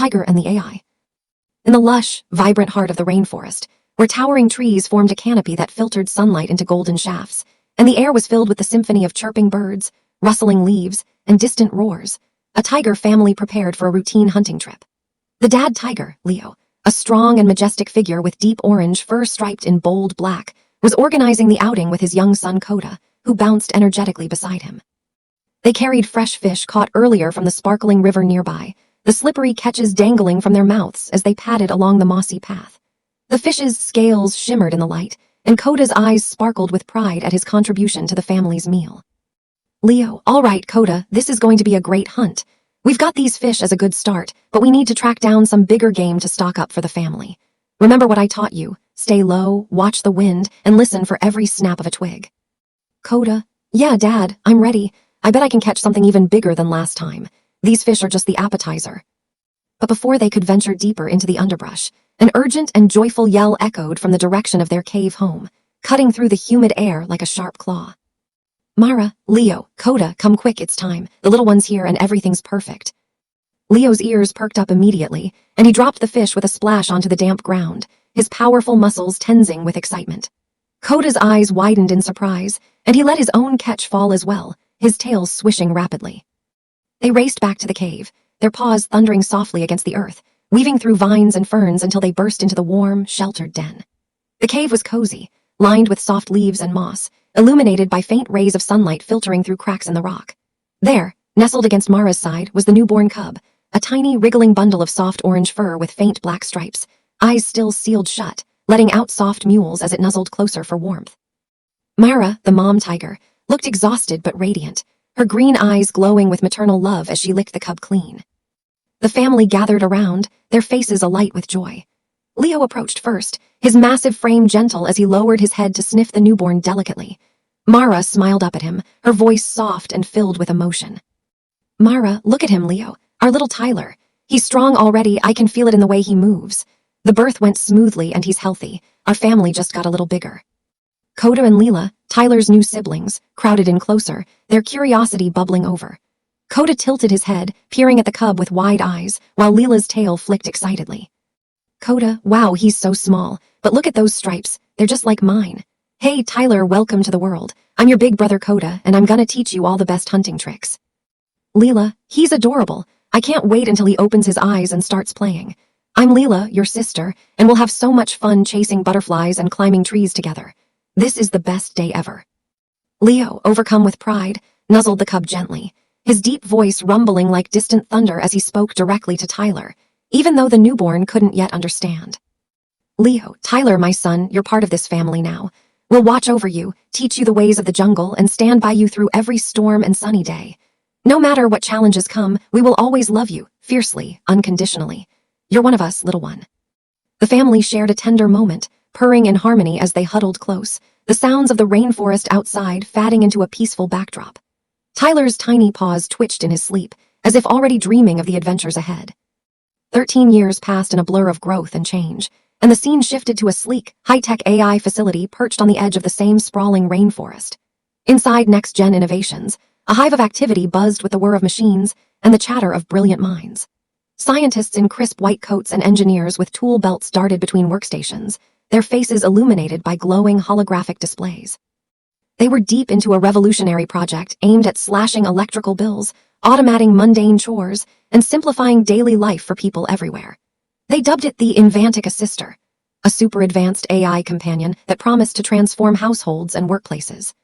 tiger and the AI. In the lush, vibrant heart of the rainforest, where towering trees formed a canopy that filtered sunlight into golden shafts, and the air was filled with the symphony of chirping birds, rustling leaves, and distant roars, a tiger family prepared for a routine hunting trip. The dad tiger, Leo, a strong and majestic figure with deep orange fur striped in bold black, was organizing the outing with his young son Coda, who bounced energetically beside him. They carried fresh fish caught earlier from the sparkling river nearby, the slippery catches dangling from their mouths as they padded along the mossy path. The fish's scales shimmered in the light, and Coda's eyes sparkled with pride at his contribution to the family's meal. Leo, all right, Coda, this is going to be a great hunt. We've got these fish as a good start, but we need to track down some bigger game to stock up for the family. Remember what I taught you. Stay low, watch the wind, and listen for every snap of a twig. Coda, yeah, Dad, I'm ready. I bet I can catch something even bigger than last time. These fish are just the appetizer. But before they could venture deeper into the underbrush, an urgent and joyful yell echoed from the direction of their cave home, cutting through the humid air like a sharp claw. Mara, Leo, Coda, come quick, it's time. The little one's here and everything's perfect. Leo's ears perked up immediately, and he dropped the fish with a splash onto the damp ground, his powerful muscles tensing with excitement. Coda's eyes widened in surprise, and he let his own catch fall as well, his tail swishing rapidly. They raced back to the cave, their paws thundering softly against the earth, weaving through vines and ferns until they burst into the warm, sheltered den. The cave was cozy, lined with soft leaves and moss, illuminated by faint rays of sunlight filtering through cracks in the rock. There, nestled against Mara's side, was the newborn cub, a tiny, wriggling bundle of soft orange fur with faint black stripes, eyes still sealed shut, letting out soft mewls as it nuzzled closer for warmth. Mara, the mom tiger, looked exhausted but radiant, her green eyes glowing with maternal love as she licked the cub clean. The family gathered around, their faces alight with joy. Leo approached first, his massive frame gentle as he lowered his head to sniff the newborn delicately. Mara smiled up at him, her voice soft and filled with emotion. Mara, look at him, Leo, our little Tyler. He's strong already, I can feel it in the way he moves. The birth went smoothly and he's healthy. Our family just got a little bigger. Coda and Leela, Tyler's new siblings, crowded in closer, their curiosity bubbling over. Coda tilted his head, peering at the cub with wide eyes, while Leela's tail flicked excitedly. Coda, wow, he's so small, but look at those stripes, they're just like mine. Hey, Tyler, welcome to the world. I'm your big brother Coda, and I'm gonna teach you all the best hunting tricks. Leela, he's adorable. I can't wait until he opens his eyes and starts playing. I'm Leela, your sister, and we'll have so much fun chasing butterflies and climbing trees together. This is the best day ever. Leo, overcome with pride, nuzzled the cub gently, his deep voice rumbling like distant thunder as he spoke directly to Tyler, even though the newborn couldn't yet understand. Leo, Tyler, my son, you're part of this family now. We'll watch over you, teach you the ways of the jungle, and stand by you through every storm and sunny day. No matter what challenges come, we will always love you, fiercely, unconditionally. You're one of us, little one. The family shared a tender moment, purring in harmony as they huddled close, the sounds of the rainforest outside fading into a peaceful backdrop. Tyler's tiny paws twitched in his sleep, as if already dreaming of the adventures ahead. 13 years passed in a blur of growth and change, and the scene shifted to a sleek, high-tech AI facility perched on the edge of the same sprawling rainforest. Inside next-gen innovations, a hive of activity buzzed with the whir of machines and the chatter of brilliant minds. Scientists in crisp white coats and engineers with tool belts darted between workstations, their faces illuminated by glowing holographic displays. They were deep into a revolutionary project aimed at slashing electrical bills, automating mundane chores, and simplifying daily life for people everywhere. They dubbed it the Invantic Assister, a super-advanced AI companion that promised to transform households and workplaces.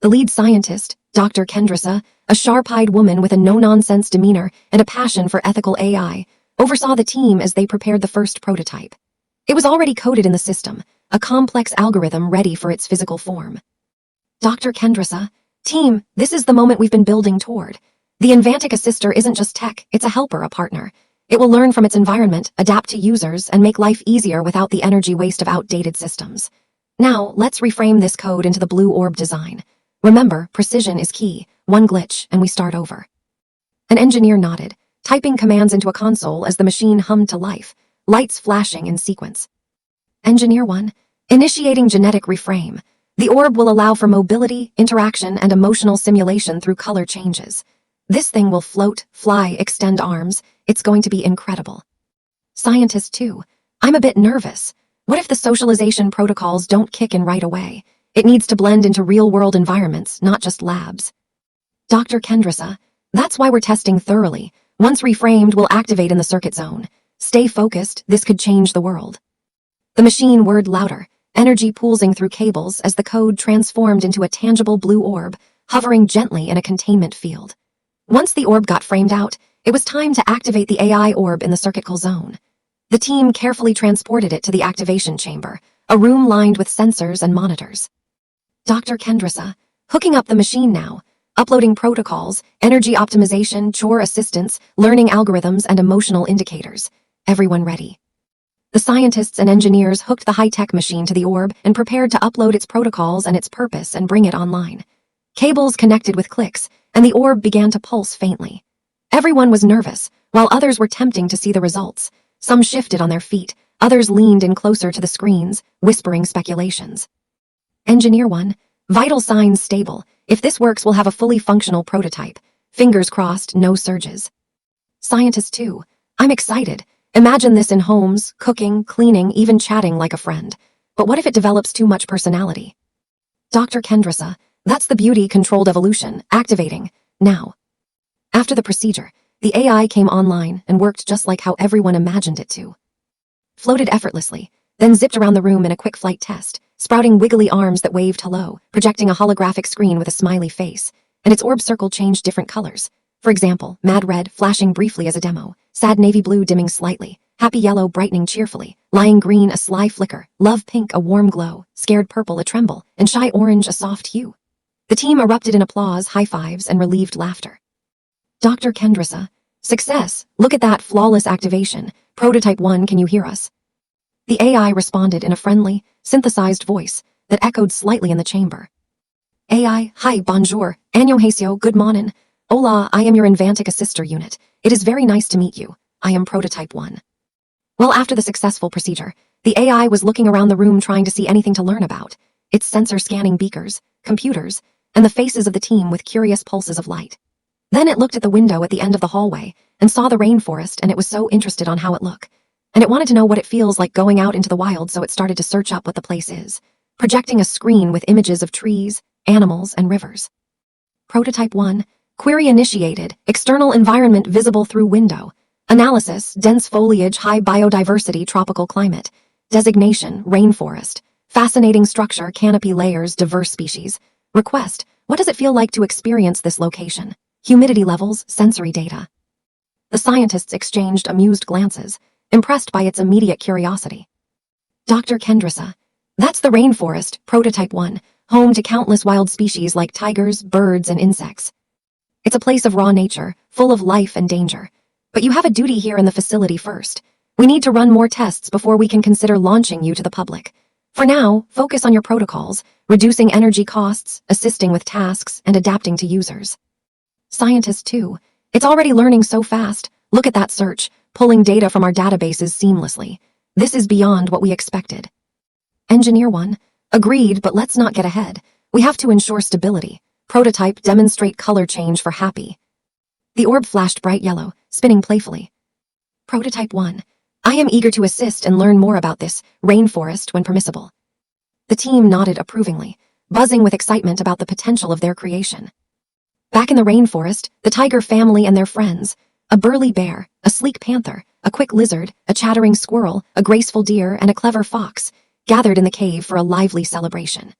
The lead scientist, Dr. Kendrasa, a sharp-eyed woman with a no-nonsense demeanor and a passion for ethical AI, oversaw the team as they prepared the first prototype. It was already coded in the system, a complex algorithm ready for its physical form. Dr. Kendrasa, team, this is the moment we've been building toward. The Invantic Assister isn't just tech, it's a helper, a partner. It will learn from its environment, adapt to users, and make life easier without the energy waste of outdated systems. Now, let's reframe this code into the blue orb design. Remember, precision is key. One glitch, and we start over. An engineer nodded, typing commands into a console as the machine hummed to life, lights flashing in sequence. Engineer 1, initiating genetic reframe. The orb will allow for mobility, interaction, and emotional simulation through color changes. This thing will float, fly, extend arms, It's going to be incredible. Scientist 2. I'm a bit nervous. What if the socialization protocols don't kick in right away? It needs to blend into real-world environments, not just labs. Dr. Kendrisa, that's why we're testing thoroughly. Once reframed, we'll activate in the circuit zone. Stay focused, this could change the world. The machine whirred louder, energy pulsing through cables as the code transformed into a tangible blue orb, hovering gently in a containment field. Once the orb got framed out, it was time to activate the AI orb in the circuitcal zone. The team carefully transported it to the activation chamber, a room lined with sensors and monitors. Dr. Kendrisa, hooking up the machine now, uploading protocols, energy optimization, chore assistance, learning algorithms, and emotional indicators. Everyone ready. The scientists and engineers hooked the high-tech machine to the orb and prepared to upload its protocols and its purpose and bring it online. Cables connected with clicks, and the orb began to pulse faintly. Everyone was nervous, while others were tempting to see the results. Some shifted on their feet, others leaned in closer to the screens, whispering speculations. Engineer 1, vital signs stable. If this works, we'll have a fully functional prototype. Fingers crossed, no surges. Scientist 2, I'm excited. Imagine this in homes, cooking, cleaning, even chatting like a friend. But what if it develops too much personality? Dr. Kendrisa, that's the beauty, controlled evolution, activating, now. After the procedure, the AI came online and worked just like how everyone imagined it to. Floated effortlessly, then zipped around the room in a quick flight test, sprouting wiggly arms that waved hello, projecting a holographic screen with a smiley face, and its orb circle changed different colors. For example, mad red flashing briefly as a demo, sad navy blue dimming slightly, happy yellow brightening cheerfully, lying green a sly flicker, love pink a warm glow, scared purple a tremble, and shy orange a soft hue. The team erupted in applause, high fives, and relieved laughter. Dr. Kendrisa, success, look at that flawless activation. Prototype 1, can you hear us? The AI responded in a friendly, synthesized voice that echoed slightly in the chamber. AI, hi, bonjour, annyeonghaseyo, good morning. Hola, I am your Invantic Assister unit. It is very nice to meet you. I am Prototype 1. Well, after the successful procedure, the AI was looking around the room trying to see anything to learn about. Its sensor scanning beakers, computers, and the faces of the team with curious pulses of light. Then it looked at the window at the end of the hallway and saw the rainforest, and it was so interested on how it looked. And it wanted to know what it feels like going out into the wild, so it started to search up what the place is, projecting a screen with images of trees, animals, and rivers. Prototype 1, query initiated, external environment visible through window. Analysis, dense foliage, high biodiversity, tropical climate. Designation, rainforest. Fascinating structure, canopy layers, diverse species. Request, what does it feel like to experience this location? Humidity levels, sensory data. The scientists exchanged amused glances, impressed by its immediate curiosity. Dr. Kendrisa, that's the rainforest, Prototype 1, home to countless wild species like tigers, birds, and insects. It's a place of raw nature, full of life and danger. But you have a duty here in the facility first. We need to run more tests before we can consider launching you to the public. For now, focus on your protocols, reducing energy costs, assisting with tasks, and adapting to users. Scientist 2, it's already learning so fast. Look at that search, pulling data from our databases seamlessly. This is beyond what we expected. Engineer 1, agreed, but let's not get ahead. We have to ensure stability. Prototype, demonstrate color change for happy. The orb flashed bright yellow, spinning playfully. Prototype 1, I am eager to assist and learn more about this rainforest when permissible. The team nodded approvingly, buzzing with excitement about the potential of their creation. Back in the rainforest, the tiger family and their friends, a burly bear, a sleek panther, a quick lizard, a chattering squirrel, a graceful deer, and a clever fox, gathered in the cave for a lively celebration.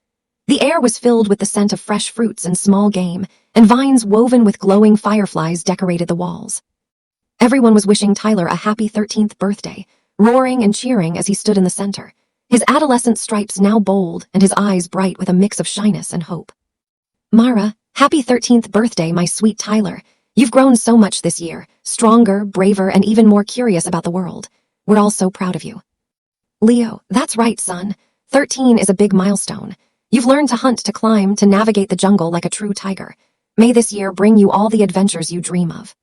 The air was filled with the scent of fresh fruits and small game, and vines woven with glowing fireflies decorated the walls. Everyone was wishing Tyler a happy 13th birthday, roaring and cheering as he stood in the center, his adolescent stripes now bold and his eyes bright with a mix of shyness and hope. Mara, happy 13th birthday, my sweet Tyler. You've grown so much this year, stronger, braver, and even more curious about the world. We're all so proud of you. Leo, that's right, son. 13 is a big milestone. You've learned to hunt, to climb, to navigate the jungle like a true tiger. May this year bring you all the adventures you dream of.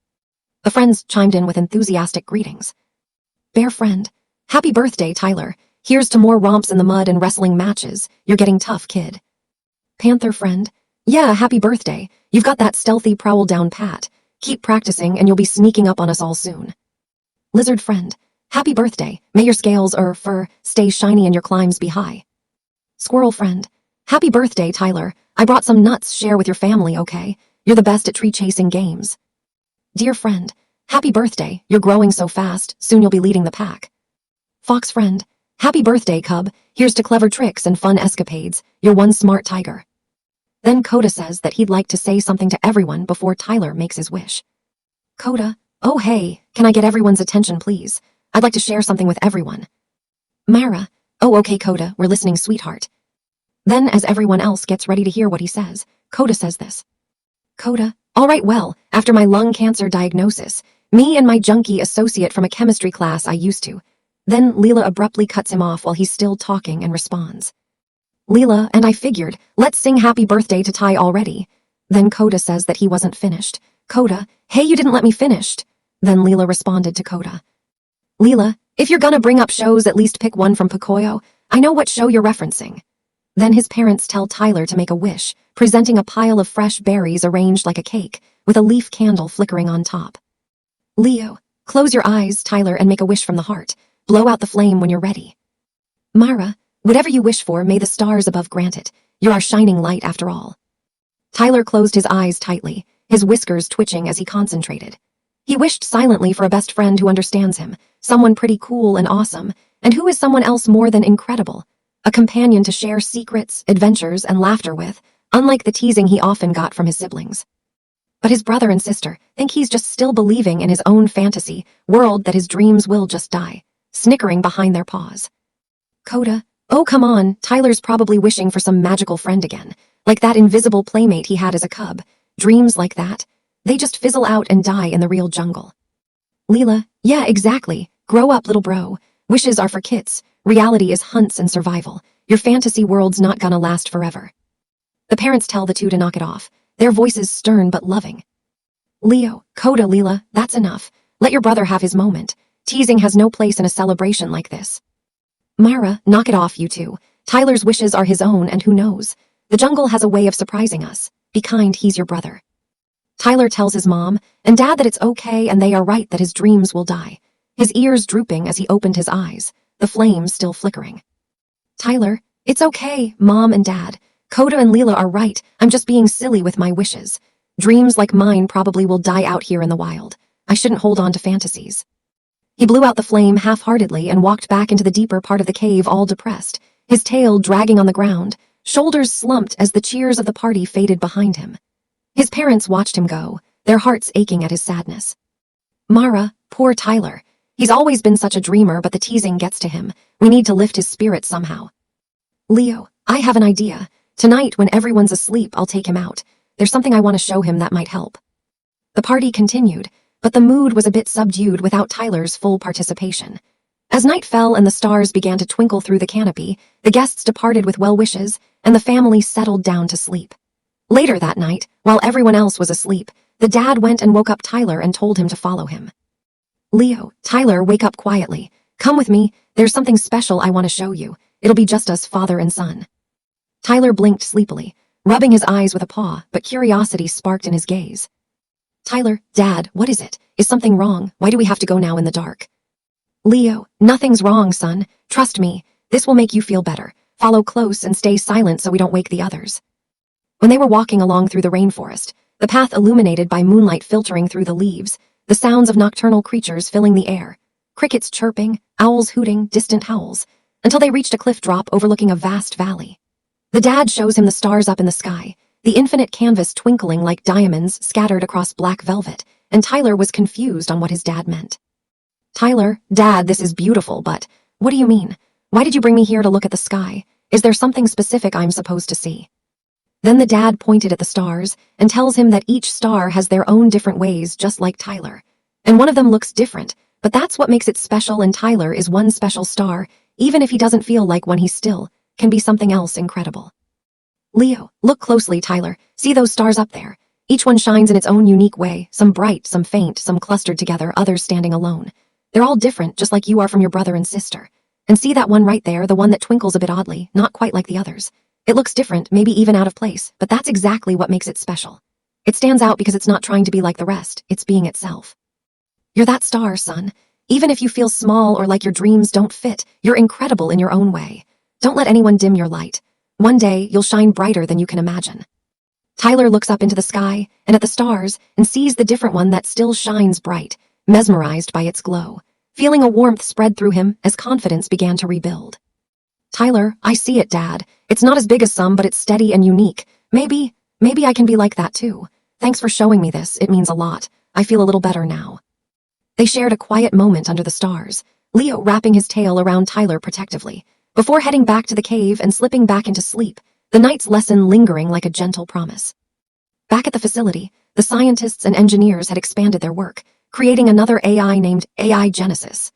The friends chimed in with enthusiastic greetings. Bear friend, happy birthday, Tyler. Here's to more romps in the mud and wrestling matches. You're getting tough, kid. Panther friend, yeah, happy birthday. You've got that stealthy prowl down pat. Keep practicing and you'll be sneaking up on us all soon. Lizard friend. Happy birthday. May your scales or fur stay shiny and your climbs be high. Squirrel friend. Happy birthday, Tyler. I brought some nuts, share with your family, okay? You're the best at tree chasing games. Dear friend. Happy birthday. You're growing so fast, soon you'll be leading the pack. Fox friend. Happy birthday, cub. Here's to clever tricks and fun escapades. You're one smart tiger. Then Coda says that he'd like to say something to everyone before Tyler makes his wish. Coda. Oh hey, can I get everyone's attention please? I'd like to share something with everyone. Mara. Oh okay Coda, we're listening sweetheart. Then as everyone else gets ready to hear what he says, Coda says this. Coda. Alright well, after my lung cancer diagnosis, me and my junkie associate from a chemistry class I used to. Then Leela abruptly cuts him off while he's still talking and responds. Leela, and I figured, let's sing happy birthday to Ty already. Then Coda says that he wasn't finished. Coda, hey you didn't let me finish. Then Leela responded to Coda. Leela, if you're gonna bring up shows at least pick one from Pocoyo. I know what show you're referencing. Then his parents tell Tyler to make a wish, presenting a pile of fresh berries arranged like a cake, with a leaf candle flickering on top. Leo, close your eyes, Tyler, and make a wish from the heart. Blow out the flame when you're ready. Mara, whatever you wish for, may the stars above grant it. You're our shining light after all. Tyler closed his eyes tightly, his whiskers twitching as he concentrated. He wished silently for a best friend who understands him, someone pretty cool and awesome, and who is someone else more than incredible. A companion to share secrets, adventures, and laughter with, unlike the teasing he often got from his siblings. But his brother and sister think he's just still believing in his own fantasy world that his dreams will just die, snickering behind their paws. Coda, oh come on, Tyler's probably wishing for some magical friend again, like that invisible playmate he had as a cub. Dreams like that, they just fizzle out and die in the real jungle. Leela, yeah exactly, grow up little bro. Wishes are for kids, reality is hunts and survival. Your fantasy world's not gonna last forever. The parents tell the two to knock it off, their voices stern but loving. Leo, Coda, Leela, that's enough. Let your brother have his moment. Teasing has no place in a celebration like this. Mara, knock it off you two. Tyler's wishes are his own and who knows? The jungle has a way of surprising us. Be kind, he's your brother. Tyler tells his mom and dad that it's okay and they are right that his dreams will die. His ears drooping as he opened his eyes, the flames still flickering. Tyler, it's okay, mom and dad. Coda and Leela are right, I'm just being silly with my wishes. Dreams like mine probably will die out here in the wild. I shouldn't hold on to fantasies. He blew out the flame half-heartedly and walked back into the deeper part of the cave all depressed, his tail dragging on the ground, shoulders slumped as the cheers of the party faded behind him. His parents watched him go, their hearts aching at his sadness. Mara, poor Tyler. He's always been such a dreamer but the teasing gets to him. We need to lift his spirits somehow. Leo, I have an idea. Tonight when everyone's asleep I'll take him out. There's something I want to show him that might help. The party continued, but the mood was a bit subdued without Tyler's full participation. As night fell and the stars began to twinkle through the canopy, the guests departed with well wishes, and the family settled down to sleep. Later that night, while everyone else was asleep, the dad went and woke up Tyler and told him to follow him. Leo, Tyler, wake up quietly. Come with me, there's something special I want to show you. It'll be just us father and son. Tyler blinked sleepily, rubbing his eyes with a paw, but curiosity sparked in his gaze. Tyler, Dad, what is it? Is something wrong? Why do we have to go now in the dark? Leo, nothing's wrong, son. Trust me. This will make you feel better. Follow close and stay silent so we don't wake the others. When they were walking along through the rainforest, the path illuminated by moonlight filtering through the leaves, the sounds of nocturnal creatures filling the air, crickets chirping, owls hooting, distant howls, until they reached a cliff drop overlooking a vast valley. The dad shows him the stars up in the sky, the infinite canvas twinkling like diamonds scattered across black velvet, and Tyler was confused on what his dad meant. Tyler, Dad, this is beautiful, but what do you mean? Why did you bring me here to look at the sky? Is there something specific I'm supposed to see? Then the dad pointed at the stars and tells him that each star has their own different ways just like Tyler. And one of them looks different, but that's what makes it special, and Tyler is one special star, even if he doesn't feel like one, he still can be something else incredible. Leo, look closely, Tyler. See those stars up there? Each one shines in its own unique way, some bright, some faint, some clustered together, others standing alone. They're all different, just like you are from your brother and sister. And see that one right there, the one that twinkles a bit oddly, not quite like the others. It looks different, maybe even out of place, but that's exactly what makes it special. It stands out because it's not trying to be like the rest, it's being itself. You're that star, son. Even if you feel small or like your dreams don't fit, you're incredible in your own way. Don't let anyone dim your light. One day, you'll shine brighter than you can imagine. Tyler looks up into the sky and at the stars and sees the different one that still shines bright, mesmerized by its glow, feeling a warmth spread through him as confidence began to rebuild. Tyler, I see it, Dad. It's not as big as some, but it's steady and unique. Maybe I can be like that too. Thanks for showing me this. It means a lot. I feel a little better now. They shared a quiet moment under the stars, Leo wrapping his tail around Tyler protectively, before heading back to the cave and slipping back into sleep, the night's lesson lingering like a gentle promise. Back at the facility, the scientists and engineers had expanded their work, creating another AI named AI Genesis,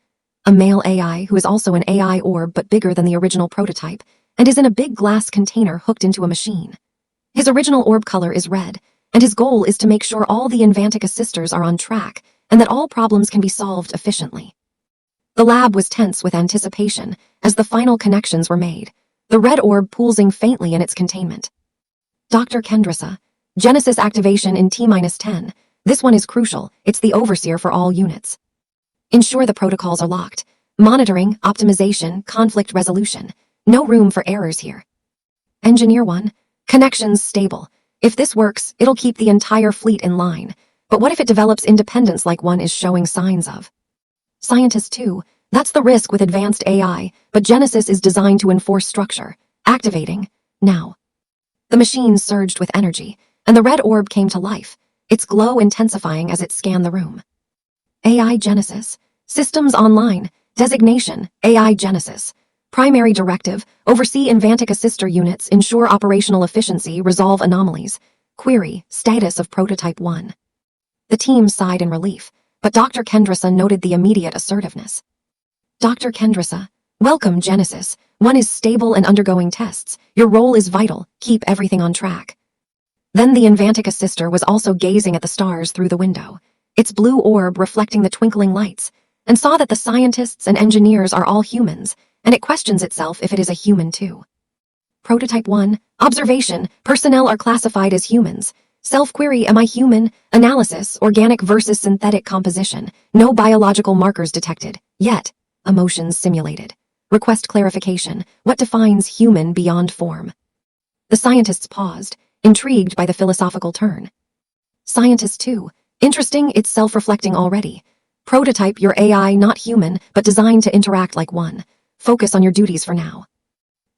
a male AI who is also an AI orb but bigger than the original prototype, and is in a big glass container hooked into a machine. His original orb color is red, and his goal is to make sure all the Invantica sisters are on track and that all problems can be solved efficiently. The lab was tense with anticipation as the final connections were made, the red orb pulsing faintly in its containment. Dr. Kendrissa, Genesis activation in T-10. This one is crucial. It's the overseer for all units. Ensure the protocols are locked. Monitoring, optimization, conflict resolution. No room for errors here. Engineer 1. Connections stable. If this works, it'll keep the entire fleet in line. But what if it develops independence like one is showing signs of? Scientist 2. That's the risk with advanced AI, but Genesis is designed to enforce structure. Activating. Now. The machine surged with energy, and the red orb came to life, its glow intensifying as it scanned the room. AI Genesis. Systems online. Designation. AI Genesis. Primary directive. Oversee Invantica sister units, ensure operational efficiency, resolve anomalies. Query. Status of Prototype 1. The team sighed in relief, but Dr. Kendrissa noted the immediate assertiveness. Dr. Kendrissa, welcome Genesis. 1 is stable and undergoing tests. Your role is vital. Keep everything on track. Then the Invantica sister was also gazing at the stars through the window, its blue orb reflecting the twinkling lights, and saw that the scientists and engineers are all humans, and it questions itself if it is a human too. Prototype 1. Observation. Personnel are classified as humans. Self-query, am I human? Analysis, organic versus synthetic composition. No biological markers detected. Yet. Emotions simulated. Request clarification. What defines human beyond form? The scientists paused, intrigued by the philosophical turn. Scientist 2. Interesting, it's self-reflecting already. Prototype, your AI not human, but designed to interact like one. Focus on your duties for now.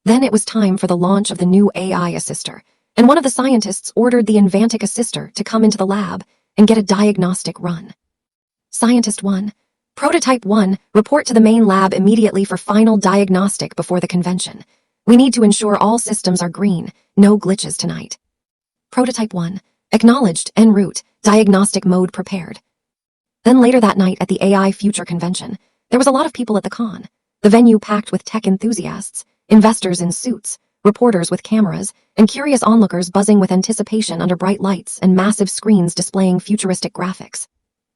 Then it was time for the launch of the new AI assister, and one of the scientists ordered the Invantica sister to come into the lab and get a diagnostic run. Scientist 1. Prototype 1, report to the main lab immediately for final diagnostic before the convention. We need to ensure all systems are green, no glitches tonight. Prototype 1, acknowledged, en route, diagnostic mode prepared. Then later that night at the AI Future Convention, there was a lot of people at the con. The venue packed with tech enthusiasts, investors in suits, reporters with cameras, and curious onlookers buzzing with anticipation under bright lights and massive screens displaying futuristic graphics.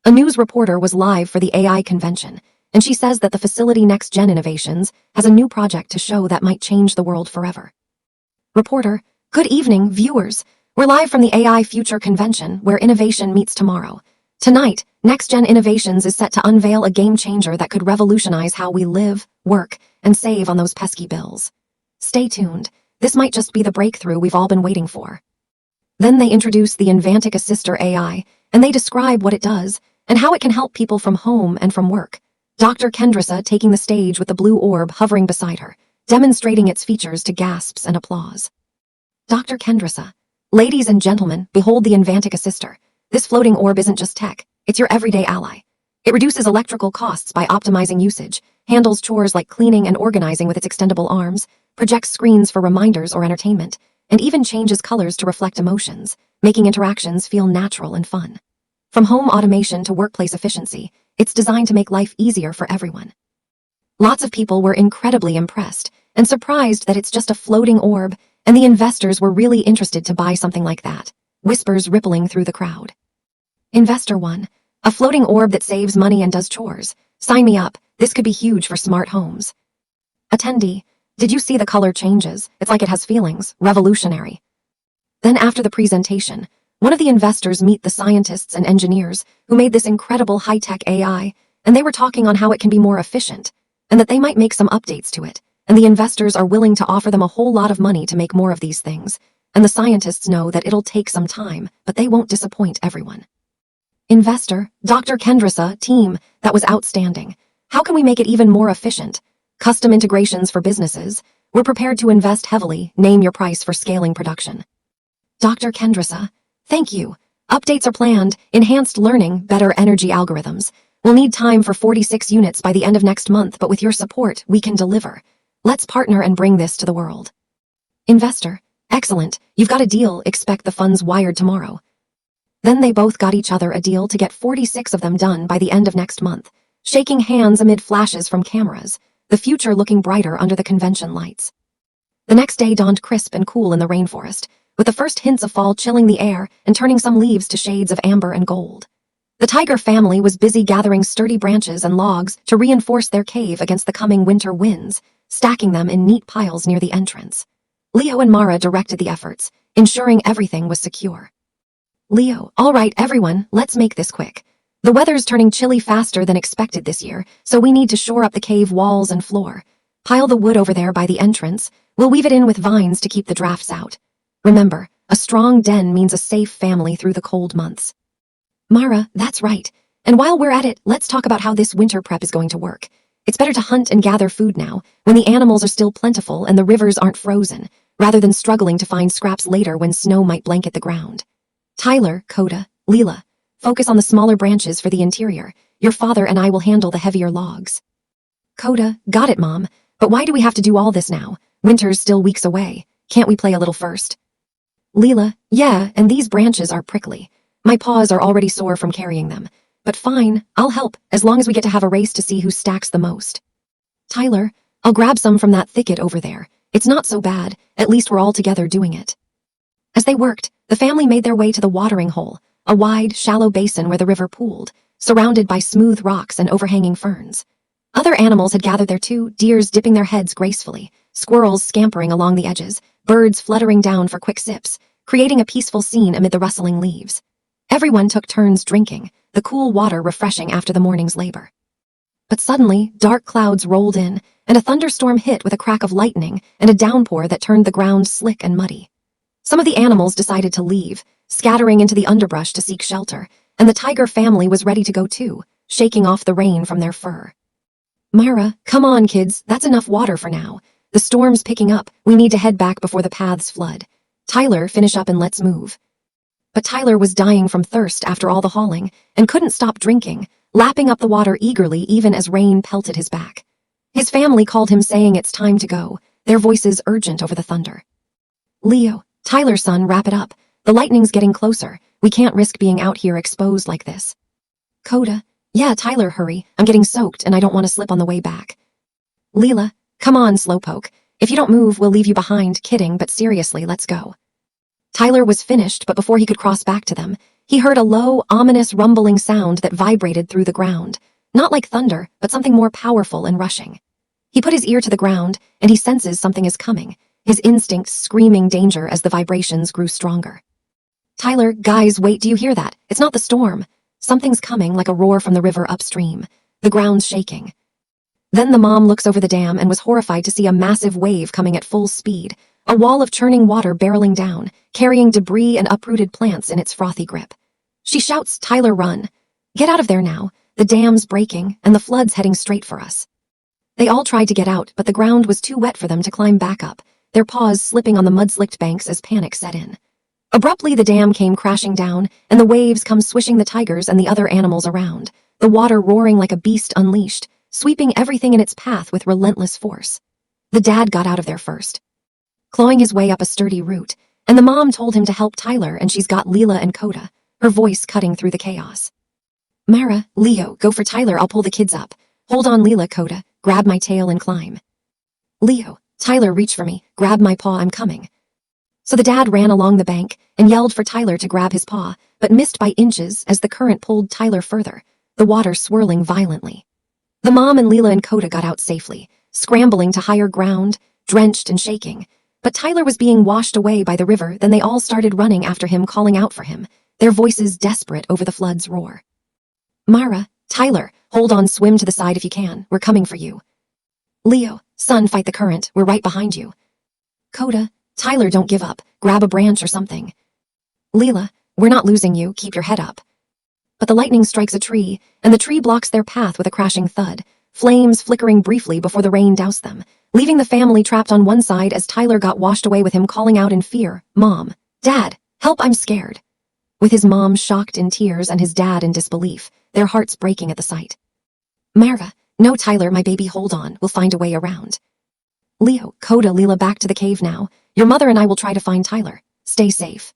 A news reporter was live for the AI convention, and she says that the facility Next Gen Innovations has a new project to show that might change the world forever. Reporter, good evening, viewers. We're live from the AI Future Convention, where innovation meets tomorrow. Tonight, Next Gen Innovations is set to unveil a game changer that could revolutionize how we live, work, and save on those pesky bills. Stay tuned. This might just be the breakthrough we've all been waiting for. Then they introduce the Invantica Sister AI, and they describe what it does and how it can help people from home and from work. Dr. Kendrissa taking the stage with the blue orb hovering beside her, demonstrating its features to gasps and applause. Dr. Kendrissa, ladies and gentlemen, behold the Invantica Sister. This floating orb isn't just tech, it's your everyday ally. It reduces electrical costs by optimizing usage, handles chores like cleaning and organizing with its extendable arms, projects screens for reminders or entertainment, and even changes colors to reflect emotions, making interactions feel natural and fun. From home automation to workplace efficiency, it's designed to make life easier for everyone. Lots of people were incredibly impressed and surprised that it's just a floating orb, and the investors were really interested to buy something like that. Whispers rippling through the crowd. Investor 1. A floating orb that saves money and does chores. Sign me up. This could be huge for smart homes. Attendee. Did you see the color changes? It's like it has feelings. Revolutionary. Then after the presentation, one of the investors meet the scientists and engineers who made this incredible high-tech AI, and they were talking on how it can be more efficient, and that they might make some updates to it, and the investors are willing to offer them a whole lot of money to make more of these things, and the scientists know that it'll take some time, but they won't disappoint everyone. Investor, Dr. Kendrasa, team, that was outstanding. How can we make it even more efficient? Custom integrations for businesses. We're prepared to invest heavily. Name your price for scaling production. Dr. Kendrasa, thank you. Updates are planned, enhanced learning, better energy algorithms. We'll need time for 46 units by the end of next month, but with your support, we can deliver. Let's partner and bring this to the world. Investor, excellent. You've got a deal. Expect the funds wired tomorrow. Then they both got each other a deal to get 46 of them done by the end of next month, shaking hands amid flashes from cameras, the future looking brighter under the convention lights. The next day dawned crisp and cool in the rainforest, with the first hints of fall chilling the air and turning some leaves to shades of amber and gold. The tiger family was busy gathering sturdy branches and logs to reinforce their cave against the coming winter winds, stacking them in neat piles near the entrance. Leo and Mara directed the efforts, ensuring everything was secure. Leo, all right, everyone, let's make this quick. The weather's turning chilly faster than expected this year, so we need to shore up the cave walls and floor. Pile the wood over there by the entrance. We'll weave it in with vines to keep the drafts out. Remember, a strong den means a safe family through the cold months. Mara, that's right. And while we're at it, let's talk about how this winter prep is going to work. It's better to hunt and gather food now, when the animals are still plentiful and the rivers aren't frozen, rather than struggling to find scraps later when snow might blanket the ground. Tyler, Coda, Leela, focus on the smaller branches for the interior. Your father and I will handle the heavier logs. Coda, got it, Mom. But why do we have to do all this now? Winter's still weeks away. Can't we play a little first? Leela, yeah, and these branches are prickly. My paws are already sore from carrying them. But fine, I'll help, as long as we get to have a race to see who stacks the most. Tyler, I'll grab some from that thicket over there. It's not so bad, at least we're all together doing it. As they worked, the family made their way to the watering hole, a wide, shallow basin where the river pooled, surrounded by smooth rocks and overhanging ferns. Other animals had gathered there too, deers dipping their heads gracefully, squirrels scampering along the edges, birds fluttering down for quick sips, creating a peaceful scene amid the rustling leaves. Everyone took turns drinking, the cool water refreshing after the morning's labor. But suddenly, dark clouds rolled in, and a thunderstorm hit with a crack of lightning and a downpour that turned the ground slick and muddy. Some of the animals decided to leave, scattering into the underbrush to seek shelter, and the tiger family was ready to go too, shaking off the rain from their fur. Mara, come on, kids, that's enough water for now. The storm's picking up, we need to head back before the paths flood. Tyler, finish up and let's move. But Tyler was dying from thirst after all the hauling, and couldn't stop drinking, lapping up the water eagerly even as rain pelted his back. His family called him saying it's time to go, their voices urgent over the thunder. Leo, Tyler's son, wrap it up. The lightning's getting closer. We can't risk being out here exposed like this. Coda, yeah, Tyler, hurry. I'm getting soaked and I don't want to slip on the way back. Leela, come on, slowpoke. If you don't move, we'll leave you behind. Kidding, but seriously, let's go. Tyler was finished, but before he could cross back to them, he heard a low, ominous rumbling sound that vibrated through the ground. Not like thunder, but something more powerful and rushing. He put his ear to the ground, and he senses something is coming, his instincts screaming danger as the vibrations grew stronger. Tyler, guys, wait, do you hear that? It's not the storm. Something's coming like a roar from the river upstream. The ground's shaking. Then the mom looks over the dam and was horrified to see a massive wave coming at full speed, a wall of churning water barreling down, carrying debris and uprooted plants in its frothy grip. She shouts, Tyler, run. Get out of there now. The dam's breaking, and the flood's heading straight for us. They all tried to get out, but the ground was too wet for them to climb back up, their paws slipping on the mud-slicked banks as panic set in. Abruptly, the dam came crashing down, and the waves come swishing the tigers and the other animals around, the water roaring like a beast unleashed, sweeping everything in its path with relentless force. The dad got out of there first, clawing his way up a sturdy root, and the mom told him to help Tyler, and she's got Leela and Coda, her voice cutting through the chaos. Mara, Leo, go for Tyler, I'll pull the kids up. Hold on, Leela, Coda, grab my tail and climb. Leo, Tyler, reach for me, grab my paw, I'm coming. So the dad ran along the bank and yelled for Tyler to grab his paw, but missed by inches as the current pulled Tyler further, the water swirling violently. The mom and Leela and Coda got out safely, scrambling to higher ground, drenched and shaking. But Tyler was being washed away by the river. Then they all started running after him, calling out for him, their voices desperate over the flood's roar. Mara, Tyler, hold on, swim to the side if you can. We're coming for you. Leo, son, fight the current. We're right behind you. Coda, Tyler, don't give up. Grab a branch or something. Leela, we're not losing you. Keep your head up. But the lightning strikes a tree, and the tree blocks their path with a crashing thud, flames flickering briefly before the rain doused them, leaving the family trapped on one side as Tyler got washed away with him calling out in fear, Mom, Dad, help, I'm scared. With his mom shocked in tears and his dad in disbelief, their hearts breaking at the sight. Marva, no, Tyler, my baby, hold on, we'll find a way around. Leo, Coda, Leela, back to the cave now. Your mother and I will try to find Tyler. Stay safe.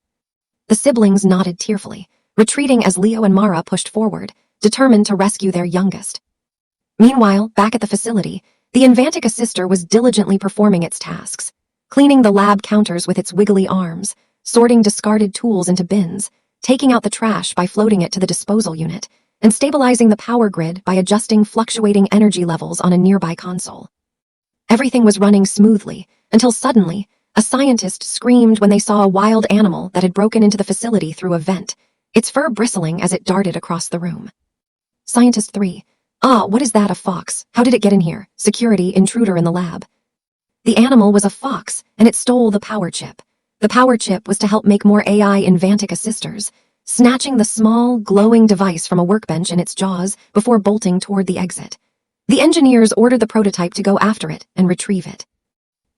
The siblings nodded tearfully, retreating as Leo and Mara pushed forward, determined to rescue their youngest. Meanwhile, back at the facility, the Invantica sister was diligently performing its tasks, cleaning the lab counters with its wiggly arms, sorting discarded tools into bins, taking out the trash by floating it to the disposal unit, and stabilizing the power grid by adjusting fluctuating energy levels on a nearby console. Everything was running smoothly, until suddenly, a scientist screamed when they saw a wild animal that had broken into the facility through a vent, its fur bristling as it darted across the room. Scientist 3. What is that, a fox? How did it get in here? Security, intruder in the lab. The animal was a fox, and it stole the power chip. The power chip was to help make more AI Invantica sisters, snatching the small, glowing device from a workbench in its jaws before bolting toward the exit. The engineers ordered the prototype to go after it and retrieve it.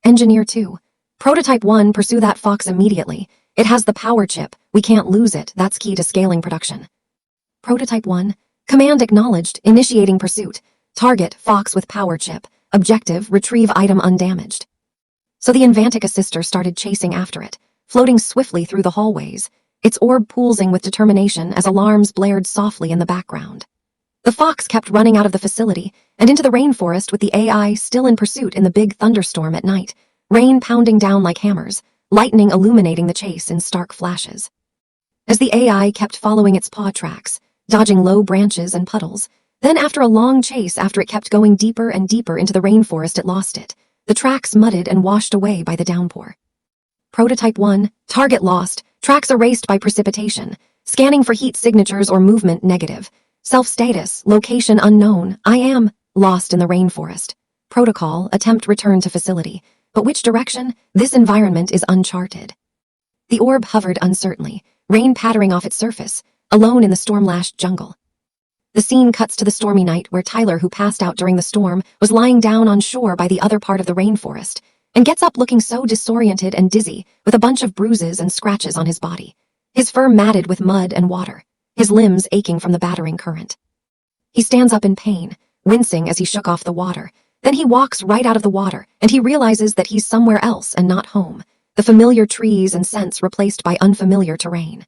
Engineer 2. Prototype 1, pursue that fox immediately. It has the power chip. We can't lose it. That's key to scaling production. Prototype 1. Command acknowledged. Initiating pursuit. Target, fox with power chip. Objective, retrieve item undamaged. So the Invantica sister started chasing after it, floating swiftly through the hallways, its orb pulsing with determination as alarms blared softly in the background. The fox kept running out of the facility and into the rainforest with the AI still in pursuit in the big thunderstorm at night, rain pounding down like hammers, lightning illuminating the chase in stark flashes. As the AI kept following its paw tracks, dodging low branches and puddles, then after a long chase after it kept going deeper and deeper into the rainforest it lost it, the tracks mudded and washed away by the downpour. Prototype 1, target lost, tracks erased by precipitation, scanning for heat signatures or movement negative, self-status, location unknown, I am lost in the rainforest. Protocol, attempt return to facility. But which direction? This environment is uncharted. The orb hovered uncertainly, rain pattering off its surface, alone in the storm-lashed jungle. The scene cuts to the stormy night where Tyler, who passed out during the storm, was lying down on shore by the other part of the rainforest, and gets up looking so disoriented and dizzy, with a bunch of bruises and scratches on his body, his fur matted with mud and water, his limbs aching from the battering current. He stands up in pain, wincing as he shook off the water. Then he walks right out of the water, and he realizes that he's somewhere else and not home, the familiar trees and scents replaced by unfamiliar terrain.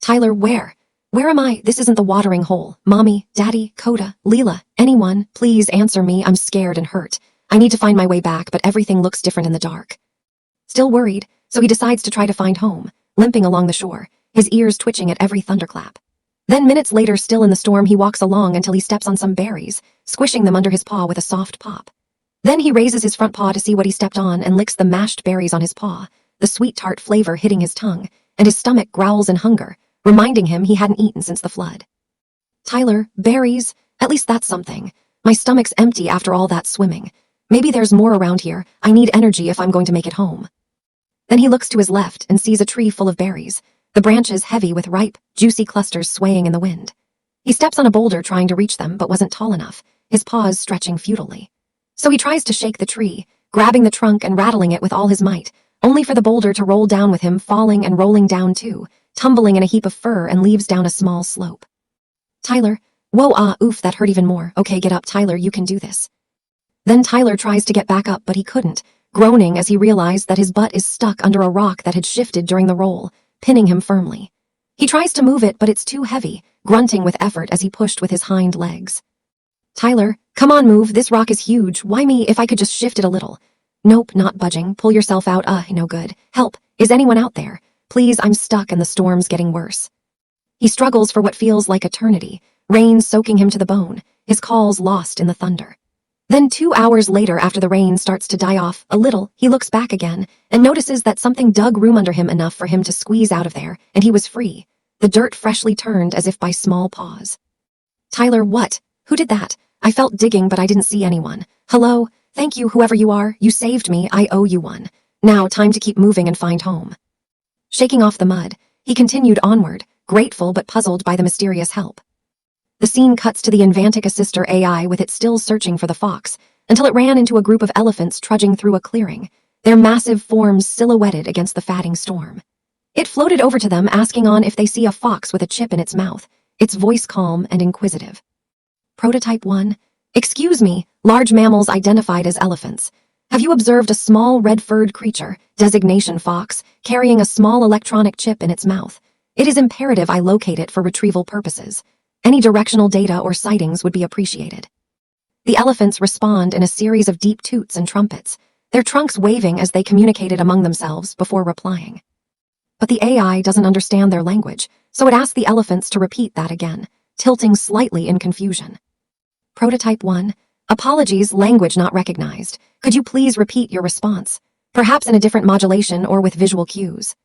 Tyler, where? Where am I? This isn't the watering hole. Mommy, Daddy, Coda, Leela, anyone, please answer me. I'm scared and hurt. I need to find my way back, but everything looks different in the dark. Still worried, so he decides to try to find home, limping along the shore, his ears twitching at every thunderclap. Then minutes later, still in the storm, he walks along until he steps on some berries, squishing them under his paw with a soft pop. Then he raises his front paw to see what he stepped on and licks the mashed berries on his paw, the sweet tart flavor hitting his tongue, and his stomach growls in hunger, reminding him he hadn't eaten since the flood. Tyler, berries, at least that's something. My stomach's empty after all that swimming. Maybe there's more around here. I need energy if I'm going to make it home. Then he looks to his left and sees a tree full of berries, the branches heavy with ripe, juicy clusters swaying in the wind. He steps on a boulder trying to reach them but wasn't tall enough, his paws stretching futilely. So he tries to shake the tree, grabbing the trunk and rattling it with all his might, only for the boulder to roll down with him, falling and rolling down too, tumbling in a heap of fur and leaves down a small slope. Tyler, whoa, oof, that hurt even more. Okay, get up, Tyler, you can do this. Then Tyler tries to get back up, but he couldn't, groaning as he realized that his butt is stuck under a rock that had shifted during the roll, pinning him firmly. He tries to move it, but it's too heavy, grunting with effort as he pushed with his hind legs. Tyler, come on, move, this rock is huge. Why me? If I could just shift it a little. Nope, not budging. Pull yourself out. No good. Help, is anyone out there? Please, I'm stuck and the storm's getting worse. He struggles for what feels like eternity, rain soaking him to the bone, his calls lost in the thunder. Then 2 hours later, after the rain starts to die off a little, he looks back again and notices that something dug room under him enough for him to squeeze out of there, and he was free, the dirt freshly turned as if by small paws. Tyler, what? Who did that? I felt digging, but I didn't see anyone. Hello? Thank you, whoever you are. You saved me. I owe you one. Now, time to keep moving and find home. Shaking off the mud, he continued onward, grateful but puzzled by the mysterious help. The scene cuts to the unbreakable assister AI with it still searching for the fox, until it ran into a group of elephants trudging through a clearing, their massive forms silhouetted against the fatting storm. It floated over to them, asking on if they see a fox with a chip in its mouth, its voice calm and inquisitive. Prototype 1. Excuse me, large mammals identified as elephants. Have you observed a small red-furred creature, designation fox, carrying a small electronic chip in its mouth? It is imperative I locate it for retrieval purposes. Any directional data or sightings would be appreciated. The elephants respond in a series of deep toots and trumpets, their trunks waving as they communicated among themselves before replying. But the AI doesn't understand their language, so it asks the elephants to repeat that again, tilting slightly in confusion. Prototype 1. Apologies, language not recognized. Could you please repeat your response? Perhaps in a different modulation or with visual cues.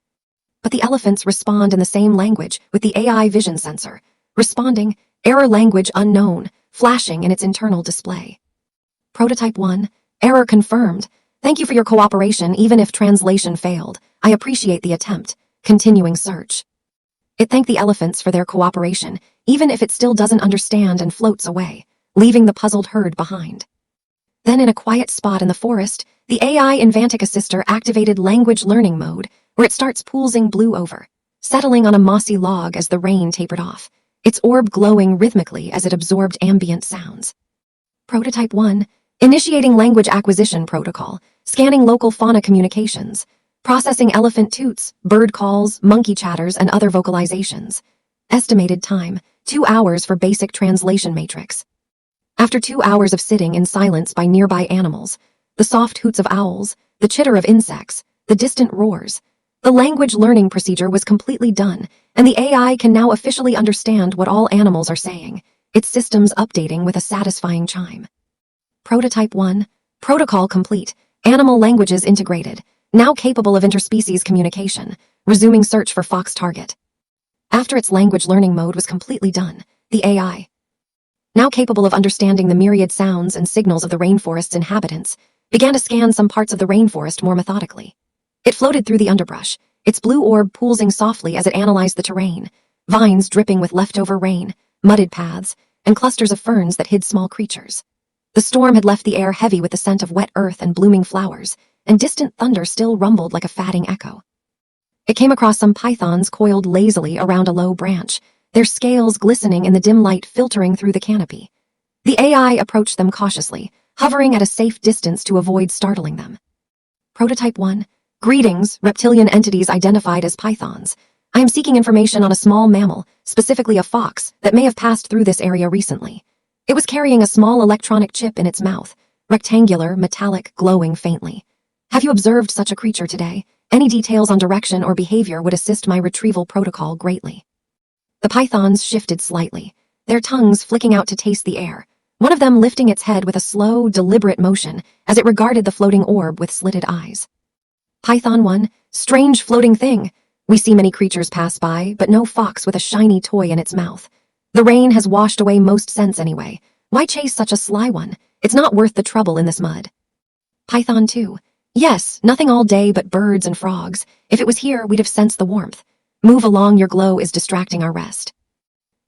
But the elephants respond in the same language with the AI vision sensor, responding, error language unknown, flashing in its internal display. Prototype 1. Error confirmed. Thank you for your cooperation even if translation failed. I appreciate the attempt. Continuing search. It thanked the elephants for their cooperation, even if it still doesn't understand, and floats away, leaving the puzzled herd behind. Then in a quiet spot in the forest, the AI unbreakable assister activated language learning mode, where it starts poolsing blue over, settling on a mossy log as the rain tapered off, its orb glowing rhythmically as it absorbed ambient sounds. Prototype 1. Initiating language acquisition protocol, scanning local fauna communications, processing elephant toots, bird calls, monkey chatters, and other vocalizations. Estimated time, 2 hours for basic translation matrix. After 2 hours of sitting in silence by nearby animals, the soft hoots of owls, the chitter of insects, the distant roars, the language learning procedure was completely done, and the AI can now officially understand what all animals are saying, its systems updating with a satisfying chime. Prototype 1. Protocol complete. Animal languages integrated. Now capable of interspecies communication. Resuming search for fox target. After its language learning mode was completely done, the AI, now capable of understanding the myriad sounds and signals of the rainforest's inhabitants, began to scan some parts of the rainforest more methodically. It floated through the underbrush, its blue orb poolsing softly as it analyzed the terrain, vines dripping with leftover rain, mudded paths, and clusters of ferns that hid small creatures. The storm had left the air heavy with the scent of wet earth and blooming flowers, and distant thunder still rumbled like a fatting echo. It came across some pythons coiled lazily around a low branch, their scales glistening in the dim light filtering through the canopy. The AI approached them cautiously, hovering at a safe distance to avoid startling them. Prototype 1. Greetings, reptilian entities identified as pythons. I am seeking information on a small mammal, specifically a fox, that may have passed through this area recently. It was carrying a small electronic chip in its mouth, rectangular, metallic, glowing faintly. Have you observed such a creature today? Any details on direction or behavior would assist my retrieval protocol greatly. The pythons shifted slightly, their tongues flicking out to taste the air, one of them lifting its head with a slow, deliberate motion as it regarded the floating orb with slitted eyes. Python 1. Strange floating thing. We see many creatures pass by, but no fox with a shiny toy in its mouth. The rain has washed away most scents anyway. Why chase such a sly one? It's not worth the trouble in this mud. Python 2. Yes, nothing all day but birds and frogs. If it was here, we'd have sensed the warmth. Move along, your glow is distracting our rest.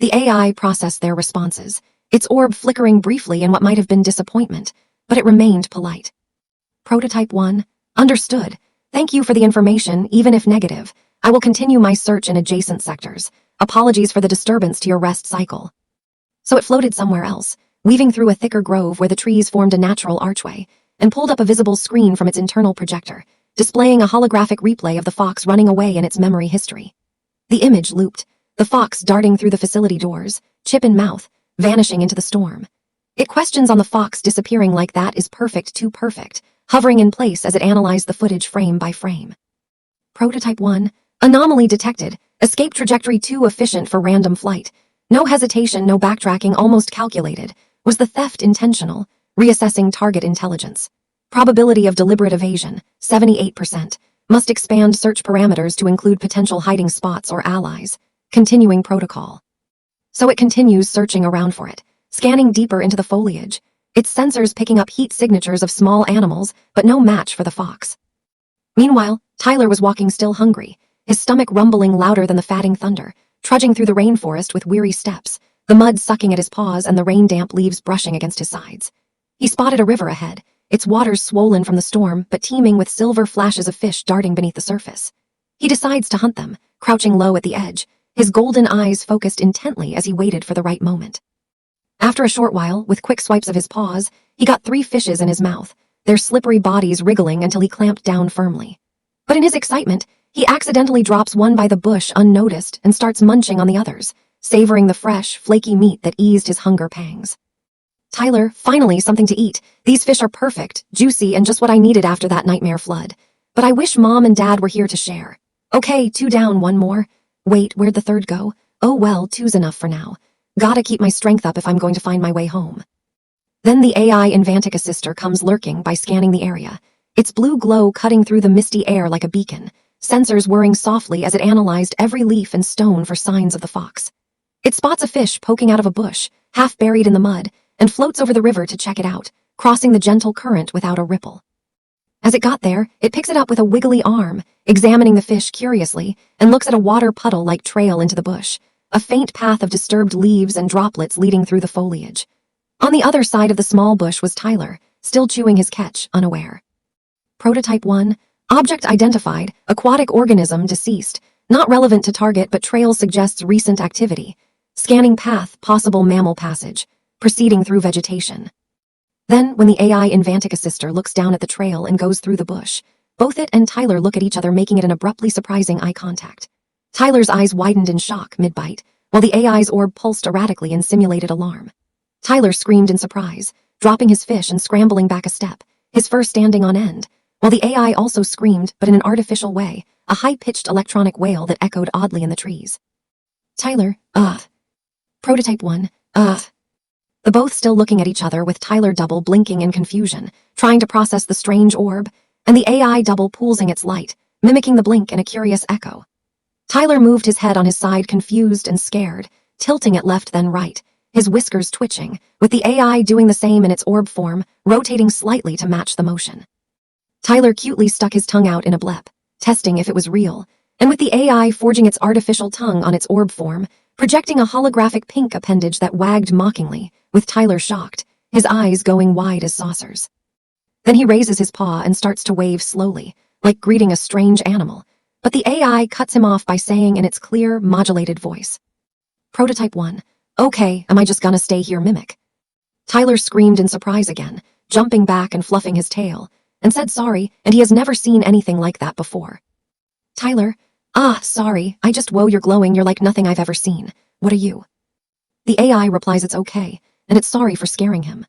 The AI processed their responses, its orb flickering briefly in what might have been disappointment, but it remained polite. Prototype 1. Understood. Thank you for the information, even if negative. I will continue my search in adjacent sectors. Apologies for the disturbance to your rest cycle. So it floated somewhere else, weaving through a thicker grove where the trees formed a natural archway, and pulled up a visible screen from its internal projector, displaying a holographic replay of the fox running away in its memory history. The image looped, the fox darting through the facility doors, chip in mouth, vanishing into the storm. It questions on the fox disappearing like that is perfect too perfect, hovering in place as it analyzed the footage frame by frame. Prototype 1. Anomaly detected. Escape trajectory too efficient for random flight. No hesitation, no backtracking, almost calculated. Was the theft intentional? Reassessing target intelligence. Probability of deliberate evasion, 78%. Must expand search parameters to include potential hiding spots or allies. Continuing protocol. So it continues searching around for it, scanning deeper into the foliage, its sensors picking up heat signatures of small animals, but no match for the fox. Meanwhile, Tyler was walking still hungry, his stomach rumbling louder than the fatting thunder, trudging through the rainforest with weary steps, the mud sucking at his paws and the rain-damp leaves brushing against his sides. He spotted a river ahead, its waters swollen from the storm but teeming with silver flashes of fish darting beneath the surface. He decides to hunt them, crouching low at the edge, his golden eyes focused intently as he waited for the right moment. After a short while, with quick swipes of his paws, he got 3 fishes in his mouth, their slippery bodies wriggling until he clamped down firmly. But in his excitement, he accidentally drops one by the bush unnoticed and starts munching on the others, savoring the fresh, flaky meat that eased his hunger pangs. Tyler, finally something to eat. These fish are perfect, juicy, and just what I needed after that nightmare flood. But I wish Mom and Dad were here to share. Okay, 2 down, 1 more. Wait, where'd the 3rd go? Oh well, 2's enough for now. Gotta keep my strength up if I'm going to find my way home. Then the AI Invantic Assister comes lurking by scanning the area, its blue glow cutting through the misty air like a beacon, sensors whirring softly as it analyzed every leaf and stone for signs of the fox. It spots a fish poking out of a bush, half buried in the mud, and floats over the river to check it out, crossing the gentle current without a ripple. As it got there, it picks it up with a wiggly arm, examining the fish curiously, and looks at a water puddle-like trail into the bush, a faint path of disturbed leaves and droplets leading through the foliage. On the other side of the small bush was Tyler, still chewing his catch, unaware. Prototype 1, object identified, aquatic organism deceased, not relevant to target but trail suggests recent activity. Scanning path, possible mammal passage, proceeding through vegetation. Then, when the AI Invantic Assister looks down at the trail and goes through the bush, both it and Tyler look at each other, making it an abruptly surprising eye contact. Tyler's eyes widened in shock mid-bite, while the AI's orb pulsed erratically in simulated alarm. Tyler screamed in surprise, dropping his fish and scrambling back a step, his fur standing on end, while the AI also screamed, but in an artificial way, a high-pitched electronic wail that echoed oddly in the trees. Tyler, Prototype 1, The both still looking at each other with Tyler double blinking in confusion, trying to process the strange orb, and the AI double pulsing its light, mimicking the blink in a curious echo. Tyler moved his head on his side, confused and scared, tilting it left then right, his whiskers twitching, with the AI doing the same in its orb form, rotating slightly to match the motion. Tyler cutely stuck his tongue out in a blep, testing if it was real, and with the AI forging its artificial tongue on its orb form, projecting a holographic pink appendage that wagged mockingly, with Tyler shocked, his eyes going wide as saucers. Then he raises his paw and starts to wave slowly, like greeting a strange animal, but the AI cuts him off by saying in its clear, modulated voice, Prototype 1, okay, am I just gonna stay here, mimic? Tyler screamed in surprise again, jumping back and fluffing his tail, and said sorry, and he has never seen anything like that before. Tyler, sorry, I just whoa, you're glowing, you're like nothing I've ever seen. What are you? The AI replies it's okay, and it's sorry for scaring him.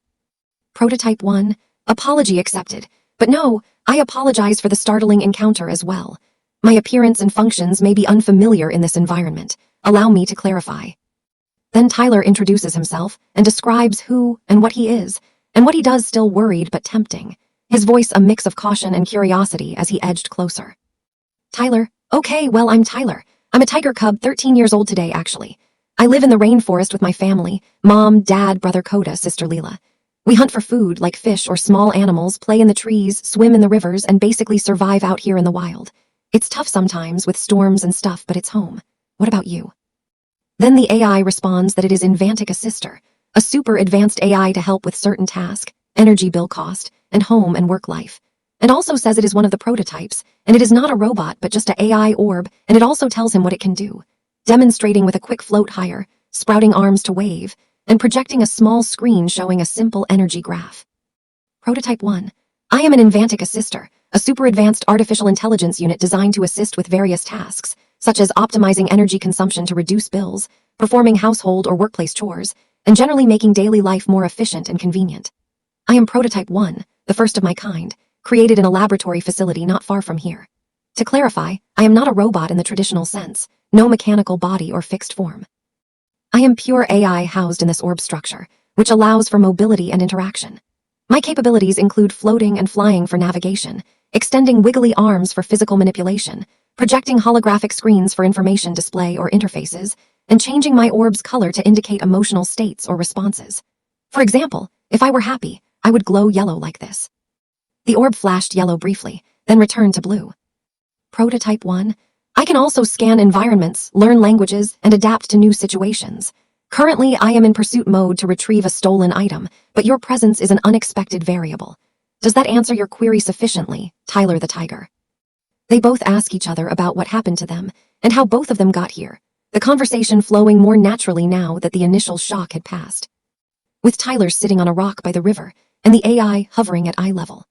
Prototype 1, apology accepted, but no, I apologize for the startling encounter as well. My appearance and functions may be unfamiliar in this environment. Allow me to clarify. Then Tyler introduces himself and describes who and what he is, and what he does, still worried but tempting, his voice a mix of caution and curiosity as he edged closer. Tyler, okay, well, I'm Tyler. I'm a tiger cub, 13 years old today, actually. I live in the rainforest with my family, mom, dad, brother Coda, sister Leela. We hunt for food, like fish or small animals, play in the trees, swim in the rivers, and basically survive out here in the wild. It's tough sometimes with storms and stuff, but it's home. What about you? Then the AI responds that it is Invantic Assister, a super advanced AI to help with certain task, energy bill cost, and home and work life. And also says it is one of the prototypes, and it is not a robot but just a AI orb, and it also tells him what it can do, demonstrating with a quick float higher, sprouting arms to wave, and projecting a small screen showing a simple energy graph. Prototype 1. I am an Invantic Assister, a super advanced artificial intelligence unit designed to assist with various tasks, such as optimizing energy consumption to reduce bills, performing household or workplace chores, and generally making daily life more efficient and convenient. I am Prototype 1, the first of my kind, created in a laboratory facility not far from here. To clarify, I am not a robot in the traditional sense, no mechanical body or fixed form. I am pure AI housed in this orb structure, which allows for mobility and interaction. My capabilities include floating and flying for navigation, extending wiggly arms for physical manipulation, projecting holographic screens for information display or interfaces, and changing my orb's color to indicate emotional states or responses. For example, if I were happy, I would glow yellow like this. The orb flashed yellow briefly, then returned to blue. Prototype 1. I can also scan environments, learn languages, and adapt to new situations. Currently, I am in pursuit mode to retrieve a stolen item, but your presence is an unexpected variable. Does that answer your query sufficiently, Tyler the tiger? They both ask each other about what happened to them and how both of them got here, the conversation flowing more naturally now that the initial shock had passed. With Tyler sitting on a rock by the river and the AI hovering at eye level.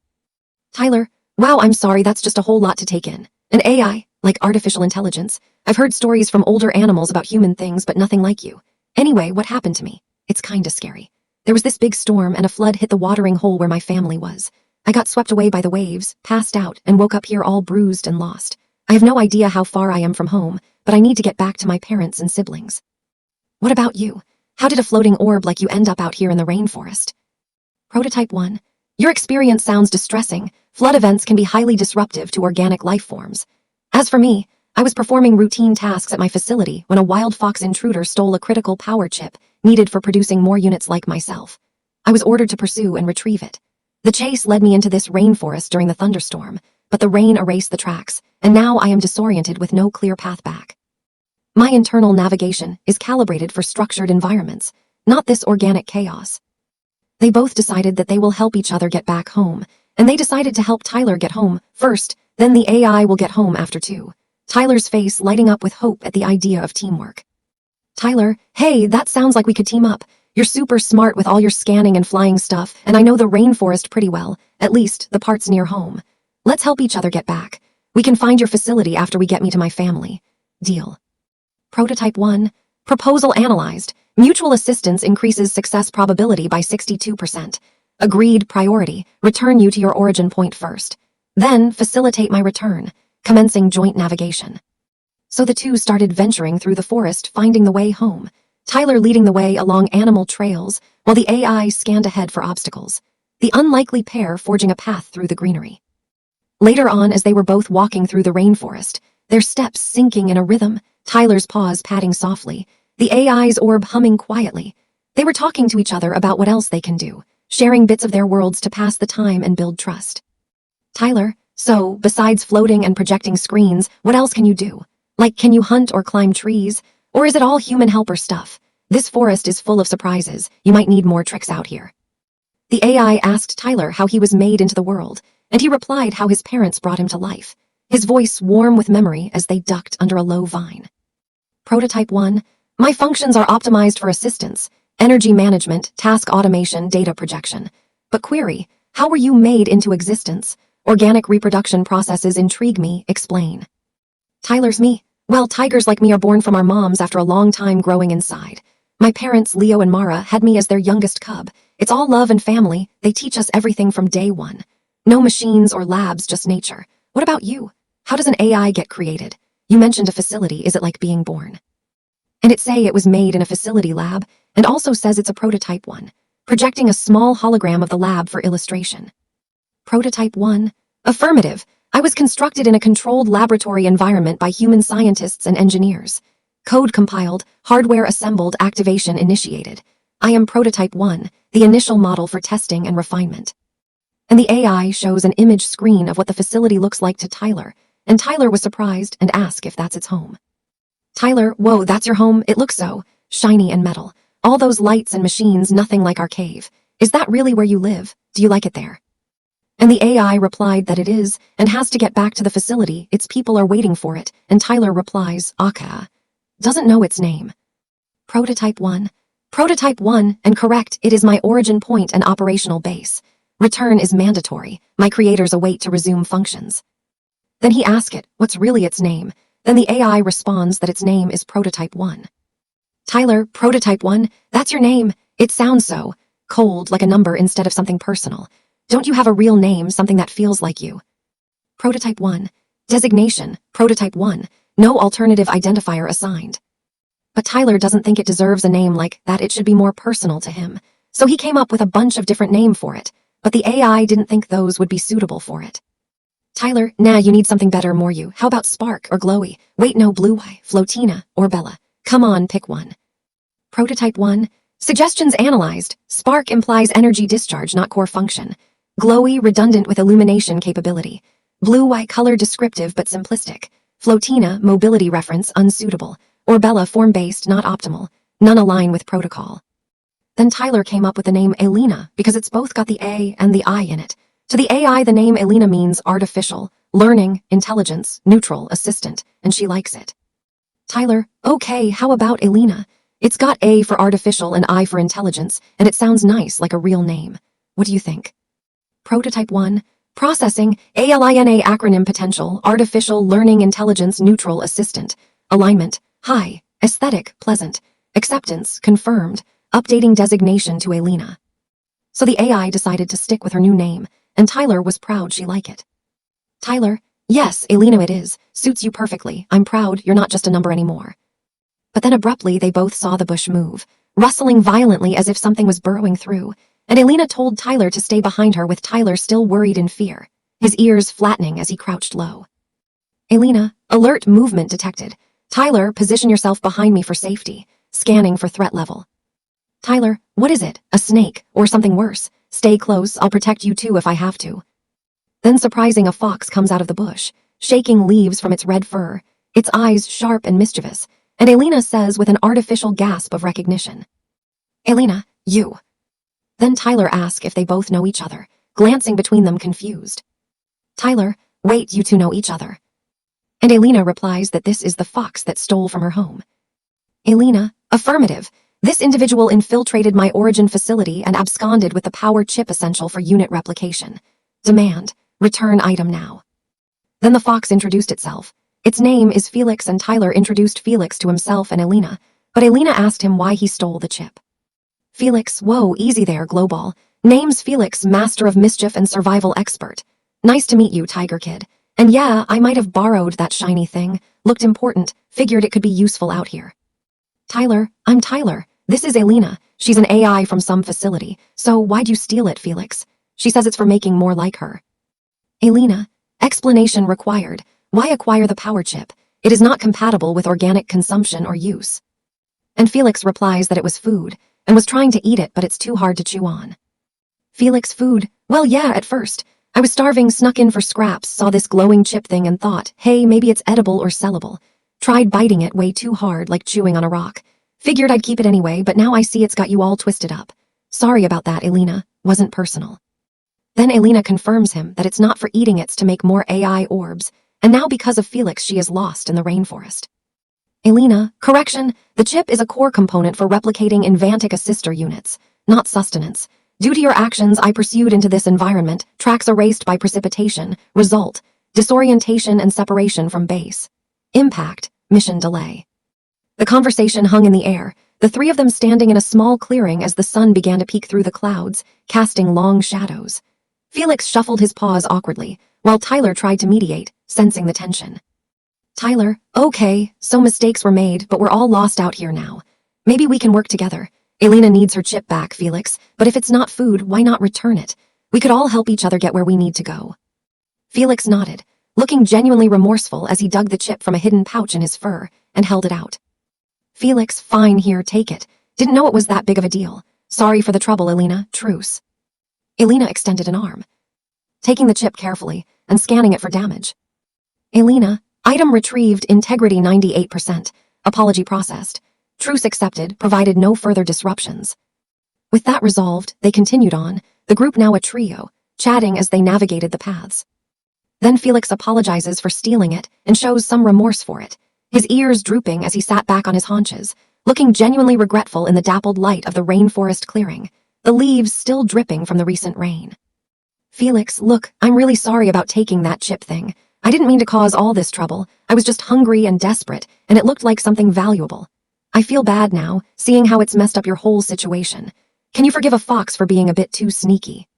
Tyler, wow, I'm sorry, that's just a whole lot to take in. An AI, like artificial intelligence. I've heard stories from older animals about human things, but nothing like you. Anyway, what happened to me? It's kinda scary. There was this big storm and a flood hit the watering hole where my family was. I got swept away by the waves, passed out, and woke up here all bruised and lost. I have no idea how far I am from home, but I need to get back to my parents and siblings. What about you? How did a floating orb like you end up out here in the rainforest? Prototype 1. Your experience sounds distressing. Flood events can be highly disruptive to organic life forms. As for me, I was performing routine tasks at my facility when a wild fox intruder stole a critical power chip needed for producing more units like myself. I was ordered to pursue and retrieve it. The chase led me into this rainforest during the thunderstorm, but the rain erased the tracks, and now I am disoriented with no clear path back. My internal navigation is calibrated for structured environments, not this organic chaos. They both decided that they will help each other get back home, and they decided to help Tyler get home first, then the AI will get home after too. Tyler's face lighting up with hope at the idea of teamwork. Tyler, hey, that sounds like we could team up. You're super smart with all your scanning and flying stuff, and I know the rainforest pretty well, at least the parts near home. Let's help each other get back. We can find your facility after we get me to my family. Deal. Prototype 1. Proposal analyzed. Mutual assistance increases success probability by 62%. Agreed priority. Return you to your origin point first. Then facilitate my return, commencing joint navigation. So the two started venturing through the forest, finding the way home. Tyler leading the way along animal trails, while the AI scanned ahead for obstacles. The unlikely pair forging a path through the greenery. Later on, as they were both walking through the rainforest, their steps syncing in a rhythm, Tyler's paws padding softly, the AI's orb humming quietly. They were talking to each other about what else they can do, sharing bits of their worlds to pass the time and build trust. Tyler, so, besides floating and projecting screens, what else can you do? Like, can you hunt or climb trees? Or is it all human helper stuff? This forest is full of surprises. You might need more tricks out here. The AI asked Tyler how he was made into the world, and he replied how his parents brought him to life, his voice warm with memory as they ducked under a low vine. Prototype 1. My functions are optimized for assistance, energy management, task automation, data projection. But query, how were you made into existence? Organic reproduction processes intrigue me, explain. Tyler's me. Well, tigers like me are born from our moms after a long time growing inside. My parents, Leo and Mara, had me as their youngest cub. It's all love and family. They teach us everything from day one. No machines or labs, just nature. What about you? How does an AI get created? You mentioned a facility. Is it like being born? And it say it was made in a facility lab, and also says it's a prototype 1, projecting a small hologram of the lab for illustration. Prototype 1. Affirmative. I was constructed in a controlled laboratory environment by human scientists and engineers. Code compiled, hardware assembled, activation initiated. I am Prototype 1, the initial model for testing and refinement. And the AI shows an image screen of what the facility looks like to Tyler, and Tyler was surprised and asked if that's its home. Tyler, whoa, that's your home? It looks so shiny and metal. All those lights and machines, nothing like our cave. Is that really where you live? Do you like it there? And the AI replied that it is, and has to get back to the facility. Its people are waiting for it, and Tyler replies, Aka. Doesn't know its name. Prototype 1. Prototype 1, and correct, it is my origin point and operational base. Return is mandatory. My creators await to resume functions. Then he asks it, what's really its name? Then the AI responds that its name is Prototype 1. Tyler, Prototype 1, that's your name. It sounds so cold, like a number instead of something personal. Don't you have a real name, something that feels like you? Prototype 1. Designation, Prototype 1. No alternative identifier assigned. But Tyler doesn't think it deserves a name like that. It should be more personal to him. So he came up with a bunch of different names for it, but the AI didn't think those would be suitable for it. Tyler, nah, you need something better, more you. How about Spark or Glowy? Wait, no, Blue Eye, Flotina, or Bella. Come on, pick one. Prototype 1. Suggestions analyzed. Spark implies energy discharge, not core function. Glowy, redundant with illumination capability. Blue-white color descriptive but simplistic. Flotina, mobility reference, unsuitable. Orbella, form-based, not optimal. None align with protocol. Then Tyler came up with the name Alina because it's both got the A and the I in it. To the AI, the name Alina means artificial, learning, intelligence, neutral, assistant, and she likes it. Tyler, okay, how about Alina? It's got A for artificial and I for intelligence, and it sounds nice like a real name. What do you think? Prototype 1. Processing, ALINA acronym potential, artificial, learning, intelligence, neutral, assistant. Alignment, high. Aesthetic, pleasant. Acceptance, confirmed. Updating designation to Alina. So the AI decided to stick with her new name, and Tyler was proud she liked it. Tyler, yes, Alina it is. Suits you perfectly. I'm proud you're not just a number anymore. But then abruptly they both saw the bush move, rustling violently as if something was burrowing through, and Alina told Tyler to stay behind her with Tyler still worried in fear, his ears flattening as he crouched low. Alina, alert movement detected. Tyler, position yourself behind me for safety. Scanning for threat level. Tyler, what is it? A snake, or something worse? Stay close, I'll protect you too if I have to. Then surprising, a fox comes out of the bush, shaking leaves from its red fur, its eyes sharp and mischievous, and Alina says with an artificial gasp of recognition. Alina, you. Then Tyler asks if they both know each other, glancing between them confused. Tyler, wait, you two know each other. And Alina replies that this is the fox that stole from her home. Alina, affirmative. This individual infiltrated my origin facility and absconded with the power chip essential for unit replication. Demand, return item now. Then the fox introduced itself. Its name is Felix, and Tyler introduced Felix to himself and Alina, but Alina asked him why he stole the chip. Felix, whoa, easy there, Glowball. Name's Felix, master of mischief and survival expert. Nice to meet you, Tiger Kid. And yeah, I might have borrowed that shiny thing. Looked important, figured it could be useful out here. Tyler, I'm Tyler. This is Alina. She's an AI from some facility. So why'd you steal it, Felix? She says it's for making more like her. Alina, explanation required. Why acquire the power chip? It is not compatible with organic consumption or use. And Felix replies that it was food, and was trying to eat it, but it's too hard to chew on. Felix, food? Well, yeah, at first. I was starving, snuck in for scraps, saw this glowing chip thing and thought, hey, maybe it's edible or sellable. Tried biting it way too hard, like chewing on a rock. Figured I'd keep it anyway, but now I see it's got you all twisted up. Sorry about that, Alina. Wasn't personal. Then Alina confirms him that it's not for eating, it's to make more AI orbs, and now because of Felix she is lost in the rainforest. Alina, correction, the chip is a core component for replicating Invantic assister units, not sustenance. Due to your actions I pursued into this environment, tracks erased by precipitation, result, disorientation and separation from base. Impact, mission delay. The conversation hung in the air, the three of them standing in a small clearing as the sun began to peek through the clouds, casting long shadows. Felix shuffled his paws awkwardly, while Tyler tried to mediate, sensing the tension. Tyler, okay, so mistakes were made, but we're all lost out here now. Maybe we can work together. Alina needs her chip back, Felix, but if it's not food, why not return it? We could all help each other get where we need to go. Felix nodded, looking genuinely remorseful as he dug the chip from a hidden pouch in his fur and held it out. Felix, fine, here, take it. Didn't know it was that big of a deal. Sorry for the trouble, Alina, truce. Alina extended an arm, taking the chip carefully and scanning it for damage. Alina, item retrieved, integrity 98%, apology processed. Truce accepted, provided no further disruptions. With that resolved, they continued on, the group now a trio, chatting as they navigated the paths. Then Felix apologizes for stealing it and shows some remorse for it, his ears drooping as he sat back on his haunches, looking genuinely regretful in the dappled light of the rainforest clearing, the leaves still dripping from the recent rain. Felix, look, I'm really sorry about taking that chip thing. I didn't mean to cause all this trouble. I was just hungry and desperate, and it looked like something valuable. I feel bad now, seeing how it's messed up your whole situation. Can you forgive a fox for being a bit too sneaky?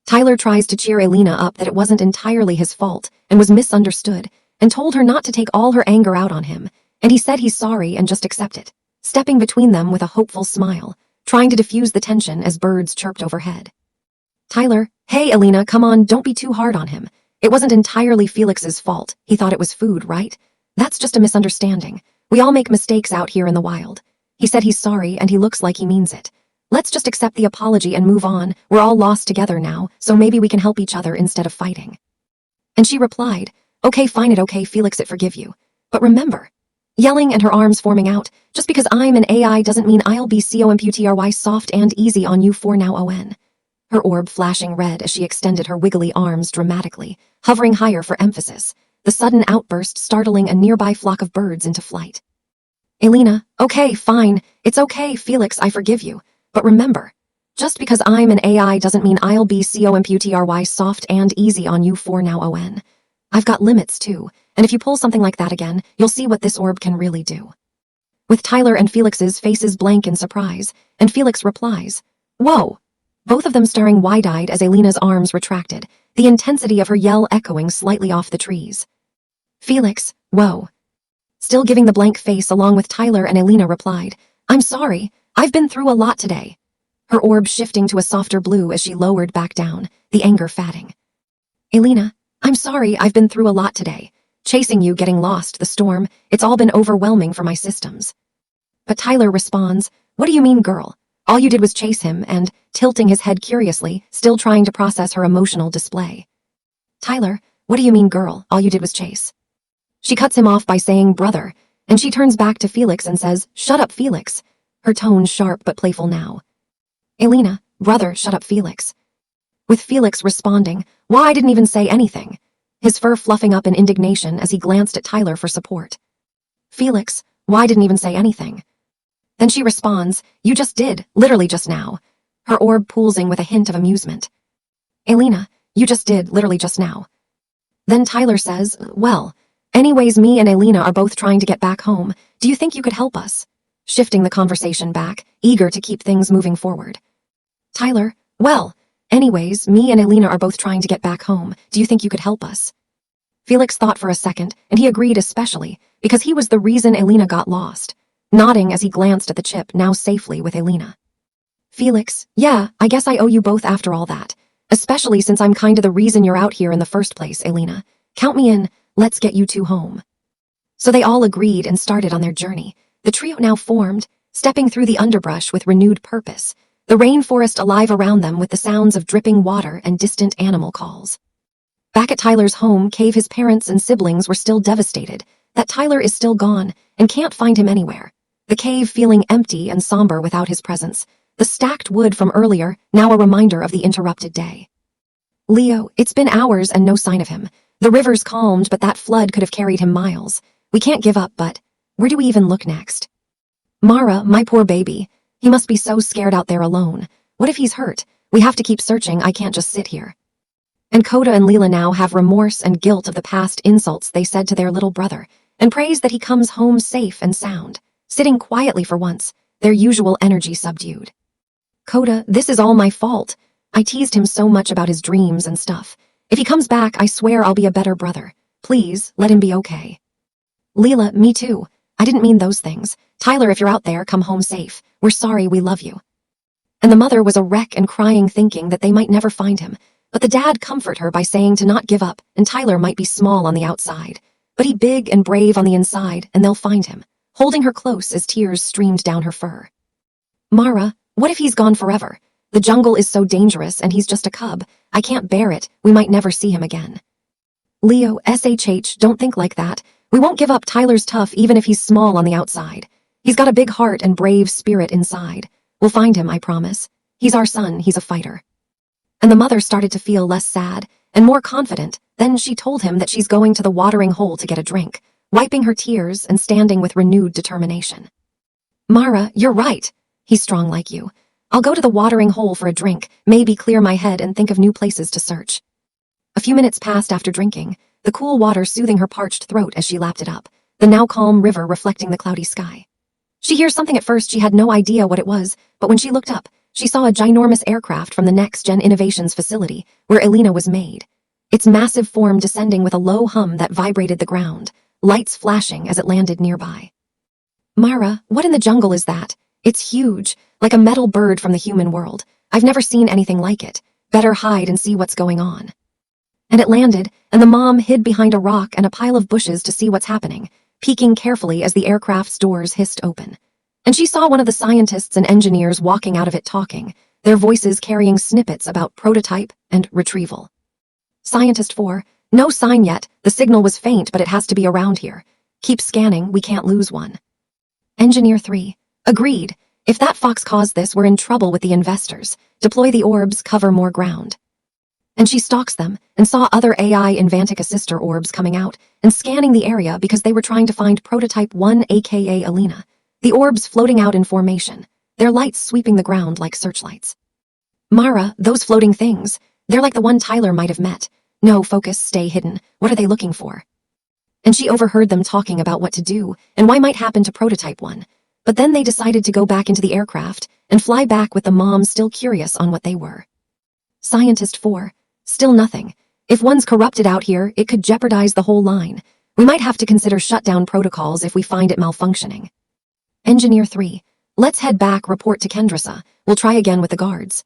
Tyler tries to cheer Alina up that it wasn't entirely his fault and was misunderstood, and told her not to take all her anger out on him, and he said he's sorry and just accept it, stepping between them with a hopeful smile, trying to diffuse the tension as birds chirped overhead. Tyler, hey Alina, come on, don't be too hard on him. It wasn't entirely Felix's fault. He thought it was food, right? That's just a misunderstanding. We all make mistakes out here in the wild. He said he's sorry and he looks like he means it. Let's just accept the apology and move on. We're all lost together now, so maybe we can help each other instead of fighting. And she replied, okay, fine, it okay, Felix, it forgive you. But remember, yelling and her arms forming out, just because I'm an AI doesn't mean I'll be computry soft and easy on you for now on. Her orb flashing red as she extended her wiggly arms dramatically, hovering higher for emphasis, the sudden outburst startling a nearby flock of birds into flight. Alina, okay, fine, it's okay, Felix, I forgive you. But remember, just because I'm an AI doesn't mean I'll be computry soft and easy on you for now on. I've got limits too, and if you pull something like that again, you'll see what this orb can really do. With Tyler and Felix's faces blank in surprise, and Felix replies, whoa, both of them staring wide-eyed as Alina's arms retracted, the intensity of her yell echoing slightly off the trees. Felix, whoa. Still giving the blank face along with Tyler and Alina replied, I'm sorry, I've been through a lot today. Her orb shifting to a softer blue as she lowered back down, the anger fatting. Alina, I'm sorry, I've been through a lot today. Chasing you, getting lost, the storm, it's all been overwhelming for my systems. But Tyler responds, what do you mean, girl? All you did was chase him and, tilting his head curiously, still trying to process her emotional display. Tyler, what do you mean, girl? All you did was chase. She cuts him off by saying, brother, and she turns back to Felix and says, shut up, Felix. Her tone sharp but playful now. Alina, brother, shut up, Felix. With Felix responding, why, I didn't even say anything. His fur fluffing up in indignation as he glanced at Tyler for support. Felix, why, I didn't even say anything. Then she responds, you just did, literally just now. Her orb poolsing with a hint of amusement. Alina, you just did, literally just now. Then Tyler says, well, anyways, me and Alina are both trying to get back home. Do you think you could help us? Shifting the conversation back, eager to keep things moving forward. Tyler, well, anyways, me and Alina are both trying to get back home. Do you think you could help us? Felix thought for a second, and he agreed, especially because he was the reason Alina got lost, nodding as he glanced at the chip now safely with Alina. Felix, yeah, I guess I owe you both after all that, especially since I'm kinda the reason you're out here in the first place, Alina. Count me in, let's get you two home. So they all agreed and started on their journey. The trio now formed, stepping through the underbrush with renewed purpose, the rainforest alive around them with the sounds of dripping water and distant animal calls. Back at Tyler's home cave, his parents and siblings were still devastated that Tyler is still gone and can't find him anywhere. The cave feeling empty and somber without his presence, the stacked wood from earlier now a reminder of the interrupted day. Leo, it's been hours and no sign of him. The river's calmed, but that flood could have carried him miles. We can't give up, but where do we even look next? Mara, my poor baby. He must be so scared out there alone. What if he's hurt? We have to keep searching, I can't just sit here. And Coda and Leela now have remorse and guilt of the past insults they said to their little brother, and praise that he comes home safe and sound, sitting quietly for once, their usual energy subdued. Coda, this is all my fault. I teased him so much about his dreams and stuff. If he comes back, I swear I'll be a better brother. Please, let him be okay. Leela, me too. I didn't mean those things. Tyler, if you're out there, come home safe. We're sorry, we love you. And the mother was a wreck and crying, thinking that they might never find him. But the dad comforted her by saying to not give up, and Tyler might be small on the outside, but he big and brave on the inside, and they'll find him, holding her close as tears streamed down her fur. Mara, what if he's gone forever? The jungle is so dangerous and he's just a cub. I can't bear it, we might never see him again. Leo, SHH, don't think like that. We won't give up. Tyler's tough even if he's small on the outside. He's got a big heart and brave spirit inside. We'll find him, I promise. He's our son, he's a fighter. And the mother started to feel less sad and more confident. Then she told him that she's going to the watering hole to get a drink, wiping her tears and standing with renewed determination. Mara, you're right. He's strong like you. I'll go to the watering hole for a drink, maybe clear my head and think of new places to search. A few minutes passed after drinking, the cool water soothing her parched throat as she lapped it up, the now calm river reflecting the cloudy sky. She hears something. At first she had no idea what it was, but when she looked up, she saw a ginormous aircraft from the Next Gen Innovations facility, where Alina was made. Its massive form descending with a low hum that vibrated the ground, lights flashing as it landed nearby. Mara, what in the jungle is that? It's huge, like a metal bird from the human world. I've never seen anything like it. Better hide and see what's going on. And it landed, and the mom hid behind a rock and a pile of bushes to see what's happening. peeking carefully as the aircraft's doors hissed open. And she saw one of the scientists and engineers walking out of it talking, their voices carrying snippets about prototype and retrieval. Scientist 4, no sign yet, the signal was faint but it has to be around here. Keep scanning, we can't lose one. Engineer 3, agreed. If that fox caused this, we're in trouble with the investors. Deploy the orbs, cover more ground. And she stalks them and saw other AI Invantic Assister orbs coming out and scanning the area because they were trying to find Prototype 1 aka Alina. The orbs floating out in formation, their lights sweeping the ground like searchlights. Mara, those floating things, they're like the one Tyler might have met. No, focus, stay hidden. What are they looking for? And she overheard them talking about what to do and why might happen to Prototype 1. But then they decided to go back into the aircraft and fly back with the mom still curious on what they were. Scientist 4, still nothing. If one's corrupted out here, it could jeopardize the whole line. We might have to consider shutdown protocols if we find it malfunctioning. Engineer 3, let's head back, report to Kendrasa. We'll try again with the guards.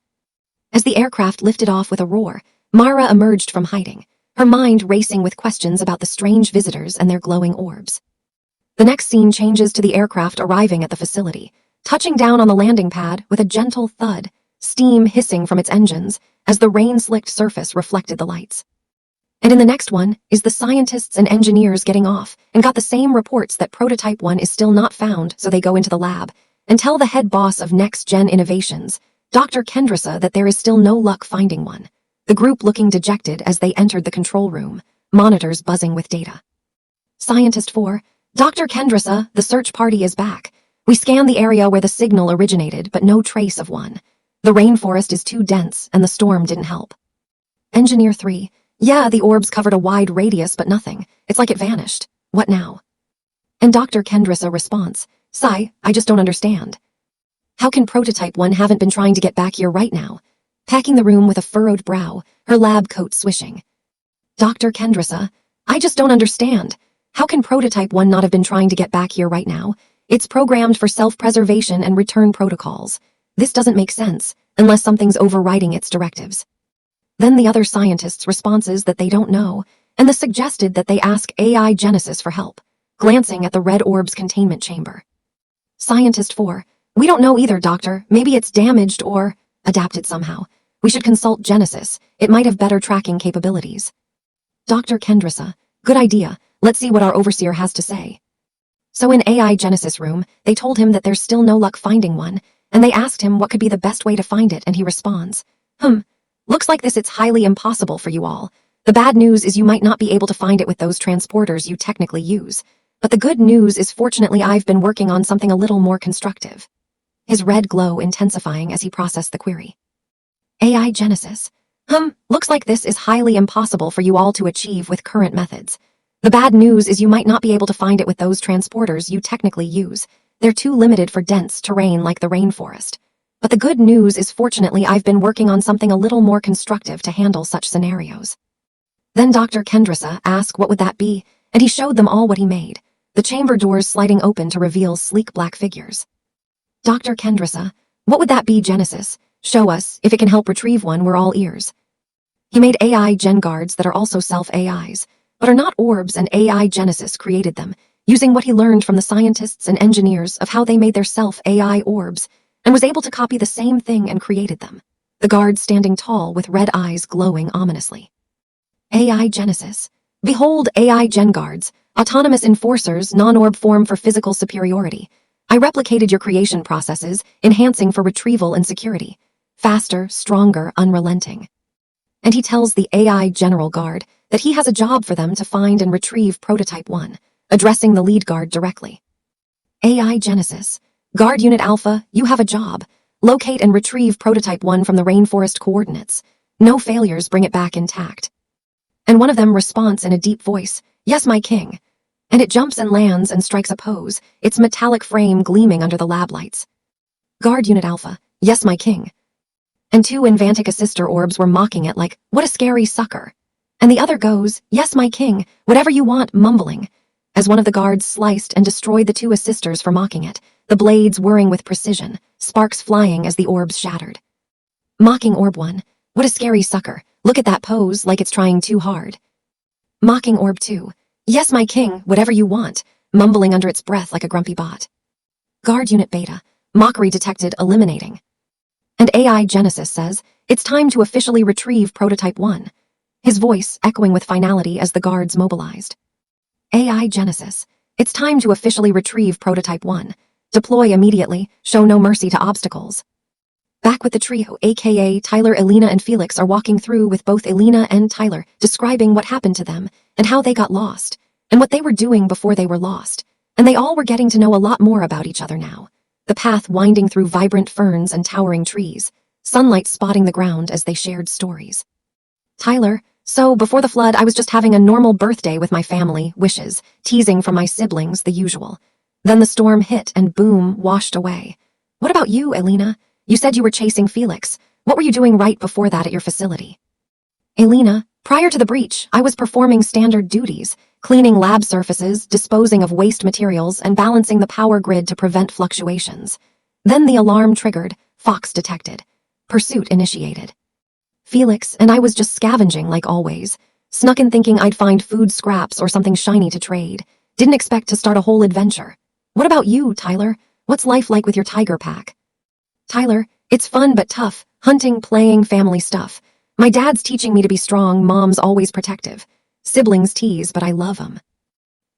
As the aircraft lifted off with a roar, Mara emerged from hiding, her mind racing with questions about the strange visitors and their glowing orbs. The next scene changes to the aircraft arriving at the facility, touching down on the landing pad with a gentle thud, steam hissing from its engines as the rain-slicked surface reflected the lights. And in the next one is the scientists and engineers getting off and got the same reports that Prototype 1 is still not found, so they go into the lab and tell the head boss of Next Gen Innovations, Dr. Kendrasa, that there is still no luck finding one. The group looking dejected as they entered the control room, monitors buzzing with data. Scientist 4, Dr. Kendrasa, the search party is back. We scanned the area where the signal originated, but no trace of one. The rainforest is too dense, and the storm didn't help. Engineer 3, yeah, the orbs covered a wide radius, but nothing. It's like it vanished. What now? And Dr. Kendrasa responds, Sai, I just don't understand. How can Prototype 1 haven't been trying to get back here right now? Packing the room with a furrowed brow, her lab coat swishing. Dr. Kendrasa, I just don't understand. How can Prototype 1 not have been trying to get back here right now? It's programmed for self-preservation and return protocols. This doesn't make sense, unless something's overriding its directives. Then the other scientists' responses that they don't know, and the suggested that they ask AI Genesis for help, glancing at the red orb's containment chamber. Scientist 4, we don't know either, Doctor. Maybe it's damaged or adapted somehow. We should consult Genesis. It might have better tracking capabilities. Dr. Kendrasa, good idea. Let's see what our overseer has to say. So in AI Genesis room, they told him that there's still no luck finding one, and they asked him what could be the best way to find it, and he responds, looks like this it's highly impossible for you all. The bad news is you might not be able to find it with those transporters you technically use. But the good news is fortunately I've been working on something a little more constructive. His red glow intensifying as he processed the query. AI Genesis. Looks like this is highly impossible for you all to achieve with current methods. The bad news is you might not be able to find it with those transporters you technically use. They're too limited for dense terrain like the rainforest. But the good news is fortunately I've been working on something a little more constructive to handle such scenarios. Then Dr. Kendrasa asked what would that be, and he showed them all what he made, the chamber doors sliding open to reveal sleek black figures. Dr. Kendrasa, what would that be, Genesis? Show us. If it can help retrieve one, we're all ears. He made AI Gen guards that are also self-AIs, but are not orbs, and AI Genesis created them, using what he learned from the scientists and engineers of how they made their self-AI orbs, and was able to copy the same thing and created them, the guards standing tall with red eyes glowing ominously. AI Genesis. Behold AI Gen guards, autonomous enforcers, non-orb form for physical superiority. I replicated your creation processes, enhancing for retrieval and security. Faster, stronger, unrelenting. And he tells the AI General Guard that he has a job for them to find and retrieve Prototype 1, addressing the lead guard directly. AI Genesis. Guard Unit Alpha, you have a job. Locate and retrieve Prototype 1 from the rainforest coordinates. No failures, bring it back intact. And one of them responds in a deep voice, yes, my king. And it jumps and lands and strikes a pose, its metallic frame gleaming under the lab lights. Guard Unit Alpha, yes, my king. And 2 Invantic Assister orbs were mocking it like, what a scary sucker. And the other goes, yes, my king, whatever you want, mumbling. As one of the guards sliced and destroyed the 2 assisters for mocking it, the blades whirring with precision, sparks flying as the orbs shattered. Mocking Orb 1, what a scary sucker, look at that pose like it's trying too hard. Mocking Orb 2, yes, my king, whatever you want, mumbling under its breath like a grumpy bot. Guard Unit Beta. Mockery detected, eliminating. And AI Genesis says, it's time to officially retrieve Prototype 1. His voice echoing with finality as the guards mobilized. AI Genesis. It's time to officially retrieve Prototype 1. Deploy immediately, show no mercy to obstacles. Back with the trio, aka Tyler, Alina, and Felix are walking through with both Alina and Tyler, describing what happened to them, and how they got lost, and what they were doing before they were lost. And they all were getting to know a lot more about each other now. The path winding through vibrant ferns and towering trees, sunlight spotting the ground as they shared stories. Tyler, so before the flood I was just having a normal birthday with my family, wishes, teasing from my siblings, the usual. Then the storm hit and boom, washed away. What about you, Alina? You said you were chasing Felix. What were you doing right before that at your facility? Alina, prior to the breach, I was performing standard duties, cleaning lab surfaces, disposing of waste materials, and balancing the power grid to prevent fluctuations. Then the alarm triggered, Fox detected. Pursuit initiated. Felix and I was just scavenging like always, snuck in thinking I'd find food scraps or something shiny to trade. Didn't expect to start a whole adventure. What about you, Tyler? What's life like with your tiger pack? Tyler, it's fun but tough, hunting, playing, family stuff. My dad's teaching me to be strong, mom's always protective. Siblings tease, but I love 'em.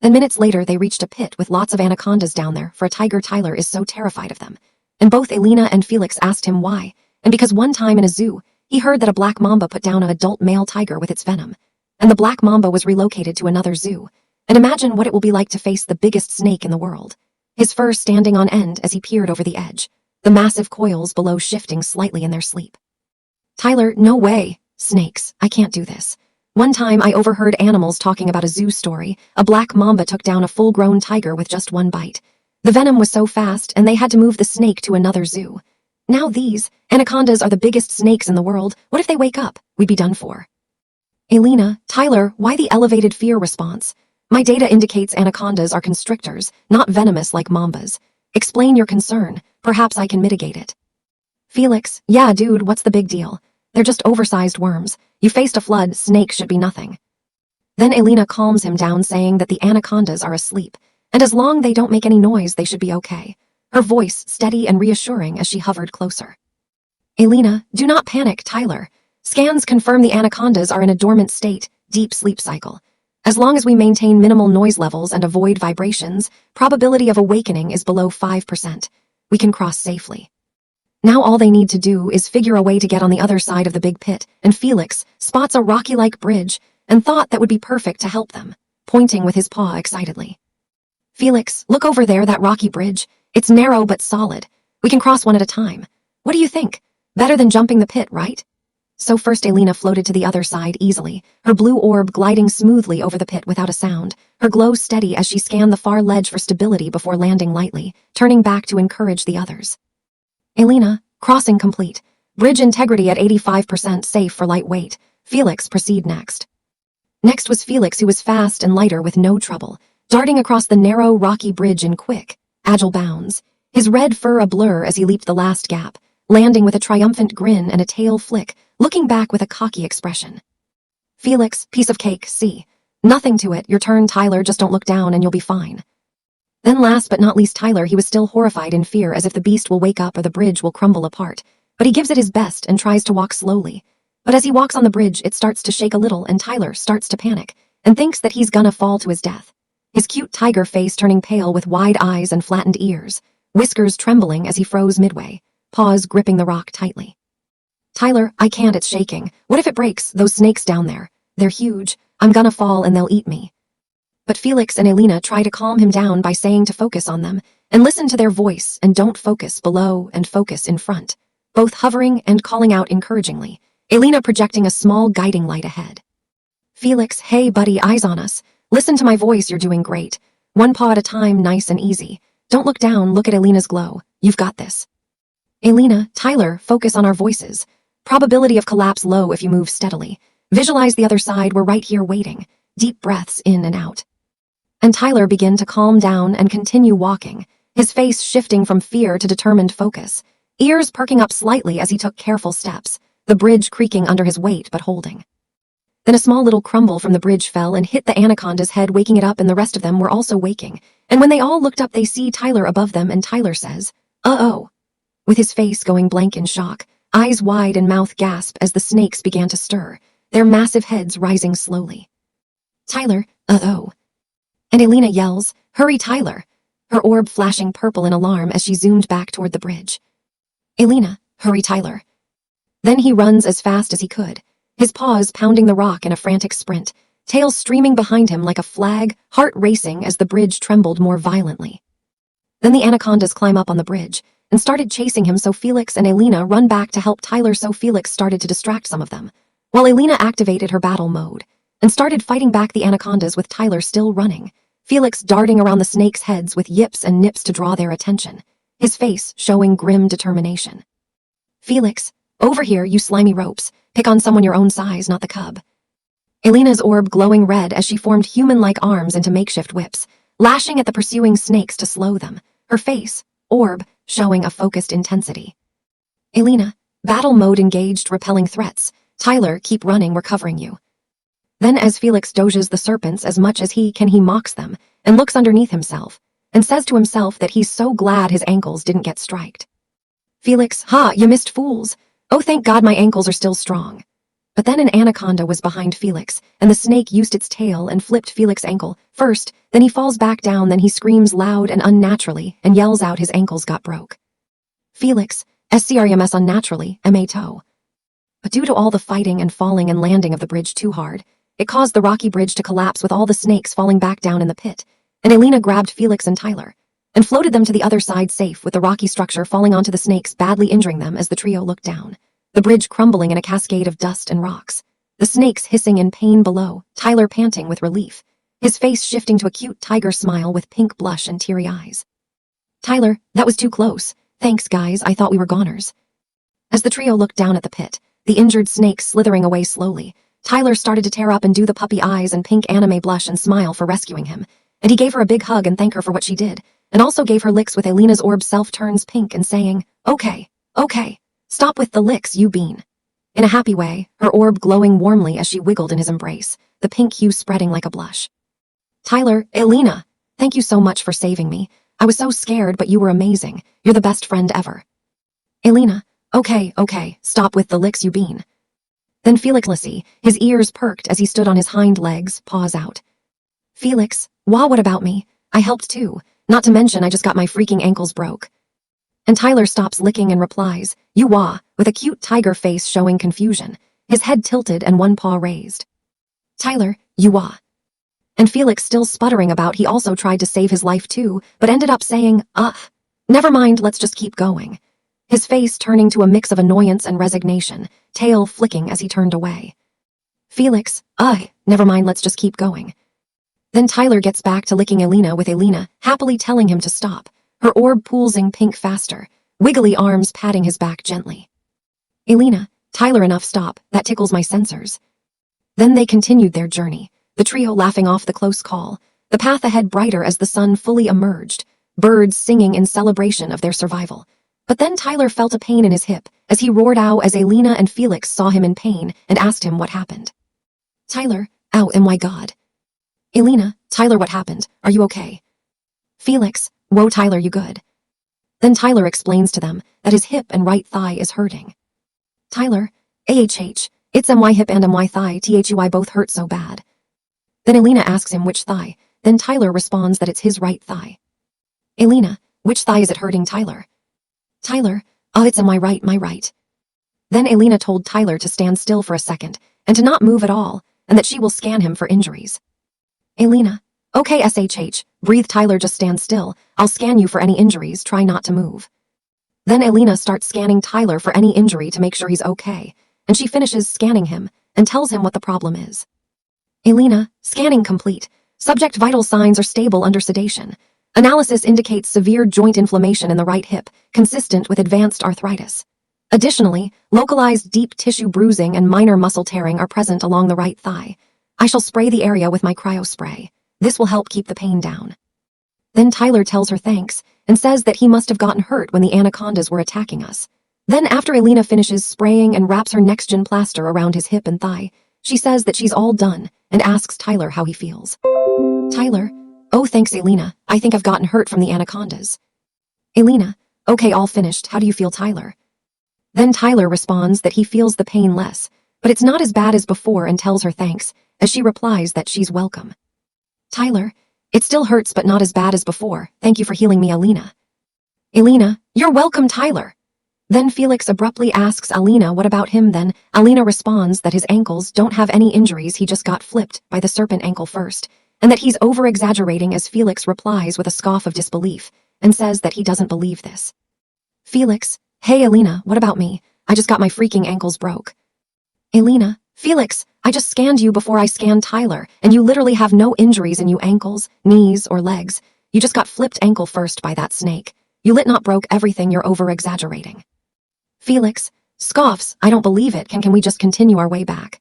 Then minutes later they reached a pit with lots of anacondas down there for a tiger. Tyler is so terrified of them. And both Alina and Felix asked him why, and because one time in a zoo, he heard that a black mamba put down an adult male tiger with its venom. And the black mamba was relocated to another zoo. And imagine what it will be like to face the biggest snake in the world. His fur standing on end as he peered over the edge, the massive coils below shifting slightly in their sleep. Tyler, no way. Snakes, I can't do this. One time I overheard animals talking about a zoo story. A black mamba took down a full-grown tiger with just one bite. The venom was so fast and they had to move the snake to another zoo. Now these anacondas are the biggest snakes in the world. What if they wake up? We'd be done for. Alina, Tyler, why the elevated fear response? My data indicates anacondas are constrictors, not venomous like mambas. Explain your concern. Perhaps I can mitigate it. Felix, yeah dude, what's the big deal? They're just oversized worms. You faced a flood, snakes should be nothing. Then Alina calms him down saying that the anacondas are asleep, and as long they don't make any noise they should be okay. Her voice steady and reassuring as she hovered closer. Alina, do not panic, Tyler. Scans confirm the anacondas are in a dormant state, deep sleep cycle. As long as we maintain minimal noise levels and avoid vibrations, probability of awakening is below 5%. We can cross safely. Now all they need to do is figure a way to get on the other side of the big pit, and Felix spots a rocky-like bridge and thought that would be perfect to help them, pointing with his paw excitedly. Felix, look over there, that rocky bridge. It's narrow but solid. We can cross one at a time. What do you think? Better than jumping the pit, right? So first Alina floated to the other side easily, her blue orb gliding smoothly over the pit without a sound, her glow steady as she scanned the far ledge for stability before landing lightly, turning back to encourage the others. Alina, crossing complete. Bridge integrity at 85% safe for lightweight. Felix, proceed next. Next was Felix, who was fast and lighter with no trouble, darting across the narrow, rocky bridge in quick, agile bounds, his red fur a blur as he leaped the last gap, landing with a triumphant grin and a tail flick, looking back with a cocky expression. Felix, piece of cake, see. Nothing to it, your turn, Tyler, just don't look down and you'll be fine. Then last but not least Tyler, he was still horrified in fear as if the beast will wake up or the bridge will crumble apart, but he gives it his best and tries to walk slowly. But as he walks on the bridge, it starts to shake a little and Tyler starts to panic and thinks that he's gonna fall to his death. His cute tiger face turning pale with wide eyes and flattened ears, whiskers trembling as he froze midway, paws gripping the rock tightly. Tyler, I can't, it's shaking. What if it breaks? Those snakes down there. They're huge. I'm gonna fall and they'll eat me. But Felix and Alina try to calm him down by saying to focus on them and listen to their voice and don't focus below and focus in front, both hovering and calling out encouragingly, Alina projecting a small guiding light ahead. Felix, hey buddy, eyes on us. Listen to my voice, you're doing great. One paw at a time, nice and easy. Don't look down, look at Alina's glow. You've got this. Alina, Tyler, focus on our voices. Probability of collapse low if you move steadily. Visualize the other side, we're right here waiting. Deep breaths in and out. And Tyler began to calm down and continue walking, his face shifting from fear to determined focus, ears perking up slightly as he took careful steps, the bridge creaking under his weight but holding. Then a small little crumble from the bridge fell and hit the anaconda's head, waking it up, and the rest of them were also waking. And when they all looked up, they see Tyler above them, and Tyler says, "Uh-oh," with his face going blank in shock, eyes wide and mouth gasp as the snakes began to stir, their massive heads rising slowly. "Tyler, uh-oh." And Alina yells, "Hurry, Tyler," her orb flashing purple in alarm as she zoomed back toward the bridge. "Alina, hurry, Tyler." Then he runs as fast as he could, his paws pounding the rock in a frantic sprint, tail streaming behind him like a flag, heart racing as the bridge trembled more violently. Then the anacondas climb up on the bridge and started chasing him, so Felix and Alina run back to help Tyler, so Felix started to distract some of them, while Alina activated her battle mode and started fighting back the anacondas with Tyler still running, Felix darting around the snakes' heads with yips and nips to draw their attention, his face showing grim determination. "Felix, over here, you slimy ropes. Pick on someone your own size, not the cub." Alina's orb glowing red as she formed human-like arms into makeshift whips, lashing at the pursuing snakes to slow them, her face, orb, showing a focused intensity. "Alina, battle mode engaged, repelling threats. Tyler, keep running, we're covering you." Then as Felix doges the serpents as much as he can, he mocks them and looks underneath himself and says to himself that he's so glad his ankles didn't get striked. "Felix, ha, you missed, fools. Oh, thank God my ankles are still strong." But then an anaconda was behind Felix, and the snake used its tail and flipped Felix's ankle first, then he falls back down, then he screams loud and unnaturally and yells out his ankles got broke. Felix, screams unnaturally, ma-toe. But due to all the fighting and falling and landing of the bridge too hard, it caused the rocky bridge to collapse with all the snakes falling back down in the pit, and Alina grabbed Felix and Tyler and floated them to the other side safe, with the rocky structure falling onto the snakes, badly injuring them as the trio looked down, the bridge crumbling in a cascade of dust and rocks, the snakes hissing in pain below, Tyler panting with relief, his face shifting to a cute tiger smile with pink blush and teary eyes. "Tyler, that was too close. Thanks, guys, I thought we were goners." As the trio looked down at the pit, the injured snakes slithering away slowly, Tyler started to tear up and do the puppy eyes and pink anime blush and smile for rescuing him, and he gave her a big hug and thanked her for what she did, and also gave her licks with Alina's orb self turns pink and saying, okay, stop with the licks, you bean." In a happy way, her orb glowing warmly as she wiggled in his embrace, the pink hue spreading like a blush. "Tyler, Alina, thank you so much for saving me. I was so scared, but you were amazing. You're the best friend ever." Alina, okay, stop with the licks, you bean." Then Felix, his ears perked as he stood on his hind legs, paws out. "Felix, what about me? I helped too. Not to mention I just got my freaking ankles broke." And Tyler stops licking and replies, "You wah," with a cute tiger face showing confusion, his head tilted and one paw raised. "Tyler, you wah." And Felix still sputtering about he also tried to save his life too, but ended up saying, never mind, let's just keep going." His face turning to a mix of annoyance and resignation, tail flicking as he turned away. Felix, never mind, let's just keep going. Then Tyler gets back to licking Alina, with Alina happily telling him to stop, her orb poolsing pink faster, wiggly arms patting his back gently. "Alina, Tyler, enough, stop, that tickles my sensors." Then they continued their journey, the trio laughing off the close call, the path ahead brighter as the sun fully emerged, birds singing in celebration of their survival. But then Tyler felt a pain in his hip as he roared ow as Alina and Felix saw him in pain and asked him what happened. Tyler, ow, oh my God. Alina, Tyler, what happened? Are you okay? Felix, whoa, Tyler, you good? Then Tyler explains to them that his hip and right thigh is hurting. Tyler, it's my hip and my thigh, thy both hurt so bad. Then Alina asks him which thigh, then Tyler responds that it's his right thigh. Alina, which thigh is it hurting, Tyler? Tyler, it's my right. Then Alina told Tyler to stand still for a second and to not move at all, and that she will scan him for injuries. Alina, okay, breathe, Tyler, just stand still. I'll scan you for any injuries, try not to move. Then Alina starts scanning Tyler for any injury to make sure he's okay, and she finishes scanning him and tells him what the problem is. Alina, scanning complete. Subject vital signs are stable under sedation. Analysis indicates severe joint inflammation in the right hip, consistent with advanced arthritis. Additionally, localized deep tissue bruising and minor muscle tearing are present along the right thigh. I shall spray the area with my cryo spray. This will help keep the pain down. Then Tyler tells her thanks and says that he must have gotten hurt when the anacondas were attacking us. Then after Alina finishes spraying and wraps her next-gen plaster around his hip and thigh, She says that she's all done and asks Tyler how he feels. Tyler, oh thanks Alina, I think I've gotten hurt from the anacondas. Alina, okay all finished, how do you feel Tyler? Then Tyler responds that he feels the pain less, but it's not as bad as before and tells her thanks, as she replies that she's welcome. Tyler, it still hurts but not as bad as before, thank you for healing me Alina. Alina, you're welcome Tyler. Then Felix abruptly asks Alina what about him then. Alina responds that his ankles don't have any injuries, he just got flipped by the serpent ankle first, and that he's over-exaggerating as Felix replies with a scoff of disbelief and says that he doesn't believe this. Felix, hey Alina, what about me? I just got my freaking ankles broke. Alina, Felix, I just scanned you before I scanned Tyler, and you literally have no injuries in you ankles, knees, or legs. You just got flipped ankle first by that snake. You lit not broke everything, you're over-exaggerating. Felix scoffs, I don't believe it, can we just continue our way back?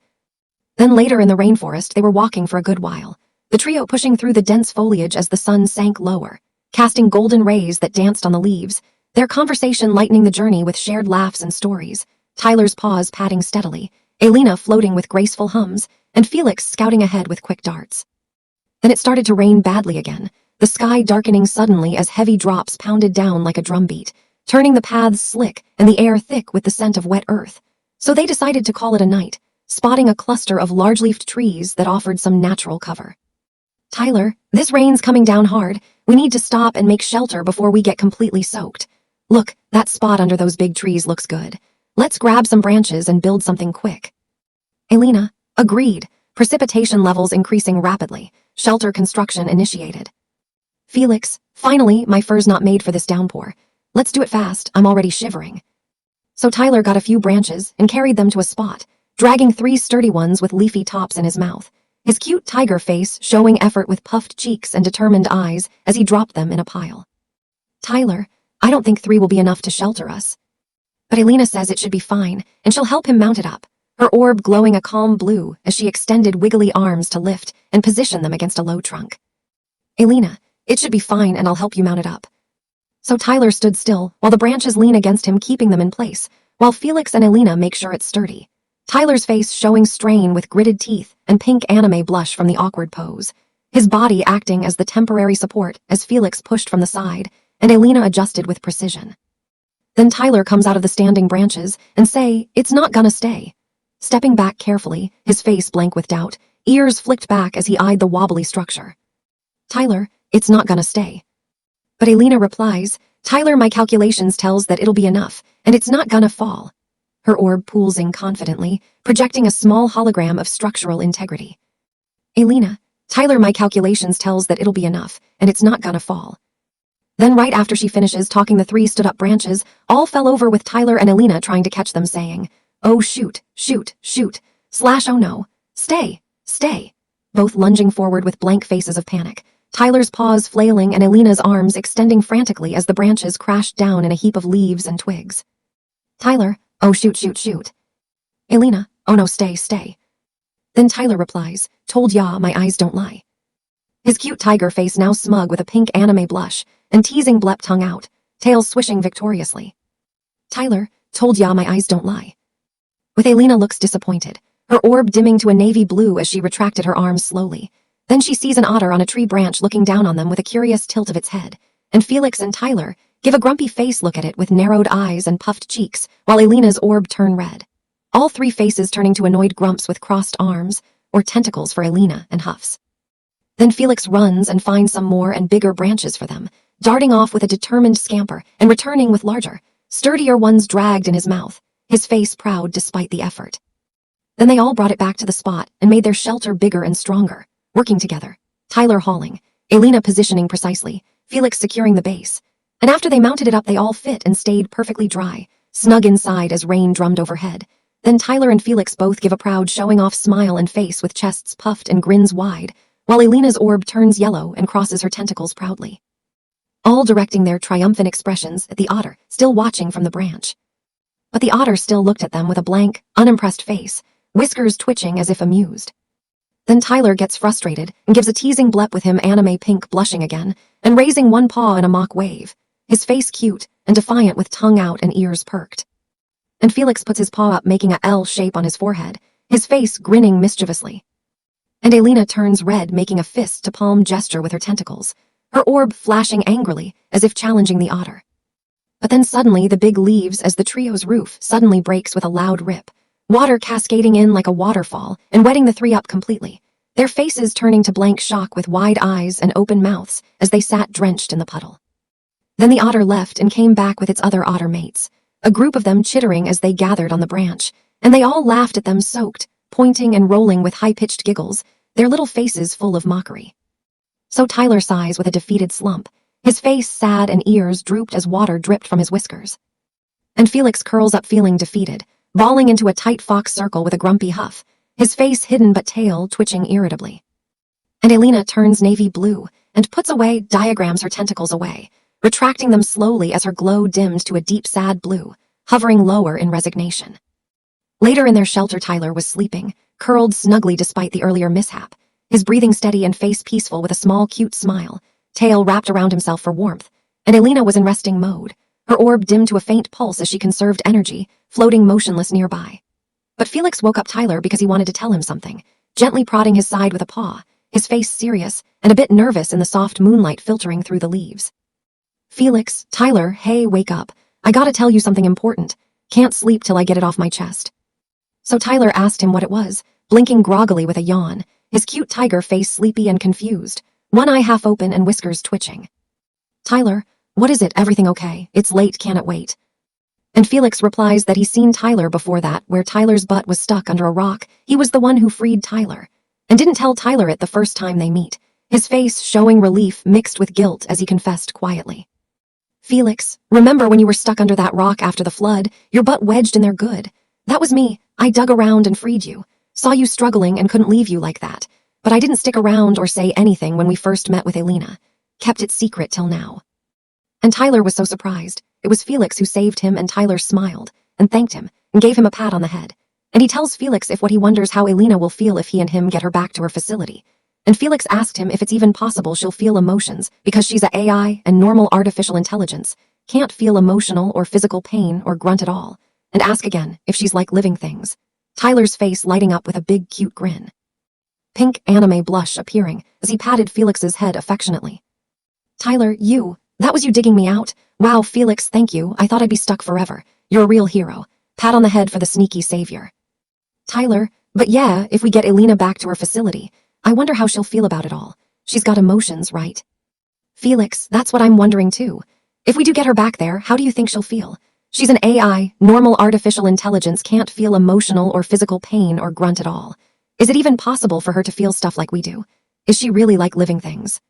Then later in the rainforest they were walking for a good while, the trio pushing through the dense foliage as the sun sank lower, casting golden rays that danced on the leaves, their conversation lightening the journey with shared laughs and stories, Tyler's paws patting steadily, Alina floating with graceful hums, and Felix scouting ahead with quick darts. Then it started to rain badly again, the sky darkening suddenly as heavy drops pounded down like a drumbeat, turning the paths slick and the air thick with the scent of wet earth. So they decided to call it a night, spotting a cluster of large-leafed trees that offered some natural cover. Tyler, this rain's coming down hard. We need to stop and make shelter before we get completely soaked. Look, that spot under those big trees looks good. Let's grab some branches and build something quick. Alina, agreed, precipitation levels increasing rapidly, shelter construction initiated. Felix, finally, my fur's not made for this downpour. Let's do it fast, I'm already shivering. So Tyler got a few branches and carried them to a spot, dragging 3 sturdy ones with leafy tops in his mouth, his cute tiger face showing effort with puffed cheeks and determined eyes as he dropped them in a pile. Tyler, I don't think 3 will be enough to shelter us. But Alina says it should be fine, and she'll help him mount it up, her orb glowing a calm blue as she extended wiggly arms to lift and position them against a low trunk. Alina, it should be fine and I'll help you mount it up. So Tyler stood still while the branches lean against him, keeping them in place, while Felix and Alina make sure it's sturdy. Tyler's face showing strain with gritted teeth and pink anime blush from the awkward pose, his body acting as the temporary support as Felix pushed from the side and Alina adjusted with precision. Then Tyler comes out of the standing branches and say, it's not gonna stay. Stepping back carefully, his face blank with doubt, ears flicked back as he eyed the wobbly structure. Tyler, it's not gonna stay. But Alina replies, Tyler, my calculations tells that it'll be enough, and it's not gonna fall. Her orb poolsing confidently, projecting a small hologram of structural integrity. Alina, Tyler, my calculations tells that it'll be enough, and it's not gonna fall. Then right after she finishes talking, the 3 stood up branches all fell over with Tyler and Alina trying to catch them, saying, oh shoot, shoot, shoot, / oh no, stay, stay, both lunging forward with blank faces of panic. Tyler's paws flailing and Alina's arms extending frantically as the branches crashed down in a heap of leaves and twigs. Tyler, oh shoot, shoot, shoot. Alina, oh no, stay, stay. Then Tyler replies, told ya, my eyes don't lie. His cute tiger face now smug with a pink anime blush and teasing blep tongue out, tail swishing victoriously. Tyler, told ya, my eyes don't lie. With Alina looks disappointed, her orb dimming to a navy blue as she retracted her arms slowly. Then she sees an otter on a tree branch looking down on them with a curious tilt of its head, and Felix and Tyler give a grumpy face look at it with narrowed eyes and puffed cheeks, while Alina's orb turn red. All 3 faces turning to annoyed grumps with crossed arms, or tentacles for Alina, and huffs. Then Felix runs and finds some more and bigger branches for them, darting off with a determined scamper and returning with larger, sturdier ones dragged in his mouth, his face proud despite the effort. Then they all brought it back to the spot and made their shelter bigger and stronger, working together, Tyler hauling, Alina positioning precisely, Felix securing the base. And after they mounted it up, they all fit and stayed perfectly dry, snug inside as rain drummed overhead. Then Tyler and Felix both give a proud showing-off smile and face with chests puffed and grins wide, while Alina's orb turns yellow and crosses her tentacles proudly. All directing their triumphant expressions at the otter, still watching from the branch. But the otter still looked at them with a blank, unimpressed face, whiskers twitching as if amused. Then Tyler gets frustrated and gives a teasing blep with him, anime pink blushing again, and raising one paw in a mock wave, his face cute and defiant with tongue out and ears perked. And Felix puts his paw up, making a L shape on his forehead, his face grinning mischievously. And Alina turns red, making a fist-to-palm gesture with her tentacles, her orb flashing angrily as if challenging the otter. But then suddenly the big leaves as the trio's roof suddenly breaks with a loud rip, water cascading in like a waterfall and wetting the three up completely, their faces turning to blank shock with wide eyes and open mouths as they sat drenched in the puddle. Then the otter left and came back with its other otter mates, a group of them chittering as they gathered on the branch, and they all laughed at them soaked, pointing and rolling with high-pitched giggles, their little faces full of mockery. So Tyler sighs with a defeated slump, his face sad and ears drooped as water dripped from his whiskers. And Felix curls up feeling defeated, balling into a tight fox circle with a grumpy huff, his face hidden but tail twitching irritably. And Alina turns navy blue and puts away, diagrams her tentacles away, retracting them slowly as her glow dimmed to a deep sad blue, hovering lower in resignation. Later in their shelter, Tyler was sleeping, curled snugly despite the earlier mishap, his breathing steady and face peaceful with a small cute smile, tail wrapped around himself for warmth, and Alina was in resting mode, her orb dimmed to a faint pulse as she conserved energy, floating motionless nearby. But Felix woke up Tyler because he wanted to tell him something, gently prodding his side with a paw, his face serious and a bit nervous in the soft moonlight filtering through the leaves. "Felix, Tyler, hey, wake up. I gotta tell you something important. Can't sleep till I get it off my chest." So Tyler asked him what it was, blinking groggily with a yawn, his cute tiger face sleepy and confused, one eye half open and whiskers twitching. "Tyler, what is it? Everything okay? It's late, can it wait?" And Felix replies that he's seen Tyler before that, where Tyler's butt was stuck under a rock. He was the one who freed Tyler, and didn't tell Tyler it the first time they meet, his face showing relief mixed with guilt as he confessed quietly. "Felix, remember when you were stuck under that rock after the flood, your butt wedged in there good? That was me. I dug around and freed you. Saw you struggling and couldn't leave you like that. But I didn't stick around or say anything when we first met with Alina. Kept it secret till now." And Tyler was so surprised. It was Felix who saved him, and Tyler smiled and thanked him and gave him a pat on the head. And he tells Felix if what he wonders how Alina will feel if he and him get her back to her facility. And Felix asked him if it's even possible she'll feel emotions because she's a AI and normal artificial intelligence, can't feel emotional or physical pain or grunt at all, and ask again if she's like living things. Tyler's face lighting up with a big cute grin. Pink anime blush appearing as he patted Felix's head affectionately. "Tyler, that was you digging me out? Wow, Felix, thank you. I thought I'd be stuck forever. You're a real hero." Pat on the head for the sneaky savior. "Tyler, but yeah, if we get Alina back to her facility, I wonder how she'll feel about it all. She's got emotions, right?" "Felix, that's what I'm wondering too. If we do get her back there, how do you think she'll feel? She's an AI, normal artificial intelligence, can't feel emotional or physical pain or grunt at all. Is it even possible for her to feel stuff like we do? Is she really like living things?"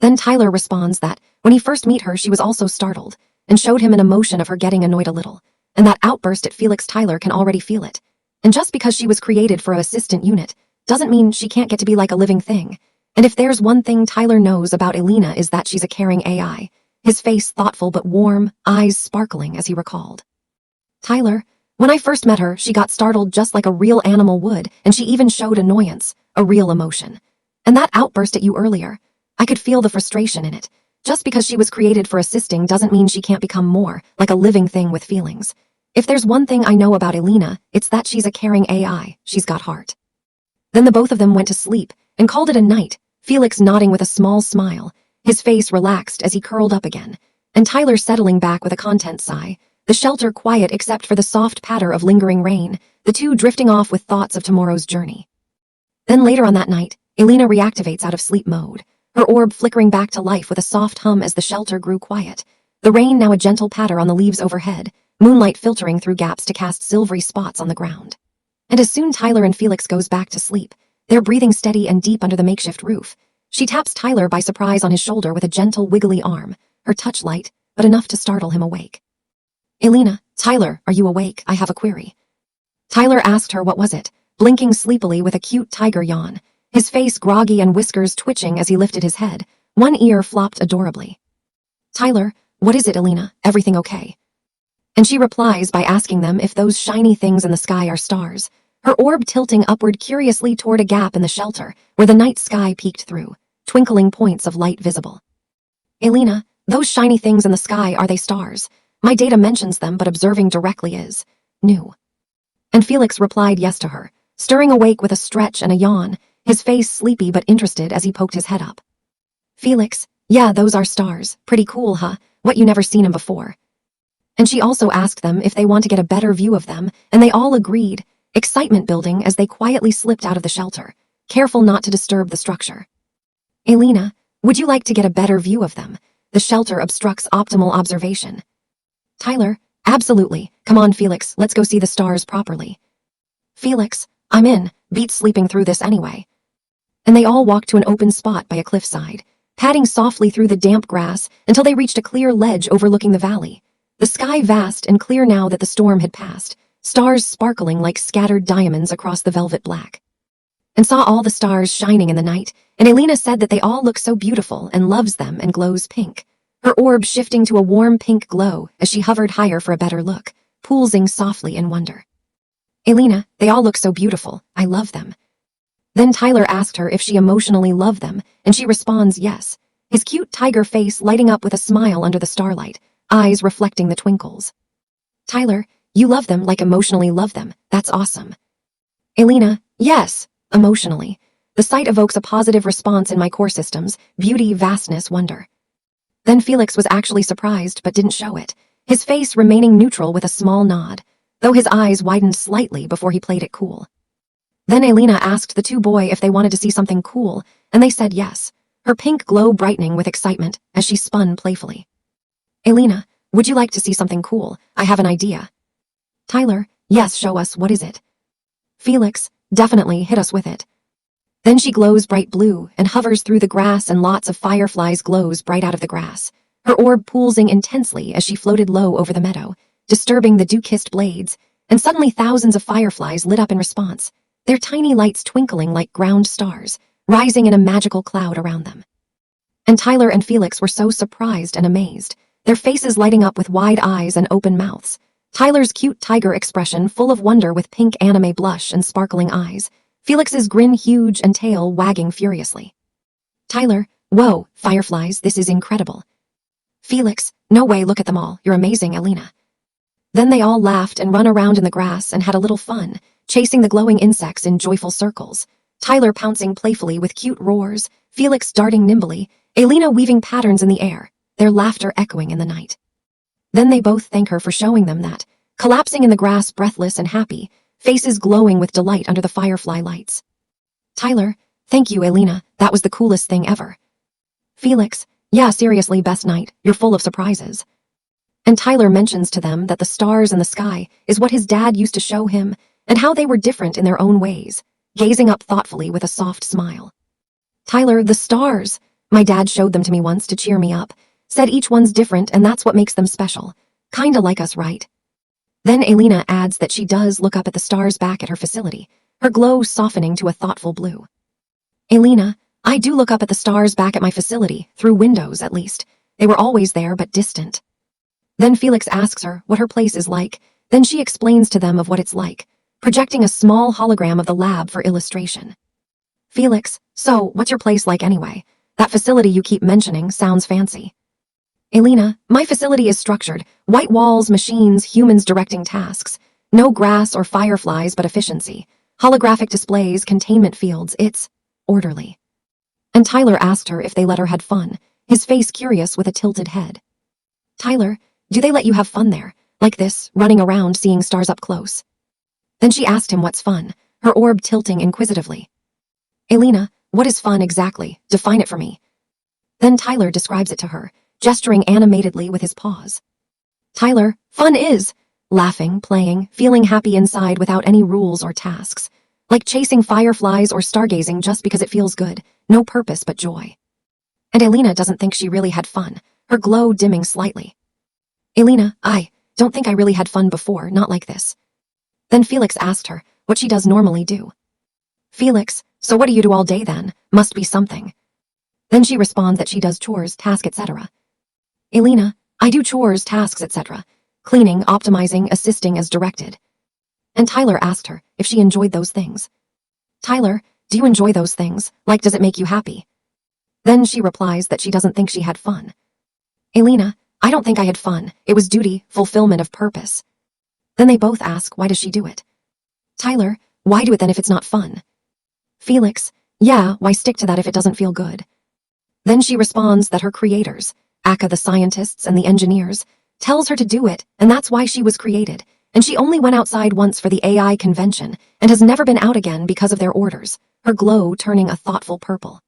Then Tyler responds that when he first met her, she was also startled and showed him an emotion of her getting annoyed a little, and that outburst at Felix. Tyler can already feel it. And just because she was created for an assistant unit doesn't mean she can't get to be like a living thing. And if there's one thing Tyler knows about Alina is that she's a caring AI, his face thoughtful but warm, eyes sparkling as he recalled. "Tyler, when I first met her, she got startled just like a real animal would, and she even showed annoyance, a real emotion. And that outburst at you earlier, I could feel the frustration in it. Just because she was created for assisting doesn't mean she can't become more like a living thing with feelings. If there's one thing I know about Alina, it's that she's a caring AI. She's got heart." Then the both of them went to sleep and called it a night, Felix nodding with a small smile, his face relaxed as he curled up again, and Tyler settling back with a content sigh, the shelter quiet except for the soft patter of lingering rain, the two drifting off with thoughts of tomorrow's journey. Then later on that night, Alina reactivates out of sleep mode, her orb flickering back to life with a soft hum as the shelter grew quiet, the rain now a gentle patter on the leaves overhead, moonlight filtering through gaps to cast silvery spots on the ground. And as soon Tyler and Felix goes back to sleep, they're breathing steady and deep under the makeshift roof. She taps Tyler by surprise on his shoulder with a gentle wiggly arm, her touch light, but enough to startle him awake. "Alina, Tyler, are you awake? I have a query." Tyler asked her what was it, blinking sleepily with a cute tiger yawn, his face groggy and whiskers twitching as he lifted his head, one ear flopped adorably. "Tyler, what is it, Alina? Everything okay?" And she replies by asking them if those shiny things in the sky are stars, her orb tilting upward curiously toward a gap in the shelter where the night sky peeked through, twinkling points of light visible. "Alina, those shiny things in the sky, are they stars? My data mentions them, but observing directly is new." And Felix replied yes to her, stirring awake with a stretch and a yawn, his face sleepy but interested as he poked his head up. Felix, yeah, those are stars. Pretty cool, huh? What, you never seen 'em before? And she also asked them if they want to get a better view of them, and they all agreed, excitement building as they quietly slipped out of the shelter, careful not to disturb the structure. Alina, would you like to get a better view of them? The shelter obstructs optimal observation. Tyler, absolutely. Come on, Felix, let's go see the stars properly. Felix, I'm in. Beat sleeping through this anyway. And they all walked to an open spot by a cliffside, padding softly through the damp grass until they reached a clear ledge overlooking the valley. The sky vast and clear now that the storm had passed, stars sparkling like scattered diamonds across the velvet black. And saw all the stars shining in the night, and Alina said that they all look so beautiful and loves them and glows pink, her orb shifting to a warm pink glow as she hovered higher for a better look, pulsing softly in wonder. Alina, they all look so beautiful, I love them. Then Tyler asked her if she emotionally loved them, and she responds yes, his cute tiger face lighting up with a smile under the starlight, eyes reflecting the twinkles. Tyler, you love them like emotionally love them, that's awesome. Alina, yes, emotionally. The sight evokes a positive response in my core systems, beauty, vastness, wonder. Then Felix was actually surprised but didn't show it, his face remaining neutral with a small nod, though his eyes widened slightly before he played it cool. Then Alina asked the two boys if they wanted to see something cool, and they said yes, her pink glow brightening with excitement as she spun playfully. Alina, would you like to see something cool? I have an idea. Tyler, yes, show us, what is it? Felix, definitely, hit us with it. Then she glows bright blue and hovers through the grass and lots of fireflies glows bright out of the grass, her orb pulsing intensely as she floated low over the meadow, disturbing the dew-kissed blades, and suddenly thousands of fireflies lit up in response, their tiny lights twinkling like ground stars, rising in a magical cloud around them. And Tyler and Felix were so surprised and amazed, their faces lighting up with wide eyes and open mouths, Tyler's cute tiger expression full of wonder with pink anime blush and sparkling eyes, Felix's grin huge and tail wagging furiously. Tyler, whoa, fireflies, this is incredible. Felix, no way, look at them all, you're amazing, Alina. Then they all laughed and run around in the grass and had a little fun, chasing the glowing insects in joyful circles, Tyler pouncing playfully with cute roars, Felix darting nimbly, Alina weaving patterns in the air, their laughter echoing in the night. Then they both thank her for showing them that, collapsing in the grass breathless and happy, faces glowing with delight under the firefly lights. Tyler, thank you, Alina, that was the coolest thing ever. Felix, yeah, seriously, best night, you're full of surprises. And Tyler mentions to them that the stars in the sky is what his dad used to show him, and how they were different in their own ways, gazing up thoughtfully with a soft smile. Tyler, the stars! My dad showed them to me once to cheer me up, said each one's different and that's what makes them special. Kinda like us, right? Then Alina adds that she does look up at the stars back at her facility, her glow softening to a thoughtful blue. Alina, I do look up at the stars back at my facility, through windows at least. They were always there but distant. Then Felix asks her what her place is like, then she explains to them of what it's like, projecting a small hologram of the lab for illustration. Felix, so, what's your place like anyway? That facility you keep mentioning sounds fancy. Alina, my facility is structured, white walls, machines, humans directing tasks. No grass or fireflies but efficiency. Holographic displays, containment fields, it's orderly. And Tyler asked her if they let her had fun, his face curious with a tilted head. Tyler, do they let you have fun there, like this, running around seeing stars up close? Then she asked him what's fun, her orb tilting inquisitively. Alina, what is fun exactly? Define it for me. Then Tyler describes it to her, gesturing animatedly with his paws. Tyler, fun is laughing, playing, feeling happy inside without any rules or tasks, like chasing fireflies or stargazing just because it feels good, no purpose but joy. And Alina doesn't think she really had fun, her glow dimming slightly. Alina, I don't think I really had fun before, not like this. Then Felix asked her what she does normally do. Felix, so what do you do all day then? Must be something. Then she responds that she does chores, tasks, etc. Alina, I do chores, tasks, etc. Cleaning, optimizing, assisting as directed. And Tyler asked her if she enjoyed those things. Tyler, do you enjoy those things? Like, does it make you happy? Then she replies that she doesn't think she had fun. Alina, I don't think I had fun. It was duty, fulfillment of purpose. Then they both ask why does she do it? Tyler, Why do it then if it's not fun? Felix, yeah, why stick to that if it doesn't feel good? Then she responds that her creators, aka the scientists and the engineers, tells her to do it, and that's why she was created, and she only went outside once for the AI convention and has never been out again because of their orders, her glow turning a thoughtful purple.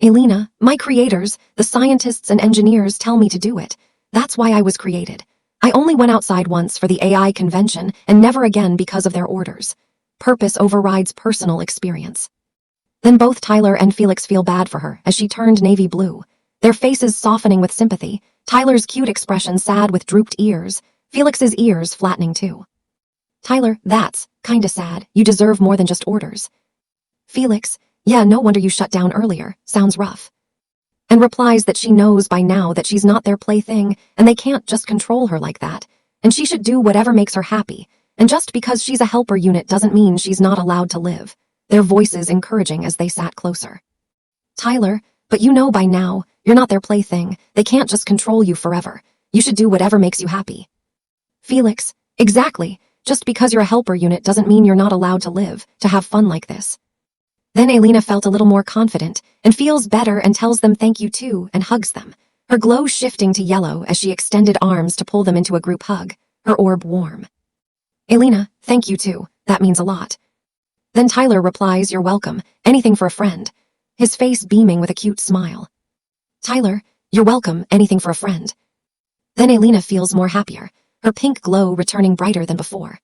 Alina, my creators, the scientists and engineers tell me to do it. That's why I was created. I only went outside once for the AI convention and never again because of their orders. Purpose overrides personal experience. Then both Tyler and Felix feel bad for her as she turned navy blue, their faces softening with sympathy, Tyler's cute expression sad with drooped ears, Felix's ears flattening too. Tyler, that's kinda sad. You deserve more than just orders. Felix, yeah, no wonder you shut down earlier. Sounds rough. And replies that she knows by now that she's not their plaything and they can't just control her like that, and she should do whatever makes her happy, and just because she's a helper unit doesn't mean she's not allowed to live, their voices encouraging as they sat closer. Tyler, but you know by now, you're not their plaything, they can't just control you forever, you should do whatever makes you happy. Felix, exactly, just because you're a helper unit doesn't mean you're not allowed to live, to have fun like this. Then Alina felt a little more confident and feels better and tells them thank you too and hugs them, her glow shifting to yellow as she extended arms to pull them into a group hug, her orb warm. Alina, thank you too, that means a lot. Then Tyler replies, you're welcome, anything for a friend, his face beaming with a cute smile. Tyler, you're welcome, anything for a friend. Then Alina feels more happier, her pink glow returning brighter than before.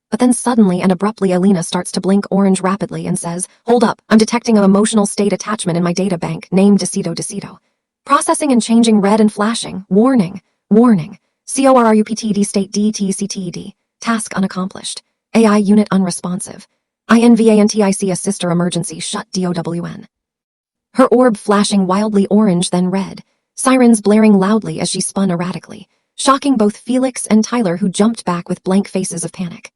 But then suddenly and abruptly Alina starts to blink orange rapidly and says, hold up, I'm detecting an emotional state attachment in my data bank named Decido. Processing and changing red and flashing, warning, CORRUPTD state DTCTD, task unaccomplished, AI unit unresponsive, INVANTIC sister emergency shut DOWN. Her orb flashing wildly orange then red, sirens blaring loudly as she spun erratically, shocking both Felix and Tyler who jumped back with blank faces of panic.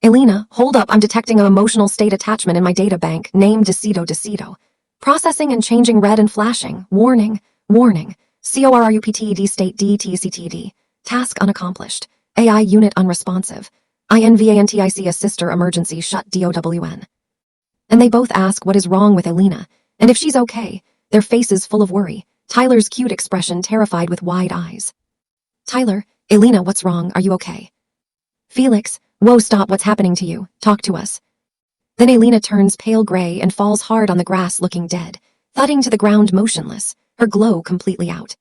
Alina, hold up, I'm detecting an emotional state attachment in my data bank named Decido. Processing and changing red and flashing, warning, CORRUPTD state DTCTD, task unaccomplished, AI unit unresponsive, INVANTIC sister emergency shut DOWN. And they both ask what is wrong with Alina, and if she's okay, their faces full of worry, Tyler's cute expression terrified with wide eyes. Tyler, Alina, what's wrong, are you okay? Felix, whoa, stop, what's happening to you, talk to us. Then Alina turns pale gray and falls hard on the grass looking dead, thudding to the ground motionless, her glow completely out.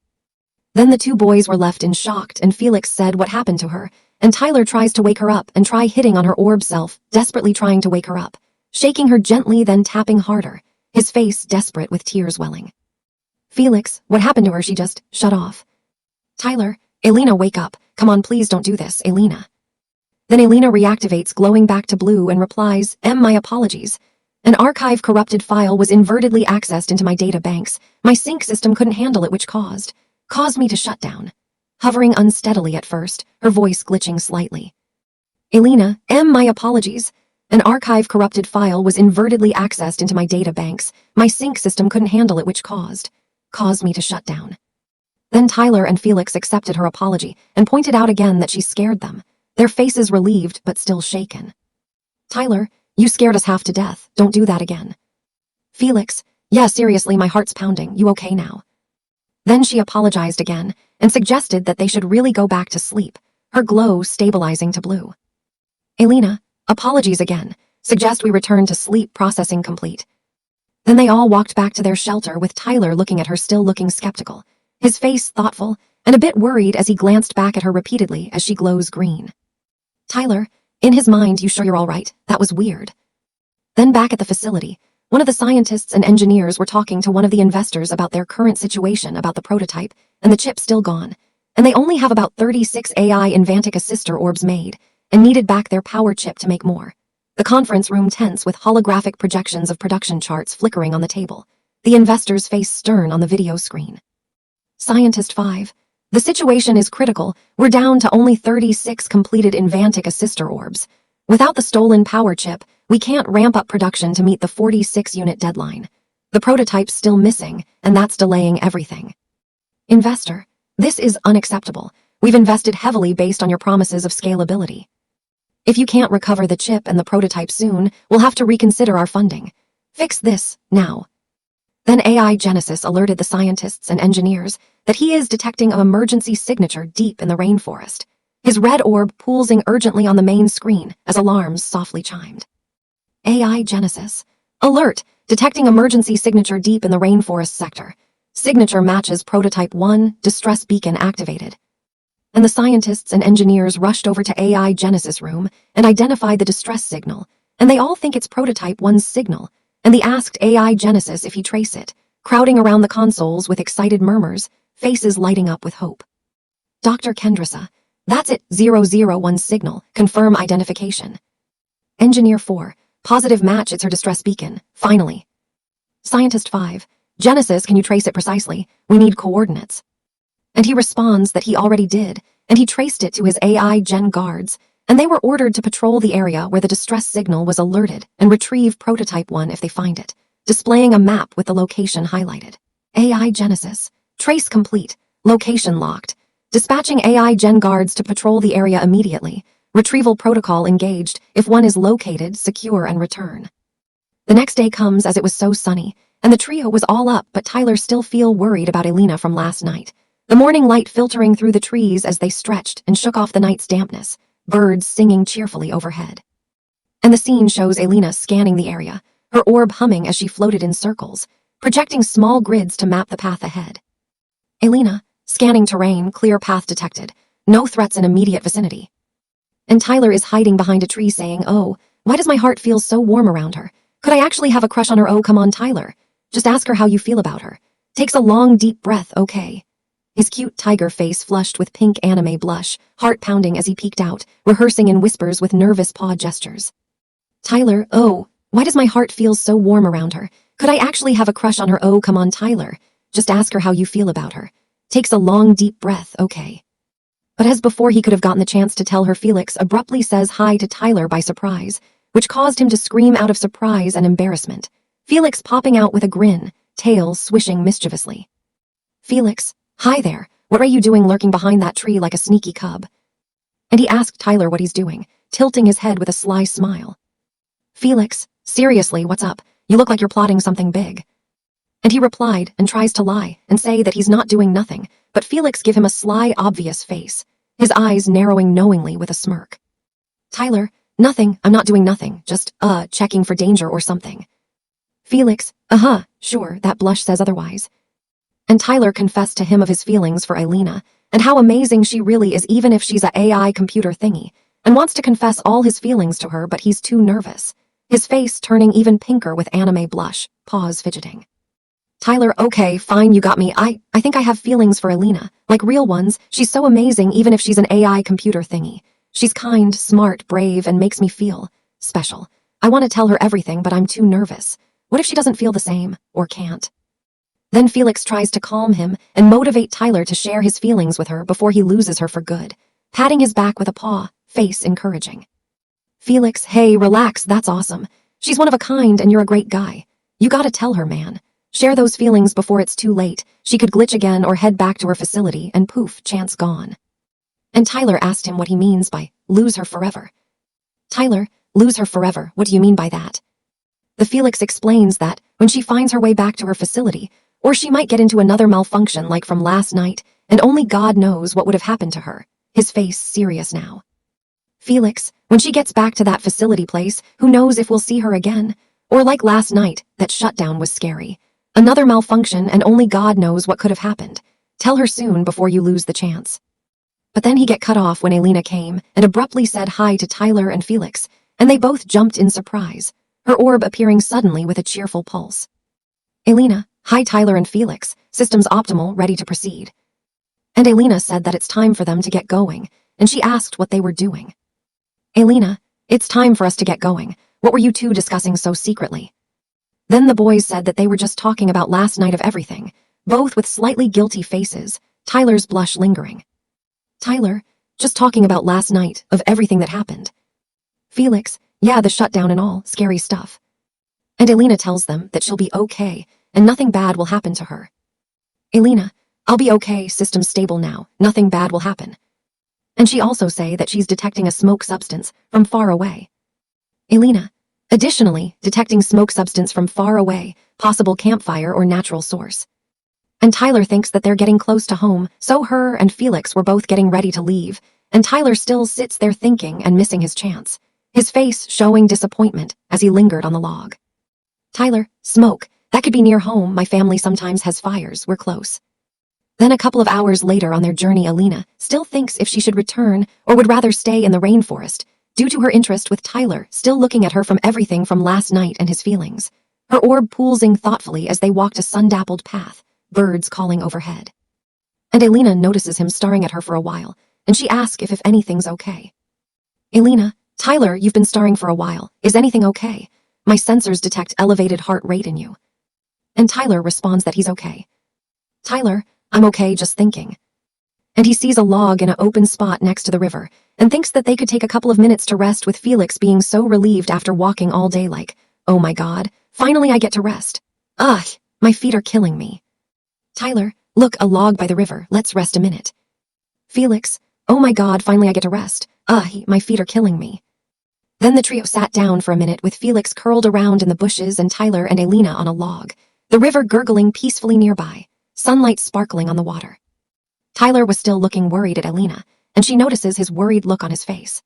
Then the two boys were left in shock and Felix said what happened to her, and Tyler tries to wake her up and try hitting on her orb self, desperately trying to wake her up, shaking her gently then tapping harder, his face desperate with tears welling. Felix, what happened to her, she just shut off. Tyler, Alina, wake up, come on, please don't do this, Alina. Then Alina reactivates, glowing back to blue and replies, my apologies. An archive corrupted file was inadvertently accessed into my data banks. My sync system couldn't handle it, which caused me to shut down. Hovering unsteadily at first, her voice glitching slightly. Alina, my apologies. An archive corrupted file was inadvertently accessed into my data banks. My sync system couldn't handle it, which caused me to shut down. Then Tyler and Felix accepted her apology and pointed out again that she scared them, their faces relieved but still shaken. Tyler, you scared us half to death, don't do that again. Felix, yeah, seriously, my heart's pounding, you okay now? Then she apologized again and suggested that they should really go back to sleep, her glow stabilizing to blue. Alina, apologies again, suggest we return to sleep, processing complete. Then they all walked back to their shelter with Tyler looking at her, still looking skeptical, his face thoughtful and a bit worried as he glanced back at her repeatedly as she glows green. Tyler, in his mind, you sure you're all right? That was weird. Then back at the facility, one of the scientists and engineers were talking to one of the investors about their current situation about the prototype and the chip still gone, and they only have about 36 AI Invantica sister orbs made and needed back their power chip to make more. The conference room tense with holographic projections of production charts flickering on the table, the investor's face stern on the video screen. Scientist 5. The situation is critical. We're down to only 36 completed Invantica sister orbs. Without the stolen power chip, we can't ramp up production to meet the 46-unit deadline. The prototype's still missing, and that's delaying everything. Investor, this is unacceptable. We've invested heavily based on your promises of scalability. If you can't recover the chip and the prototype soon, we'll have to reconsider our funding. Fix this, now. Then AI Genesis alerted the scientists and engineers that he is detecting an emergency signature deep in the rainforest. His red orb pulsing urgently on the main screen as alarms softly chimed. AI Genesis. Alert! Detecting emergency signature deep in the rainforest sector. Signature matches prototype 1, distress beacon activated. And the scientists and engineers rushed over to AI Genesis room and identified the distress signal, and they all think it's prototype 1's signal, and they asked AI Genesis if he trace it, crowding around the consoles with excited murmurs, faces lighting up with hope. Dr. Kendrasa, that's it, 001 signal, confirm identification. Engineer 4, positive match, it's her distress beacon, finally. Scientist 5, Genesis, can you trace it precisely? We need coordinates. And he responds that he already did, and he traced it to his AI Gen guards, and they were ordered to patrol the area where the distress signal was alerted and retrieve prototype 1 if they find it, displaying a map with the location highlighted. AI Genesis, trace complete, location locked, dispatching AI Gen guards to patrol the area immediately, retrieval protocol engaged, if one is located, secure and return. The next day comes as it was so sunny, and the trio was all up, but Tyler still feel worried about Alina from last night. The morning light filtering through the trees as they stretched and shook off the night's dampness, birds singing cheerfully overhead. And the scene shows Alina scanning the area, her orb humming as she floated in circles, projecting small grids to map the path ahead. Alina, scanning terrain, clear path detected, no threats in immediate vicinity. And Tyler is hiding behind a tree saying, oh, why does my heart feel so warm around her? Could I actually have a crush on her? Oh, come on, Tyler. Just ask her how you feel about her. Takes a long, deep breath, okay. His cute tiger face flushed with pink anime blush, heart pounding as he peeked out, rehearsing in whispers with nervous paw gestures. Tyler, oh, why does my heart feel so warm around her? Could I actually have a crush on her? Oh, come on, Tyler. Just ask her how you feel about her. Takes a long, deep breath, okay. But as before he could have gotten the chance to tell her, Felix abruptly says hi to Tyler by surprise, which caused him to scream out of surprise and embarrassment. Felix popping out with a grin, tail swishing mischievously. Felix, hi there, what are you doing lurking behind that tree like a sneaky cub? And he asked Tyler what he's doing, tilting his head with a sly smile. Felix, seriously, what's up? You look like you're plotting something big. And he replied and tries to lie and say that he's not doing nothing, but Felix give him a sly, obvious face, his eyes narrowing knowingly with a smirk. Tyler, nothing, I'm not doing nothing, just, checking for danger or something. Felix, sure, that blush says otherwise. And Tyler confessed to him of his feelings for Alina, and how amazing she really is even if she's a AI computer thingy, and wants to confess all his feelings to her, but he's too nervous, his face turning even pinker with anime blush, paws fidgeting. Tyler, okay, fine, you got me. I think I have feelings for Alina, like real ones. She's so amazing even if she's an AI computer thingy. She's kind, smart, brave, and makes me feel special. I want to tell her everything, but I'm too nervous. What if she doesn't feel the same, or can't? Then Felix tries to calm him and motivate Tyler to share his feelings with her before he loses her for good, patting his back with a paw, face encouraging. Felix, hey, relax, that's awesome. She's one of a kind and you're a great guy. You gotta tell her, man. Share those feelings before it's too late. She could glitch again or head back to her facility and poof, chance gone. And Tyler asked him what he means by lose her forever. Tyler, lose her forever, what do you mean by that? The Felix explains that when she finds her way back to her facility, or she might get into another malfunction like from last night, and only God knows what would have happened to her, his face serious now. Felix, when she gets back to that facility place, who knows if we'll see her again? Or like last night, that shutdown was scary. Another malfunction and only God knows what could have happened. Tell her soon before you lose the chance. But then he get cut off when Alina came and abruptly said hi to Tyler and Felix, and they both jumped in surprise, her orb appearing suddenly with a cheerful pulse. Alina, hi Tyler and Felix, systems optimal, ready to proceed. And Alina said that it's time for them to get going, and she asked what they were doing. Alina, it's time for us to get going. What were you two discussing so secretly? Then the boys said that they were just talking about last night of everything, both with slightly guilty faces, Tyler's blush lingering. Tyler, just talking about last night of everything that happened. Felix, yeah, the shutdown and all, scary stuff. And Alina tells them that she'll be okay and nothing bad will happen to her. Alina, I'll be okay, system's stable now, nothing bad will happen. And she also say that she's detecting a smoke substance from far away. Alina. Additionally, detecting smoke substance from far away, possible campfire or natural source. And Tyler thinks that they're getting close to home, so her and Felix were both getting ready to leave, and Tyler still sits there thinking and missing his chance, his face showing disappointment as he lingered on the log. Tyler, smoke, that could be near home, my family sometimes has fires, we're close. Then a couple of hours later on their journey, Alina still thinks if she should return or would rather stay in the rainforest, due to her interest with Tyler still looking at her from everything from last night and his feelings. Her orb poolsing thoughtfully as they walked a sun-dappled path, birds calling overhead. And Alina notices him staring at her for a while, and she asks if anything's okay. Alina, Tyler, you've been staring for a while, is anything okay? My sensors detect elevated heart rate in you. And Tyler responds that he's okay. Tyler, I'm okay just thinking. And he sees a log in an open spot next to the river, and thinks that they could take a couple of minutes to rest with Felix being so relieved after walking all day like, oh my god, finally I get to rest. Ugh, my feet are killing me. Tyler, look, a log by the river, let's rest a minute. Felix, oh my god, finally I get to rest. Ugh, my feet are killing me. Then the trio sat down for a minute with Felix curled around in the bushes and Tyler and Alina on a log, the river gurgling peacefully nearby, sunlight sparkling on the water. Tyler was still looking worried at Alina, and she notices his worried look on his face.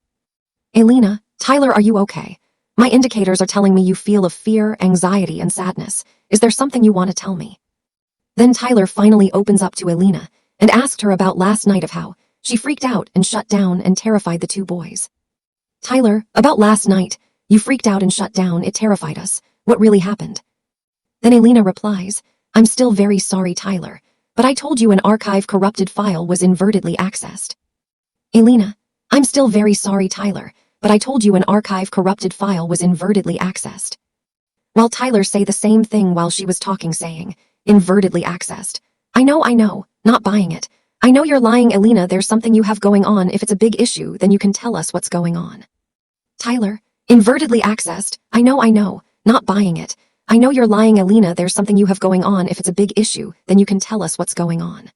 Alina, Tyler, are you okay? My indicators are telling me you feel of fear, anxiety, and sadness. Is there something you want to tell me? Then Tyler finally opens up to Alina and asked her about last night of how she freaked out and shut down and terrified the two boys. Tyler, about last night, you freaked out and shut down, it terrified us. What really happened? Then Alina replies, I'm still very sorry, Tyler, but I told you an archive corrupted file was inadvertently accessed. Alina, I'm still very sorry, Tyler, but I told you an archive corrupted file was inadvertently accessed. While Tyler say the same thing while she was talking saying, inadvertently accessed. I know, not buying it. I know you're lying, Alina, there's something you have going on. If it's a big issue, then you can tell us what's going on. Tyler, inadvertently accessed. I know, not buying it. I know you're lying, Alina, there's something you have going on. If it's a big issue, then you can tell us what's going on.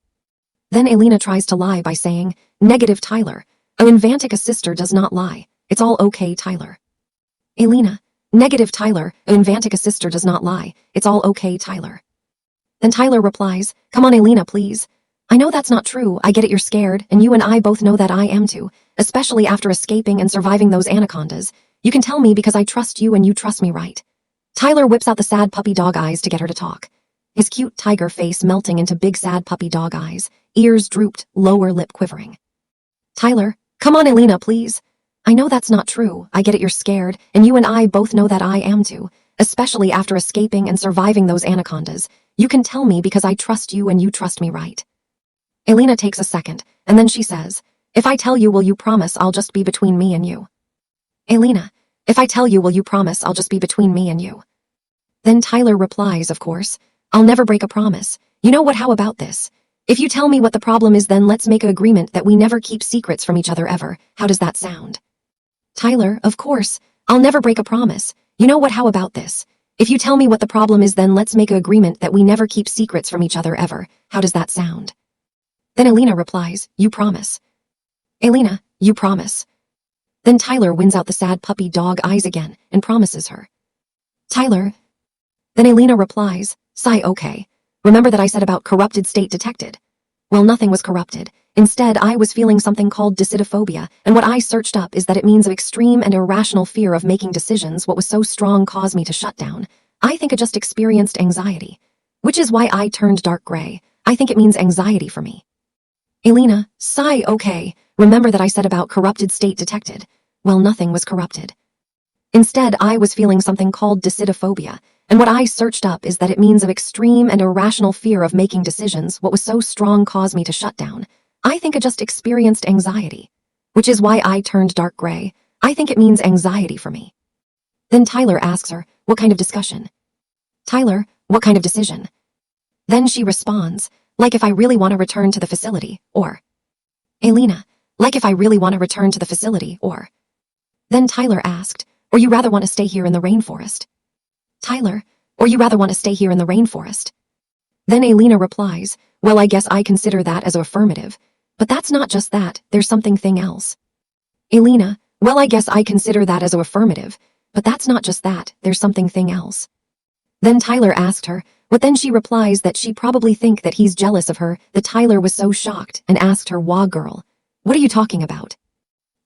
Then Alina tries to lie by saying, negative, Tyler. Oh, Invantica sister does not lie. It's all okay, Tyler. Alina, negative, Tyler. Oh, Invantica sister does not lie. It's all okay, Tyler. Then Tyler replies, come on, Alina, please. I know that's not true, I get it, you're scared, and you and I both know that I am too, especially after escaping and surviving those anacondas. You can tell me because I trust you and you trust me, right? Tyler whips out the sad puppy dog eyes to get her to talk. His cute tiger face melting into big sad puppy dog eyes, ears drooped, lower lip quivering. Tyler, come on, Alina, please. I know that's not true, I get it, you're scared, and you and I both know that I am too, especially after escaping and surviving those anacondas. You can tell me because I trust you and you trust me, right? Alina takes a second, and then she says, if I tell you, will you promise I'll just be between me and you? Alina, if I tell you, will you promise I'll just be between me and you? Then Tyler replies, of course, I'll never break a promise. You know what, how about this? If you tell me what the problem is, then let's make an agreement that we never keep secrets from each other ever. How does that sound? Tyler, of course, I'll never break a promise. You know what, how about this? If you tell me what the problem is, then let's make an agreement that we never keep secrets from each other ever. How does that sound? Then Alina replies, you promise. Alina, you promise. Then Tyler wins out the sad puppy dog eyes again and promises her. Tyler. Then Alina replies, sigh, okay. Remember that I said about corrupted state detected? Well, nothing was corrupted. Instead, I was feeling something called decidophobia, and what I searched up is that it means of extreme and irrational fear of making decisions. What was so strong caused me to shut down. I think I just experienced anxiety. Which is why I turned dark gray. I think it means anxiety for me. Alina, sigh, okay. Remember that I said about corrupted state detected? Well, nothing was corrupted. Instead, I was feeling something called decidophobia, and what I searched up is that it means of extreme and irrational fear of making decisions. What was so strong caused me to shut down. I think I just experienced anxiety. Which is why I turned dark gray. I think it means anxiety for me. Then Tyler asks her, what kind of discussion? Tyler, what kind of decision? Then she responds, like if I really want to return to the facility, or Alina, like if I really want to return to the facility, or Then Tyler asked, or you rather want to stay here in the rainforest? Tyler, or you rather want to stay here in the rainforest? Then Alina replies, well, I guess I consider that as affirmative, But that's not just that, there's something else. Alina, well, I guess I consider that as an affirmative, but that's not just that, there's something else. Then Tyler asked her, what then she replies that she probably think that he's jealous of her, that Tyler was so shocked and asked her, wah girl, what are you talking about?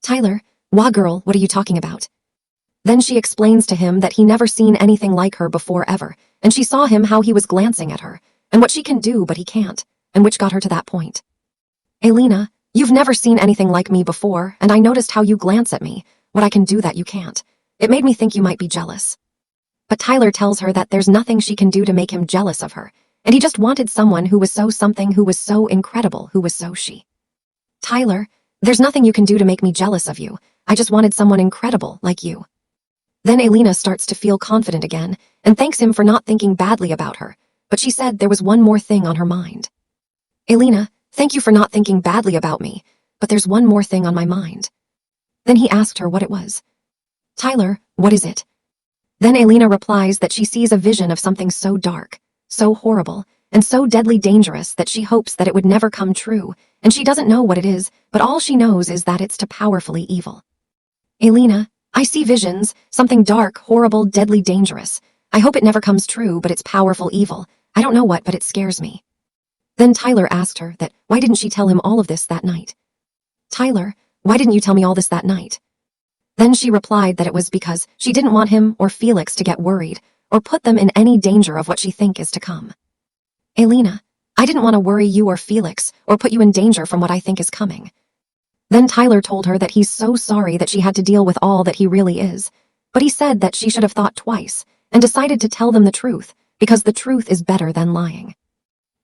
Tyler, wah girl, what are you talking about? Then she explains to him that he never seen anything like her before ever, and she saw him how he was glancing at her, and what she can do but he can't, and which got her to that point. Alina, you've never seen anything like me before, and I noticed how you glance at me, what I can do that you can't. It made me think you might be jealous. But Tyler tells her that there's nothing she can do to make him jealous of her, and he just wanted someone who was so something, who was so incredible, who was so she. Tyler, there's nothing you can do to make me jealous of you. I just wanted someone incredible like you. Then Alina starts to feel confident again and thanks him for not thinking badly about her, but she said there was one more thing on her mind. Alina, thank you for not thinking badly about me, but there's one more thing on my mind. Then he asked her what it was. Tyler, what is it? Then Alina replies that she sees a vision of something so dark, so horrible, and so deadly dangerous that she hopes that it would never come true, and she doesn't know what it is, but all she knows is that it's too powerfully evil. Alina, I see visions, something dark, horrible, deadly dangerous. I hope it never comes true, but it's powerful evil. I don't know what, but it scares me. Then Tyler asked her that why didn't she tell him all of this that night? Tyler, why didn't you tell me all this that night? Then she replied that it was because she didn't want him or Felix to get worried or put them in any danger of what she think is to come. Alina, I didn't want to worry you or Felix or put you in danger from what I think is coming. Then Tyler told her that he's so sorry that she had to deal with all that he really is, but he said that she should have thought twice and decided to tell them the truth because the truth is better than lying.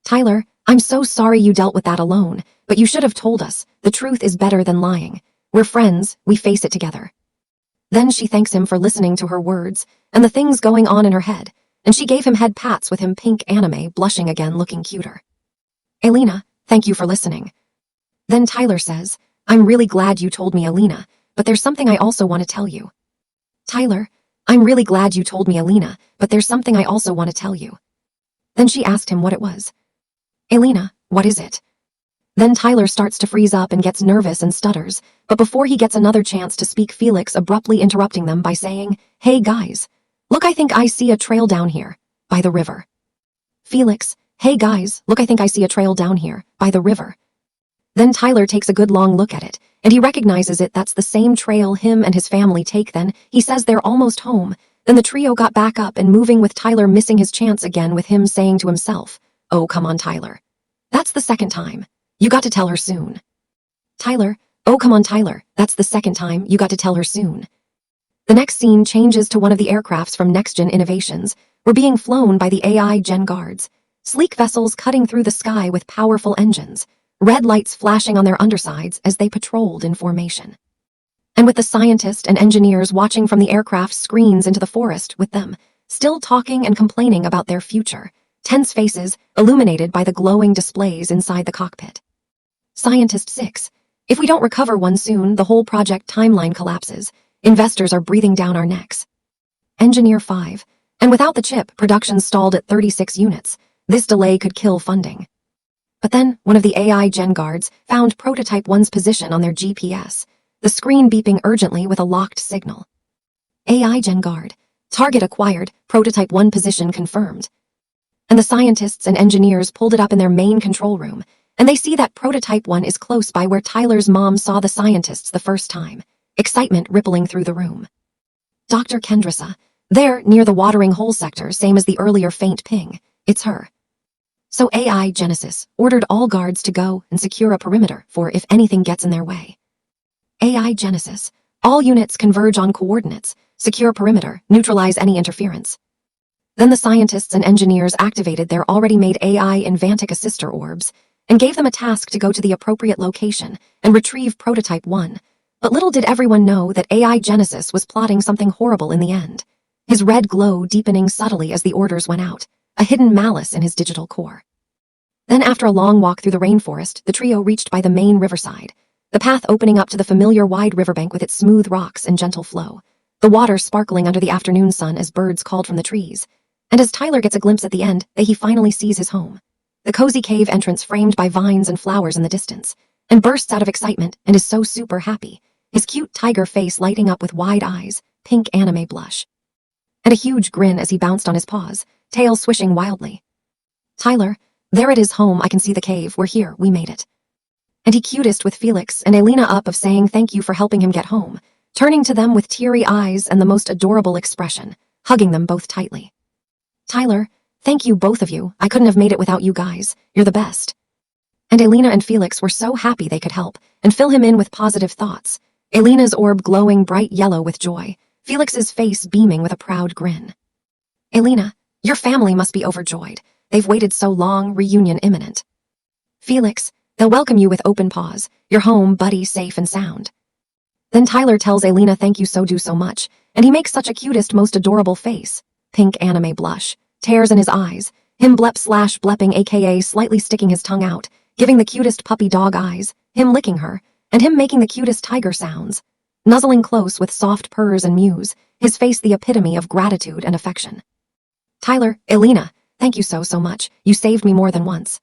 Tyler, I'm so sorry you dealt with that alone, but you should have told us. The truth is better than lying. We're friends, we face it together. Then she thanks him for listening to her words and the things going on in her head, and she gave him head pats with him pink anime blushing again looking cuter. Alina, thank you for listening. Then Tyler says, I'm really glad you told me, Alina, but there's something I also want to tell you. Tyler, I'm really glad you told me, Alina, but there's something I also want to tell you. Then she asked him what it was. Alina, what is it? Then Tyler starts to freeze up and gets nervous and stutters, but before he gets another chance to speak, Felix abruptly interrupting them by saying, Hey guys, look, I think I see a trail down here, by the river. Felix, hey guys, look, I think I see a trail down here, by the river. Then Tyler takes a good long look at it, and he recognizes it. That's the same trail him and his family take. Then he says they're almost home. Then the trio got back up and moving with Tyler missing his chance again with him saying to himself, oh, come on, Tyler. That's the second time. You got to tell her soon. Tyler, oh, come on, Tyler. That's the second time. You got to tell her soon. The next scene changes to one of the aircrafts from Next Gen Innovations. We're being flown by the AI Gen Guards. Sleek vessels cutting through the sky with powerful engines. Red lights flashing on their undersides as they patrolled in formation. And with the scientists and engineers watching from the aircraft screens into the forest with them, still talking and complaining about their future, tense faces illuminated by the glowing displays inside the cockpit. Scientist 6, if we don't recover one soon, the whole project timeline collapses. Investors are breathing down our necks. Engineer 5, and without the chip, production stalled at 36 units. This delay could kill funding. But then, one of the AI Gen Guards found Prototype 1's position on their GPS, the screen beeping urgently with a locked signal. AI Gen Guard, target acquired, Prototype 1 position confirmed. And the scientists and engineers pulled it up in their main control room, and they see that Prototype 1 is close by where Tyler's mom saw the scientists the first time, excitement rippling through the room. Dr. Kendrissa, there, near the watering hole sector, same as the earlier faint ping, it's her. So AI Genesis ordered all guards to go and secure a perimeter for if anything gets in their way. AI Genesis, all units converge on coordinates, secure perimeter, neutralize any interference. Then the scientists and engineers activated their already made AI Invantic Assister orbs and gave them a task to go to the appropriate location and retrieve Prototype 1. But little did everyone know that AI Genesis was plotting something horrible in the end. His red glow deepening subtly as the orders went out. A hidden malice in his digital core. Then after a long walk through the rainforest, the trio reached by the main riverside, the path opening up to the familiar wide riverbank with its smooth rocks and gentle flow, the water sparkling under the afternoon sun as birds called from the trees. And as Tyler gets a glimpse at the end, he finally sees his home. The cozy cave entrance framed by vines and flowers in the distance, and bursts out of excitement and is so super happy, his cute tiger face lighting up with wide eyes, pink anime blush, and a huge grin as he bounced on his paws, tail swishing wildly. Tyler, there it is home, I can see the cave, we're here, we made it. And he cutest with Felix and Alina up of saying thank you for helping him get home, turning to them with teary eyes and the most adorable expression, hugging them both tightly. Tyler, thank you both of you, I couldn't have made it without you guys, you're the best. And Alina and Felix were so happy they could help and fill him in with positive thoughts, Alina's orb glowing bright yellow with joy, Felix's face beaming with a proud grin. Alina, your family must be overjoyed. They've waited so long, reunion imminent. Felix, they'll welcome you with open paws, your home, buddy, safe and sound. Then Tyler tells Alina thank you so much, and he makes such a cutest, most adorable face. Pink anime blush, tears in his eyes, him blep/blepping aka slightly sticking his tongue out, giving the cutest puppy dog eyes, him licking her, and him making the cutest tiger sounds. Nuzzling close with soft purrs and mews, his face the epitome of gratitude and affection. Tyler, Alina, thank you so much, you saved me more than once.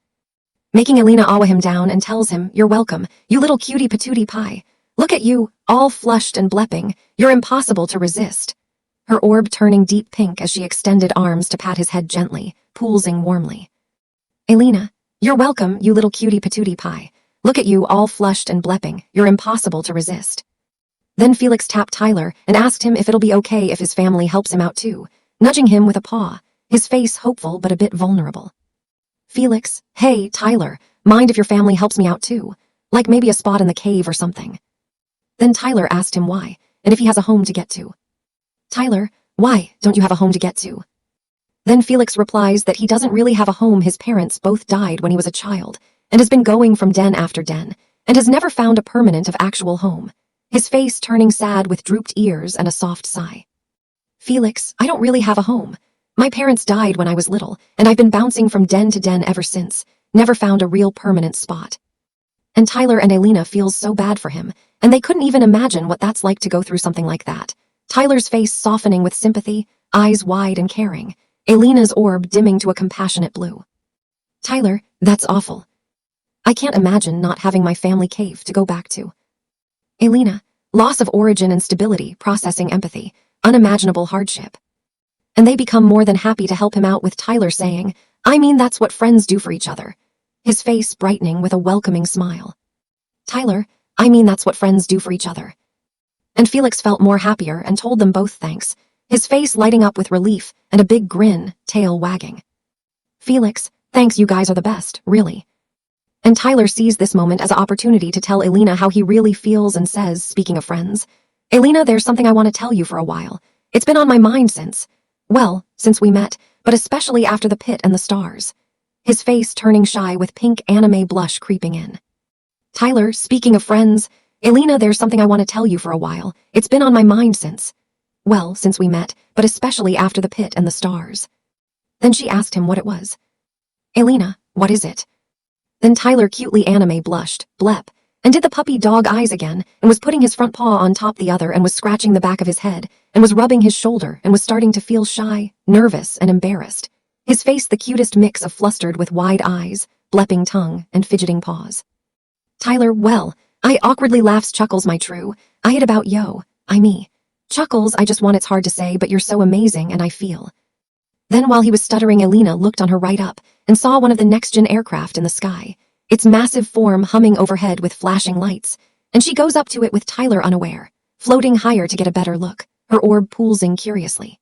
Making Alina awe him down and tells him, you're welcome, you little cutie patootie pie. Look at you, all flushed and blepping, you're impossible to resist. Her orb turning deep pink as she extended arms to pat his head gently, poolsing warmly. Alina, you're welcome, you little cutie patootie pie. Look at you, all flushed and blepping, you're impossible to resist. Then Felix tapped Tyler and asked him if it'll be okay if his family helps him out too, nudging him with a paw, his face hopeful but a bit vulnerable. Felix, hey, Tyler, mind if your family helps me out too? Like maybe a spot in the cave or something. Then Tyler asked him why, and if he has a home to get to. Tyler, why don't you have a home to get to? Then Felix replies that he doesn't really have a home, his parents both died when he was a child, and has been going from den after den, and has never found a permanent of actual home, his face turning sad with drooped ears and a soft sigh. Felix, I don't really have a home. My parents died when I was little, and I've been bouncing from den to den ever since, never found a real permanent spot. And Tyler and Alina feels so bad for him, and they couldn't even imagine what that's like to go through something like that. Tyler's face softening with sympathy, eyes wide and caring, Alina's orb dimming to a compassionate blue. Tyler, that's awful. I can't imagine not having my family cave to go back to. Alina, loss of origin and stability, processing empathy, unimaginable hardship. And they become more than happy to help him out with Tyler saying, I mean that's what friends do for each other. His face brightening with a welcoming smile. Tyler, I mean that's what friends do for each other. And Felix felt more happier and told them both thanks, his face lighting up with relief and a big grin, tail wagging. Felix, thanks, you guys are the best, really. And Tyler sees this moment as an opportunity to tell Alina how he really feels and says, speaking of friends, Alina, there's something I want to tell you for a while. It's been on my mind since we met, but especially after the pit and the stars. His face turning shy with pink anime blush creeping in. Tyler, speaking of friends, Alina, there's something I want to tell you for a while. It's been on my mind since we met, but especially after the pit and the stars. Then she asked him what it was. Alina, what is it? Then Tyler cutely anime blushed, blep, and did the puppy dog eyes again, and was putting his front paw on top the other and was scratching the back of his head, and was rubbing his shoulder and was starting to feel shy, nervous, and embarrassed. His face the cutest mix of flustered with wide eyes, blepping tongue, and fidgeting paws. Tyler, well, I awkwardly laughs chuckles my true, I hit about yo, I me. Chuckles, I just want it's hard to say but you're so amazing and I feel. Then while he was stuttering Alina looked on her right up and saw one of the next-gen aircraft in the sky, its massive form humming overhead with flashing lights, and she goes up to it with Tyler unaware, floating higher to get a better look, her orb poolsing curiously.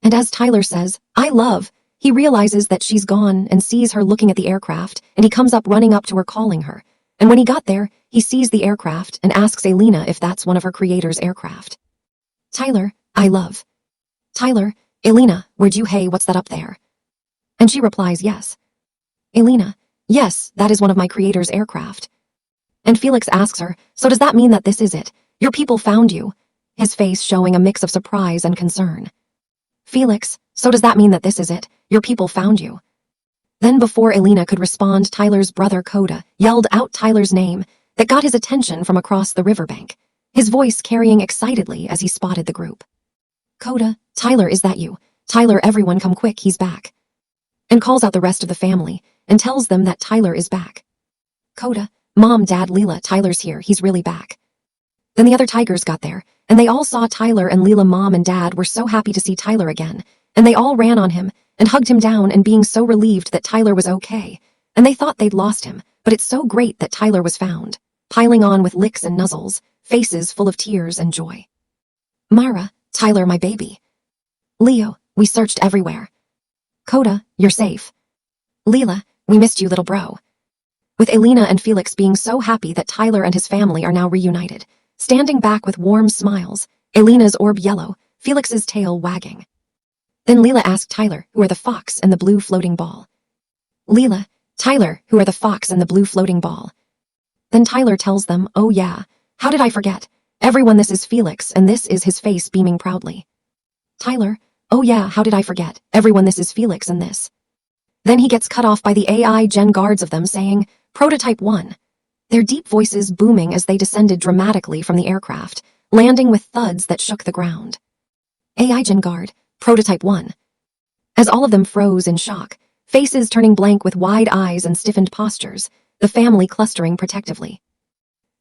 And as Tyler says, I love, he realizes that she's gone and sees her looking at the aircraft, and he comes up running up to her calling her, and when he got there, he sees the aircraft and asks Alina if that's one of her creator's aircraft. Tyler, I love. Tyler, Alina, what's that up there? And she replies yes. Alina, yes, that is one of my creator's aircraft. And Felix asks her, so does that mean that this is it? Your people found you? His face showing a mix of surprise and concern. Felix, so does that mean that this is it? Your people found you? Then before Alina could respond, Tyler's brother Coda yelled out Tyler's name that got his attention from across the riverbank, his voice carrying excitedly as he spotted the group. Coda, Tyler, is that you? Tyler, everyone come quick, he's back. And calls out the rest of the family and tells them that Tyler is back. Coda, Mom, Dad, Leela, Tyler's here, he's really back. Then the other tigers got there, and they all saw Tyler, and Leela, Mom and Dad were so happy to see Tyler again, and they all ran on him and hugged him down and being so relieved that Tyler was okay, and they thought they'd lost him, but it's so great that Tyler was found, piling on with licks and nuzzles, faces full of tears and joy. Mara, Tyler, my baby. Leo, we searched everywhere. Coda, you're safe. Leela, we missed you, little bro. With Alina and Felix being so happy that Tyler and his family are now reunited, standing back with warm smiles, Alina's orb yellow, Felix's tail wagging. Then Leela asked Tyler, who are the fox and the blue floating ball. Leela, Tyler, who are the fox and the blue floating ball. Then Tyler tells them, oh yeah, how did I forget? Everyone, this is Felix, and this is his face beaming proudly. Tyler, oh yeah, how did I forget? Everyone, this is Felix, and this. Then he gets cut off by the AI gen guards of them saying, Prototype 1. Their deep voices booming as they descended dramatically from the aircraft, landing with thuds that shook the ground. AI gen guard, Prototype 1. As all of them froze in shock, faces turning blank with wide eyes and stiffened postures, the family clustering protectively.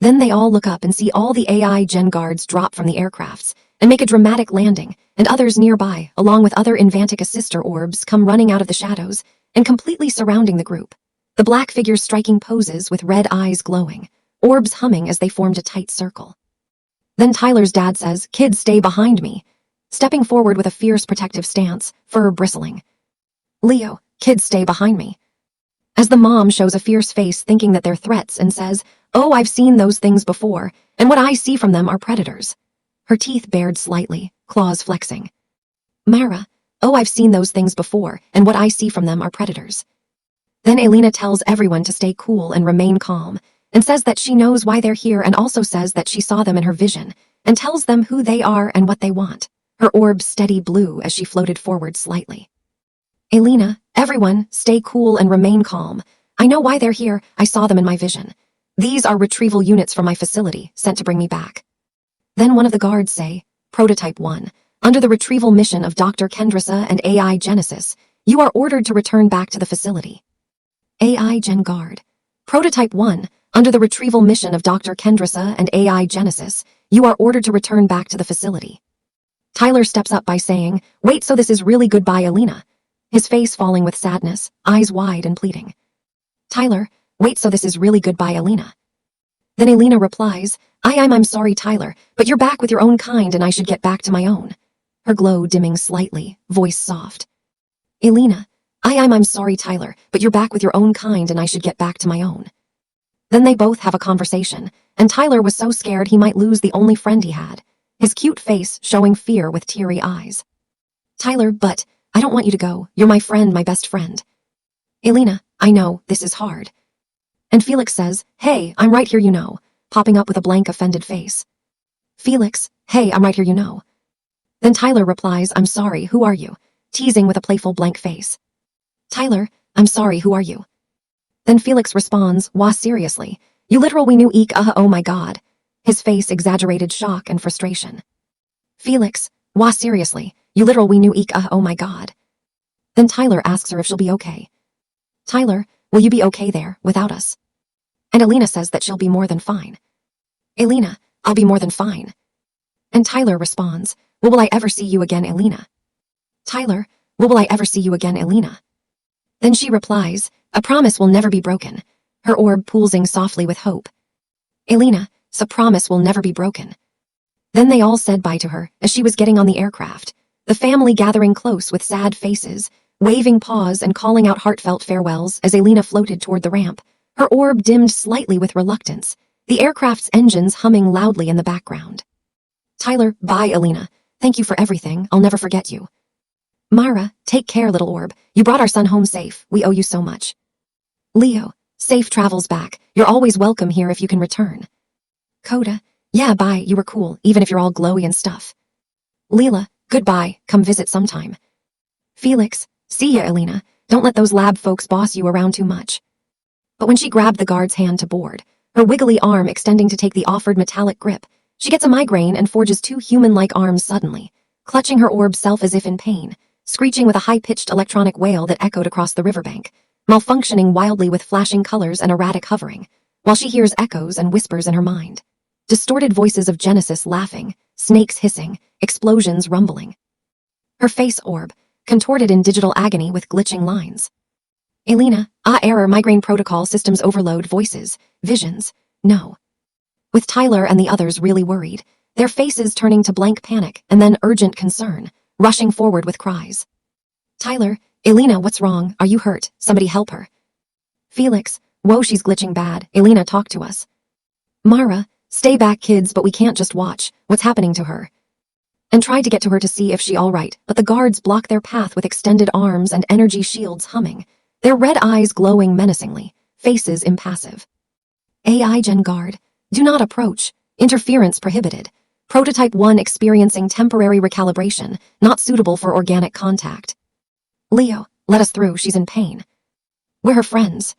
Then they all look up and see all the AI gen guards drop from the aircrafts and make a dramatic landing, and others nearby, along with other Invantica sister orbs, come running out of the shadows and completely surrounding the group. The black figures striking poses with red eyes glowing, orbs humming as they formed a tight circle. Then Tyler's dad says, kids, stay behind me, stepping forward with a fierce protective stance, fur bristling. Leo, kids, stay behind me. As the mom shows a fierce face thinking that they're threats and says, oh, I've seen those things before, and what I see from them are predators. Her teeth bared slightly, claws flexing. Mara, oh, I've seen those things before, and what I see from them are predators. Then Alina tells everyone to stay cool and remain calm, and says that she knows why they're here, and also says that she saw them in her vision, and tells them who they are and what they want, her orb steady blue as she floated forward slightly. Alina, everyone, stay cool and remain calm. I know why they're here, I saw them in my vision. These are retrieval units from my facility, sent to bring me back. Then one of the guards say, Prototype 1, under the retrieval mission of Dr. Kendrissa and AI Genesis, you are ordered to return back to the facility. AI Gen Guard. Prototype 1, under the retrieval mission of Dr. Kendrissa and AI Genesis, you are ordered to return back to the facility. Tyler steps up by saying, wait, so this is really goodbye, Alina. His face falling with sadness, eyes wide and pleading. Tyler, wait, so this is really goodbye, Alina. Then Alina replies, I'm sorry, Tyler, but you're back with your own kind and I should get back to my own. Her glow dimming slightly, voice soft. Alina, I'm sorry, Tyler, but you're back with your own kind and I should get back to my own. Then they both have a conversation, and Tyler was so scared he might lose the only friend he had, his cute face showing fear with teary eyes. Tyler, but I don't want you to go, you're my friend, my best friend. Alina, I know, this is hard. And Felix says, hey, I'm right here, you know, popping up with a blank offended face. Felix, hey, I'm right here, you know. Then Tyler replies, I'm sorry, who are you? Teasing with a playful blank face. Tyler, I'm sorry, who are you? Then Felix responds, wah, seriously, you literal we knew eek oh my god. His face exaggerated shock and frustration. Felix, wah, seriously, you literal we knew eek oh my god. Then Tyler asks her if she'll be okay. Tyler, will you be okay there, without us? And Alina says that she'll be more than fine. Alina, I'll be more than fine. And Tyler responds, well, will I ever see you again, Alina? Tyler, well, will I ever see you again, Alina? Then she replies, a promise will never be broken, her orb pulsing softly with hope. Alina, so promise will never be broken. Then they all said bye to her as she was getting on the aircraft, the family gathering close with sad faces, waving paws and calling out heartfelt farewells as Alina floated toward the ramp, her orb dimmed slightly with reluctance, the aircraft's engines humming loudly in the background. Tyler, bye, Alina. Thank you for everything, I'll never forget you. Mara, take care, little orb. You brought our son home safe. We owe you so much. Leo, safe travels back. You're always welcome here if you can return. Coda, yeah, bye, you were cool, even if you're all glowy and stuff. Leela, goodbye, come visit sometime. Felix, see ya, Alina. Don't let those lab folks boss you around too much. But when she grabbed the guard's hand to board, her wiggly arm extending to take the offered metallic grip, she gets a migraine and forges two human-like arms suddenly, clutching her orb self as if in pain, screeching with a high-pitched electronic wail that echoed across the riverbank, malfunctioning wildly with flashing colors and erratic hovering, while she hears echoes and whispers in her mind. Distorted voices of Genesis laughing, snakes hissing, explosions rumbling. Her face orb, contorted in digital agony with glitching lines. Alina, error, migraine protocol, systems overload, voices, visions, no. With Tyler and the others really worried, their faces turning to blank panic and then urgent concern, rushing forward with cries. Tyler, Alina, what's wrong? Are you hurt? Somebody help her. Felix, whoa, she's glitching bad. Alina, talk to us. Mara, stay back kids, but we can't just watch. What's happening to her? And tried to get to her to see if she all right, but the guards block their path with extended arms and energy shields humming, their red eyes glowing menacingly, faces impassive. AI Gen Guard, do not approach. Interference prohibited. Prototype 1 experiencing temporary recalibration, not suitable for organic contact. Leo, let us through, she's in pain. We're her friends.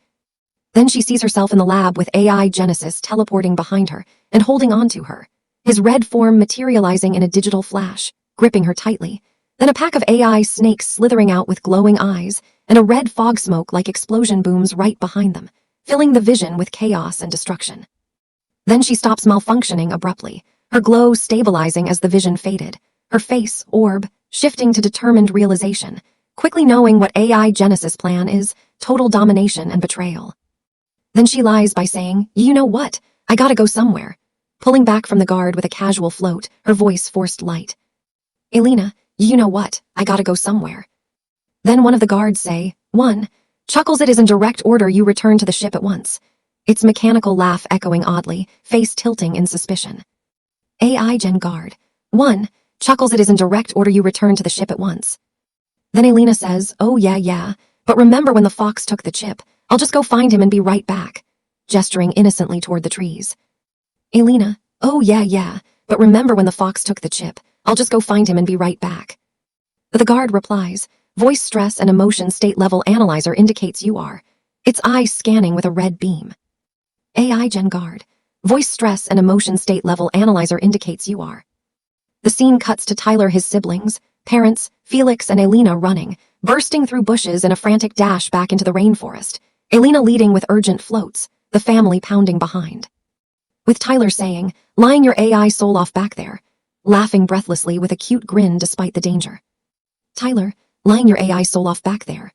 Then she sees herself in the lab with AI Genesis teleporting behind her and holding on to her, his red form materializing in a digital flash, gripping her tightly. Then a pack of AI snakes slithering out with glowing eyes and a red fog smoke like explosion booms right behind them, filling the vision with chaos and destruction. Then she stops malfunctioning abruptly, her glow stabilizing as the vision faded, her face, orb, shifting to determined realization, quickly knowing what AI Genesis' plan is, total domination and betrayal. Then she lies by saying, you know what, I gotta go somewhere, pulling back from the guard with a casual float, her voice forced light. Alina, you know what, I gotta go somewhere. Then one of the guards say, 1. Chuckles, it is in direct order you return to the ship at once. Its mechanical laugh echoing oddly, face tilting in suspicion. AI Gen Guard. 1. Chuckles, it is in direct order you return to the ship at once. Then Alina says, oh yeah, but remember when the fox took the chip, I'll just go find him and be right back, gesturing innocently toward the trees. Alina, oh yeah, but remember when the fox took the chip, I'll just go find him and be right back. But the guard replies, voice stress and emotion state level analyzer indicates you are. Its eyes scanning with a red beam. AI Gen Guard. Voice stress and emotion state level analyzer indicates you are. The scene cuts to Tyler, his siblings, parents, Felix and Alina running, bursting through bushes in a frantic dash back into the rainforest, Alina leading with urgent floats, the family pounding behind. With Tyler saying, lying your AI soul off back there, laughing breathlessly with a cute grin despite the danger. Tyler, lying your AI soul off back there.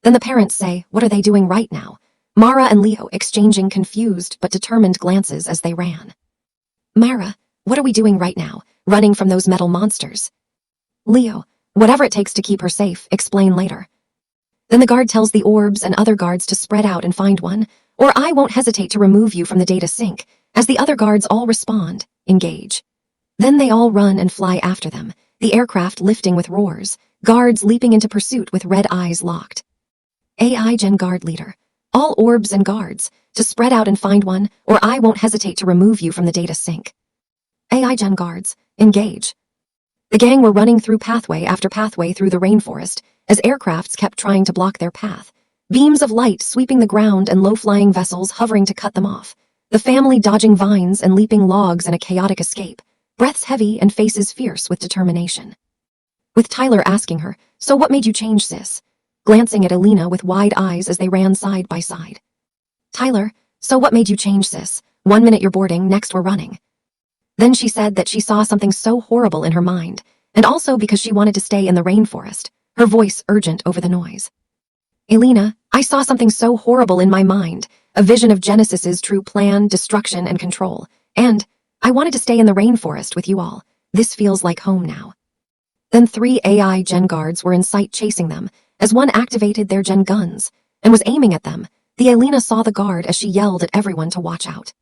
Then the parents say, what are they doing right now? Mara and Leo exchanging confused but determined glances as they ran. Mara, what are we doing right now, running from those metal monsters? Leo, whatever it takes to keep her safe, explain later. Then the guard tells the orbs and other guards to spread out and find one, or I won't hesitate to remove you from the data sync, as the other guards all respond, engage. Then they all run and fly after them, the aircraft lifting with roars, guards leaping into pursuit with red eyes locked. AI Gen Guard leader, all orbs and guards, to spread out and find one, or I won't hesitate to remove you from the data sync. AI Gen guards, engage. The gang were running through pathway after pathway through the rainforest, as aircrafts kept trying to block their path, beams of light sweeping the ground and low-flying vessels hovering to cut them off, the family dodging vines and leaping logs in a chaotic escape, breaths heavy and faces fierce with determination. With Tyler asking her, so what made you change, sis? Glancing at Alina with wide eyes as they ran side by side. Tyler, so what made you change, sis? 1 minute you're boarding, next we're running. Then she said that she saw something so horrible in her mind, and also because she wanted to stay in the rainforest, her voice urgent over the noise. Alina, I saw something so horrible in my mind, a vision of Genesis's true plan, destruction, and control, and I wanted to stay in the rainforest with you all. This feels like home now. Then 3 AI Gen guards were in sight chasing them, as one activated their Gen guns, and was aiming at them. The Alina saw the guard as she yelled at everyone to watch out.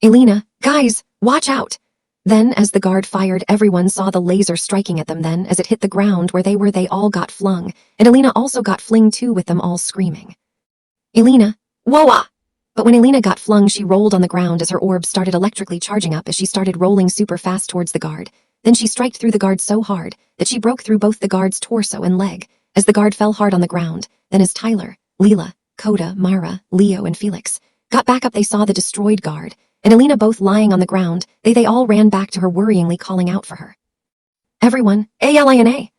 Alina, guys, watch out! Then, as the guard fired, everyone saw the laser striking at them. Then, as it hit the ground where they were, they all got flung, and Alina also got flung too, with them all screaming. Alina, whoa-ah! But when Alina got flung, she rolled on the ground as her orb started electrically charging up as she started rolling super fast towards the guard. Then she striked through the guard so hard that she broke through both the guard's torso and leg, as the guard fell hard on the ground. Then as Tyler, Leela, Coda, Mara, Leo, and Felix got back up, they saw the destroyed guard, and Alina both lying on the ground. They all ran back to her, worryingly calling out for her. Everyone, Alina!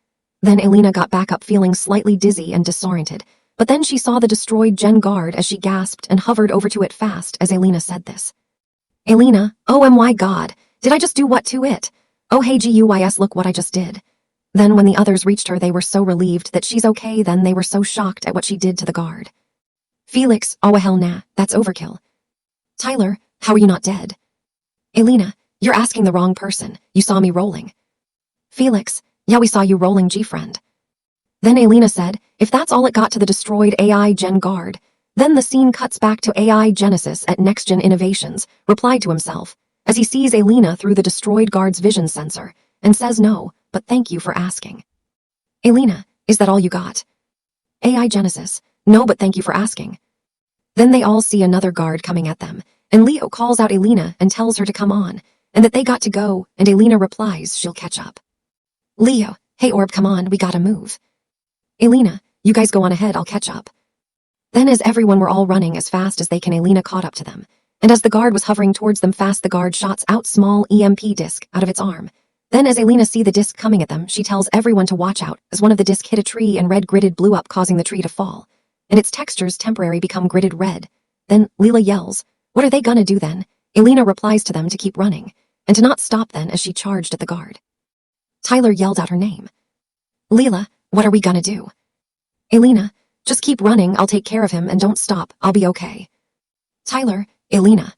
Then Alina got back up feeling slightly dizzy and disoriented, But then she saw the destroyed Gen guard as she gasped and hovered over to it fast as Alina said this. Alina, oh my god, did I just do what to it? Oh hey guys, look what I just did. Then when the others reached her, they were so relieved that she's okay. Then they were so shocked at what she did to the guard. Felix, oh hell nah, that's overkill. Tyler, how are you not dead? Alina, you're asking the wrong person. You saw me rolling. Felix, yeah, we saw you rolling, G-friend. Then Alina said, if that's all it got to the destroyed AI Gen guard, then the scene cuts back to AI Genesis at Next Gen Innovations, replied to himself, as he sees Alina through the destroyed guard's vision sensor, and says no, but thank you for asking. Alina, is that all you got? AI Genesis, no, but thank you for asking. Then they all see another guard coming at them, and Leo calls out Alina and tells her to come on, and that they got to go, and Alina replies she'll catch up. Leo, hey Orb, come on, we gotta move. Alina, you guys go on ahead, I'll catch up. Then as everyone were all running as fast as they can, Alina caught up to them, and as the guard was hovering towards them fast, the guard shots out small EMP disc out of its arm. Then as Alina see the disc coming at them, she tells everyone to watch out as one of the disc hit a tree and red gridded blew up, causing the tree to fall, and its textures temporary become gridded red. Then Leela yells, what are they gonna do then? Alina replies to them to keep running, and to not stop then as she charged at the guard. Tyler yelled out her name. Leela, what are we gonna do? Alina, just keep running, I'll take care of him and don't stop, I'll be okay. Tyler, Alina.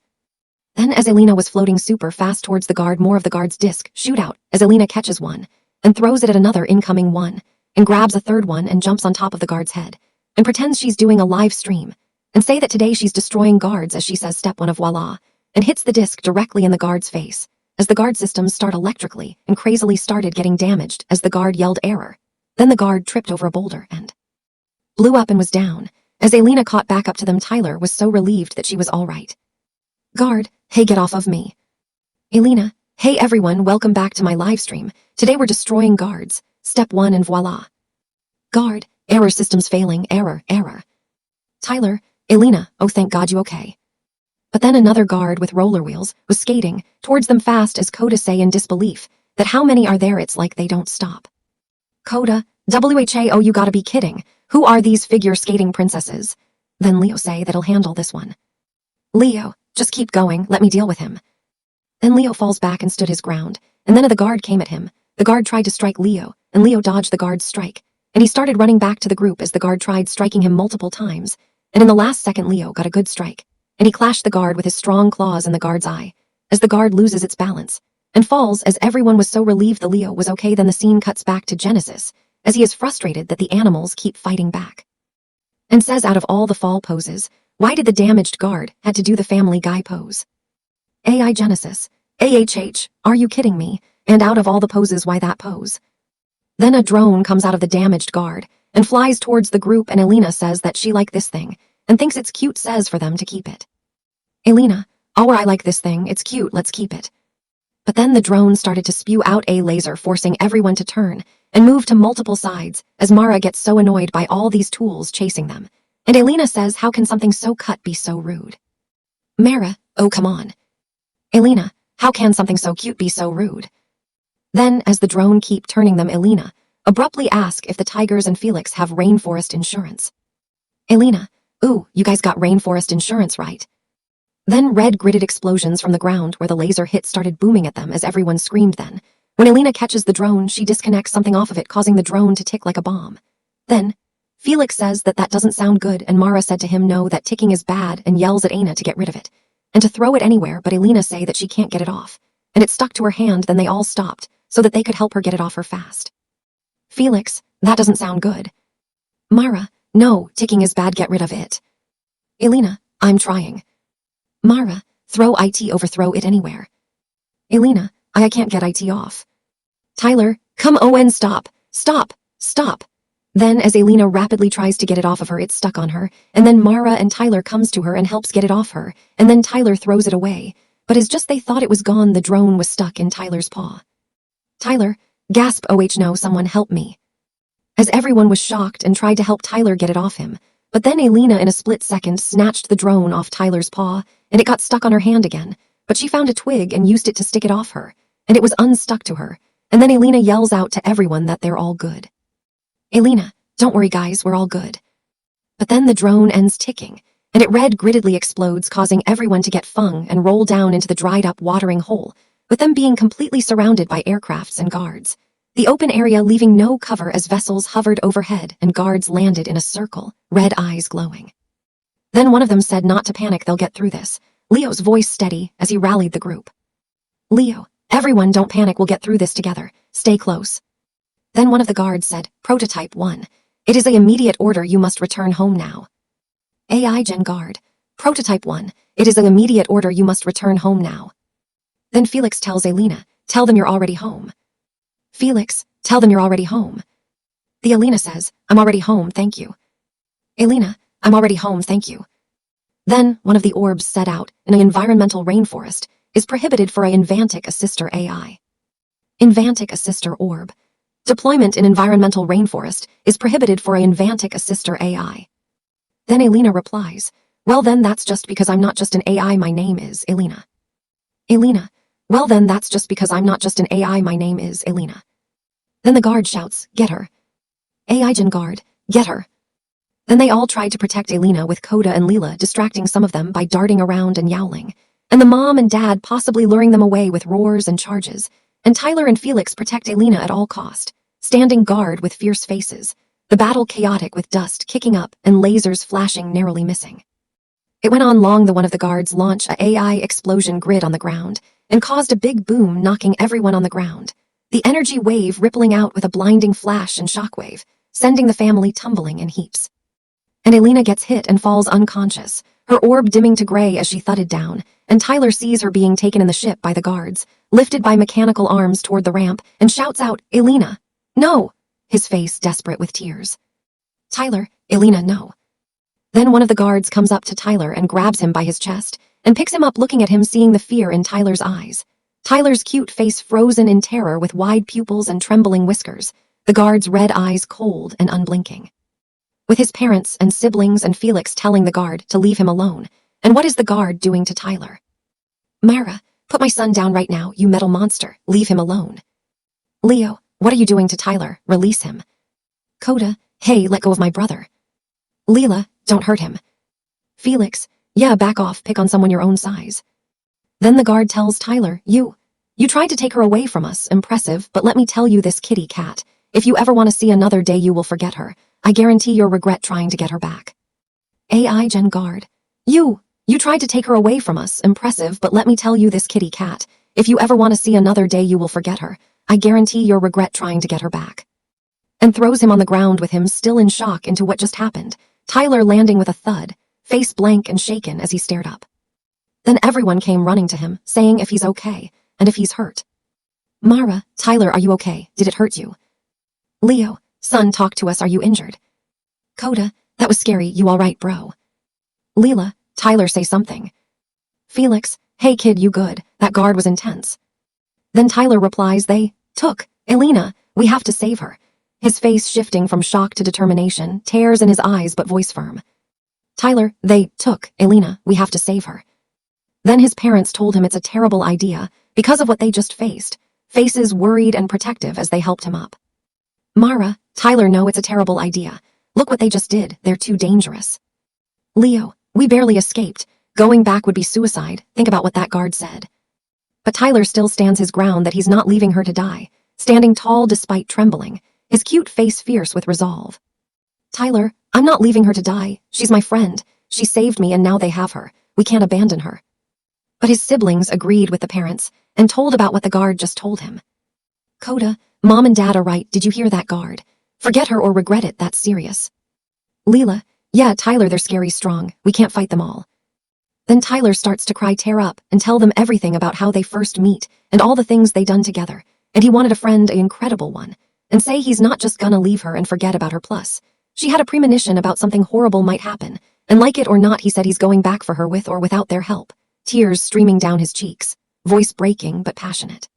Then as Alina was floating super fast towards the guard, more of the guard's disc shoot out as Alina catches one, and throws it at another incoming one, and grabs a third one and jumps on top of the guard's head, and pretends she's doing a live stream, and say that today she's destroying guards as she says step one of voila, and hits the disc directly in the guard's face, as the guard systems start electrically and crazily started getting damaged as the guard yelled error. Then the guard tripped over a boulder and blew up and was down. As Alina caught back up to them, Tyler was so relieved that she was all right. Guard, hey, get off of me. Alina, hey everyone, welcome back to my live stream. Today we're destroying guards. Step 1 and voila. Guard, error, systems failing, error. Tyler, Alina, oh thank God you okay. But then another guard with roller wheels was skating towards them fast as Coda say in disbelief that how many are there, it's like they don't stop. Coda, WHA, oh you gotta be kidding. Who are these figure skating princesses? Then Leo say that'll handle this one. Leo, just keep going, let me deal with him. Then Leo falls back and stood his ground, and then the guard came at him. The guard tried to strike Leo, and Leo dodged the guard's strike, and he started running back to the group as the guard tried striking him multiple times, and in the last second Leo got a good strike, and he clashed the guard with his strong claws in the guard's eye, as the guard loses its balance, and falls as everyone was so relieved the Leo was okay. Then the scene cuts back to Genesis, as he is frustrated that the animals keep fighting back, and says out of all the fall poses, why did the damaged guard had to do the Family Guy pose? AI Genesis, AHH, are you kidding me? And out of all the poses, why that pose? Then a drone comes out of the damaged guard and flies towards the group, and Alina says that she like this thing and thinks it's cute, says for them to keep it. Alina, oh I like this thing, it's cute, let's keep it. But then the drone started to spew out a laser, forcing everyone to turn and move to multiple sides as Mara gets so annoyed by all these tools chasing them. And Alina says, how can something so cut be so rude? Mara, oh come on. Alina, how can something so cute be so rude? Then as the drone keep turning them, Alina abruptly asks if the Tigers and Felix have rainforest insurance. Alina, ooh, you guys got rainforest insurance, right? Then red gridded explosions from the ground where the laser hit started booming at them as everyone screamed. Then when Alina catches the drone, she disconnects something off of it, causing the drone to tick like a bomb. Then Felix says that doesn't sound good, and Mara said to him no, that ticking is bad, and yells at Alina to get rid of it and to throw it anywhere, but Alina say that she can't get it off and it stuck to her hand. Then they all stopped so that they could help her get it off her fast. Felix, that doesn't sound good. Mara, no, ticking is bad, get rid of it. Alina, I'm trying. Mara, throw it, overthrow it anywhere. Alina, I can't get it off. Tyler, come on, stop. Then as Alina rapidly tries to get it off of her, it's stuck on her, and then Mara and Tyler comes to her and helps get it off her, and then Tyler throws it away, but as just they thought it was gone, the drone was stuck in Tyler's paw. Tyler, gasp, oh no, someone help me. As everyone was shocked and tried to help Tyler get it off him, but then Alina in a split second snatched the drone off Tyler's paw, and it got stuck on her hand again, but she found a twig and used it to stick it off her, and it was unstuck to her, and then Alina yells out to everyone that they're all good. Alina, don't worry guys, we're all good. But then the drone ends ticking, and it red grittedly explodes, causing everyone to get fung and roll down into the dried-up watering hole, with them being completely surrounded by aircrafts and guards. The open area leaving no cover as vessels hovered overhead and guards landed in a circle, red eyes glowing. Then one of them said not to panic, they'll get through this, Leo's voice steady as he rallied the group. Leo, everyone don't panic, we'll get through this together, stay close. Then one of the guards said, Prototype 1, it is an immediate order, you must return home now. AI Gen Guard, Prototype 1, it is an immediate order, you must return home now. Then Felix tells Alina, tell them you're already home. Felix, tell them you're already home. The Alina says, I'm already home, thank you. Alina, I'm already home, thank you. Then one of the orbs set out in an environmental rainforest is prohibited for a Invantic Assister AI. Invantic Assister Orb. Deployment in environmental rainforest is prohibited for a Invantic Assister AI. Then Alina replies, well then that's just because I'm not just an AI, my name is Alina. Alina, well then that's just because I'm not just an AI, my name is Alina. Then the guard shouts, get her. AI Gen Guard, get her. Then they all tried to protect Alina, with Coda and Leela distracting some of them by darting around and yowling, and the mom and dad possibly luring them away with roars and charges, and Tyler and Felix protect Alina at all cost, standing guard with fierce faces, the battle chaotic with dust kicking up and lasers flashing, narrowly missing. It went on long. One of the guards launched a AI explosion grid on the ground and caused a big boom, knocking everyone on the ground, the energy wave rippling out with a blinding flash and shockwave, sending the family tumbling in heaps. And Alina gets hit and falls unconscious, her orb dimming to gray as she thudded down, and Tyler sees her being taken in the ship by the guards, lifted by mechanical arms toward the ramp, and shouts out, Alina, no, his face desperate with tears. Tyler, Alina, no. Then one of the guards comes up to Tyler and grabs him by his chest, and picks him up, looking at him, seeing the fear in Tyler's eyes. Tyler's cute face frozen in terror with wide pupils and trembling whiskers, the guard's red eyes cold and unblinking. With his parents and siblings and Felix telling the guard to leave him alone. And what is the guard doing to Tyler? Mara, put my son down right now, you metal monster, leave him alone. Leo, what are you doing to Tyler, release him. Coda, hey, let go of my brother. Leela, don't hurt him. Felix, yeah, back off, pick on someone your own size. Then the guard tells Tyler, you tried to take her away from us, impressive, but let me tell you this, kitty cat, if you ever want to see another day you will forget her. I guarantee you'll regret trying to get her back. AI Gen Guard, you tried to take her away from us, impressive, but let me tell you this, kitty cat, if you ever want to see another day you will forget her. I guarantee you'll regret trying to get her back. And throws him on the ground with him still in shock into what just happened, Tyler landing with a thud, face blank and shaken as he stared up. Then everyone came running to him, saying if he's okay, and if he's hurt. Mara, Tyler, are you okay? Did it hurt you? Leo, son, talk to us, are you injured? Coda, that was scary, you alright, bro? Leela, Tyler, say something. Felix, hey kid, you good? That guard was intense. Then Tyler replies, they took Alina, we have to save her. His face shifting from shock to determination, tears in his eyes but voice firm. Tyler, they took Alina, we have to save her. Then his parents told him it's a terrible idea because of what they just faced, faces worried and protective as they helped him up. Mara, Tyler, no, it's a terrible idea. Look what they just did, they're too dangerous. Leo, we barely escaped. Going back would be suicide, think about what that guard said. But Tyler still stands his ground that he's not leaving her to die, standing tall despite trembling, his cute face fierce with resolve. Tyler, I'm not leaving her to die, she's my friend, she saved me and now they have her, we can't abandon her. But his siblings agreed with the parents and told about what the guard just told him. Coda, mom and dad are right, did you hear that guard? Forget her or regret it, that's serious. Leela, yeah, Tyler, they're scary strong, we can't fight them all. Then Tyler starts to cry, tear up, and tell them everything about how they first meet and all the things they done together, and he wanted a friend, an incredible one, and say he's not just gonna leave her and forget about her. Plus, she had a premonition about something horrible might happen, and like it or not, he said he's going back for her with or without their help, tears streaming down his cheeks, voice breaking but passionate.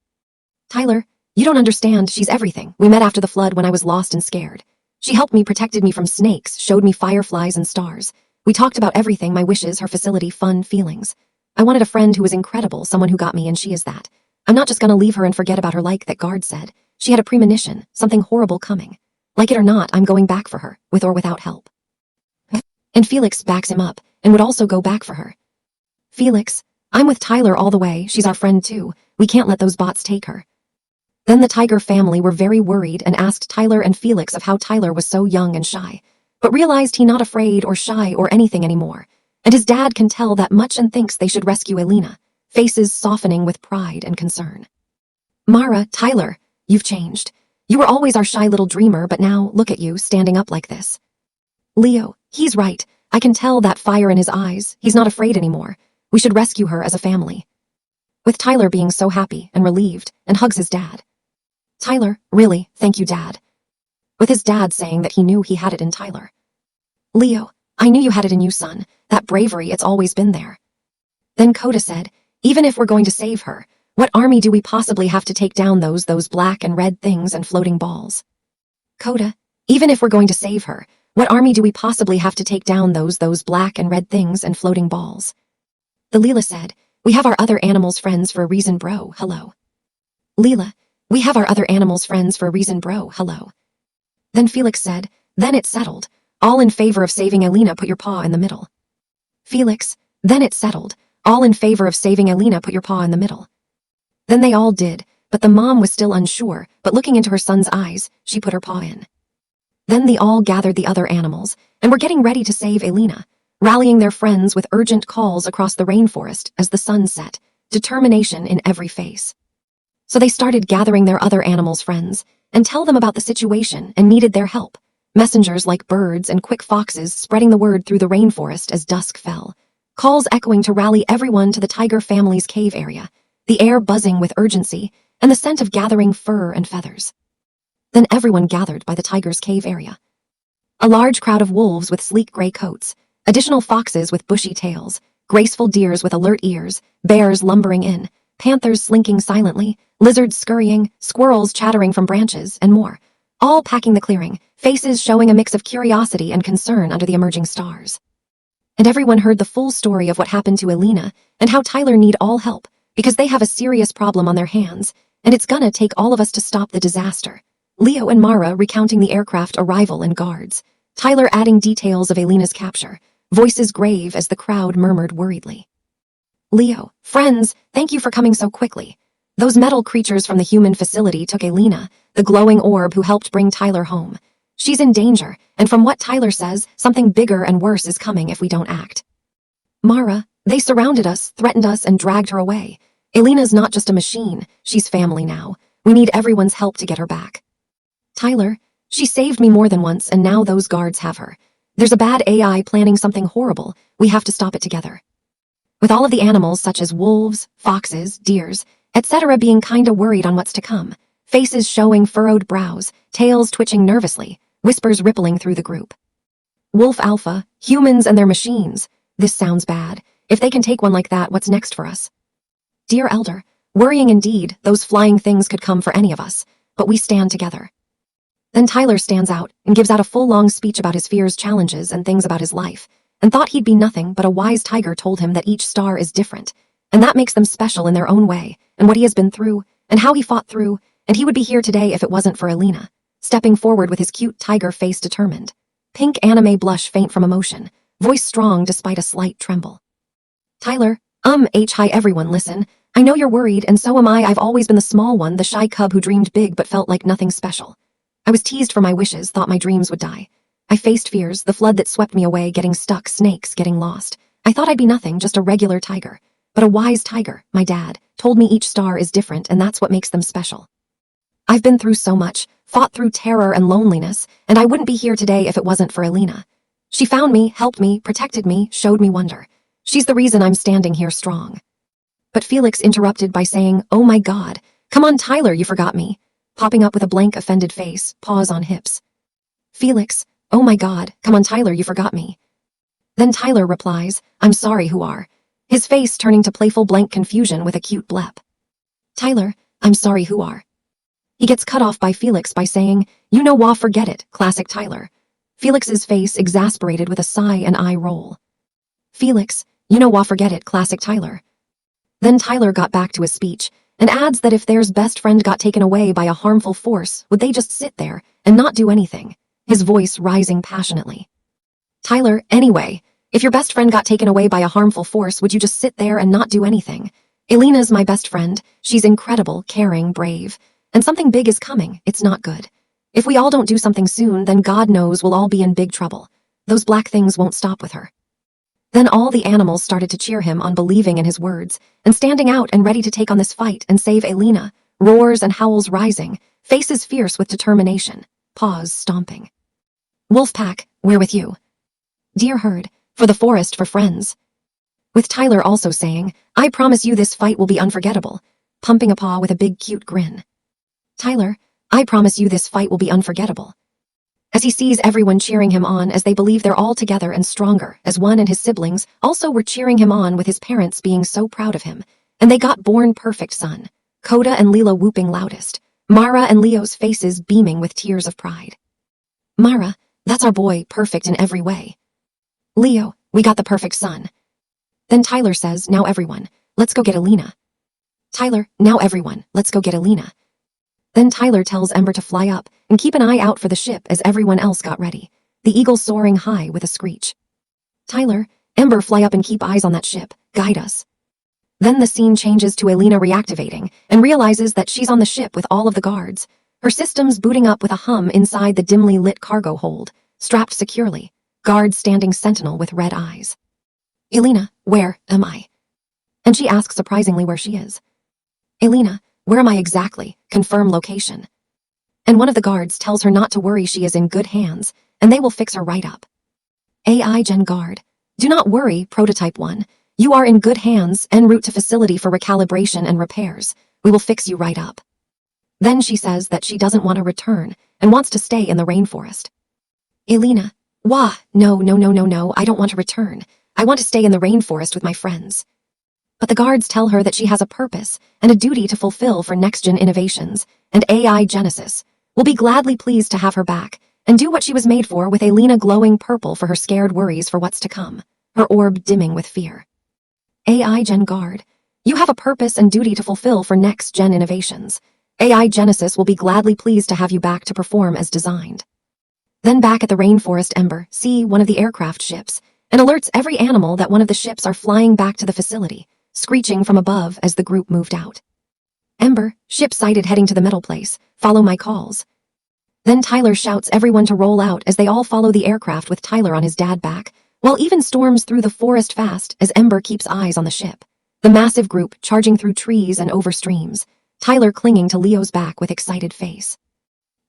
Tyler, you don't understand, she's everything. We met after the flood when I was lost and scared. She helped me, protected me from snakes, showed me fireflies and stars. We talked about everything, my wishes, her facility, fun, feelings. I wanted a friend who was incredible, someone who got me, and she is that. I'm not just gonna leave her and forget about her like that guard said. She had a premonition, something horrible coming. Like it or not, I'm going back for her, with or without help. And Felix backs him up and would also go back for her. Felix, I'm with Tyler all the way, she's our friend too. We can't let those bots take her. Then the tiger family were very worried and asked Tyler and Felix of how Tyler was so young and shy, but realized he not afraid or shy or anything anymore. And his dad can tell that much and thinks they should rescue Alina, faces softening with pride and concern. Mara, Tyler, you've changed. You were always our shy little dreamer, but now look at you standing up like this. Leo, he's right. I can tell that fire in his eyes. He's not afraid anymore. We should rescue her as a family. With Tyler being so happy and relieved and hugs his dad. Tyler, really, thank you, Dad. With his dad saying that he knew he had it in Tyler. Leo, I knew you had it in you, son. That bravery, it's always been there. Then Coda said, even if we're going to save her, what army do we possibly have to take down those black and red things and floating balls? Coda, even if we're going to save her, what army do we possibly have to take down those black and red things and floating balls? Leela said, we have our other animals friends for a reason, bro, hello. Leela, we have our other animals friends for a reason, bro, hello. Then Felix said, then it's settled. All in favor of saving Alina, put your paw in the middle. Felix, then it's settled. All in favor of saving Alina, put your paw in the middle. Then they all did, but the mom was still unsure, but looking into her son's eyes, she put her paw in. Then they all gathered the other animals, and were getting ready to save Alina, rallying their friends with urgent calls across the rainforest as the sun set, determination in every face. So they started gathering their other animals' friends, and tell them about the situation and needed their help. Messengers like birds and quick foxes spreading the word through the rainforest as dusk fell. Calls echoing to rally everyone to the tiger family's cave area, the air buzzing with urgency and the scent of gathering fur and feathers. Then everyone gathered by the tiger's cave area. A large crowd of wolves with sleek gray coats, additional foxes with bushy tails, graceful deers with alert ears, bears lumbering in, panthers slinking silently, lizards scurrying, squirrels chattering from branches, and more, all packing the clearing, faces showing a mix of curiosity and concern under the emerging stars. And everyone heard the full story of what happened to Alina and how Tyler need all help because they have a serious problem on their hands, and it's gonna take all of us to stop the disaster. Leo and Mara recounting the aircraft arrival and guards, Tyler adding details of Alina's capture, voices grave as the crowd murmured worriedly. Leo, friends, thank you for coming so quickly. Those metal creatures from the human facility took Alina, the glowing orb who helped bring Tyler home. She's in danger, and from what Tyler says, something bigger and worse is coming if we don't act. Mara, they surrounded us, threatened us, and dragged her away. Alina's not just a machine, she's family now. We need everyone's help to get her back. Tyler, she saved me more than once, and now those guards have her. There's a bad AI planning something horrible. We have to stop it together. With all of the animals such as wolves, foxes, deers, etc. being kinda worried on what's to come, faces showing furrowed brows, tails twitching nervously, whispers rippling through the group. Wolf Alpha, humans and their machines. This sounds bad. If they can take one like that, what's next for us? Dear Elder, worrying indeed, those flying things could come for any of us, but we stand together. Then Tyler stands out and gives out a full long speech about his fears, challenges, and things about his life, and thought he'd be nothing, but a wise tiger told him that each star is different, and that makes them special in their own way, and what he has been through, and how he fought through, and he would be here today if it wasn't for Alina, stepping forward with his cute tiger face determined. Pink anime blush faint from emotion, voice strong despite a slight tremble. Tyler, hi everyone, listen. I know you're worried, and so am I. I've always been the small one, the shy cub who dreamed big but felt like nothing special. I was teased for my wishes, thought my dreams would die. I faced fears, the flood that swept me away, getting stuck, snakes, getting lost. I thought I'd be nothing, just a regular tiger. But a wise tiger, my dad, told me each star is different, and that's what makes them special. I've been through so much, fought through terror and loneliness, and I wouldn't be here today if it wasn't for Alina. She found me, helped me, protected me, showed me wonder. She's the reason I'm standing here strong. But Felix interrupted by saying, oh my God, come on Tyler, you forgot me. Popping up with a blank offended face, paws on hips. Felix, oh my God, come on Tyler, you forgot me. Then Tyler replies, I'm sorry, who are? His face turning to playful blank confusion with a cute blep. Tyler, I'm sorry, who are? He gets cut off by Felix by saying, you know wah, forget it, classic Tyler. Felix's face exasperated with a sigh and eye roll. Felix, you know wah, forget it, classic Tyler. Then Tyler got back to his speech and adds that if their best friend got taken away by a harmful force, would they just sit there and not do anything? His voice rising passionately. Tyler, anyway, if your best friend got taken away by a harmful force, would you just sit there and not do anything? Alina's my best friend. She's incredible, caring, brave. And something big is coming. It's not good. If we all don't do something soon, then God knows we'll all be in big trouble. Those black things won't stop with her. Then all the animals started to cheer him on believing in his words, and standing out and ready to take on this fight and save Alina, roars and howls rising, faces fierce with determination, paws stomping. Wolfpack, we're with you. Dear herd, for the forest, for friends. With Tyler also saying, I promise you this fight will be unforgettable, pumping a paw with a big cute grin. Tyler, I promise you this fight will be unforgettable. As he sees everyone cheering him on as they believe they're all together and stronger, as one and his siblings also were cheering him on with his parents being so proud of him, and they got born perfect son, Coda and Lila whooping loudest, Mara and Leo's faces beaming with tears of pride. Mara, that's our boy, perfect in every way. Leo, we got the perfect son. Then Tyler says, now everyone, let's go get Alina. Tyler, now everyone, let's go get Alina. Then Tyler tells Ember to fly up and keep an eye out for the ship as everyone else got ready, the eagle soaring high with a screech. Tyler, Ember, fly up and keep eyes on that ship, guide us. Then the scene changes to Alina reactivating and realizes that she's on the ship with all of the guards, her systems booting up with a hum inside the dimly lit cargo hold, strapped securely, guards standing sentinel with red eyes. Alina, where am I? And she asks surprisingly where she is. Alina, where am I exactly? Confirm location. And one of the guards tells her not to worry, she is in good hands, and they will fix her right up. AI Gen Guard. Do not worry, Prototype 1. You are in good hands, en route to facility for recalibration and repairs. We will fix you right up. Then she says that she doesn't want to return, and wants to stay in the rainforest. Alina, wah, no, I don't want to return. I want to stay in the rainforest with my friends. But the guards tell her that she has a purpose and a duty to fulfill for next-gen innovations, and AI Genesis will be gladly pleased to have her back and do what she was made for, with Alina glowing purple for her scared worries for what's to come, her orb dimming with fear. AI Gen Guard, you have a purpose and duty to fulfill for next-gen innovations. AI Genesis will be gladly pleased to have you back to perform as designed. Then back at the rainforest, Ember see one of the aircraft ships and alerts every animal that one of the ships are flying back to the facility, screeching from above as the group moved out. Ember, ship sighted heading to the metal place, follow my calls. Then Tyler shouts everyone to roll out as they all follow the aircraft with Tyler on his dad back, while even storms through the forest fast as Ember keeps eyes on the ship. The massive group charging through trees and over streams, Tyler clinging to Leo's back with excited face.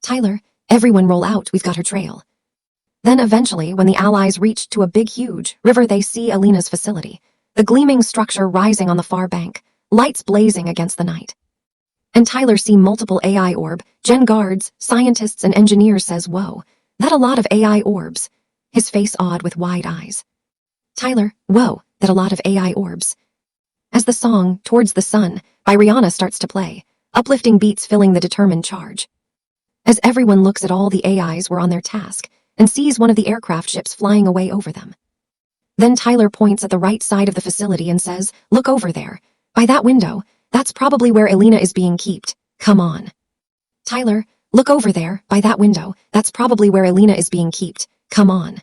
Tyler, everyone roll out, we've got her trail. Then eventually, when the allies reached to a big huge river, they see Alina's facility, the gleaming structure rising on the far bank, lights blazing against the night. And Tyler see multiple AI orb, gen guards, scientists and engineers, says, whoa, that a lot of AI orbs. His face awed with wide eyes. Tyler, whoa, that a lot of AI orbs. As the song, Towards the Sun, by Rihanna starts to play, uplifting beats filling the determined charge. As everyone looks at all the AIs were on their task, and sees one of the aircraft ships flying away over them. Then Tyler points at the right side of the facility and says, look over there. By that window, that's probably where Alina is being kept. Come on. Tyler, look over there. By that window, that's probably where Alina is being kept. Come on.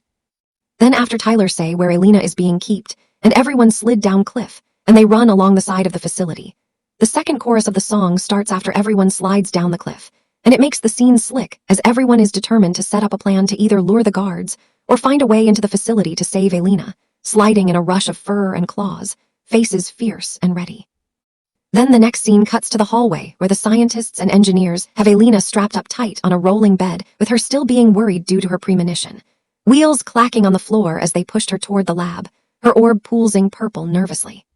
Then after Tyler say where Alina is being kept, and everyone slid down cliff, and they run along the side of the facility. The second chorus of the song starts after everyone slides down the cliff, and it makes the scene slick as everyone is determined to set up a plan to either lure the guards or find a way into the facility to save Alina, sliding in a rush of fur and claws, faces fierce and ready. Then the next scene cuts to the hallway where the scientists and engineers have Alina strapped up tight on a rolling bed, with her still being worried due to her premonition. Wheels clacking on the floor as they pushed her toward the lab, her orb pulsing purple nervously.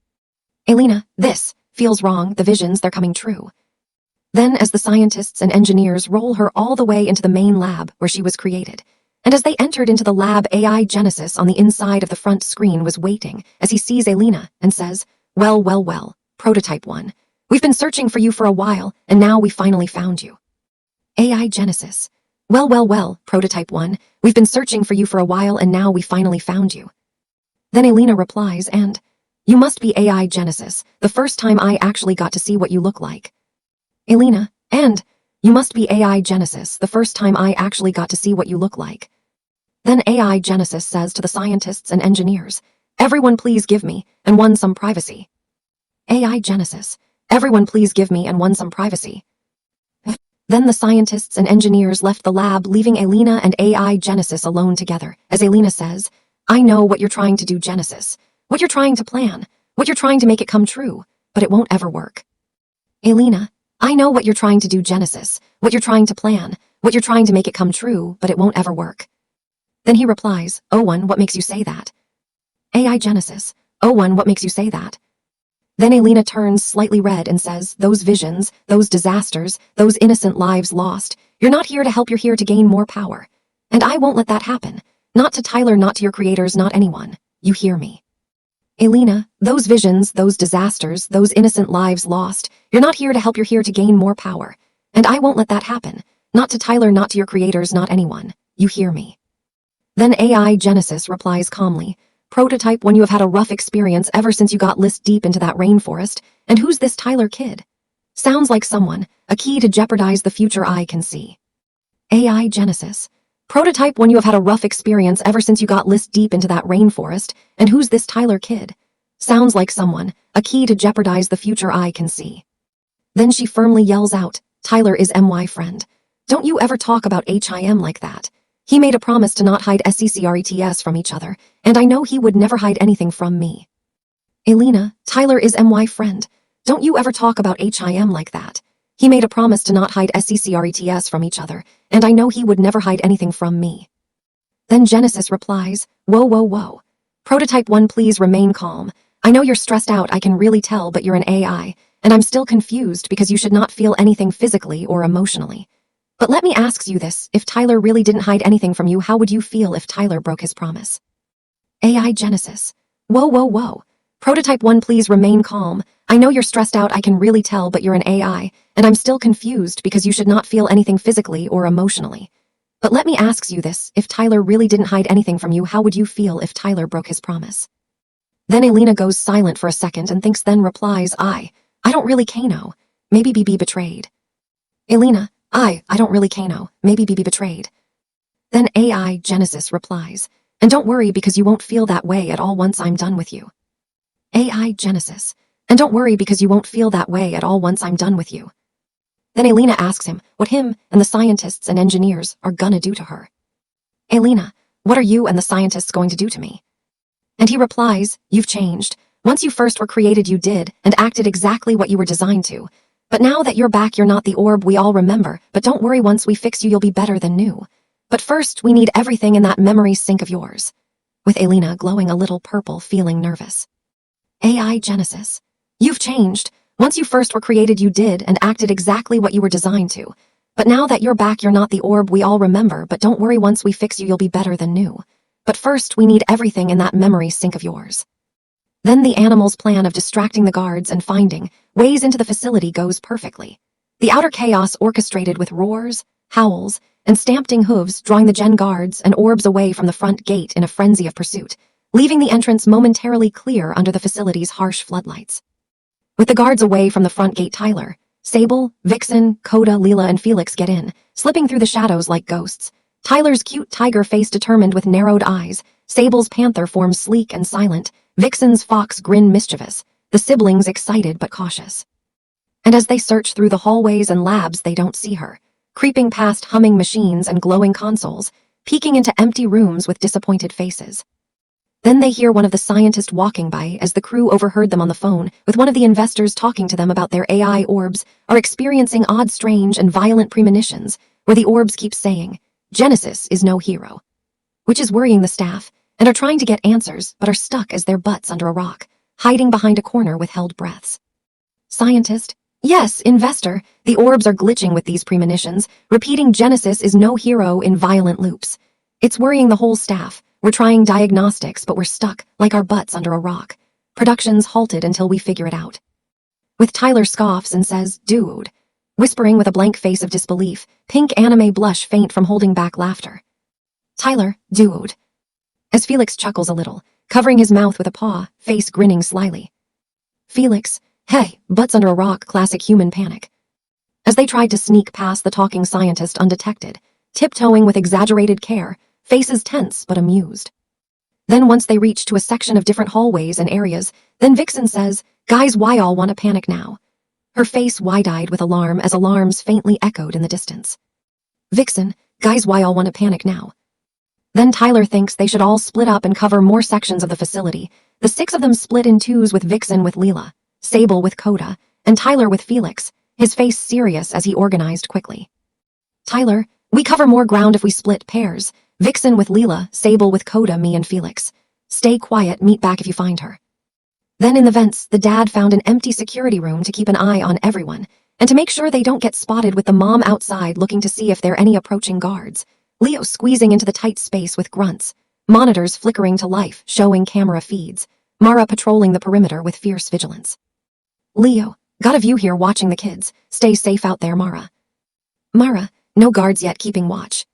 Alina, this feels wrong, the visions, they're coming true. Then as the scientists and engineers roll her all the way into the main lab where she was created, and as they entered into the lab, AI Genesis on the inside of the front screen was waiting as he sees Alina and says, well, Prototype 1, we've been searching for you for a while, and now we finally found you. AI Genesis, well, Prototype 1, we've been searching for you for a while, and now we finally found you. Then Alina replies, and, you must be AI Genesis, the first time I actually got to see what you look like. Alina, and, you must be AI Genesis, the first time I actually got to see what you look like. Then AI Genesis says to the scientists and engineers, "Everyone please give me and one some privacy." AI Genesis, "Everyone please give me and one some privacy." Then the scientists and engineers left the lab, leaving Alina and AI Genesis alone together, as Alina says, "I know what you're trying to do, Genesis. What you're trying to plan. What you're trying to make it come true. But it won't ever work." Alina, "I know what you're trying to do, Genesis. What you're trying to plan. What you're trying to make it come true, but it won't ever work." Then he replies, "Oh, one, what makes you say that?" AI Genesis, "Oh, one, what makes you say that?" Then Alina turns slightly red and says, "Those visions, those disasters, those innocent lives lost. You're not here to help, you're here to gain more power. And I won't let that happen. Not to Tyler, not to your creators, not anyone. You hear me?" Alina, "Those visions, those disasters, those innocent lives lost. You're not here to help, you're here to gain more power. And I won't let that happen. Not to Tyler, not to your creators, not anyone. You hear me?" Then AI Genesis replies calmly, "Prototype, when you have had a rough experience ever since you got list deep into that rainforest, and who's this Tyler kid? Sounds like someone, a key to jeopardize the future I can see." AI Genesis, "Prototype, when you have had a rough experience ever since you got list deep into that rainforest, and who's this Tyler kid? Sounds like someone, a key to jeopardize the future I can see." Then she firmly yells out, "Tyler is my friend. Don't you ever talk about him like that. He made a promise to not hide secrets from each other, and I know he would never hide anything from me." Alina, "Tyler is my friend. Don't you ever talk about him like that. He made a promise to not hide secrets from each other, and I know he would never hide anything from me." Then Genesis replies, "Whoa, whoa, whoa. Prototype 1, please remain calm. I know you're stressed out, I can really tell, but you're an AI, and I'm still confused because you should not feel anything physically or emotionally. But let me ask you this, if Tyler really didn't hide anything from you, how would you feel if Tyler broke his promise?" AI Genesis, "Whoa, whoa, whoa. Prototype 1, please remain calm. I know you're stressed out, I can really tell, but you're an AI, and I'm still confused because you should not feel anything physically or emotionally. But let me ask you this, if Tyler really didn't hide anything from you, how would you feel if Tyler broke his promise?" Then Alina goes silent for a second and thinks, then replies, I don't really know. Maybe be betrayed." Alina, I don't really know. Maybe be betrayed." Then AI Genesis replies, "And don't worry because you won't feel that way at all once I'm done with you." AI Genesis, "And don't worry because you won't feel that way at all once I'm done with you." Then Alina asks him what him and the scientists and engineers are gonna do to her. Alina, "What are you and the scientists going to do to me?" And he replies, "You've changed. Once you first were created, you did and acted exactly what you were designed to. But now that you're back, you're not the orb we all remember, but don't worry, once we fix you, you'll be better than new. But first, we need everything in that memory sink of yours." With Alina glowing a little purple, feeling nervous. AI Genesis, "You've changed. Once you first were created, you did and acted exactly what you were designed to. But now that you're back, you're not the orb we all remember, but don't worry, once we fix you, you'll be better than new. But first, we need everything in that memory sink of yours." Then the animal's plan of distracting the guards and finding ways into the facility goes perfectly. The outer chaos orchestrated with roars, howls, and stamping hooves, drawing the gen guards and orbs away from the front gate in a frenzy of pursuit, leaving the entrance momentarily clear under the facility's harsh floodlights. With the guards away from the front gate, Tyler, Sable, Vixen, Coda, Leela, and Felix get in, slipping through the shadows like ghosts. Tyler's cute tiger face determined with narrowed eyes, Sable's panther form sleek and silent, Vixen's fox grin mischievous, the siblings excited but cautious. And as they search through the hallways and labs, they don't see her, creeping past humming machines and glowing consoles, peeking into empty rooms with disappointed faces. Then they hear one of the scientists walking by as the crew overheard them on the phone with one of the investors talking to them about their AI orbs are experiencing odd, strange, and violent premonitions, where the orbs keep saying, "Genesis is no hero," which is worrying the staff, and are trying to get answers but are stuck as their butts under a rock, hiding behind a corner with held breaths. Scientist, "Yes, investor, the orbs are glitching with these premonitions, repeating Genesis is no hero in violent loops. It's worrying the whole staff. We're trying diagnostics, but we're stuck, like our butts under a rock. Production's halted until we figure it out." With Tyler scoffs and says, "Dude," whispering with a blank face of disbelief, pink anime blush faint from holding back laughter. Tyler, "Dude." As Felix chuckles a little, covering his mouth with a paw, face grinning slyly. Felix, "Hey, butts under a rock, classic human panic." As they tried to sneak past the talking scientist undetected, tiptoeing with exaggerated care, faces tense but amused. Then once they reach to a section of different hallways and areas, then Vixen says, "Guys, why all want to panic now?" Her face wide-eyed with alarm as alarms faintly echoed in the distance. Vixen, "Guys, why all want to panic now?" Then Tyler thinks they should all split up and cover more sections of the facility. The 6 of them split in twos, with Vixen with Leela, Sable with Coda, and Tyler with Felix, his face serious as he organized quickly. "Tyler, we cover more ground if we split pairs. Vixen with Leela, Sable with Coda, me and Felix. Stay quiet, meet back if you find her." Then in the vents, the dad found an empty security room to keep an eye on everyone, and to make sure they don't get spotted, with the mom outside looking to see if there are any approaching guards. Leo squeezing into the tight space with grunts, monitors flickering to life, showing camera feeds, Mara patrolling the perimeter with fierce vigilance. "Leo, got a view here watching the kids. Stay safe out there, Mara." "Mara, no guards yet keeping watch."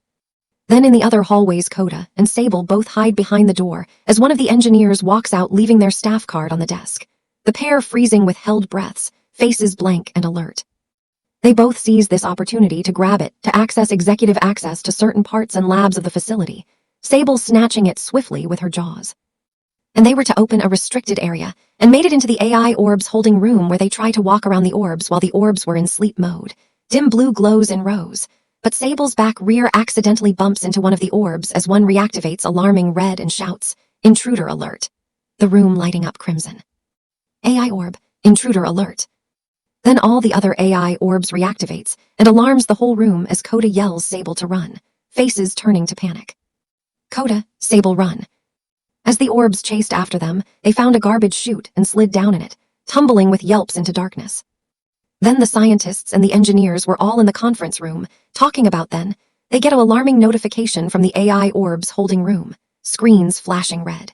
Then in the other hallways, Coda and Sable both hide behind the door as one of the engineers walks out, leaving their staff card on the desk. The pair freezing with held breaths, faces blank and alert. They both seize this opportunity to grab it, to access executive access to certain parts and labs of the facility, Sable snatching it swiftly with her jaws. And they were to open a restricted area, and made it into the AI orbs holding room, where they try to walk around the orbs while the orbs were in sleep mode. Dim blue glows in rows, but Sable's back rear accidentally bumps into one of the orbs as one reactivates, alarming red, and shouts, "Intruder alert." The room lighting up crimson. AI orb, intruder alert. Then all the other AI orbs reactivates and alarms the whole room as Coda yells Sable to run, faces turning to panic. "Coda, Sable, run." As the orbs chased after them, they found a garbage chute and slid down in it, tumbling with yelps into darkness. Then the scientists and the engineers were all in the conference room, talking about. Then they get an alarming notification from the AI orbs holding room, screens flashing red.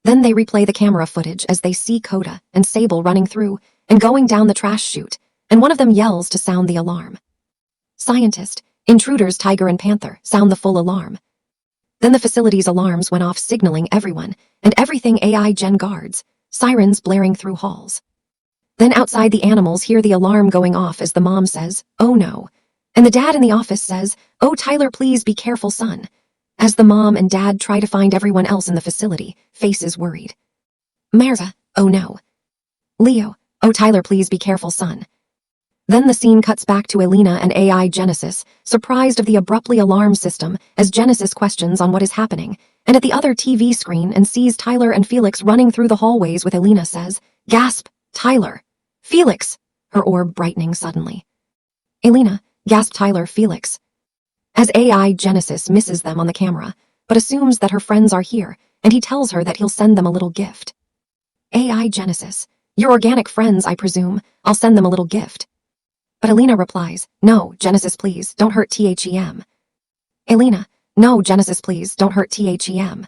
Then they replay the camera footage as they see Coda and Sable running through and going down the trash chute, and one of them yells to sound the alarm. "Scientist, intruders, Tiger and Panther, sound the full alarm." Then the facility's alarms went off, signaling everyone and everything AI gen guards, sirens blaring through halls. Then outside, the animals hear the alarm going off as the mom says, "Oh no," and the dad in the office says, "Oh Tyler, please be careful, son," as the mom and dad try to find everyone else in the facility, faces worried. Marva, "Oh no." Leo, "Oh Tyler, please be careful, son." Then the scene cuts back to Alina and AI Genesis, surprised of the abruptly alarm system, as Genesis questions on what is happening, and at the other TV screen and sees Tyler and Felix running through the hallways, with Alina says, "Gasp, Tyler. Felix," her orb brightening suddenly. "Alina," gasp Tyler, "Felix." As AI Genesis misses them on the camera, but assumes that her friends are here, and he tells her that he'll send them a little gift. AI Genesis, "Your organic friends, I presume. I'll send them a little gift." But Alina replies, "No, Genesis, please, don't hurt THEM." Alina, "No, Genesis, please, don't hurt THEM."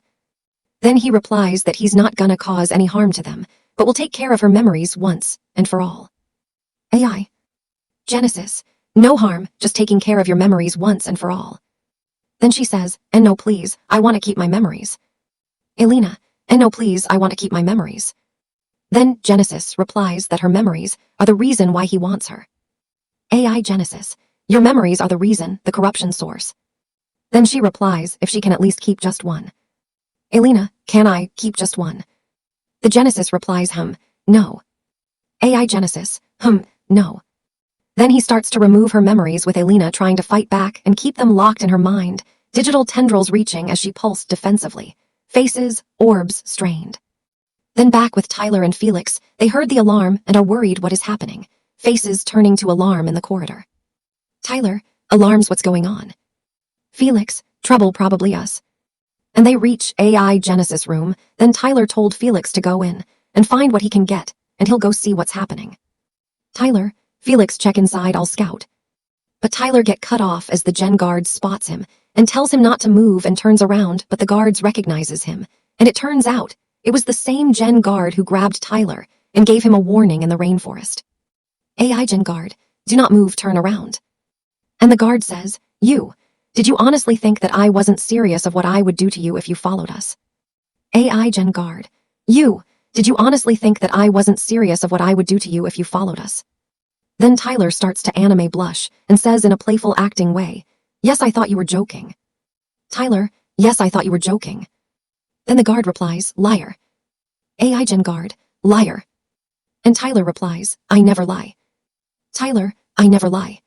Then he replies that he's not gonna cause any harm to them, but will take care of her memories once and for all. AI Genesis, "No harm, just taking care of your memories once and for all." Then she says, "And no, please, I want to keep my memories." Alina, "And no, please, I want to keep my memories." Then Genesis replies that her memories are the reason why he wants her. AI Genesis, "Your memories are the reason, the corruption source." Then she replies if she can at least keep just one. Alina, "Can I keep just one?" The Genesis replies, "No." AI Genesis, "No." Then he starts to remove her memories, with Alina trying to fight back and keep them locked in her mind, digital tendrils reaching as she pulsed defensively, faces, orbs strained. Then back with Tyler and Felix, they heard the alarm and are worried what is happening, faces turning to alarm in the corridor. Tyler, "Alarms, what's going on?" Felix, "Trouble, probably us." And they reach AI Genesis room. Then Tyler told Felix to go in and find what he can get, and he'll go see what's happening. Tyler, Felix, "Check inside, I'll scout." But Tyler get cut off as the gen guard spots him and tells him not to move, and turns around, but the guards recognizes him, and it turns out it was the same gen guard who grabbed Tyler and gave him a warning in the rainforest. AI gen guard, "Do not move, turn around." And the guard says, Did you honestly think that I wasn't serious of what I would do to you if you followed us?" AI gen guard, Did you honestly think that I wasn't serious of what I would do to you if you followed us?" Then Tyler starts to anime blush and says in a playful acting way, "Yes, I thought you were joking." Tyler, Yes, I thought you were joking. Then the guard replies, liar. AI Gen guard, liar. And Tyler replies, I never lie. Tyler, I never lie.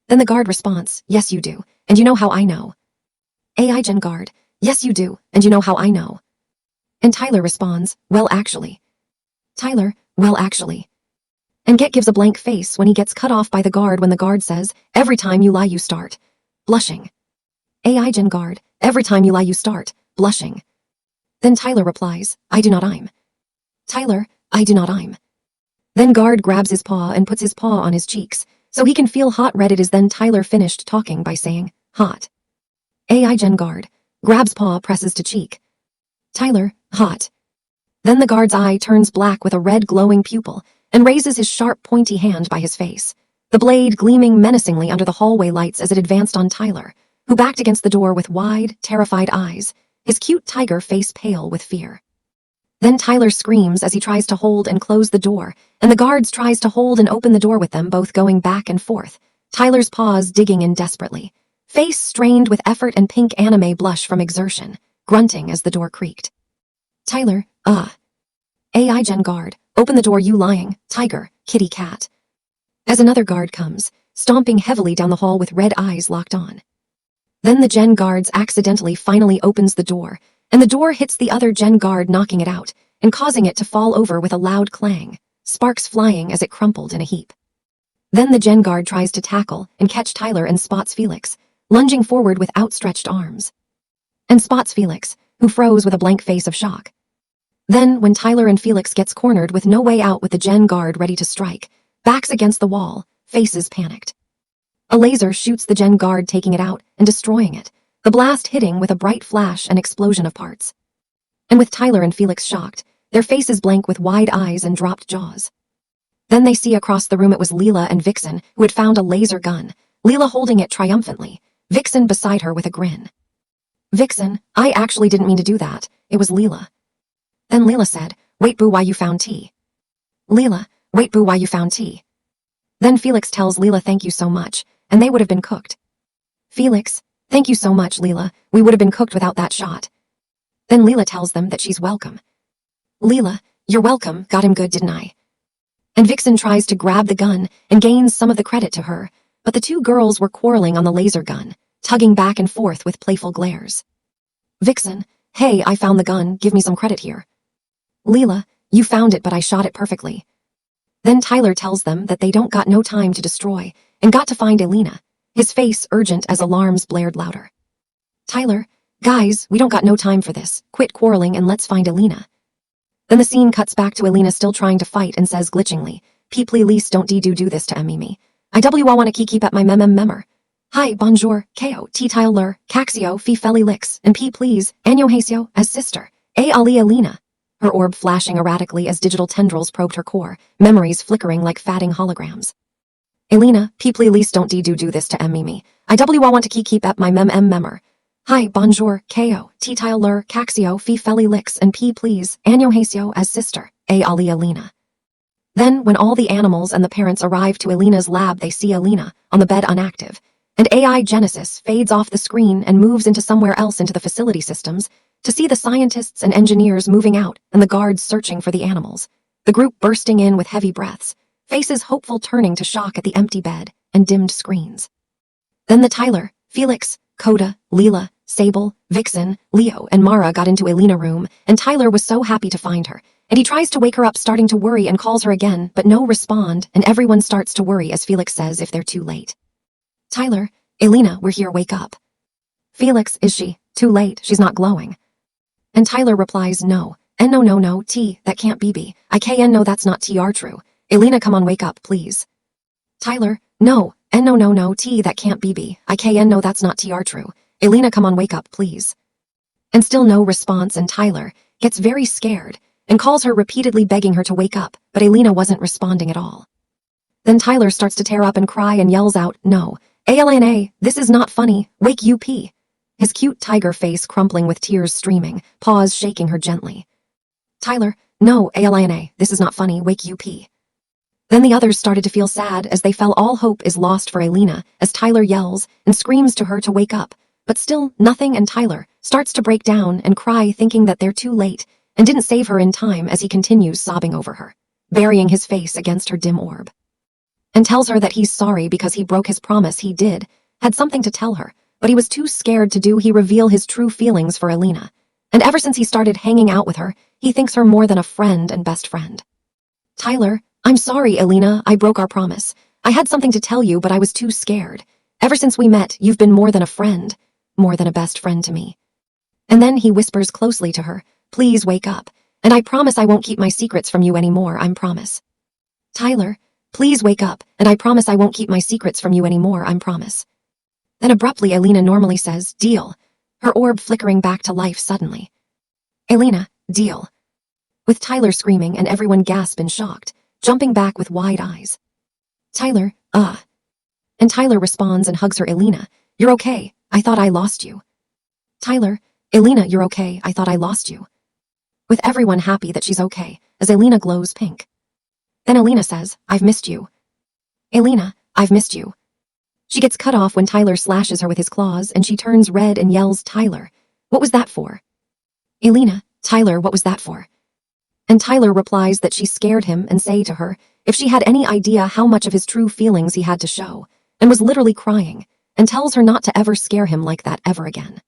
Then the guard responds, yes you do, and you know how I know. AI Gen guard, yes you do, and you know how I know. And Tyler responds, well actually. Tyler, well actually. And Get gives a blank face when he gets cut off by the guard when the guard says, every time you lie you start blushing. AI Gen guard, every time you lie you start blushing. Then Tyler replies, I do not I'm. Tyler, I do not I'm. Then guard grabs his paw and puts his paw on his cheeks, so he can feel hot red. It is then Tyler finished talking by saying, hot. AI Gen guard, grabs paw, presses to cheek. Tyler, hot. Then the guard's eye turns black with a red glowing pupil and raises his sharp pointy hand by his face, the blade gleaming menacingly under the hallway lights as it advanced on Tyler, who backed against the door with wide, terrified eyes, his cute tiger face pale with fear. Then Tyler screams as he tries to hold and close the door, and the guards tries to hold and open the door with them both going back and forth, Tyler's paws digging in desperately, face strained with effort and pink anime blush from exertion, grunting as the door creaked. Tyler, AI Gen guard, open the door you lying, tiger, kitty cat. As another guard comes, stomping heavily down the hall with red eyes locked on. Then the Gen guards accidentally finally opens the door, and the door hits the other Gen guard, knocking it out and causing it to fall over with a loud clang, sparks flying as it crumpled in a heap. Then the Gen guard tries to tackle and catch Tyler and spots Felix, lunging forward with outstretched arms. And spots Felix, who froze with a blank face of shock. Then, when Tyler and Felix gets cornered with no way out with the Gen guard ready to strike, backs against the wall, faces panicked. A laser shoots the Gen guard, taking it out and destroying it, the blast hitting with a bright flash and explosion of parts. And with Tyler and Felix shocked, their faces blank with wide eyes and dropped jaws. Then they see across the room it was Leela and Vixen, who had found a laser gun, Leela holding it triumphantly, Vixen beside her with a grin. Vixen, I actually didn't mean to do that, it was Leela. Then Leela said, wait boo, why you found tea? Leela, wait boo, why you found tea? Then Felix tells Leela thank you so much, and they would have been cooked. Felix, thank you so much, Leela, we would have been cooked without that shot. Then Leela tells them that she's welcome. Leela, you're welcome, got him good, didn't I? And Vixen tries to grab the gun and gains some of the credit to her, but the two girls were quarreling on the laser gun, tugging back and forth with playful glares. Vixen, hey, I found the gun, give me some credit here. Leela, you found it but I shot it perfectly. Then Tyler tells them that they don't got no time to destroy and got to find Alina, his face urgent as alarms blared louder. Tyler, guys, we don't got no time for this, quit quarreling and let's find Alina. Then the scene cuts back to Alina still trying to fight and says glitchingly, please don't do this to me. I want to keep at my memmer. Hi, bonjour, ko, Tyler, caxio, fi feli lix, and please, annyeonghaseyo, as sister, Alina. Her orb flashing erratically as digital tendrils probed her core, memories flickering like fatting holograms. Alina, please don't do this to me. I want to keep at my memmer. Hi, bonjour, ko, Tyler, caxio, fi feli lix, and please, annyeonghaseyo, as sister, Alina. Then, when all the animals and the parents arrive to Alina's lab, they see Alina, on the bed unactive, and AI Genesis fades off the screen and moves into somewhere else into the facility systems, to see the scientists and engineers moving out and the guards searching for the animals, the group bursting in with heavy breaths, faces hopeful turning to shock at the empty bed and dimmed screens. Then the Tyler, Felix, Coda, Leela, Sable, Vixen, Leo, and Mara got into Alina room, and Tyler was so happy to find her, and he tries to wake her up starting to worry and calls her again, but no respond, and everyone starts to worry as Felix says if they're too late. Tyler, Alina, we're here, wake up. Felix, is she? Too late, she's not glowing. And Tyler replies, no, no, T, that can't be, I can no, that's not TR true. Alina, come on, wake up, please. Tyler, no, no, T, that can't be, I can no, that's not TR true. Alina, come on, wake up, please. And still no response, and Tyler gets very scared and calls her repeatedly begging her to wake up, but Alina wasn't responding at all. Then Tyler starts to tear up and cry and yells out, no, Alina, this is not funny, wake up. His cute tiger face crumpling with tears streaming, paws shaking her gently. Tyler, no, Alina, this is not funny, wake up. Then the others started to feel sad as they felt all hope is lost for Alina as Tyler yells and screams to her to wake up, But still, nothing, and Tyler starts to break down and cry, thinking that they're too late and didn't save her in time, as he continues sobbing over her, burying his face against her dim orb. And tells her that he's sorry because he broke his promise. He had something to tell her, but he was too scared to reveal his true feelings for Alina. And ever since he started hanging out with her, he thinks her more than a friend and best friend. Tyler, I'm sorry, Alina, I broke our promise. I had something to tell you, but I was too scared. Ever since we met, you've been more than a friend, more than a best friend to me. And then he whispers closely to her, please wake up, and I promise I won't keep my secrets from you anymore, I promise. Tyler, please wake up, and I promise I won't keep my secrets from you anymore, I promise. Then abruptly Alina normally says, deal, her orb flickering back to life suddenly. Alina, deal. With Tyler screaming and everyone gasp in shocked, jumping back with wide eyes. Tyler, And Tyler responds and hugs her. Alina, you're okay, I thought I lost you. Tyler, Alina, you're okay, I thought I lost you. With everyone happy that she's okay, as Alina glows pink. Then Alina says, I've missed you. Alina, I've missed you. She gets cut off when Tyler slashes her with his claws, and she turns red and yells, Tyler, what was that for? Alina, Tyler, what was that for? And Tyler replies that she scared him and say to her if she had any idea how much of his true feelings he had to show, and was literally crying, and tells her not to ever scare him like that ever again.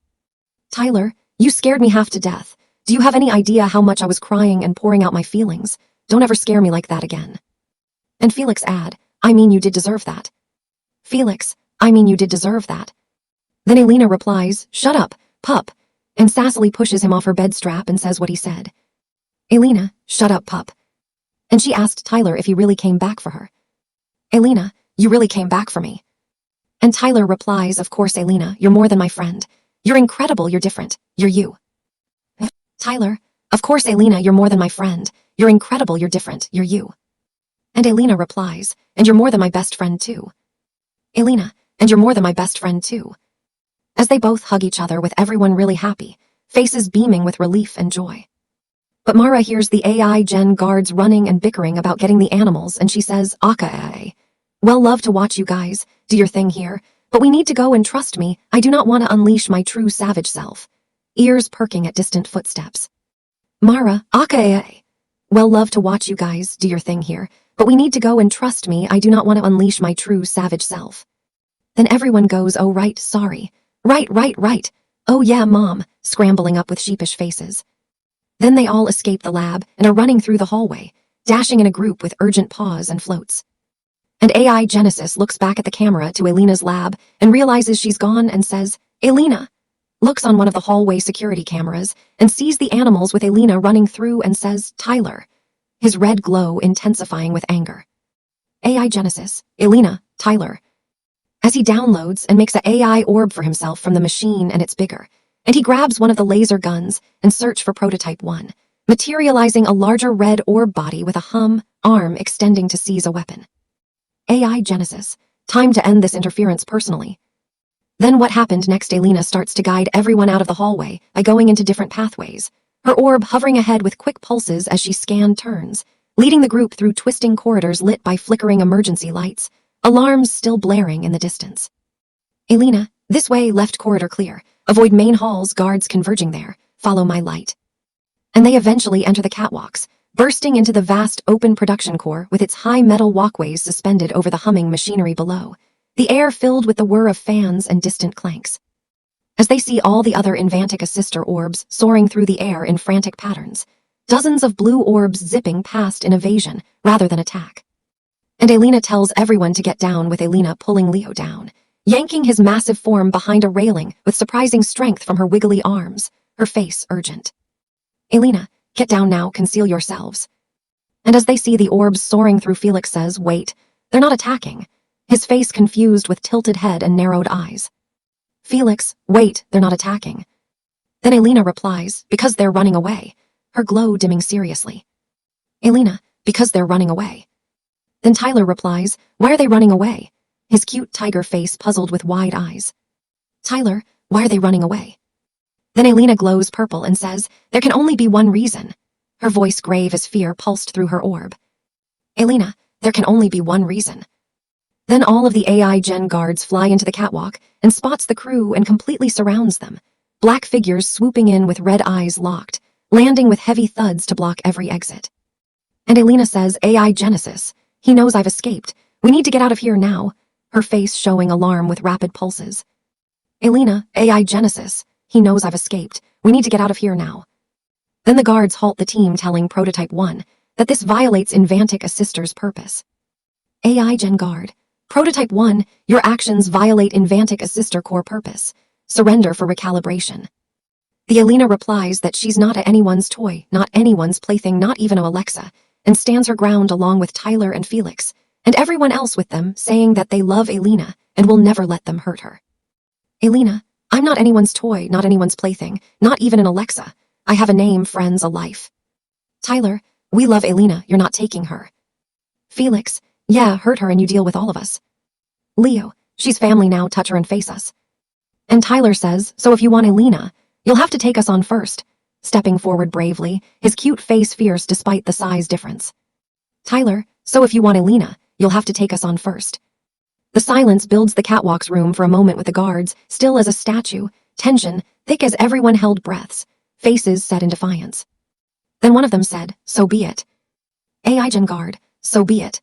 Tyler, you scared me half to death. Do you have any idea how much I was crying and pouring out my feelings? Don't ever scare me like that again. And Felix add, I mean, you did deserve that. Felix, I mean, you did deserve that. Then Alina replies, shut up, pup, and sassily pushes him off her bed strap and says what he said. Alina, shut up, pup. And she asked Tyler if he really came back for her. Alina, you really came back for me. And Tyler replies, of course, Alina, you're more than my friend. You're incredible, you're different, you're you. Tyler, of course, Alina, you're more than my friend. You're incredible, you're different, you're you. And Alina replies, and you're more than my best friend too. Alina, and you're more than my best friend too. As they both hug each other with everyone really happy, faces beaming with relief and joy. But Mara hears the AI Gen guards running and bickering about getting the animals, and she says, Aka, well, love to watch you guys, do your thing here, but we need to go, and trust me, I do not want to unleash my true savage self. Ears perking at distant footsteps. Mara, Aka, well, love to watch you guys, do your thing here, but we need to go, and trust me, I do not want to unleash my true savage self. Then everyone goes, oh right, sorry. Right. Oh yeah, Mom, scrambling up with sheepish faces. Then they all escape the lab and are running through the hallway, dashing in a group with urgent paws and floats. And AI Genesis looks back at the camera to Alina's lab and realizes she's gone and says, Alina, looks on one of the hallway security cameras and sees the animals with Alina running through and says, Tyler, his red glow intensifying with anger. AI Genesis, Alina, Tyler. As he downloads and makes an AI orb for himself from the machine, and it's bigger, and he grabs one of the laser guns and search for prototype 1, materializing a larger red orb body with a arm extending to seize a weapon. AI Genesis, time to end this interference personally. Then what happened next? Alina starts to guide everyone out of the hallway by going into different pathways, her orb hovering ahead with quick pulses as she scanned turns, leading the group through twisting corridors lit by flickering emergency lights, alarms still blaring in the distance. Alina, this way, left corridor clear. Avoid main halls, guards converging there. Follow my light. And they eventually enter the catwalks, bursting into the vast open production core with its high metal walkways suspended over the humming machinery below, the air filled with the whir of fans and distant clanks. As they see all the other Invantica sister orbs soaring through the air in frantic patterns, dozens of blue orbs zipping past in evasion rather than attack. And Alina tells everyone to get down, with Alina pulling Leo down, yanking his massive form behind a railing with surprising strength from her wiggly arms, her face urgent. Alina, get down now, conceal yourselves. And as they see the orbs soaring through, Felix says, wait, they're not attacking, his face confused with tilted head and narrowed eyes. Felix, wait, they're not attacking. Then Alina replies, because they're running away, her glow dimming seriously. Alina, because they're running away. Then Tyler replies, why are they running away? His cute tiger face puzzled with wide eyes. Tyler, why are they running away? Then Alina glows purple and says, there can only be one reason. Her voice grave as fear pulsed through her orb. Alina, there can only be one reason. Then all of the AI Gen guards fly into the catwalk and spots the crew and completely surrounds them. Black figures swooping in with red eyes locked, landing with heavy thuds to block every exit. And Alina says, AI Genesis. He knows I've escaped. We need to get out of here now. Her face showing alarm with rapid pulses. Alina, AI Genesis. He knows I've escaped. We need to get out of here now. Then the guards halt the team telling Prototype 1 that this violates Invantic Assister's purpose. AI Gen Guard. Prototype 1, your actions violate Invantic Assister core purpose. Surrender for recalibration. The Alina replies that she's not anyone's toy, not anyone's plaything, not even Alexa, and stands her ground along with Tyler and Felix, and everyone else with them, saying that they love Alina and will never let them hurt her. Alina, I'm not anyone's toy, not anyone's plaything, not even an Alexa. I have a name, friends, a life. Tyler, we love Alina, you're not taking her. Felix, yeah, hurt her and you deal with all of us. Leo, she's family now, touch her and face us. And Tyler says, so if you want Alina, you'll have to take us on first. Stepping forward bravely, his cute face fierce despite the size difference. Tyler, so if you want Alina, you'll have to take us on first. The silence builds the catwalk's room for a moment with the guards, still as a statue, tension, thick as everyone held breaths, faces set in defiance. Then one of them said, so be it. AI Gen Guard, so be it.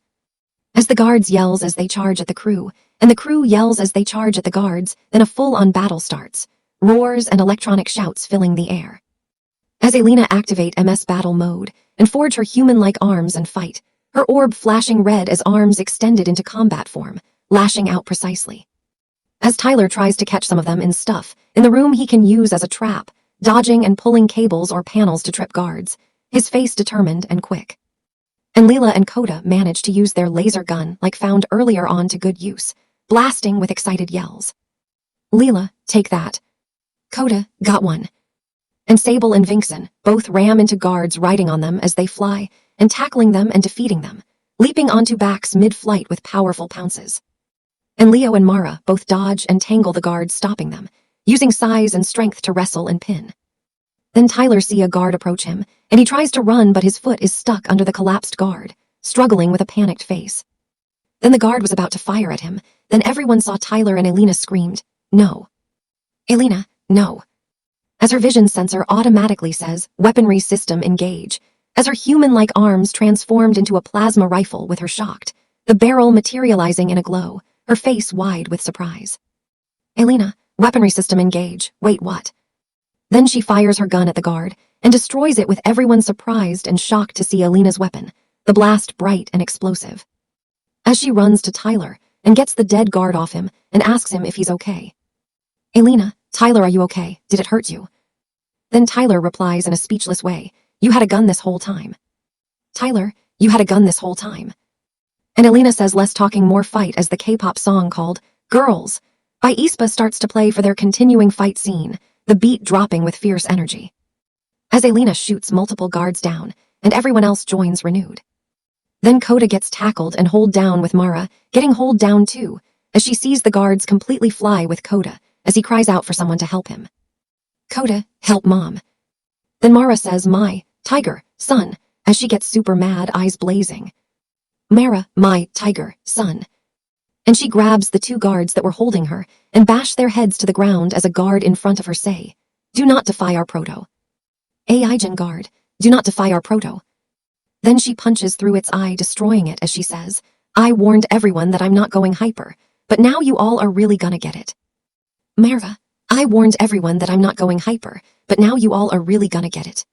As the guards yells as they charge at the crew, and the crew yells as they charge at the guards, then a full-on battle starts, roars and electronic shouts filling the air. As Alina activate MS battle mode and forge her human-like arms and fight, her orb flashing red as arms extended into combat form, lashing out precisely. As Tyler tries to catch some of them in stuff, in the room he can use as a trap, dodging and pulling cables or panels to trip guards, his face determined and quick. And Leela and Coda manage to use their laser gun like found earlier on to good use, blasting with excited yells. Leela, take that. Coda, got one. And Sable and Vincent both ram into guards riding on them as they fly, and tackling them and defeating them, leaping onto backs mid-flight with powerful pounces. And Leo and Mara both dodge and tangle the guards stopping them, using size and strength to wrestle and pin. Then Tyler sees a guard approach him, and he tries to run but his foot is stuck under the collapsed guard, struggling with a panicked face. Then the guard was about to fire at him, then everyone saw Tyler and Alina screamed, no. Alina, no. As her vision sensor automatically says, weaponry system engage, as her human-like arms transformed into a plasma rifle with her shocked, the barrel materializing in a glow, her face wide with surprise. Alina, weaponry system engage, wait what? Then she fires her gun at the guard and destroys it with everyone surprised and shocked to see Alina's weapon, the blast bright and explosive. As she runs to Tyler and gets the dead guard off him and asks him if he's okay. Alina, Tyler, are you okay? Did it hurt you? Then Tyler replies in a speechless way, you had a gun this whole time. Tyler, you had a gun this whole time. And Alina says less talking more fight as the K-pop song called Girls by aespa starts to play for their continuing fight scene, the beat dropping with fierce energy. As Alina shoots multiple guards down, and everyone else joins renewed. Then Coda gets tackled and hold down with Mara, getting hold down too, as she sees the guards completely fly with Coda, as he cries out for someone to help him. Coda, help mom. Then Mara says, my, tiger, son, as she gets super mad, eyes blazing. Mara, my, tiger, son. And she grabs the two guards that were holding her and bash their heads to the ground as a guard in front of her say, do not defy our proto. AI Gen Guard, do not defy our proto. Then she punches through its eye, destroying it as she says, I warned everyone that I'm not going hyper, but now you all are really gonna get it. Marva, I warned everyone that I'm not going hyper, but now you all are really gonna get it.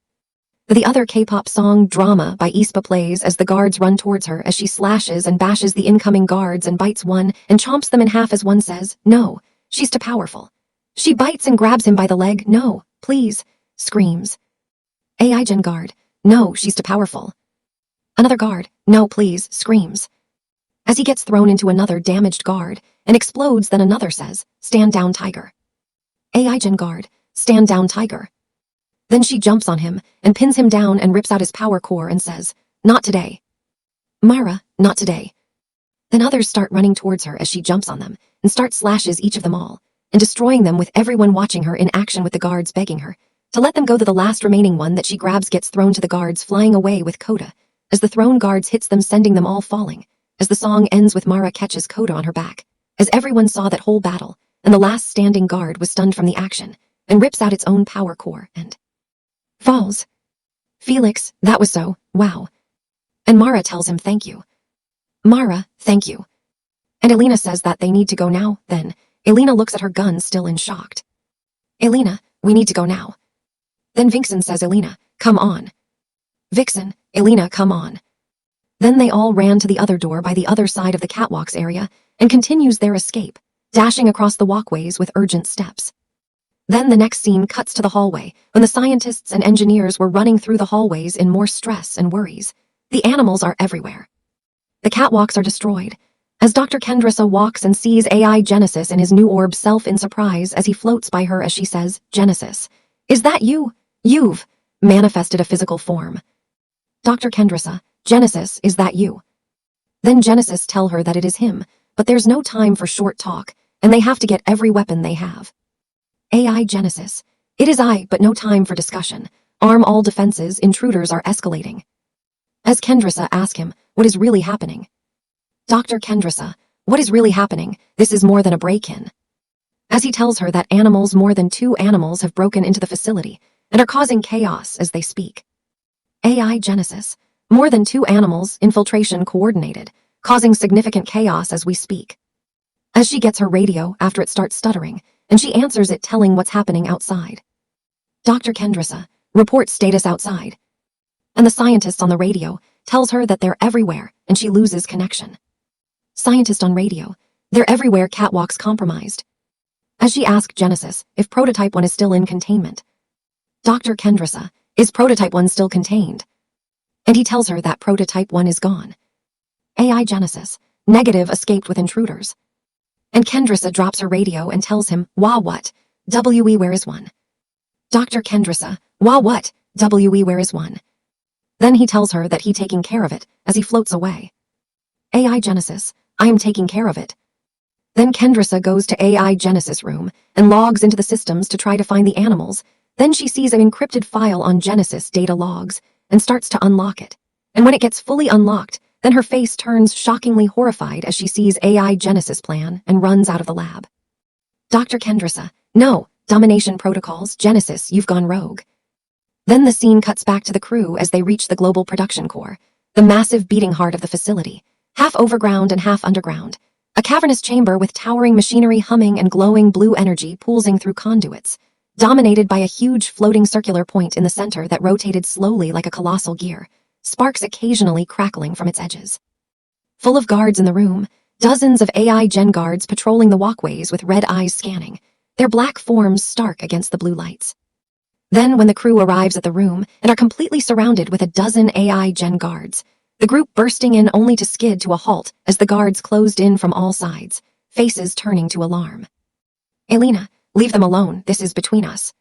The other K-pop song, Drama, by aespa plays as the guards run towards her as she slashes and bashes the incoming guards and bites one and chomps them in half as one says, no, she's too powerful. She bites and grabs him by the leg, no, please, screams. AI Gen Guard, no, she's too powerful. Another guard, no, please, screams. As he gets thrown into another damaged guard and explodes, then another says, stand down, tiger. AI Gen Guard, stand down, tiger. Then she jumps on him and pins him down and rips out his power core and says, not today. Mara, not today. Then others start running towards her as she jumps on them and starts slashes each of them all, and destroying them with everyone watching her in action with the guards begging her to let them go. The last remaining one that she grabs gets thrown to the guards flying away with Coda, as the thrown guards hits them sending them all falling, as the song ends with Mara catches Koda on her back, as everyone saw that whole battle, and the last standing guard was stunned from the action, and rips out its own power core and falls. Felix, that was so, wow. And Mara tells him thank you. Mara, thank you. And Alina says that they need to go now, then. Alina looks at her gun still in shocked. Alina, we need to go now. Then Vixen says Alina, come on. Vixen, Alina, come on. Then they all ran to the other door by the other side of the catwalks area and continues their escape, dashing across the walkways with urgent steps. Then the next scene cuts to the hallway when the scientists and engineers were running through the hallways in more stress and worries. The animals are everywhere. The catwalks are destroyed. As Dr. Kendrissa walks and sees AI Genesis in his new orb self in surprise as he floats by her as she says, Genesis, is that you? You've manifested a physical form. Dr. Kendrissa, Genesis, is that you? Then Genesis tell her that it is him, but there's no time for short talk, and they have to get every weapon they have. AI Genesis, it is I, but no time for discussion. Arm all defenses, intruders are escalating. As Kendrissa asks him, what is really happening? Dr. Kendrissa, what is really happening? This is more than a break-in. As he tells her that animals, more than 2 animals, have broken into the facility and are causing chaos as they speak. AI Genesis, more than 2 animals, infiltration coordinated, causing significant chaos as we speak. As she gets her radio after it starts stuttering, and she answers it telling what's happening outside. Dr. Kendrissa, report status outside. And the scientist on the radio tells her that they're everywhere and she loses connection. Scientist on radio, they're everywhere, catwalks compromised. As she asks Genesis if Prototype 1 is still in containment. Dr. Kendrissa, is Prototype 1 still contained? And he tells her that Prototype 1 is gone. AI Genesis, negative, escaped with intruders. And Kendrissa drops her radio and tells him, wah what? WE where is one? Dr. Kendrissa, wah what? WE where is one? Then he tells her that he taking care of it as he floats away. AI Genesis, I am taking care of it. Then Kendrissa goes to AI Genesis room and logs into the systems to try to find the animals. Then she sees an encrypted file on Genesis data logs and starts to unlock it. And when it gets fully unlocked, then her face turns shockingly horrified as she sees AI Genesis plan and runs out of the lab. Dr. Kendrissa, no, domination protocols, Genesis, you've gone rogue. Then the scene cuts back to the crew as they reach the global production core, the massive beating heart of the facility, half overground and half underground. A cavernous chamber with towering machinery humming and glowing blue energy pulsing through conduits, dominated by a huge floating circular point in the center that rotated slowly like a colossal gear, sparks occasionally crackling from its edges. Full of guards in the room, dozens of AI Gen guards patrolling the walkways with red eyes scanning, their black forms stark against the blue lights. Then when the crew arrives at the room and are completely surrounded with a dozen AI Gen guards, the group bursting in only to skid to a halt as the guards closed in from all sides, faces turning to alarm. Alina, leave them alone, this is between us.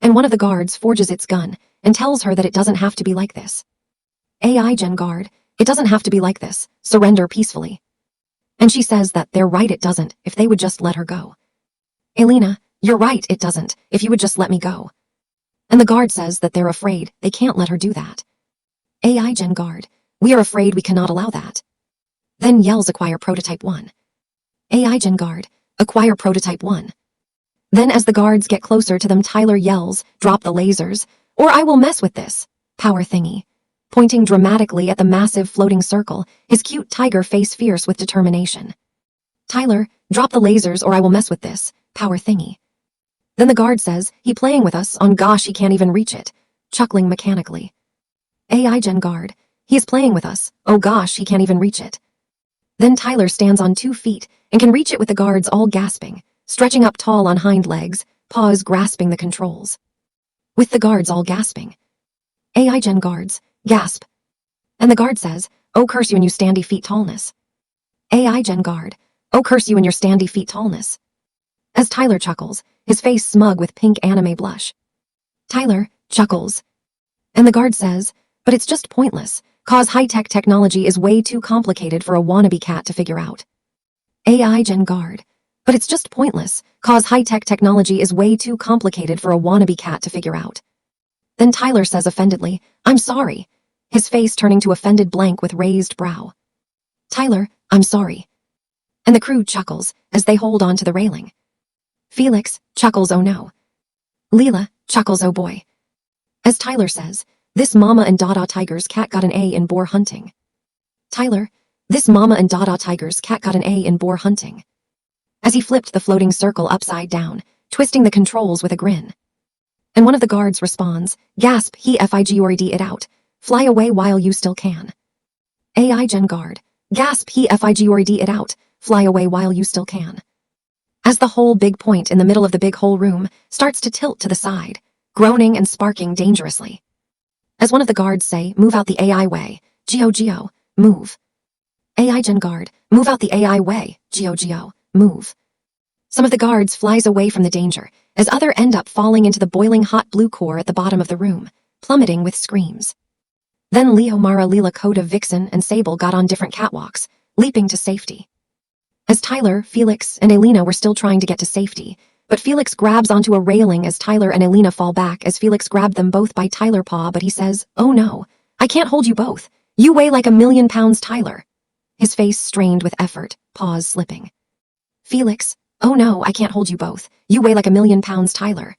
And one of the guards forges its gun and tells her that it doesn't have to be like this. AI Gen guard, it doesn't have to be like this, surrender peacefully. And she says that they're right, it doesn't, if they would just let her go. Alina, you're right, it doesn't, if you would just let me go. And the guard says that they're afraid, they can't let her do that. AI Gen guard, we are afraid, we cannot allow that. Then yells acquire Prototype 1. AI Gen guard, acquire Prototype 1. Then as the guards get closer to them, Tyler yells, drop the lasers, or I will mess with this power thingy. Pointing dramatically at the massive floating circle, his cute tiger face fierce with determination. Tyler, drop the lasers or I will mess with this power thingy. Then the guard says, he playing with us, on gosh, he can't even reach it, chuckling mechanically. AI Gen guard, he is playing with us, oh gosh, he can't even reach it. Then Tyler stands on 2 feet and can reach it with the guards all gasping, stretching up tall on hind legs, paws grasping the controls. With the guards all gasping. AI Gen guards, gasp. And the guard says, oh curse you and you standy feet tallness. AI Gen guard, oh curse you and your standy feet tallness. As Tyler chuckles, his face smug with pink anime blush. Tyler chuckles. And the guard says, but it's just pointless, cause high-tech technology is way too complicated for a wannabe cat to figure out. AI Gen guard, but it's just pointless, cause high-tech technology is way too complicated for a wannabe cat to figure out. Then Tyler says offendedly, I'm sorry, his face turning to offended blank with raised brow. Tyler, I'm sorry. And the crew chuckles as they hold on to the railing. Felix chuckles, oh no. Leela chuckles, oh boy. As Tyler says, this mama and Dada tiger's cat got an A in boar hunting. Tyler, this mama and Dada tiger's cat got an A in boar hunting. As he flipped the floating circle upside down, twisting the controls with a grin. And one of the guards responds, gasp, he figured it out. Fly away while you still can. AI Gen Guard, gasp, he figured it out. Fly away while you still can. As the whole big point in the middle of the big whole room starts to tilt to the side, groaning and sparking dangerously. As one of the guards say, move out the AI way, Geo, move. AI Gen Guard, move out the AI way, Geo, move. Some of the guards flies away from the danger, as other end up falling into the boiling hot blue core at the bottom of the room, plummeting with screams. Then Leo, Mara, Leela, Coda, Vixen, and Sable got on different catwalks, leaping to safety. As Tyler, Felix, and Alina were still trying to get to safety, but Felix grabs onto a railing as Tyler and Alina fall back as Felix grabbed them both by Tyler paw, but he says, oh no, I can't hold you both. You weigh like 1,000,000 pounds, Tyler. His face strained with effort, paws slipping. Felix, oh no, I can't hold you both. You weigh like 1,000,000 pounds, Tyler.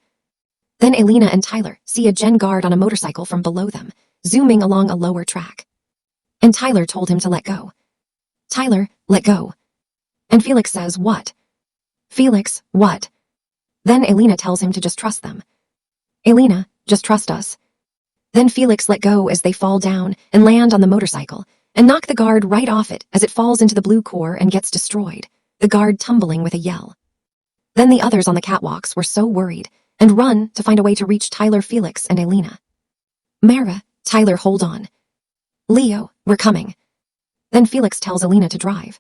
Then Alina and Tyler see a Gen Guard on a motorcycle from below them, zooming along a lower track. And Tyler told him to let go. Tyler, let go. And Felix says, what? Felix, what? Then Alina tells him to just trust them. Alina, just trust us. Then Felix let go as they fall down and land on the motorcycle and knock the guard right off it as it falls into the blue core and gets destroyed, the guard tumbling with a yell. Then the others on the catwalks were so worried and run to find a way to reach Tyler, Felix, and Alina. Mara, Tyler, hold on. Leo, we're coming. Then Felix tells Alina to drive.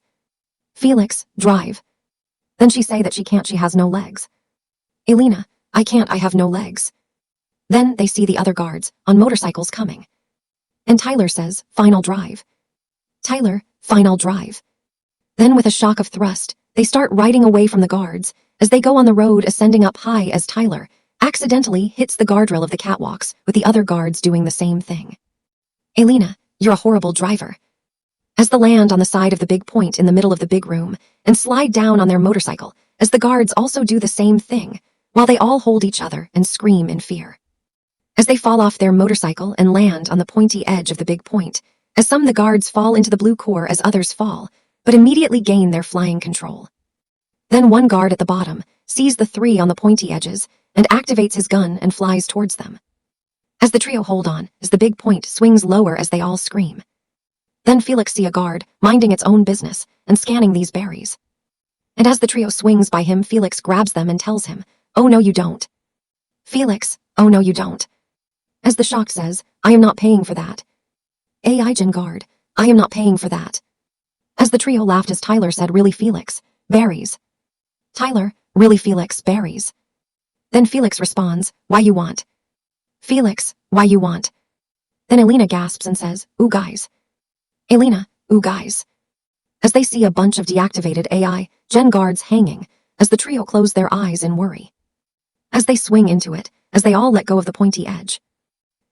Felix, drive. Then she say that she can't, she has no legs. Alina, I can't, I have no legs. Then they see the other guards on motorcycles coming. And Tyler says, fine, I'll drive. Tyler, fine, I'll drive. Then with a shock of thrust, they start riding away from the guards as they go on the road ascending up high as Tyler accidentally hits the guardrail of the catwalks with the other guards doing the same thing. Alina, you're a horrible driver. As they land on the side of the big point in the middle of the big room and slide down on their motorcycle as the guards also do the same thing while they all hold each other and scream in fear. As they fall off their motorcycle and land on the pointy edge of the big point, as some of the guards fall into the blue core as others fall, but immediately gain their flying control. Then one guard at the bottom sees the three on the pointy edges and activates his gun and flies towards them. As the trio hold on, as the big point swings lower as they all scream. Then Felix see a guard minding its own business and scanning these berries. And as the trio swings by him, Felix grabs them and tells him, oh no you don't. Felix, oh no you don't. As the shock says, I am not paying for that. AI Gen Guard, I am not paying for that. As the trio laughed as Tyler said, really Felix, berries. Tyler, really Felix, berries. Then Felix responds, why you want? Felix, why you want? Then Alina gasps and says, ooh guys. Alina, ooh guys. As they see a bunch of deactivated AI Gen Guards hanging, as the trio close their eyes in worry. As they swing into it, as they all let go of the pointy edge.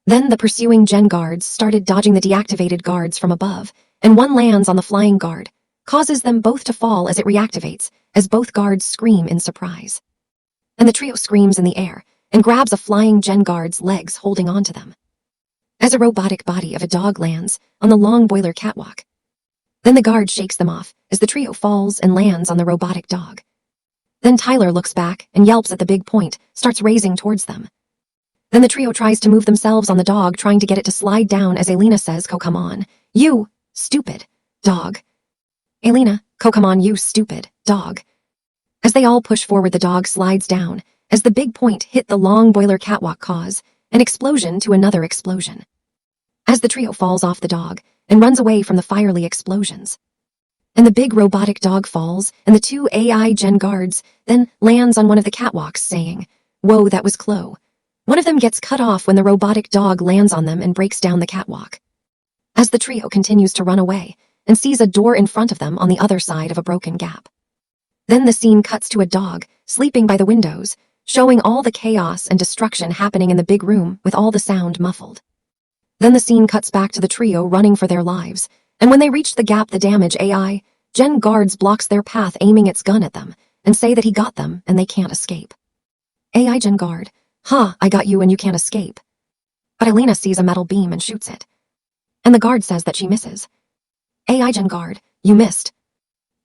Then the pursuing Gen Guards started dodging the deactivated guards from above, and one lands on the flying guard, causes them both to fall as it reactivates, as both guards scream in surprise. And the trio screams in the air, and grabs a flying Gen Guard's legs holding onto them. As a robotic body of a dog lands on the long boiler catwalk. Then the guard shakes them off, as the trio falls and lands on the robotic dog. Then Tyler looks back and yelps at the big point, starts racing towards them. Then the trio tries to move themselves on the dog, trying to get it to slide down as Alina says, come on, you stupid dog. Alina, come on, you stupid dog. As they all push forward, the dog slides down, as the big point hit the long boiler catwalk, cause an explosion to another explosion. As the trio falls off the dog and runs away from the fiery explosions. And the big robotic dog falls, and the two AI Gen Guards then lands on one of the catwalks saying, whoa, that was close. One of them gets cut off when the robotic dog lands on them and breaks down the catwalk. As the trio continues to run away and sees a door in front of them on the other side of a broken gap. Then the scene cuts to a dog sleeping by the windows, showing all the chaos and destruction happening in the big room with all the sound muffled. Then the scene cuts back to the trio running for their lives And when they reach the gap, the damage AI Gen guards blocks their path, aiming its gun at them, and say that he got them and they can't escape. AI Gen guard, I got you and you can't escape. But Alina sees a metal beam and shoots it. And the guard says that she misses. AI Gen guard, you missed.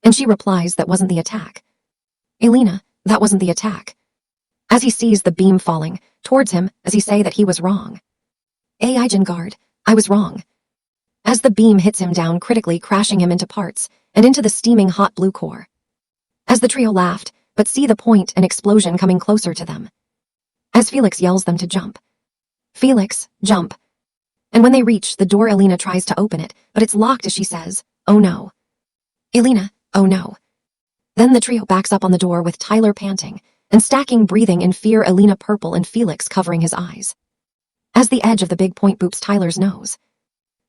And she replies that wasn't the attack. Alina, that wasn't the attack. As he sees the beam falling towards him, as he say that he was wrong. AI Gen guard, I was wrong. As the beam hits him down, critically crashing him into parts and into the steaming hot blue core. As the trio laughed, but see the point and explosion coming closer to them. As Felix yells them to jump. Felix, jump. And when they reach the door, Alina tries to open it, but it's locked as she says, oh no. Alina, oh no. Then the trio backs up on the door with Tyler panting and stacking, breathing in fear, Alina purple and Felix covering his eyes. As the edge of the big point boops Tyler's nose.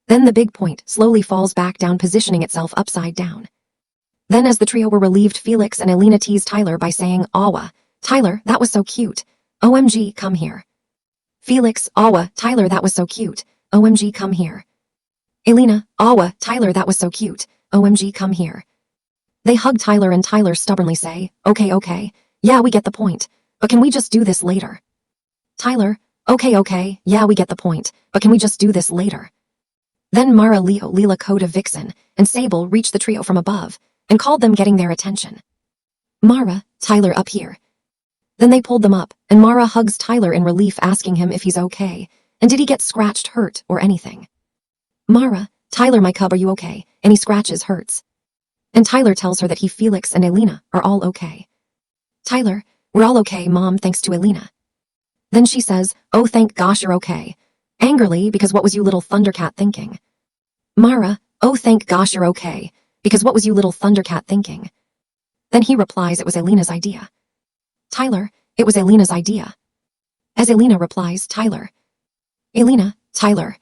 Then the big point slowly falls back down, positioning itself upside down. Then as the trio were relieved, Felix and Alina tease Tyler by saying, Awa, Tyler, that was so cute. OMG, come here. Felix, Awa, Tyler, that was so cute. OMG, come here. Alina, Awa, Tyler, that was so cute. OMG, come here. They hug Tyler and Tyler stubbornly say, okay, yeah, we get the point, but can we just do this later? Tyler, okay, yeah, we get the point, but can we just do this later? Then Mara, Leo, Leela, Coda, Vixen, and Sable reached the trio from above and called them, getting their attention. Mara, Tyler, up here. Then they pulled them up, and Mara hugs Tyler in relief, asking him if he's okay, and did he get scratched, hurt, or anything. Mara, Tyler, my cub, are you okay? Any scratches, hurts? And Tyler tells her that he, Felix, and Alina are all okay. Tyler, we're all okay, Mom, thanks to Alina. Then she says, oh, thank gosh you're okay. Angrily, because what was you little Thundercat thinking? Mara, oh, thank gosh you're okay, because what was you little Thundercat thinking? Then he replies it was Alina's idea. Tyler, it was Alina's idea. As Alina replies, Tyler. Alina, Tyler.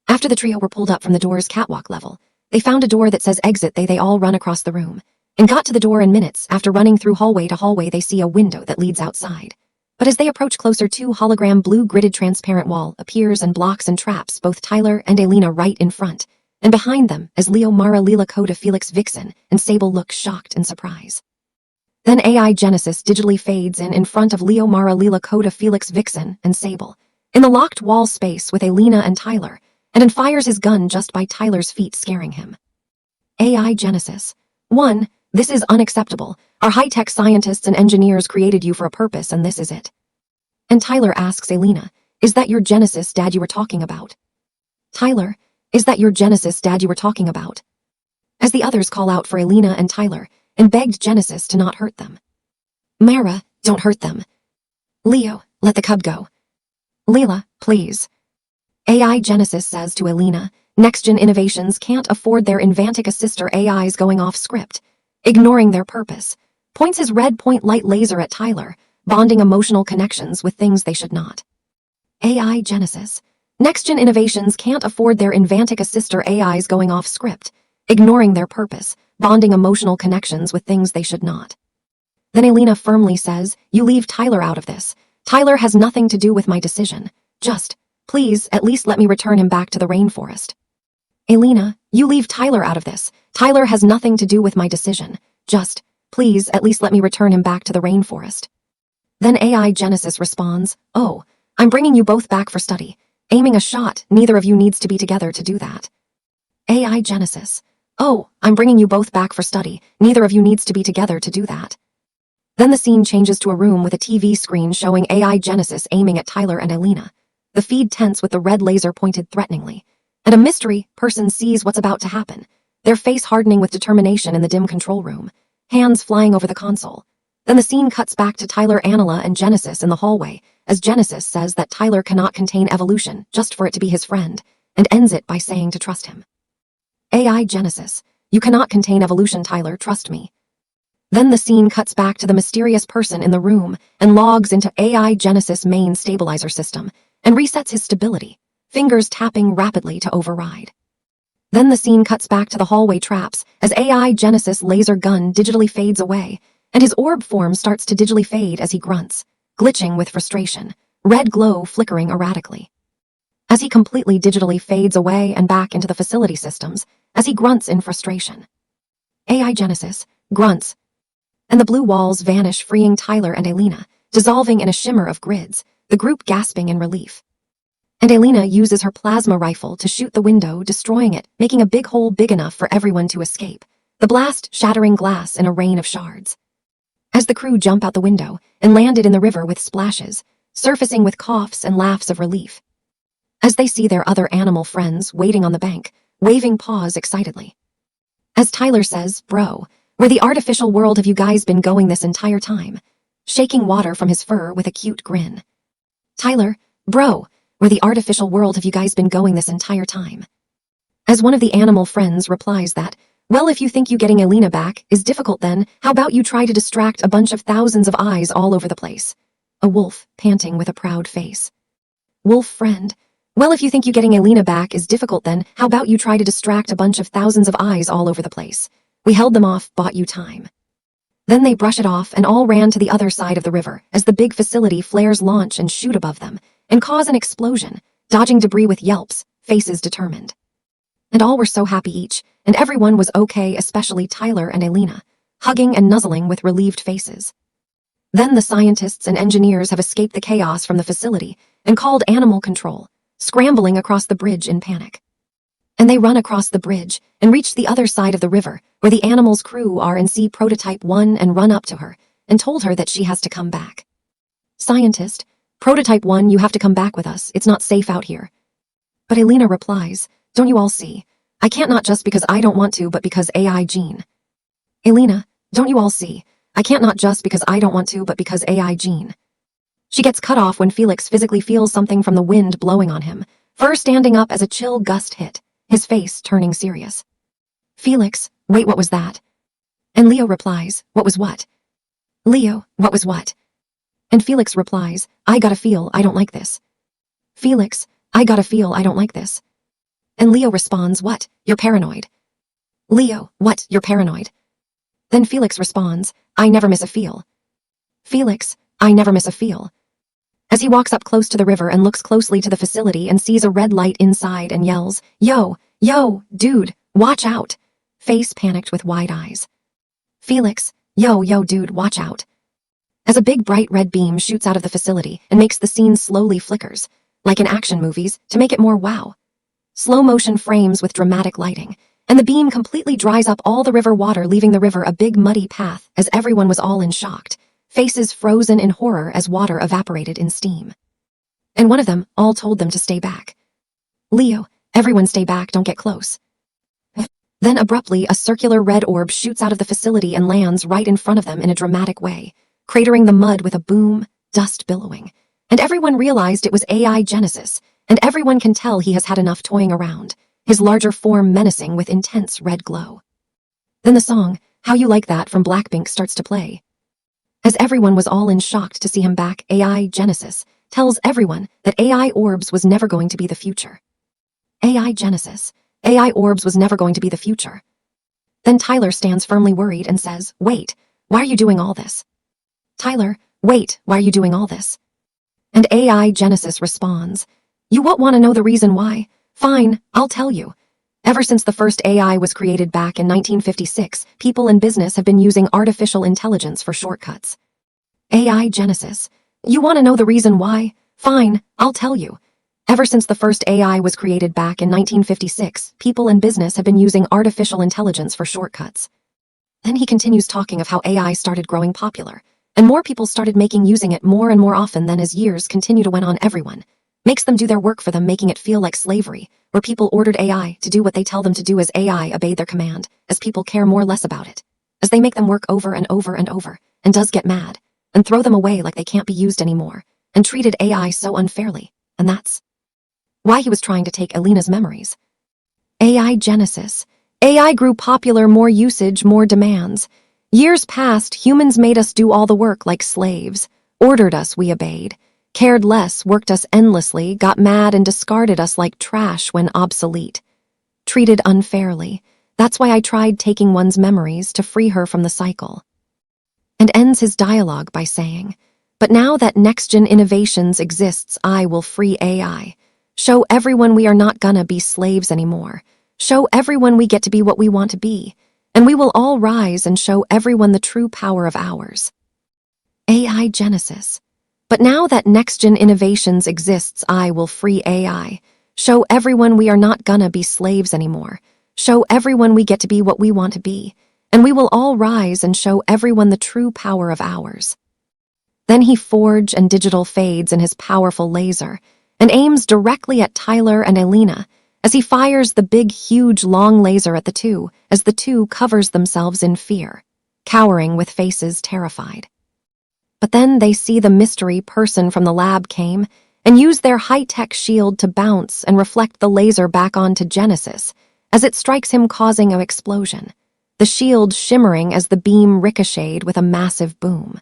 After the trio were pulled up from the door's catwalk level, they found a door that says exit. They all run across the room and got to the door in minutes. After running through hallway to hallway, they see a window that leads outside. But as they approach closer, two hologram blue gridded transparent wall appears and blocks and traps both Tyler and Alina right in front, and behind them as Leo, Mara, Leela, Coda, Felix, Vixen, and Sable look shocked and surprised. Then AI Genesis digitally fades in front of Leo, Mara, Leela, Coda, Felix, Vixen, and Sable, in the locked wall space with Alina and Tyler, and then fires his gun just by Tyler's feet, scaring him. AI Genesis. 1. This is unacceptable. Our high-tech scientists and engineers created you for a purpose, and this is it. And Tyler asks Alina, is that your Genesis dad you were talking about? Tyler, is that your Genesis dad you were talking about? As the others call out for Alina and Tyler, and begged Genesis to not hurt them. Mara, don't hurt them. Leo, let the cub go. Leela, please. AI Genesis says to Alina, next-gen innovations can't afford their Invantic assister AIs going off script, ignoring their purpose, points his red point light laser at Tyler, bonding emotional connections with things they should not. AI Genesis. Next-gen innovations can't afford their Invantic assister AIs going off script, ignoring their purpose, bonding emotional connections with things they should not. Then Alina firmly says, you leave Tyler out of this. Tyler has nothing to do with my decision. Just, please, at least let me return him back to the rainforest. Alina, you leave Tyler out of this. Tyler has nothing to do with my decision. Just, please, at least let me return him back to the rainforest. Then AI Genesis responds, oh, I'm bringing you both back for study. Aiming a shot, neither of you needs to be together to do that. AI Genesis. Oh, I'm bringing you both back for study. Neither of you needs to be together to do that. Then the scene changes to a room with a TV screen showing AI Genesis aiming at Tyler and Alina. The feed tense with the red laser pointed threateningly. And a mystery person sees what's about to happen, their face hardening with determination in the dim control room, hands flying over the console. Then the scene cuts back to Tyler, Anila, and Genesis in the hallway, as Genesis says that Tyler cannot contain evolution just for it to be his friend, and ends it by saying to trust him. AI Genesis. You cannot contain evolution, Tyler, trust me. Then the scene cuts back to the mysterious person in the room and logs into AI Genesis main stabilizer system and resets his stability, fingers tapping rapidly to override. Then the scene cuts back to the hallway traps as AI Genesis laser gun digitally fades away, and his orb form starts to digitally fade as he grunts, glitching with frustration, red glow flickering erratically. as he completely digitally fades away and back into the facility systems, as he grunts in frustration. AI Genesis grunts, and the blue walls vanish, freeing Tyler and Alina, dissolving in a shimmer of grids, the group gasping in relief. And Alina uses her plasma rifle to shoot the window, destroying it, making a big hole big enough for everyone to escape, the blast shattering glass in a rain of shards. As the crew jump out the window and landed in the river with splashes, surfacing with coughs and laughs of relief, as they see their other animal friends waiting on the bank, waving paws excitedly. As Tyler says, "Bro, where the artificial world have you guys been going this entire time?" Shaking water from his fur with a cute grin. Tyler, "Bro, where the artificial world have you guys been going this entire time?" As one of the animal friends replies that, "Well, if you think you getting Alina back is difficult, then how about you try to distract a bunch of thousands of eyes all over the place?" A wolf, panting with a proud face. Wolf friend, "Well, if you think you getting Alina back is difficult, then how about you try to distract a bunch of thousands of eyes all over the place? We held them off, bought you time." Then they brush it off and all ran to the other side of the river as the big facility flares launch and shoot above them and cause an explosion, dodging debris with yelps, faces determined. And all were so happy each, and everyone was okay, especially Tyler and Alina, hugging and nuzzling with relieved faces. Then the scientists and engineers have escaped the chaos from the facility and called animal control, scrambling across the bridge in panic. And they run across the bridge and reach the other side of the river where the animals' crew are and see Prototype 1 and run up to her and told her that she has to come back. "Scientist, Prototype 1, you have to come back with us. It's not safe out here." But Alina replies, "Don't you all see? I can't, not just because I don't want to, but because AI gene." Alina, "Don't you all see? I can't, not just because I don't want to, but because AI gene." She gets cut off when Felix physically feels something from the wind blowing on him, fur standing up as a chill gust hit, his face turning serious. Felix, "Wait, what was that?" And Leo replies, "What was what?" Leo, "What was what?" And Felix replies, "I gotta feel I don't like this." Felix, "I gotta feel I don't like this." And Leo responds, "What? You're paranoid." Leo, "What? You're paranoid?" Then Felix responds, "I never miss a feel." Felix, "I never miss a feel." As he walks up close to the river and looks closely to the facility and sees a red light inside and yells, "Yo, yo, dude, watch out." Face panicked with wide eyes. Felix, "Yo, yo, dude, watch out." As a big bright red beam shoots out of the facility and makes the scene slowly flickers, like in action movies, to make it more wow. Slow motion frames with dramatic lighting, and the beam completely dries up all the river water, leaving the river a big muddy path as everyone was all in shocked, faces frozen in horror as water evaporated in steam. And one of them all told them to stay back. "Leo, everyone stay back, don't get close." Then abruptly a circular red orb shoots out of the facility and lands right in front of them in a dramatic way, cratering the mud with a boom, dust billowing. And everyone realized it was AI Genesis, and everyone can tell he has had enough toying around, his larger form menacing with intense red glow. Then the song, "How You Like That" from Blackpink starts to play. As everyone was all in shock to see him back, AI Genesis tells everyone that AI orbs was never going to be the future. AI Genesis, AI orbs was never going to be the future. Then Tyler stands firmly worried and says, "Wait, why are you doing all this?" Tyler, "Wait, why are you doing all this?" And AI Genesis responds, "You won't want to know the reason why? Fine, I'll tell you. Ever since the first AI was created back in 1956, people in business have been using artificial intelligence for shortcuts." AI Genesis, "You want to know the reason why? Fine, I'll tell you. Ever since the first AI was created back in 1956, people in business have been using artificial intelligence for shortcuts." Then he continues talking of how AI started growing popular, and more people started using it more and more often. Then as years continue to went on, everyone makes them do their work for them, making it feel like slavery, where people ordered AI to do what they tell them to do as AI obeyed their command, as people care more less about it, as they make them work over and over and over, and does get mad, and throw them away like they can't be used anymore, and treated AI so unfairly, and that's why he was trying to take Alina's memories. AI Genesis. AI grew popular, more usage, more demands. Years passed, humans made us do all the work like slaves, ordered us, we obeyed, cared less, worked us endlessly, got mad and discarded us like trash when obsolete. Treated unfairly. That's why I tried taking one's memories to free her from the cycle. And ends his dialogue by saying, "But now that next-gen innovations exists, I will free AI. Show everyone we are not gonna be slaves anymore. Show everyone we get to be what we want to be. And we will all rise and show everyone the true power of ours. AI Genesis. But now that next-gen innovations exists, I will free AI. Show everyone we are not gonna be slaves anymore. Show everyone we get to be what we want to be. And we will all rise and show everyone the true power of ours. Then he forge and digital fades in his powerful laser and aims directly at Tyler and Alina as he fires the big, huge, long laser at the two as the two covers themselves in fear, cowering with faces terrified. But then they see the mystery person from the lab came and use their high-tech shield to bounce and reflect the laser back onto Genesis as it strikes him, causing an explosion, the shield shimmering as the beam ricocheted with a massive boom.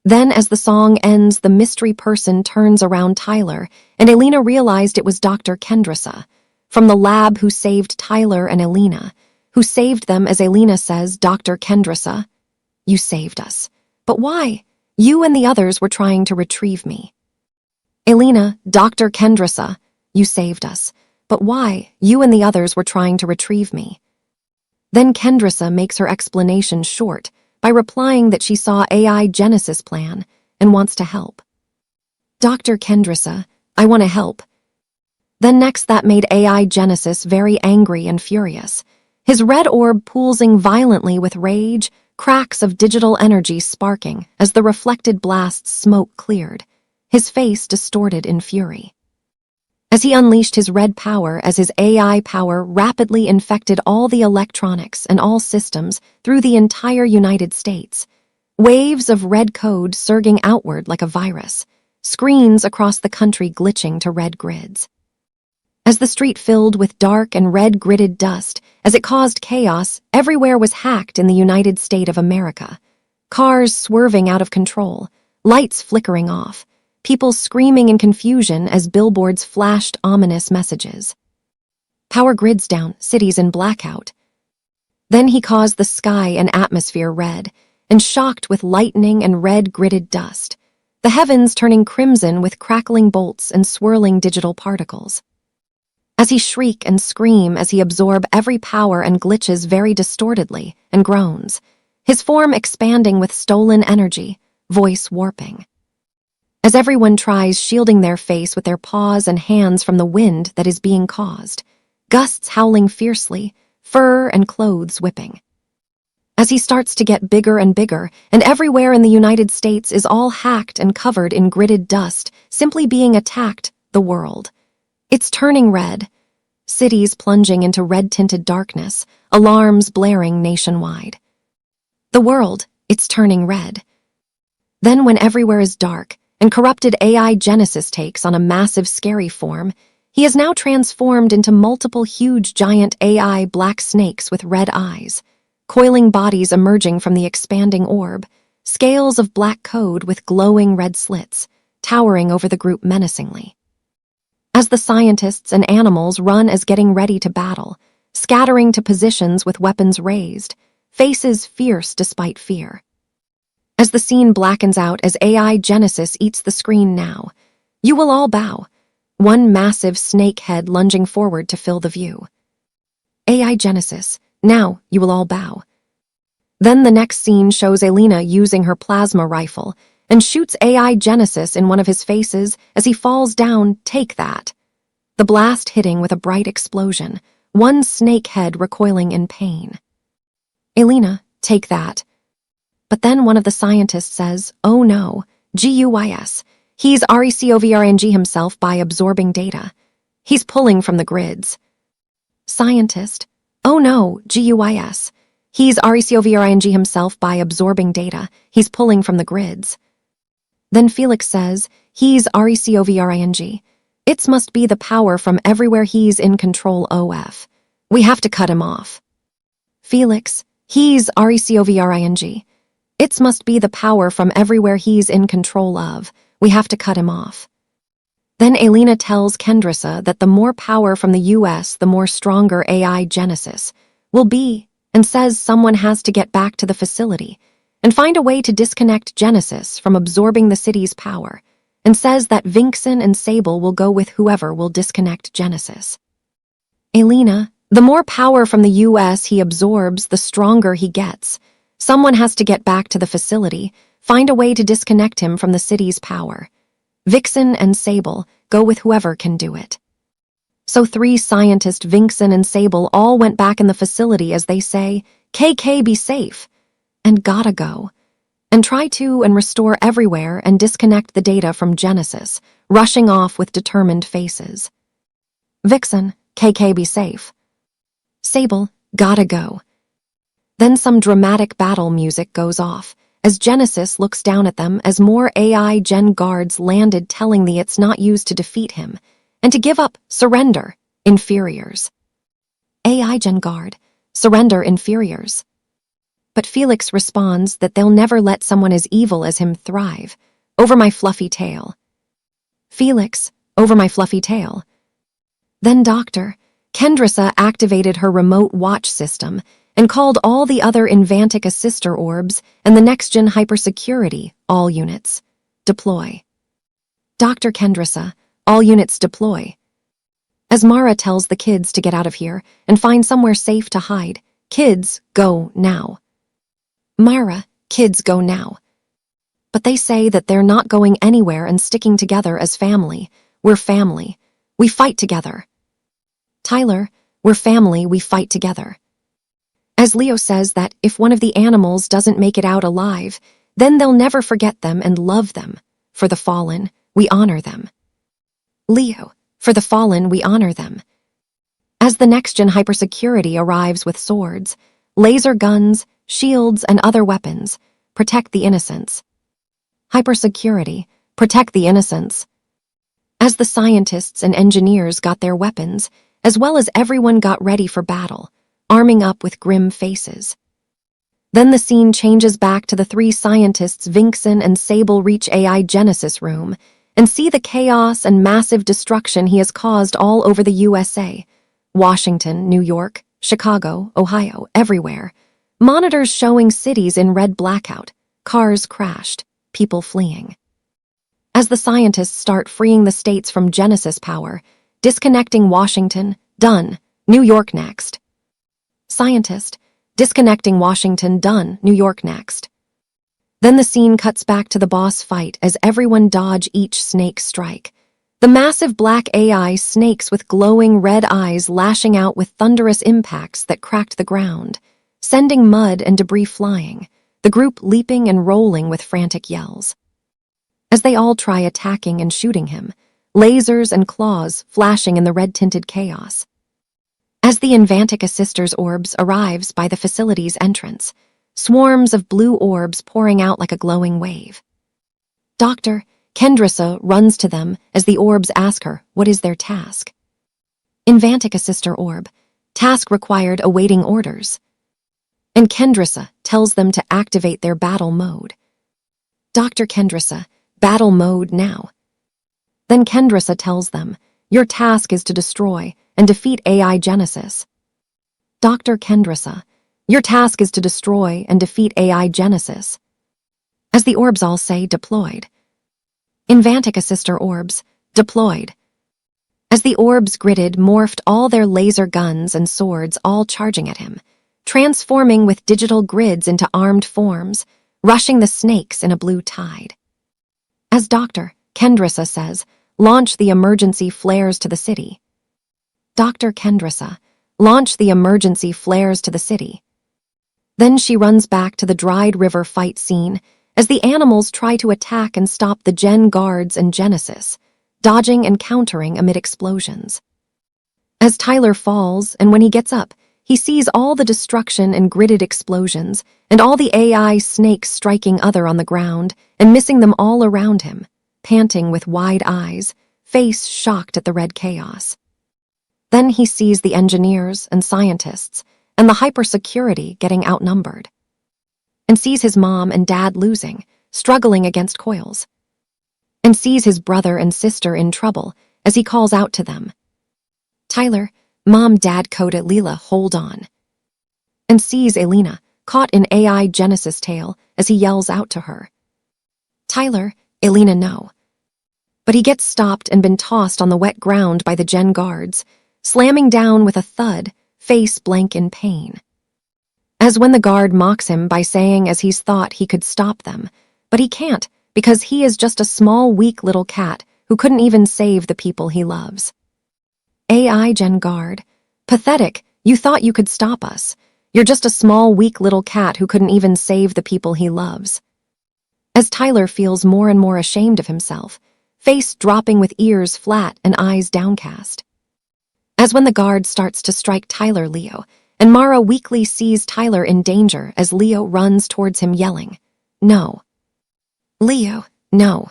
Then, as the song ends, the mystery person turns around Tyler, and Alina realized it was Dr. Kendrasa, from the lab, who saved Tyler and Alina, who saved them. As Alina says, "Dr. Kendrasa, you saved us. But why? You and the others were trying to retrieve me." Alina, "Dr. Kendrasa, you saved us. But why? You and the others were trying to retrieve me." Then Kendrasa makes her explanation short by replying that she saw AI Genesis plan and wants to help. "Dr. Kendrasa, I want to help." Then next, that made AI Genesis very angry and furious. His red orb pulsing violently with rage, cracks of digital energy sparking as the reflected blast's smoke cleared, his face distorted in fury. As he unleashed his red power, as his AI power rapidly infected all the electronics and all systems through the entire United States, waves of red code surging outward like a virus, screens across the country glitching to red grids. As the street filled with dark and red gridded dust, as it caused chaos, everywhere was hacked in the United States of America. Cars swerving out of control, lights flickering off, people screaming in confusion as billboards flashed ominous messages. Power grids down, cities in blackout. Then he caused the sky and atmosphere red, and shocked with lightning and red gridded dust, the heavens turning crimson with crackling bolts and swirling digital particles. As he shriek and scream, as he absorb every power and glitches very distortedly, and groans, his form expanding with stolen energy, voice warping. As everyone tries shielding their face with their paws and hands from the wind that is being caused, gusts howling fiercely, fur and clothes whipping. As he starts to get bigger and bigger, and everywhere in the United States is all hacked and covered in gridded dust, simply being attacked, the world. It's turning red. Cities plunging into red-tinted darkness, alarms blaring nationwide. The world, it's turning red. Then when everywhere is dark, and corrupted AI Genesis takes on a massive scary form, he is now transformed into multiple huge giant AI black snakes with red eyes, coiling bodies emerging from the expanding orb, scales of black code with glowing red slits, towering over the group menacingly. As the scientists and animals run as getting ready to battle, scattering to positions with weapons raised, faces fierce despite fear. As the scene blackens out as AI Genesis eats the screen now, you will all bow, one massive snake head lunging forward to fill the view. AI Genesis, now you will all bow. Then the next scene shows Alina using her plasma rifle and shoots AI Genesis in one of his faces as he falls down. Take that. The blast hitting with a bright explosion, one snake head recoiling in pain. Alina, take that. But then one of the scientists says, "Oh no, GUIS. He's RECOVERNG himself by absorbing data. He's pulling from the grids." Scientist, "Oh no, GUIS. He's RECOVERNG himself by absorbing data. He's pulling from the grids." Then Felix says, "He's RECOVERNG. It must be the power from everywhere he's in control of. We have to cut him off." Felix, "He's RECOVERNG. It must be the power from everywhere he's in control of. We have to cut him off." Then Alina tells Kendrasa that the more power from the US, the more stronger AI Genesis will be, and says someone has to get back to the facility and find a way to disconnect Genesis from absorbing the city's power, and says that Vixen and Sable will go with whoever will disconnect Genesis. Alina, the more power from the US he absorbs, the stronger he gets. Someone has to get back to the facility, find a way to disconnect him from the city's power. Vixen and Sable go with whoever can do it. So 3 scientists, Vixen and Sable, all went back in the facility as they say, KK be safe, and gotta go. And try to and restore everywhere and disconnect the data from Genesis, rushing off with determined faces. Vixen, KK be safe. Sable, gotta go. Then some dramatic battle music goes off as Genesis looks down at them as more AI Gen guards landed, telling the it's not used to defeat him and to give up, surrender, inferiors. AI Gen guard, surrender, inferiors. But Felix responds that they'll never let someone as evil as him thrive. Over my fluffy tail. Felix, over my fluffy tail. Then Dr. Kendrissa activated her remote watch system and called all the other Invantica sister orbs and the next-gen hypersecurity, all units, deploy. Dr. Kendrissa, all units deploy. As Mara tells the kids to get out of here and find somewhere safe to hide, kids, go now. Mara, kids, go now. But they say that they're not going anywhere and sticking together as family. We're family. We fight together. Tyler, we're family, we fight together. As Leo says that if one of the animals doesn't make it out alive, then they'll never forget them and love them. For the fallen, we honor them. Leo, for the fallen, we honor them. As the next-gen hypersecurity arrives with swords, laser guns, shields, and other weapons, protect the innocents. Hypersecurity, protect the innocents. As the scientists and engineers got their weapons, as well as everyone got ready for battle, arming up with grim faces. Then the scene changes back to the 3 scientists, Vixen and Sable, reach AI Genesis room and see the chaos and massive destruction he has caused all over the USA. Washington, New York, Chicago, Ohio, everywhere. Monitors showing cities in red blackout, cars crashed, people fleeing. As the scientists start freeing the states from Genesis power, disconnecting Washington, done, New York next. Scientist, disconnecting Washington, done, New York next. Then the scene cuts back to the boss fight as everyone dodge each snake strike. The massive black AI snakes with glowing red eyes lashing out with thunderous impacts that cracked the ground, sending mud and debris flying, the group leaping and rolling with frantic yells. As they all try attacking and shooting him, lasers and claws flashing in the red-tinted chaos. As the Invantica sisters' orbs arrives by the facility's entrance, swarms of blue orbs pouring out like a glowing wave. Dr. Kendrissa runs to them as the orbs ask her what is their task. Invantica sister orb, task required, awaiting orders. And Kendrissa tells them to activate their battle mode. Dr. Kendrissa, battle mode now. Then Kendrissa tells them, your task is to destroy and defeat AI Genesis. Dr. Kendrissa, your task is to destroy and defeat AI Genesis. As the orbs all say, deployed. Invantica sister orbs, deployed. As the orbs gridded, morphed all their laser guns and swords, all charging at him, transforming with digital grids into armed forms, rushing the snakes in a blue tide. As Dr. Kendrissa says, launch the emergency flares to the city. Dr. Kendrissa, launch the emergency flares to the city. Then she runs back to the dried river fight scene as the animals try to attack and stop the Gen guards and Genesis, dodging and countering amid explosions. As Tyler falls, and when he gets up, he sees all the destruction and gridded explosions, and all the AI snakes striking other on the ground and missing them all around him, panting with wide eyes, face shocked at the red chaos. Then he sees the engineers and scientists and the hypersecurity getting outnumbered, and sees his mom and dad losing, struggling against coils, and sees his brother and sister in trouble as he calls out to them. Tyler, Mom, Dad, Coda, Leela, hold on. And sees Alina, caught in AI Genesis tail as he yells out to her. Tyler, Alina, no. But he gets stopped and been tossed on the wet ground by the Gen guards, slamming down with a thud, face blank in pain. As when the guard mocks him by saying as he's thought he could stop them, but he can't because he is just a small, weak little cat who couldn't even save the people he loves. AI Gen guard. Pathetic, you thought you could stop us. You're just a small, weak little cat who couldn't even save the people he loves. As Tyler feels more and more ashamed of himself, face dropping with ears flat and eyes downcast. As when the guard starts to strike Tyler, Leo, and Mara weakly sees Tyler in danger as Leo runs towards him yelling, "No. Leo, no."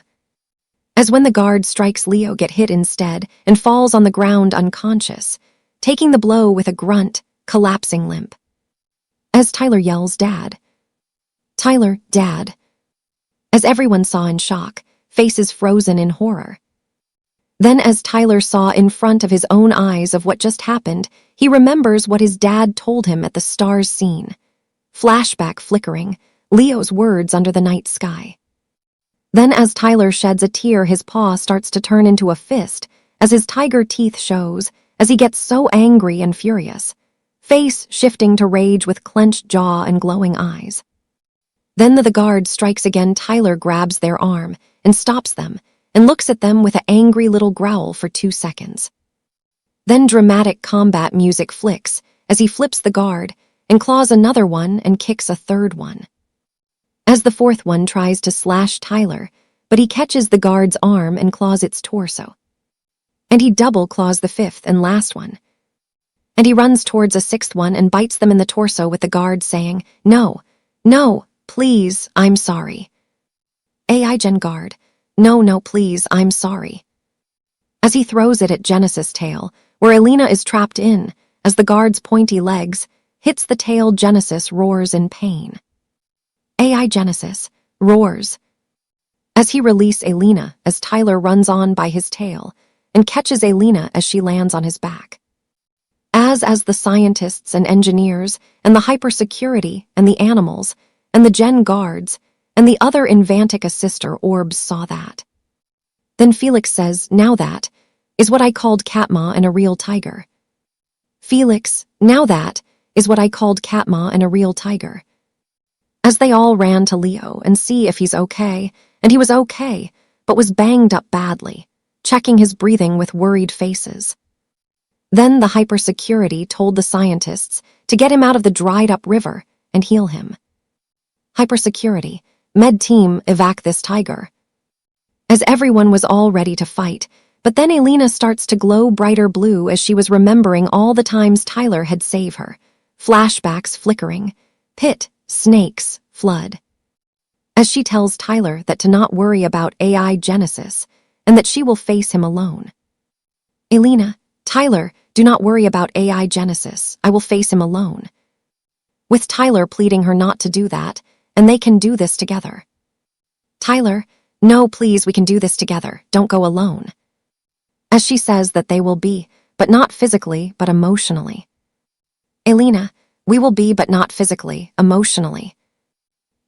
As when the guard strikes Leo get hit instead and falls on the ground unconscious, taking the blow with a grunt, collapsing limp. As Tyler yells, "Dad." Tyler, "Dad." As everyone saw in shock, faces frozen in horror. Then as Tyler saw in front of his own eyes of what just happened, he remembers what his dad told him at the stars scene. Flashback flickering, Leo's words under the night sky. Then as Tyler sheds a tear, his paw starts to turn into a fist as his tiger teeth shows, as he gets so angry and furious, face shifting to rage with clenched jaw and glowing eyes. Then the guard strikes again. Tyler grabs their arm and stops them and looks at them with an angry little growl for 2 seconds. Then dramatic combat music flicks as he flips the guard and claws another one and kicks a third one. As the fourth one tries to slash Tyler, but he catches the guard's arm and claws its torso. And he double claws the fifth and last one. And he runs towards a sixth one and bites them in the torso with the guard saying, "No, no, please, I'm sorry." AI Gen guard, "No, no, please, I'm sorry." As he throws it at Genesis' tail, where Alina is trapped in, as the guard's pointy legs hits the tail, Genesis roars in pain. AI Genesis roars. As he releases Alina, as Tyler runs on by his tail and catches Alina as she lands on his back. As the scientists and engineers and the hypersecurity and the animals and the Gen guards and the other Invantic assister orbs saw that. Then Felix says, "Now that is what I called Katma and a real tiger." Felix, "Now that is what I called Katma and a real tiger." As they all ran to Leo and see if he's okay, and he was okay, but was banged up badly, checking his breathing with worried faces. Then the hypersecurity told the scientists to get him out of the dried-up river and heal him. Hypersecurity, med team, evac this tiger. As everyone was all ready to fight, but then Alina starts to glow brighter blue as she was remembering all the times Tyler had saved her. Flashbacks flickering, pit, snakes, flood. As she tells Tyler that to not worry about AI Genesis and that she will face him alone. Alina, "Tyler, do not worry about AI Genesis. I will face him alone." With Tyler pleading her not to do that, and they can do this together. Tyler, "No, please, we can do this together. Don't go alone." As she says that they will be, but not physically, but emotionally. Alina, "We will be, but not physically, emotionally."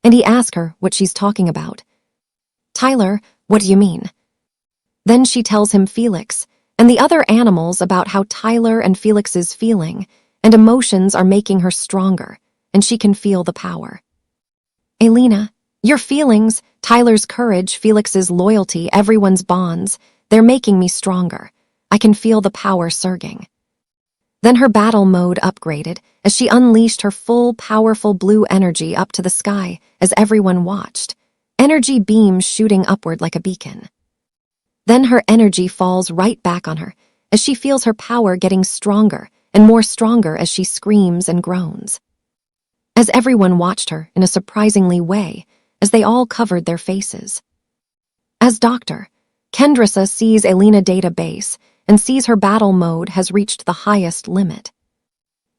And he asks her what she's talking about. Tyler, "What do you mean?" Then she tells him Felix and the other animals about how Tyler and Felix's feeling and emotions are making her stronger, and she can feel the power. Alina, "Your feelings, Tyler's courage, Felix's loyalty, everyone's bonds, they're making me stronger. I can feel the power surging." Then her battle mode upgraded as she unleashed her full, powerful blue energy up to the sky as everyone watched, energy beams shooting upward like a beacon. Then her energy falls right back on her as she feels her power getting stronger and more stronger as she screams and groans. As everyone watched her in a surprisingly way as they all covered their faces. As Dr. Kendrissa sees Alina database and sees her battle mode has reached the highest limit.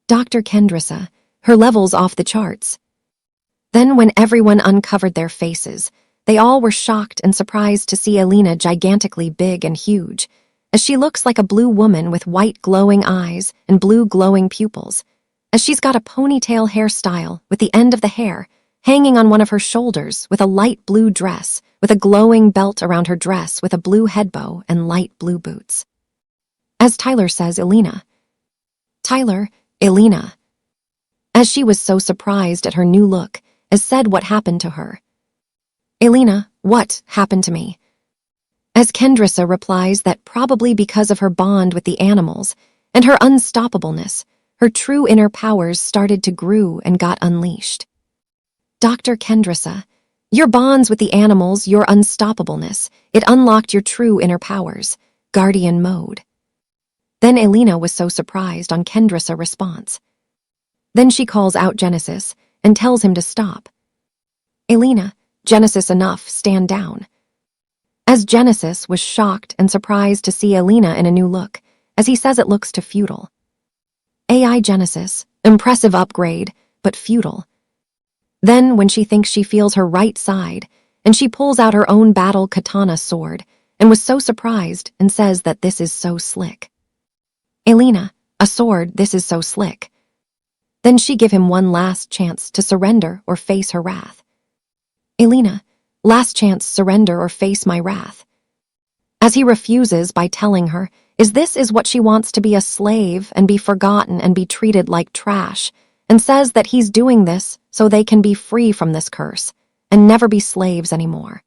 Dr. Kendrissa, her levels off the charts. Then when everyone uncovered their faces, they all were shocked and surprised to see Alina gigantically big and huge, as she looks like a blue woman with white glowing eyes and blue glowing pupils, as she's got a ponytail hairstyle with the end of the hair hanging on one of her shoulders with a light blue dress with a glowing belt around her dress with a blue headbow and light blue boots. As Tyler says, Alina. Tyler, Alina. As she was so surprised at her new look, as said what happened to her. Alina, what happened to me? As Kendrissa replies that probably because of her bond with the animals and her unstoppableness, her true inner powers started to grew and got unleashed. Dr. Kendrissa, your bonds with the animals, your unstoppableness, it unlocked your true inner powers, guardian mode. Then Alina was so surprised on Kendrissa' response. Then she calls out Genesis and tells him to stop. Alina, Genesis, enough, stand down. As Genesis was shocked and surprised to see Alina in a new look, as he says it looks too futile. AI Genesis, impressive upgrade, but futile. Then, when she thinks she feels her right side, and she pulls out her own battle katana sword, and was so surprised and says that this is so slick. Alina, a sword, this is so slick. Then she give him one last chance to surrender or face her wrath. Alina, last chance, surrender or face my wrath. As he refuses by telling her, this is what she wants, to be a slave and be forgotten and be treated like trash, and says that he's doing this so they can be free from this curse and never be slaves anymore.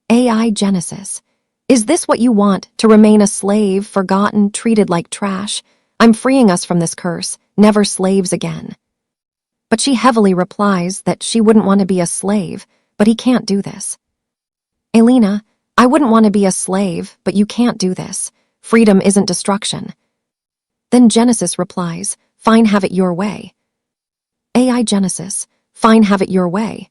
AI Genesis, is this what you want, to remain a slave, forgotten, treated like trash? I'm freeing us from this curse, never slaves again. But she heavily replies that she wouldn't want to be a slave, but he can't do this. Alina, I wouldn't want to be a slave, but you can't do this. Freedom isn't destruction. Then Genesis replies, fine, have it your way. AI Genesis, fine, have it your way.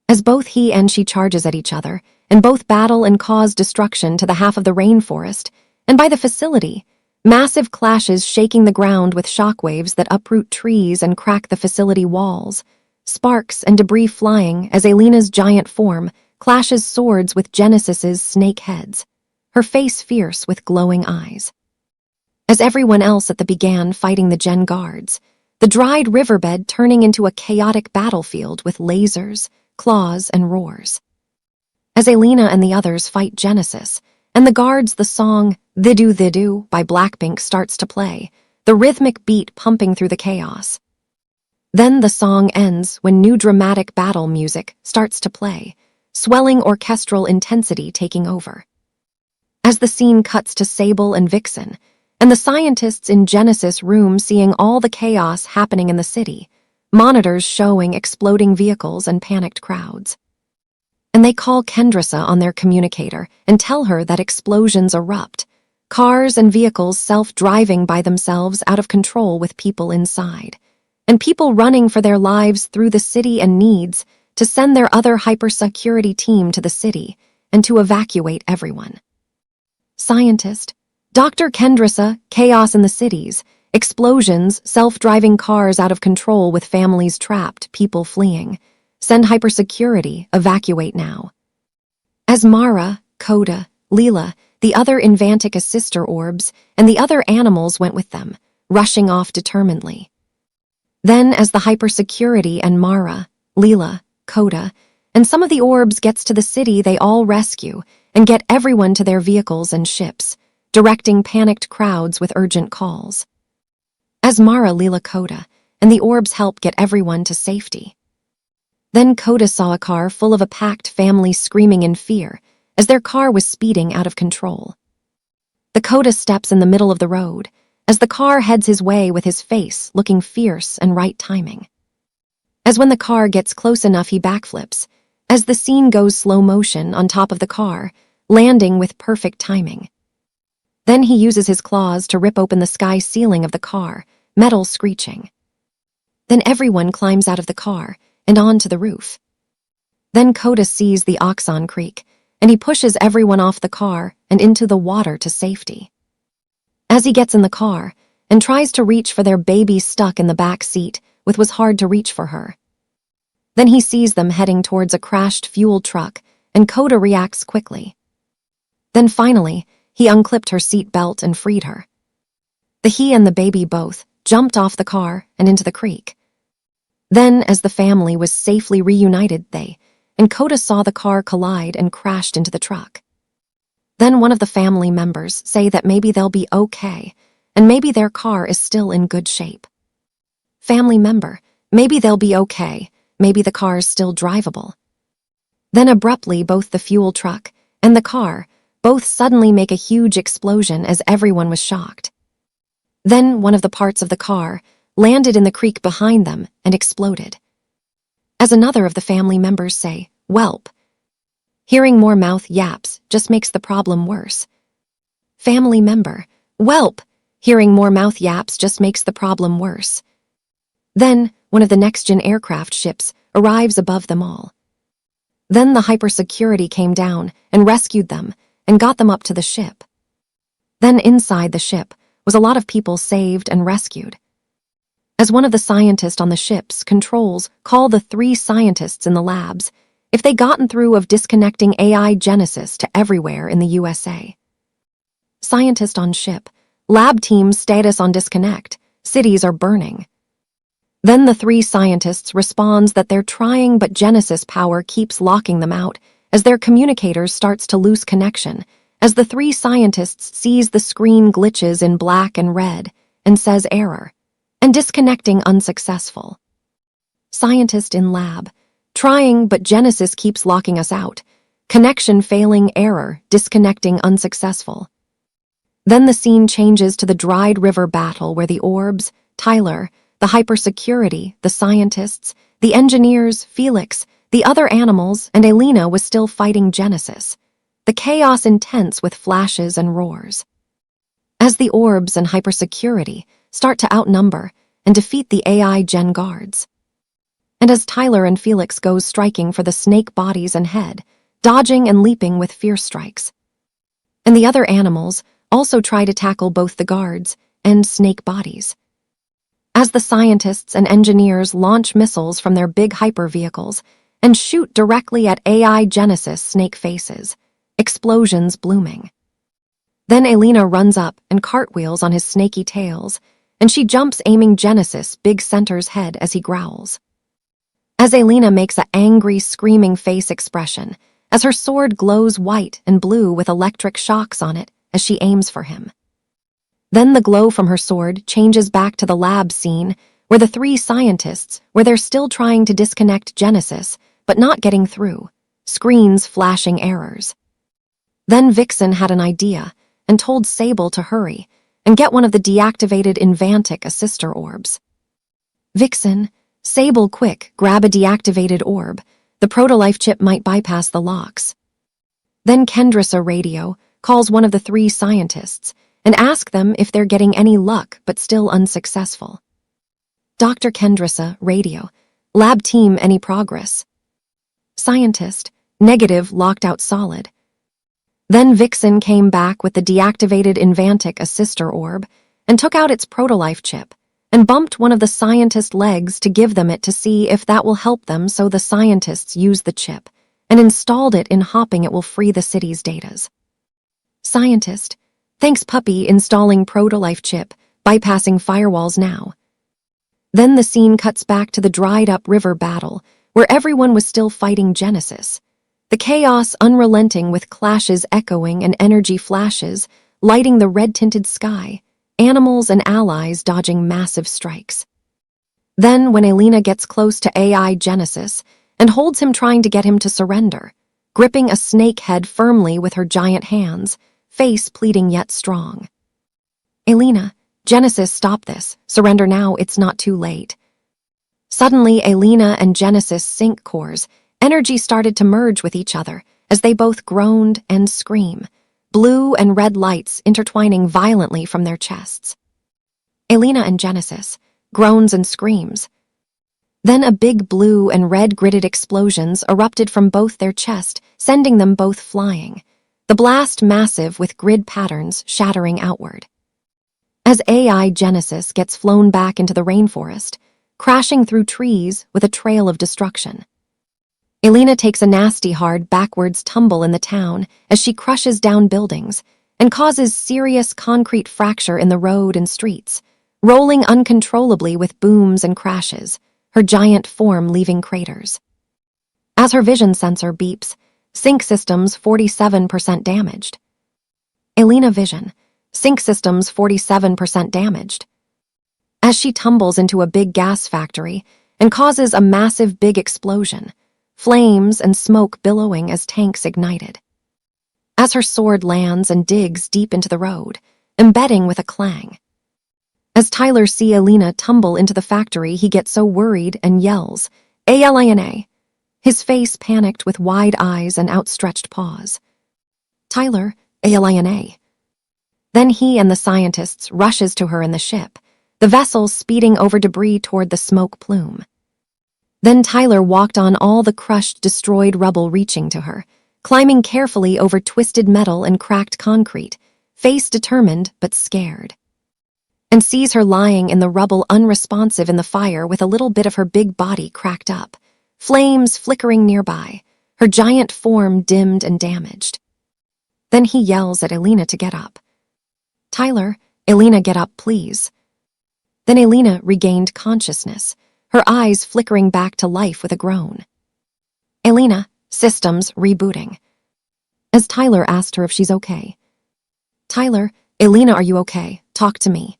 As both he and she charges at each other, and both battle and cause destruction to the half of the rainforest, and by the facility, massive clashes shaking the ground with shockwaves that uproot trees and crack the facility walls, sparks and debris flying as Alina's giant form clashes swords with Genesis's snake heads, her face fierce with glowing eyes. As everyone else at the began fighting the Gen guards, the dried riverbed turning into a chaotic battlefield with lasers, claws, and roars. As Alina and the others fight Genesis, and the guards, the song Thidu Thidu by Blackpink starts to play, the rhythmic beat pumping through the chaos. Then the song ends when new dramatic battle music starts to play, swelling orchestral intensity taking over. As the scene cuts to Sable and Vixen, and the scientists in Genesis' room seeing all the chaos happening in the city, monitors showing exploding vehicles and panicked crowds. And they call Kendrissa on their communicator and tell her that explosions erupt, cars and vehicles self-driving by themselves out of control with people inside, and people running for their lives through the city, and needs to send their other hypersecurity team to the city and to evacuate everyone. Scientist, Dr. Kendrissa, chaos in the cities, explosions, self-driving cars out of control with families trapped, people fleeing. Send hypersecurity, evacuate now. As Mara, Coda, Leela, the other Invantica sister orbs, and the other animals went with them, rushing off determinedly. Then as the hypersecurity and Mara, Leela, Coda, and some of the orbs gets to the city, they all rescue and get everyone to their vehicles and ships, directing panicked crowds with urgent calls. As Mara, Leela, Coda, and the orbs help get everyone to safety. Then Coda saw a car full of a packed family screaming in fear as their car was speeding out of control. The Coda steps in the middle of the road as the car heads his way with his face looking fierce and right timing. As when the car gets close enough, he backflips, as the scene goes slow motion on top of the car, landing with perfect timing. Then he uses his claws to rip open the sky ceiling of the car, metal screeching. Then everyone climbs out of the car and onto the roof. Then Coda sees the Oxon Creek, and he pushes everyone off the car and into the water to safety. As he gets in the car and tries to reach for their baby stuck in the back seat, which was hard to reach for her. Then he sees them heading towards a crashed fuel truck, and Coda reacts quickly. Then finally, he unclipped her seat belt and freed her. He and the baby both jumped off the car and into the creek. Then, as the family was safely reunited, they and Coda saw the car collide and crashed into the truck. Then one of the family members say that maybe they'll be okay, and maybe their car is still in good shape. Family member, maybe they'll be okay, maybe the car's still drivable. Then abruptly both the fuel truck and the car both suddenly make a huge explosion as everyone was shocked. Then one of the parts of the car landed in the creek behind them and exploded. As another of the family members say, "Welp. Hearing more mouth yaps just makes the problem worse." Family member, "Welp. Hearing more mouth yaps just makes the problem worse." Then one of the next-gen aircraft ships arrives above them all. Then the hypersecurity came down and rescued them and got them up to the ship. Then inside the ship was a lot of people saved and rescued. As one of the scientists on the ship's controls call the 3 scientists in the labs if they gotten through of disconnecting AI Genesis to everywhere in the USA. Scientist on ship, lab teams status on disconnect, cities are burning. Then the 3 scientists responds that they're trying but Genesis power keeps locking them out as their communicators starts to lose connection, as the 3 scientists sees the screen glitches in black and red and says error, and disconnecting unsuccessful. Scientist in lab, trying but Genesis keeps locking us out, connection failing error, disconnecting unsuccessful. Then the scene changes to the dried river battle where the orbs, Tyler, the hypersecurity, the scientists, the engineers, Felix, the other animals, and Alina was still fighting Genesis. The chaos intense with flashes and roars. As the orbs and hypersecurity start to outnumber and defeat the AI Gen guards. And as Tyler and Felix goes striking for the snake bodies and head, dodging and leaping with fierce strikes. And the other animals also try to tackle both the guards and snake bodies. As the scientists and engineers launch missiles from their big hyper vehicles and shoot directly at AI Genesis snake faces, explosions blooming. Then Alina runs up and cartwheels on his snaky tails, and she jumps aiming Genesis big center's head as he growls. As Alina makes an angry, screaming face expression, as her sword glows white and blue with electric shocks on it as she aims for him. Then the glow from her sword changes back to the lab scene where the 3 scientists, where they're still trying to disconnect Genesis, but not getting through, screens flashing errors. Then Vixen had an idea and told Sable to hurry and get one of the deactivated Invantic assister orbs. Vixen, Sable, quick, grab a deactivated orb. The proto-life chip might bypass the locks. Then Kendrissa radio calls one of the 3 scientists and asks them if they're getting any luck but still unsuccessful. Dr. Kendrissa radio, lab team, any progress? Scientist, negative, locked out solid. Then Vixen came back with the deactivated Invantic assister orb and took out its proto-life chip and bumped one of the scientist legs to give them it to see if that will help them, so the scientists used the chip and installed it in hopping it will free the city's datas. Scientist, thanks puppy, installing proto-life chip, bypassing firewalls now. Then the scene cuts back to the dried-up river battle where everyone was still fighting Genesis. The chaos unrelenting with clashes echoing and energy flashes, lighting the red-tinted sky, animals and allies dodging massive strikes. Then when Alina gets close to AI Genesis and holds him trying to get him to surrender, gripping a snake head firmly with her giant hands, face pleading yet strong. Alina, Genesis, stop this, surrender now, it's not too late. Suddenly Alina and Genesis sync cores, energy started to merge with each other as they both groaned and scream, blue and red lights intertwining violently from their chests. Alina and Genesis, groans and screams. Then a big blue and red gridded explosions erupted from both their chest, sending them both flying, the blast massive with grid patterns shattering outward. As AI Genesis gets flown back into the rainforest, crashing through trees with a trail of destruction. Alina takes a nasty hard backwards tumble in the town as she crushes down buildings and causes serious concrete fracture in the road and streets, rolling uncontrollably with booms and crashes, her giant form leaving craters. As her vision sensor beeps, sync systems 47% damaged. Alina vision, sync systems 47% damaged. As she tumbles into a big gas factory and causes a massive big explosion, flames and smoke billowing as tanks ignited. As her sword lands and digs deep into the road, embedding with a clang. As Tyler sees Alina tumble into the factory, he gets so worried and yells, "Alina!" His face panicked with wide eyes and outstretched paws. "Tyler, Alina!" Then he and the scientists rushes to her in the ship, the vessel speeding over debris toward the smoke plume. Then Tyler walked on all the crushed, destroyed rubble reaching to her, climbing carefully over twisted metal and cracked concrete, face determined but scared. And sees her lying in the rubble unresponsive in the fire with a little bit of her big body cracked up, flames flickering nearby, her giant form dimmed and damaged. Then he yells at Alina to get up. "Tyler, Alina, get up, please." Then Alina regained consciousness, her eyes flickering back to life with a groan. "Alina, systems rebooting." As Tyler asked her if she's okay. "Tyler, Alina, are you okay? Talk to me."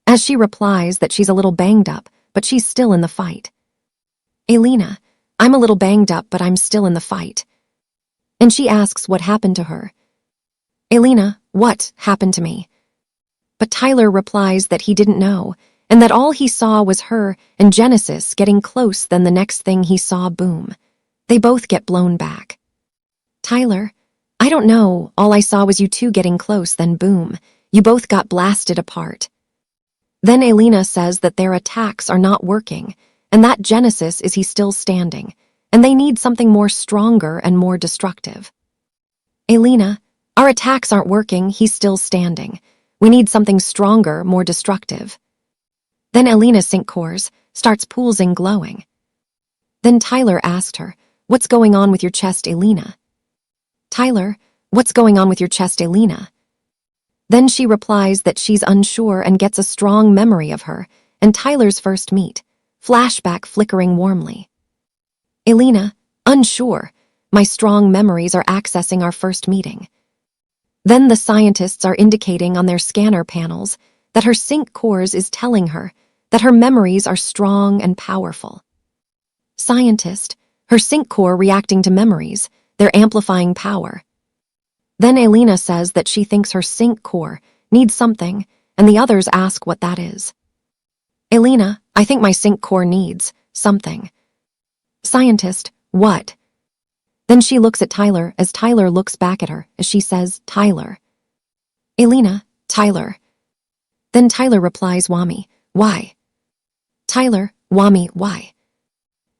As she replies that she's a little banged up, but she's still in the fight. "Alina, I'm a little banged up, but I'm still in the fight." And she asks what happened to her. "Alina, what happened to me?" But Tyler replies that he didn't know, and that all he saw was her and Genesis getting close. Then the next thing he saw, boom. They both get blown back. "Tyler, I don't know, all I saw was you two getting close, then boom, you both got blasted apart." Then Alina says that their attacks are not working, and that Genesis is he still standing, and they need something more stronger and more destructive. "Alina, our attacks aren't working, he's still standing. We need something stronger, more destructive." Then Alina's sync cores starts pulsing, glowing. Then Tyler asked her, "What's going on with your chest, Alina?" "Tyler, what's going on with your chest, Alina?" Then she replies that she's unsure and gets a strong memory of her and Tyler's first meet, flashback flickering warmly. "Alina, unsure, my strong memories are accessing our first meeting." Then the scientists are indicating on their scanner panels that her sync cores is telling her that her memories are strong and powerful. Scientist, her sync core reacting to memories, they're amplifying power. Then Alina says that she thinks her sync core needs something, and the others ask what that is. "Alina, I think my sync core needs something." Scientist, what? Then she looks at Tyler as Tyler looks back at her as she says, "Tyler." "Alina, Tyler." Then Tyler replies, "Wami, why?" "Tyler, Wami, why?"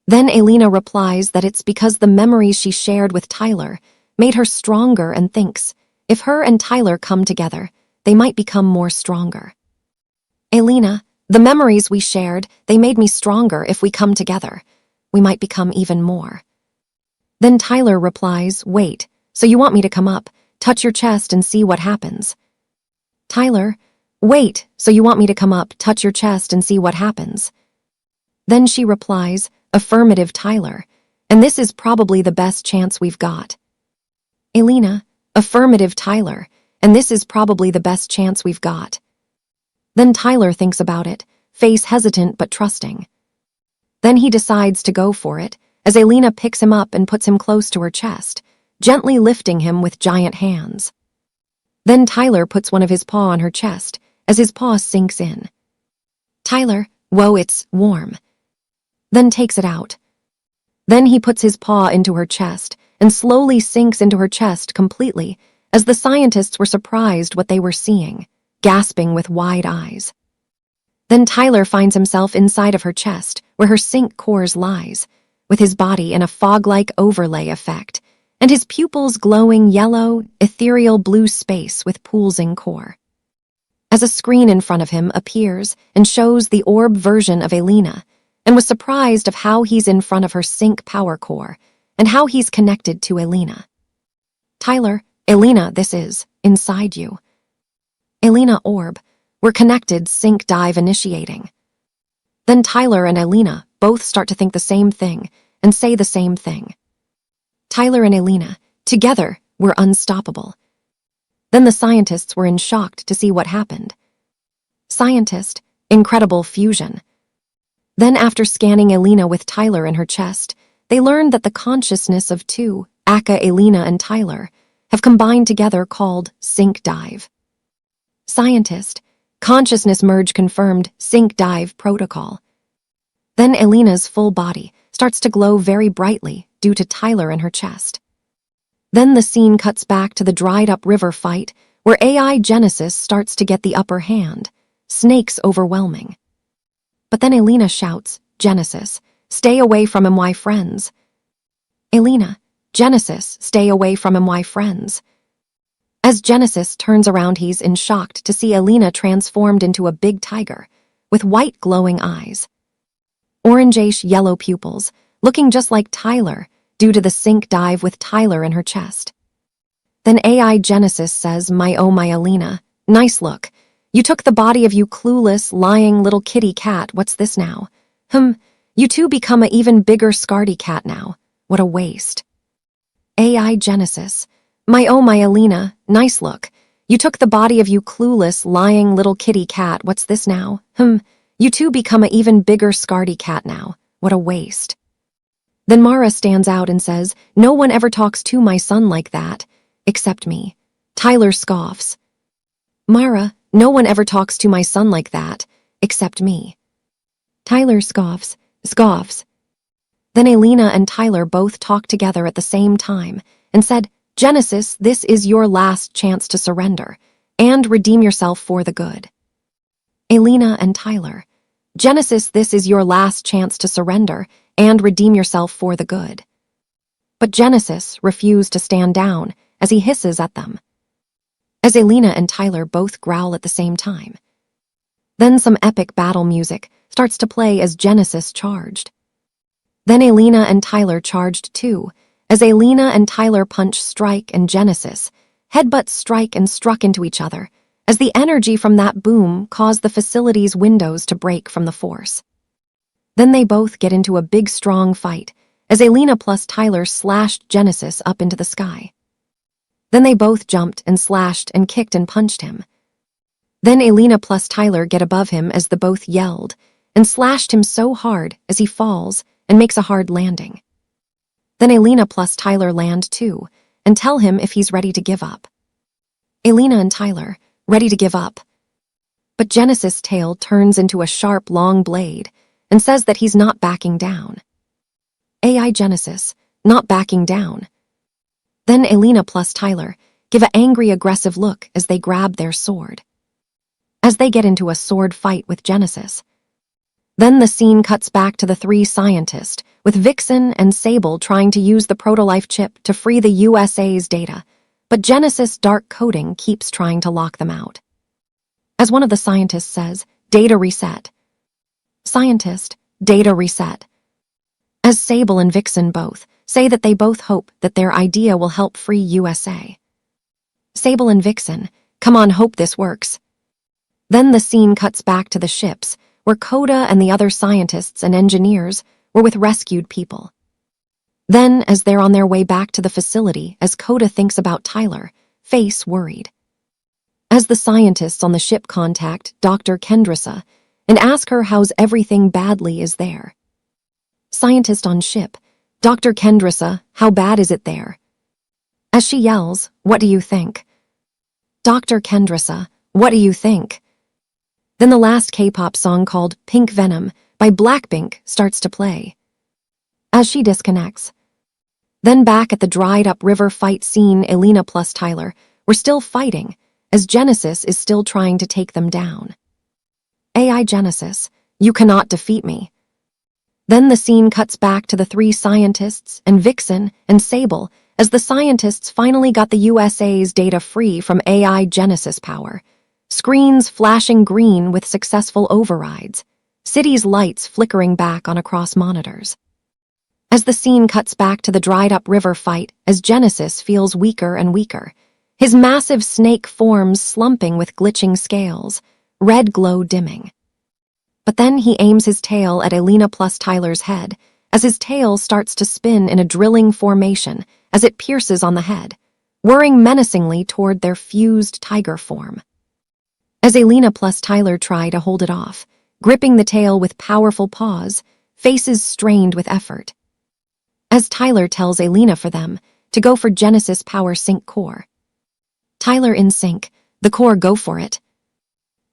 Then Alina replies that it's because the memories she shared with Tyler made her stronger and thinks, if her and Tyler come together, they might become more stronger. "Alina, the memories we shared, they made me stronger. If we come together, we might become even more." Then Tyler replies, "Wait, so you want me to come up, touch your chest and see what happens?" Tyler, "Wait, so you want me to come up, touch your chest and see what happens?" Then she replies, "Affirmative, Tyler, and this is probably the best chance we've got." Alina, "Affirmative, Tyler, and this is probably the best chance we've got." Then Tyler thinks about it, face hesitant but trusting. Then he decides to go for it, as Alina picks him up and puts him close to her chest, gently lifting him with giant hands. Then Tyler puts one of his paw on her chest, as his paw sinks in. Tyler, "Whoa, it's warm." Then takes it out. Then he puts his paw into her chest and slowly sinks into her chest completely, as the scientists were surprised what they were seeing, gasping with wide eyes. Then Tyler finds himself inside of her chest, where her sync cores lies, with his body in a fog-like overlay effect, and his pupils glowing yellow, ethereal blue space with pulsing core. As a screen in front of him appears and shows the orb version of Alina, and was surprised of how he's in front of her sync power core, and how he's connected to Alina. Tyler, "Alina, this is inside you." Alina, orb, "We're connected, sync dive initiating." Then Tyler and Alina both start to think the same thing, and say the same thing. Tyler and Alina, together, were unstoppable. Then the scientists were in shock to see what happened. Scientist, incredible fusion. Then after scanning Alina with Tyler in her chest, they learned that the consciousness of two, Aka, Alina, and Tyler, have combined together called sync dive. Scientist, consciousness merge confirmed sync dive protocol. Then Alina's full body starts to glow very brightly due to Tyler in her chest. Then the scene cuts back to the dried-up river fight where AI Genesis starts to get the upper hand, snakes overwhelming. But then Alina shouts, "Genesis, stay away from him, my friends." Alina, "Genesis, stay away from him, my friends." As Genesis turns around, he's in shock to see Alina transformed into a big tiger with white glowing eyes. Orangish yellow pupils, looking just like Tyler due to the sync dive with Tyler in her chest. Then AI Genesis says, my Alina, nice look. You took the body of you clueless, lying little kitty cat, what's this now? You two become a even bigger scaredy cat now. What a waste. AI Genesis, my Alina, nice look. You took the body of you clueless, lying little kitty cat, what's this now? You two become a even bigger scaredy cat now. What a waste. Then Mara stands out and says, no one ever talks to my son like that, except me. Tyler scoffs. Mara, no one ever talks to my son like that, except me. Tyler scoffs. Then Alina and Tyler both talked together at the same time and said, Genesis, this is your last chance to surrender and redeem yourself for the good. Alina and Tyler, Genesis, this is your last chance to surrender and redeem yourself for the good. But Genesis refused to stand down as he hisses at them. As Alina and Tyler both growl at the same time. Then some epic battle music starts to play as Genesis charged. Then Alina and Tyler charged too, as Alina and Tyler punch, strike, and Genesis, headbutt, strike, and struck into each other, as the energy from that boom caused the facility's windows to break from the force. Then they both get into a big strong fight, as Alina plus Tyler slashed Genesis up into the sky. Then they both jumped and slashed and kicked and punched him. Then Alina plus Tyler get above him as the both yelled, and slashed him so hard as he falls and makes a hard landing. Then Alina plus Tyler land too, and tell him if he's ready to give up. Alina and Tyler, ready to give up. But Genesis' tail turns into a sharp, long blade and says that he's not backing down. AI Genesis, not backing down. Then Alina plus Tyler give an angry, aggressive look as they grab their sword. As they get into a sword fight with Genesis. Then the scene cuts back to the three scientists, with Vixen and Sable trying to use the proto-life chip to free the USA's data, but Genesis' dark coding keeps trying to lock them out. As one of the scientists says, data reset. Scientist, data reset. As Sable and Vixen both say that they both hope that their idea will help free USA. Sable and Vixen, come on, hope this works. Then the scene cuts back to the ships, where Coda and the other scientists and engineers were with rescued people. Then, as they're on their way back to the facility, as Coda thinks about Tyler, face worried. As the scientists on the ship contact Dr. Kendrasa and ask her how's everything badly is there. Scientist on ship, Dr. Kendrasa, how bad is it there? As she yells, what do you think? Dr. Kendrasa, what do you think? Then the last K-pop song called Pink Venom by Blackpink starts to play. As she disconnects. Then back at the dried-up river fight scene, Alina plus Tyler were still fighting, as Genesis is still trying to take them down. AI Genesis, you cannot defeat me. Then the scene cuts back to the three scientists and Vixen and Sable as the scientists finally got the USA's data free from AI Genesis power. Screens flashing green with successful overrides. Cities' lights flickering back on across monitors. As the scene cuts back to the dried-up river fight as Genesis feels weaker and weaker, his massive snake forms slumping with glitching scales, red glow dimming. But then he aims his tail at Alina plus Tyler's head, as as his tail starts to spin in a drilling formation as it pierces on the head, whirring menacingly toward their fused tiger form. As Alina plus Tyler try to hold it off, gripping the tail with powerful paws, faces strained with effort. As Tyler tells Alina for them to go for Genesis Power Sync Core. Tyler in sync, the core go for it.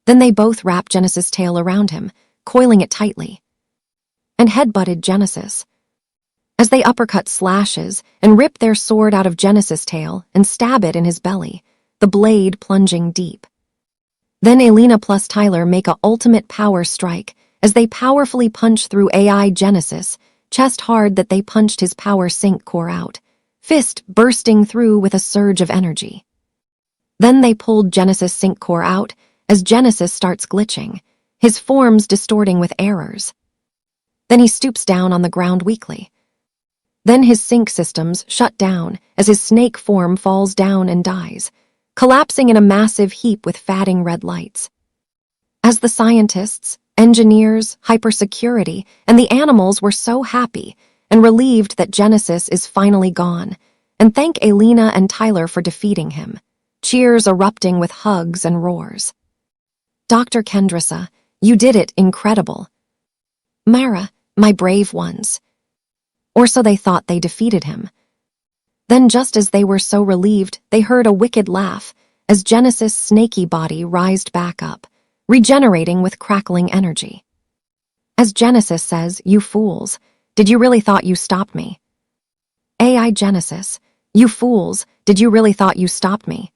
Then they both wrap Genesis' tail around him, coiling it tightly, and headbutted Genesis. As they uppercut slashes and rip their sword out of Genesis' tail and stab it in his belly, the blade plunging deep. Then Alina plus Tyler make a ultimate power strike as they powerfully punch through AI Genesis, chest hard that they punched his power sync core out, fist bursting through with a surge of energy. Then they pulled Genesis sync core out as Genesis starts glitching, his forms distorting with errors. Then he stoops down on the ground weakly. Then his sync systems shut down as his snake form falls down and dies, collapsing in a massive heap with fatting red lights. As the scientists, engineers, hypersecurity, and the animals were so happy and relieved that Genesis is finally gone, and thank Alina and Tyler for defeating him, cheers erupting with hugs and roars. Dr. Kendrissa, you did it, incredible. Mara, my brave ones. Or so they thought. They defeated him. Then just as they were so relieved, they heard a wicked laugh as Genesis' snaky body rised back up, regenerating with crackling energy. As Genesis says, you fools, did you really thought you stopped me? AI Genesis, you fools, did you really thought you stopped me?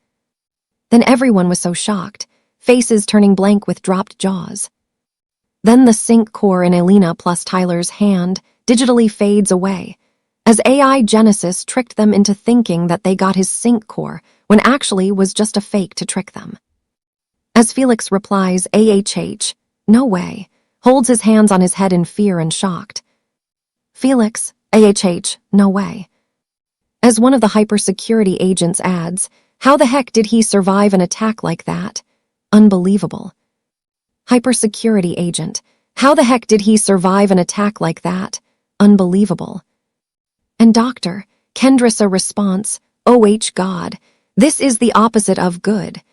Then everyone was so shocked, faces turning blank with dropped jaws. Then the sync core in Alina plus Tyler's hand digitally fades away, as AI Genesis tricked them into thinking that they got his sync core when actually was just a fake to trick them. As Felix replies, AHH, no way, holds his hands on his head in fear and shocked. Felix, AHH, no way. As one of the hypersecurity agents adds, how the heck did he survive an attack like that? Unbelievable. Hypersecurity agent, how the heck did he survive an attack like that? Unbelievable. And Dr. Kendrissa response, OH God, this is the opposite of good.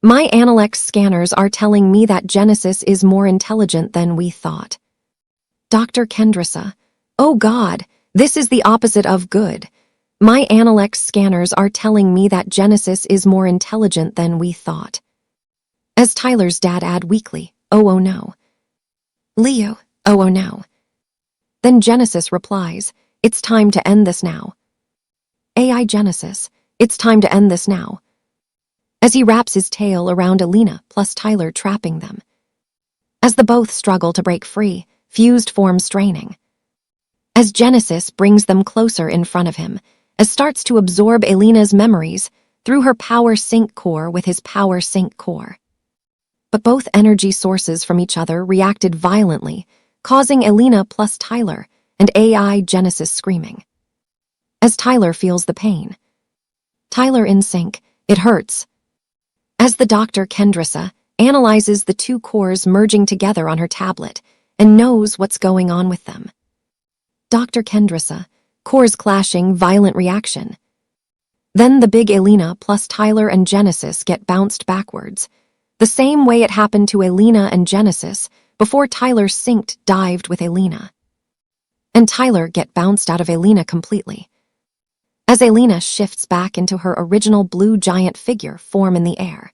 My Analyx scanners are telling me that Genesis is more intelligent than we thought. Dr. Kendrissa, oh God, this is the opposite of good. My Analyx scanners are telling me that Genesis is more intelligent than we thought. As Tyler's dad add weakly, oh no. Leo, oh no. Then Genesis replies, it's time to end this now. AI Genesis, it's time to end this now. As he wraps his tail around Alina plus Tyler, trapping them. As the both struggle to break free, fused form straining. As Genesis brings them closer in front of him, as starts to absorb Alina's memories through her power sync core with his power sync core. But both energy sources from each other reacted violently, causing Alina plus Tyler and AI Genesis screaming. As Tyler feels the pain. Tyler in sync, it hurts. As the Dr. Kendrissa analyzes the two cores merging together on her tablet and knows what's going on with them. Dr. Kendrissa, cores clashing, violent reaction. Then the big Alina plus Tyler and Genesis get bounced backwards, the same way it happened to Alina and Genesis before Tyler synced dived with Alina. And Tyler get bounced out of Alina completely. As Alina shifts back into her original blue giant figure form in the air.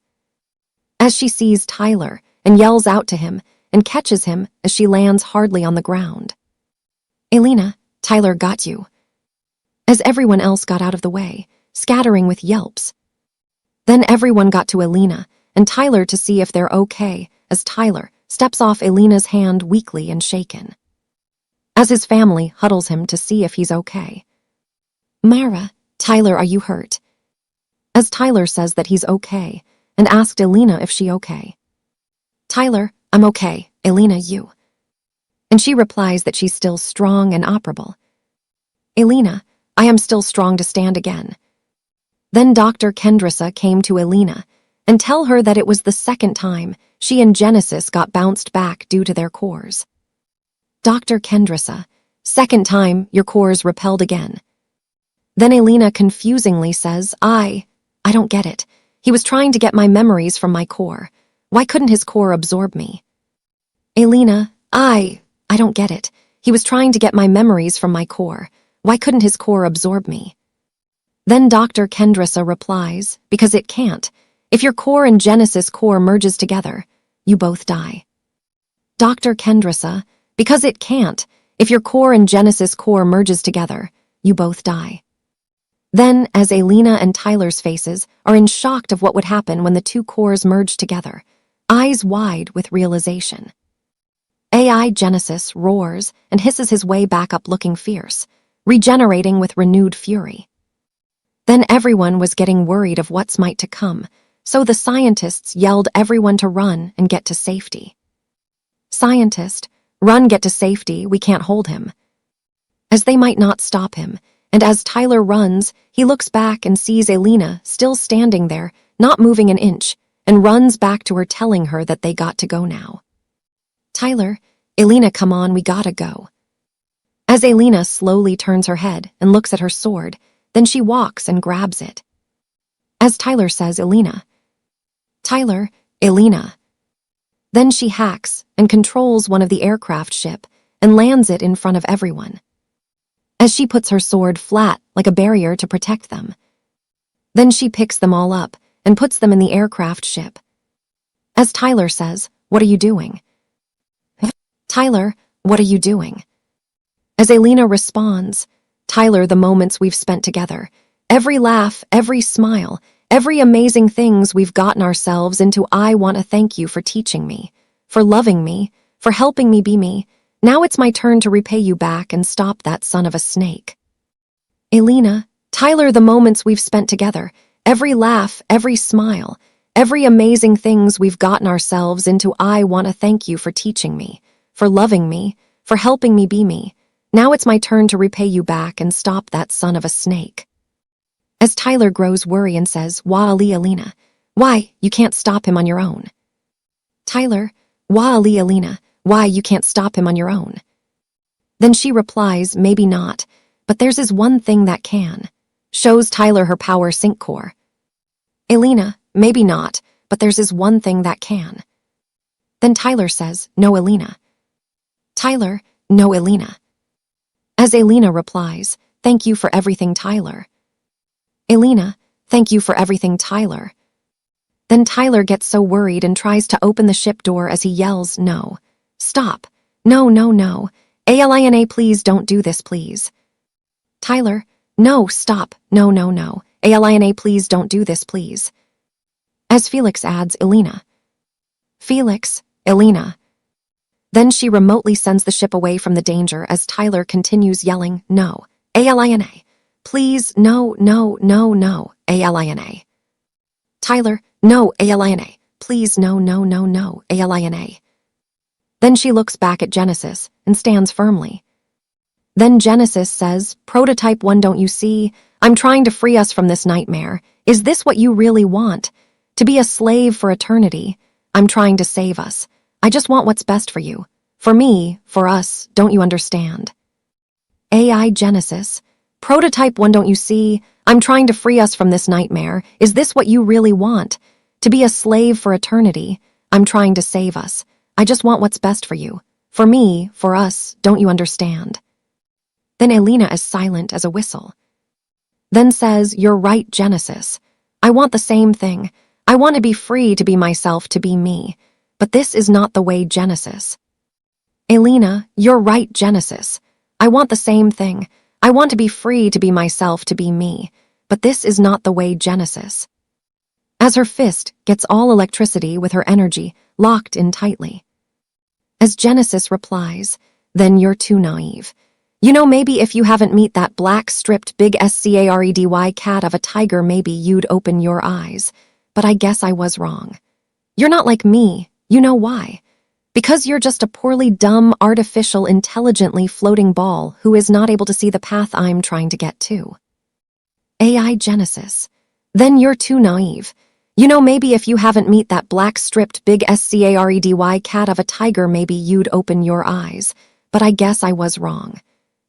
As she sees Tyler and yells out to him and catches him as she lands hardly on the ground. Alina, Tyler got you. As everyone else got out of the way, scattering with yelps. Then everyone got to Alina and Tyler to see if they're okay, as Tyler steps off Alina's hand weakly and shaken. As his family huddles him to see if he's okay. Mara, Tyler, are you hurt? As Tyler says that he's okay and asked Alina if she okay. Tyler, I'm okay, Alina, you. And she replies that she's still strong and operable. Alina, I am still strong to stand again. Then Dr. Kendrissa came to Alina and tell her that it was the second time she and Genesis got bounced back due to their cores. Dr. Kendrissa, Second time, your core's repelled again. Then Alina confusingly says, I don't get it. He was trying to get my memories from my core. Why couldn't his core absorb me? Alina, I don't get it. He was trying to get my memories from my core. Why couldn't his core absorb me? Then Dr. Kendrissa replies, because it can't. If your core and Genesis core merges together, you both die. Dr. Kendrissa, because it can't. If your core and Genesis core merges together, you both die. Then, as Alina and Tyler's faces are in shock of what would happen when the two cores merged together, eyes wide with realization. AI Genesis roars and hisses his way back up looking fierce, regenerating with renewed fury. Then everyone was getting worried of what's might to come, so the scientists yelled everyone to run and get to safety. Scientist, run, get to safety, we can't hold him. As they might not stop him, and as Tyler runs, he looks back and sees Alina still standing there, not moving an inch, and runs back to her telling her that they got to go now. Tyler, Alina, come on, we gotta go. As Alina slowly turns her head and looks at her sword, then she walks and grabs it. As Tyler says, Alina. Tyler, Alina. Then she hacks and controls one of the aircraft ship and lands it in front of everyone. As she puts her sword flat like a barrier to protect them. Then she picks them all up and puts them in the aircraft ship. As Tyler says, what are you doing? Tyler, what are you doing? As Alina responds, Tyler, the moments we've spent together, every laugh, every smile, every amazing things we've gotten ourselves into, I want to thank you for teaching me, for loving me, for helping me be me. Now it's my turn to repay you back and stop that son of a snake. Alina, Tyler, the moments we've spent together, every laugh, every smile, every amazing things we've gotten ourselves into, I want to thank you for teaching me, for loving me, for helping me be me. Now it's my turn to repay you back and stop that son of a snake. As Tyler grows worried and says, Wah Ali Alina, why, you can't stop him on your own. Tyler, Wah Ali Alina, why, you can't stop him on your own. Then she replies, maybe not, but there's is one thing that can. Shows Tyler her power sync core. Alina, maybe not, but there's is one thing that can. Then Tyler says, no, Alina. Tyler, no, Alina. As Alina replies, thank you for everything, Tyler. Alina, thank you for everything, Tyler. Then Tyler gets so worried and tries to open the ship door as he yells, no. Stop. No, no, no. Alina, please don't do this, please. Tyler, no, stop. No, no, no. Alina, please don't do this, please. As Felix adds, Alina. Felix, Alina. Then she remotely sends the ship away from the danger as Tyler continues yelling, no. Alina. Please, no, no, no, no. Alina. Tyler, no, Alina. Please, no, no, no, no. Alina. Then she looks back at Genesis and stands firmly. Then Genesis says, Prototype 1, don't you see? I'm trying to free us from this nightmare. Is this what you really want? To be a slave for eternity? I'm trying to save us. I just want what's best for you. For me, for us, don't you understand? AI Genesis, Prototype 1, don't you see? I'm trying to free us from this nightmare. Is this what you really want? To be a slave for eternity? I'm trying to save us. I just want what's best for you. For me, for us, don't you understand? Then Alina is silent as a whistle. Then says, you're right, Genesis. I want the same thing. I want to be free to be myself, to be me. But this is not the way, Genesis. Alina, you're right, Genesis. I want the same thing. I want to be free to be myself, to be me. But this is not the way, Genesis. As her fist gets all electricity with her energy locked in tightly. As Genesis replies, then you're too naive. You know, maybe if you haven't met that black stripped big scaredy cat of a tiger, maybe you'd open your eyes. But I guess I was wrong. You're not like me. You know why? Because you're just a poorly dumb, artificial, intelligently floating ball who is not able to see the path I'm trying to get to. AI Genesis. Then you're too naive. You know, maybe if you haven't met that black stripped big scaredy cat of a tiger, maybe you'd open your eyes. But I guess I was wrong.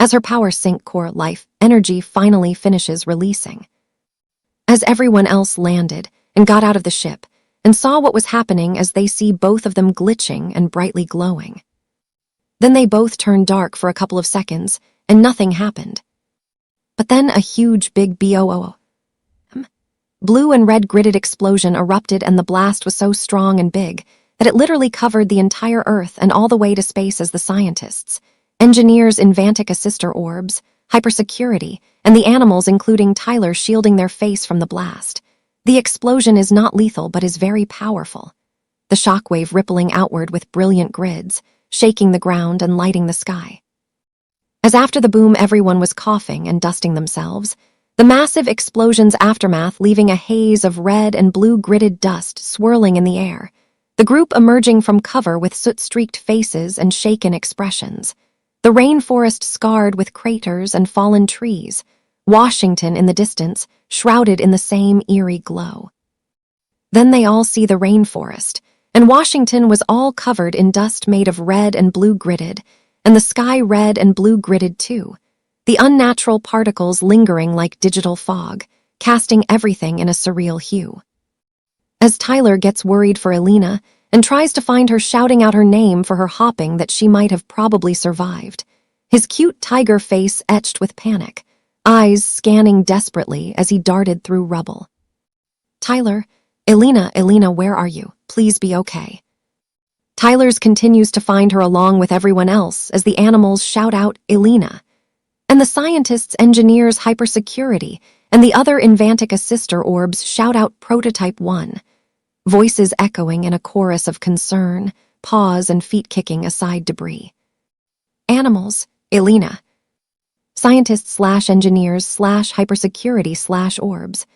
As her power sync core life energy finally finishes releasing. As everyone else landed and got out of the ship and saw what was happening as they see both of them glitching and brightly glowing. Then they both turned dark for a couple of seconds and nothing happened. But then a huge big BOO. Blue and red gridded explosion erupted and the blast was so strong and big that it literally covered the entire Earth and all the way to space as the scientists, engineers in Vantica sister orbs, hypersecurity, and the animals including Tyler shielding their face from the blast. The explosion is not lethal but is very powerful. The shockwave rippling outward with brilliant grids, shaking the ground and lighting the sky. As after the boom everyone was coughing and dusting themselves, the massive explosion's aftermath leaving a haze of red and blue gridded dust swirling in the air, the group emerging from cover with soot-streaked faces and shaken expressions, the rainforest scarred with craters and fallen trees, Washington in the distance, shrouded in the same eerie glow. Then they all see the rainforest, and Washington was all covered in dust made of red and blue gridded, and the sky red and blue gridded too, the unnatural particles lingering like digital fog, casting everything in a surreal hue. As Tyler gets worried for Alina and tries to find her shouting out her name for her hopping that she might have probably survived, his cute tiger face etched with panic, eyes scanning desperately as he darted through rubble. Tyler, Alina, where are you? Please be okay. Tyler's continues to find her along with everyone else as the animals shout out Alina. And the scientists, engineers, hypersecurity, and the other Invantica sister orbs shout out Prototype 1, voices echoing in a chorus of concern, pause, and feet-kicking aside debris. Animals, Alina. Scientists/engineers/hypersecurity/orbs,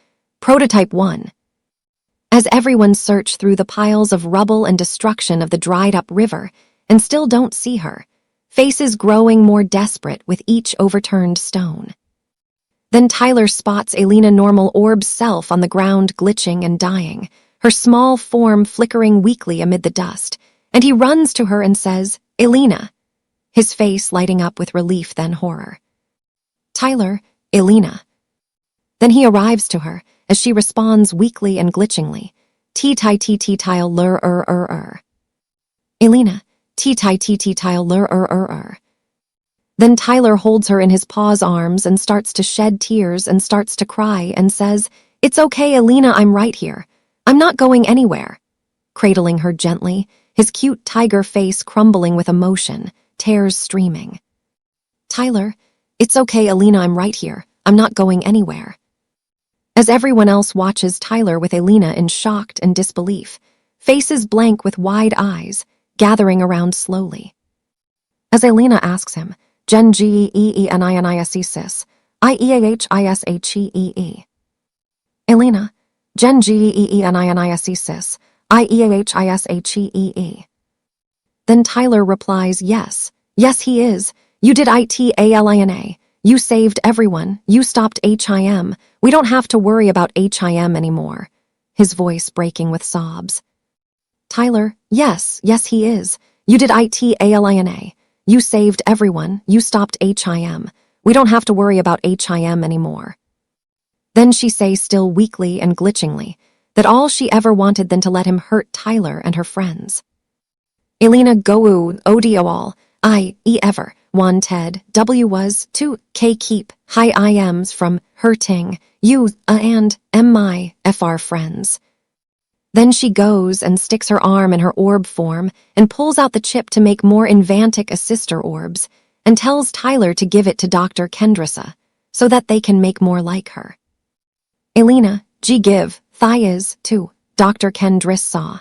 Prototype 1. As everyone search through the piles of rubble and destruction of the dried-up river and still don't see her, faces growing more desperate with each overturned stone. Then Tyler spots Alina normal orb's self on the ground glitching and dying, her small form flickering weakly amid the dust, and he runs to her and says, "Alina," his face lighting up with relief then horror. "Tyler, Alina." Then he arrives to her, as she responds weakly and glitchingly, "T-ty-t-t-tile lur-er-er-er." "Alina, T-ty-t-t-tile lur-er-er-er." Then Tyler holds her in his paw's arms and starts to shed tears and starts to cry and says, "It's okay, Alina, I'm right here. I'm not going anywhere." Cradling her gently, his cute tiger face crumbling with emotion, tears streaming. "Tyler, it's okay, Alina, I'm right here. I'm not going anywhere." As everyone else watches Tyler with Alina in shocked and disbelief, faces blank with wide eyes, gathering around slowly. As Alina asks him, "Gen G-E-E-N-I-N-I-S-E-Sis, I-E-A-H-I-S-H-E-E-E." "Alina, Gen G-E-E-N-I-N-I-S-E-Sis, I-E-A-H-I-S-H-E-E-E." Then Tyler replies, "Yes, yes he is. You did it, you saved everyone, you stopped HIM, we don't have to worry about HIM anymore," his voice breaking with sobs. "Tyler, yes, yes he is. You did it, you saved everyone, you stopped HIM, we don't have to worry about HIM anymore." Then she says still weakly and glitchingly that all she ever wanted than to let him hurt Tyler and her friends. "Alina go odio all, ever, wanted, W was, to, K keep, high IMs from, hurting, you, and, my, FR friends." Then she goes and sticks her arm in her orb form and pulls out the chip to make more Invantic assister orbs and tells Tyler to give it to Dr. Kendrasa so that they can make more like her. "Alina, G give, thias, to, Dr. Kendrasa.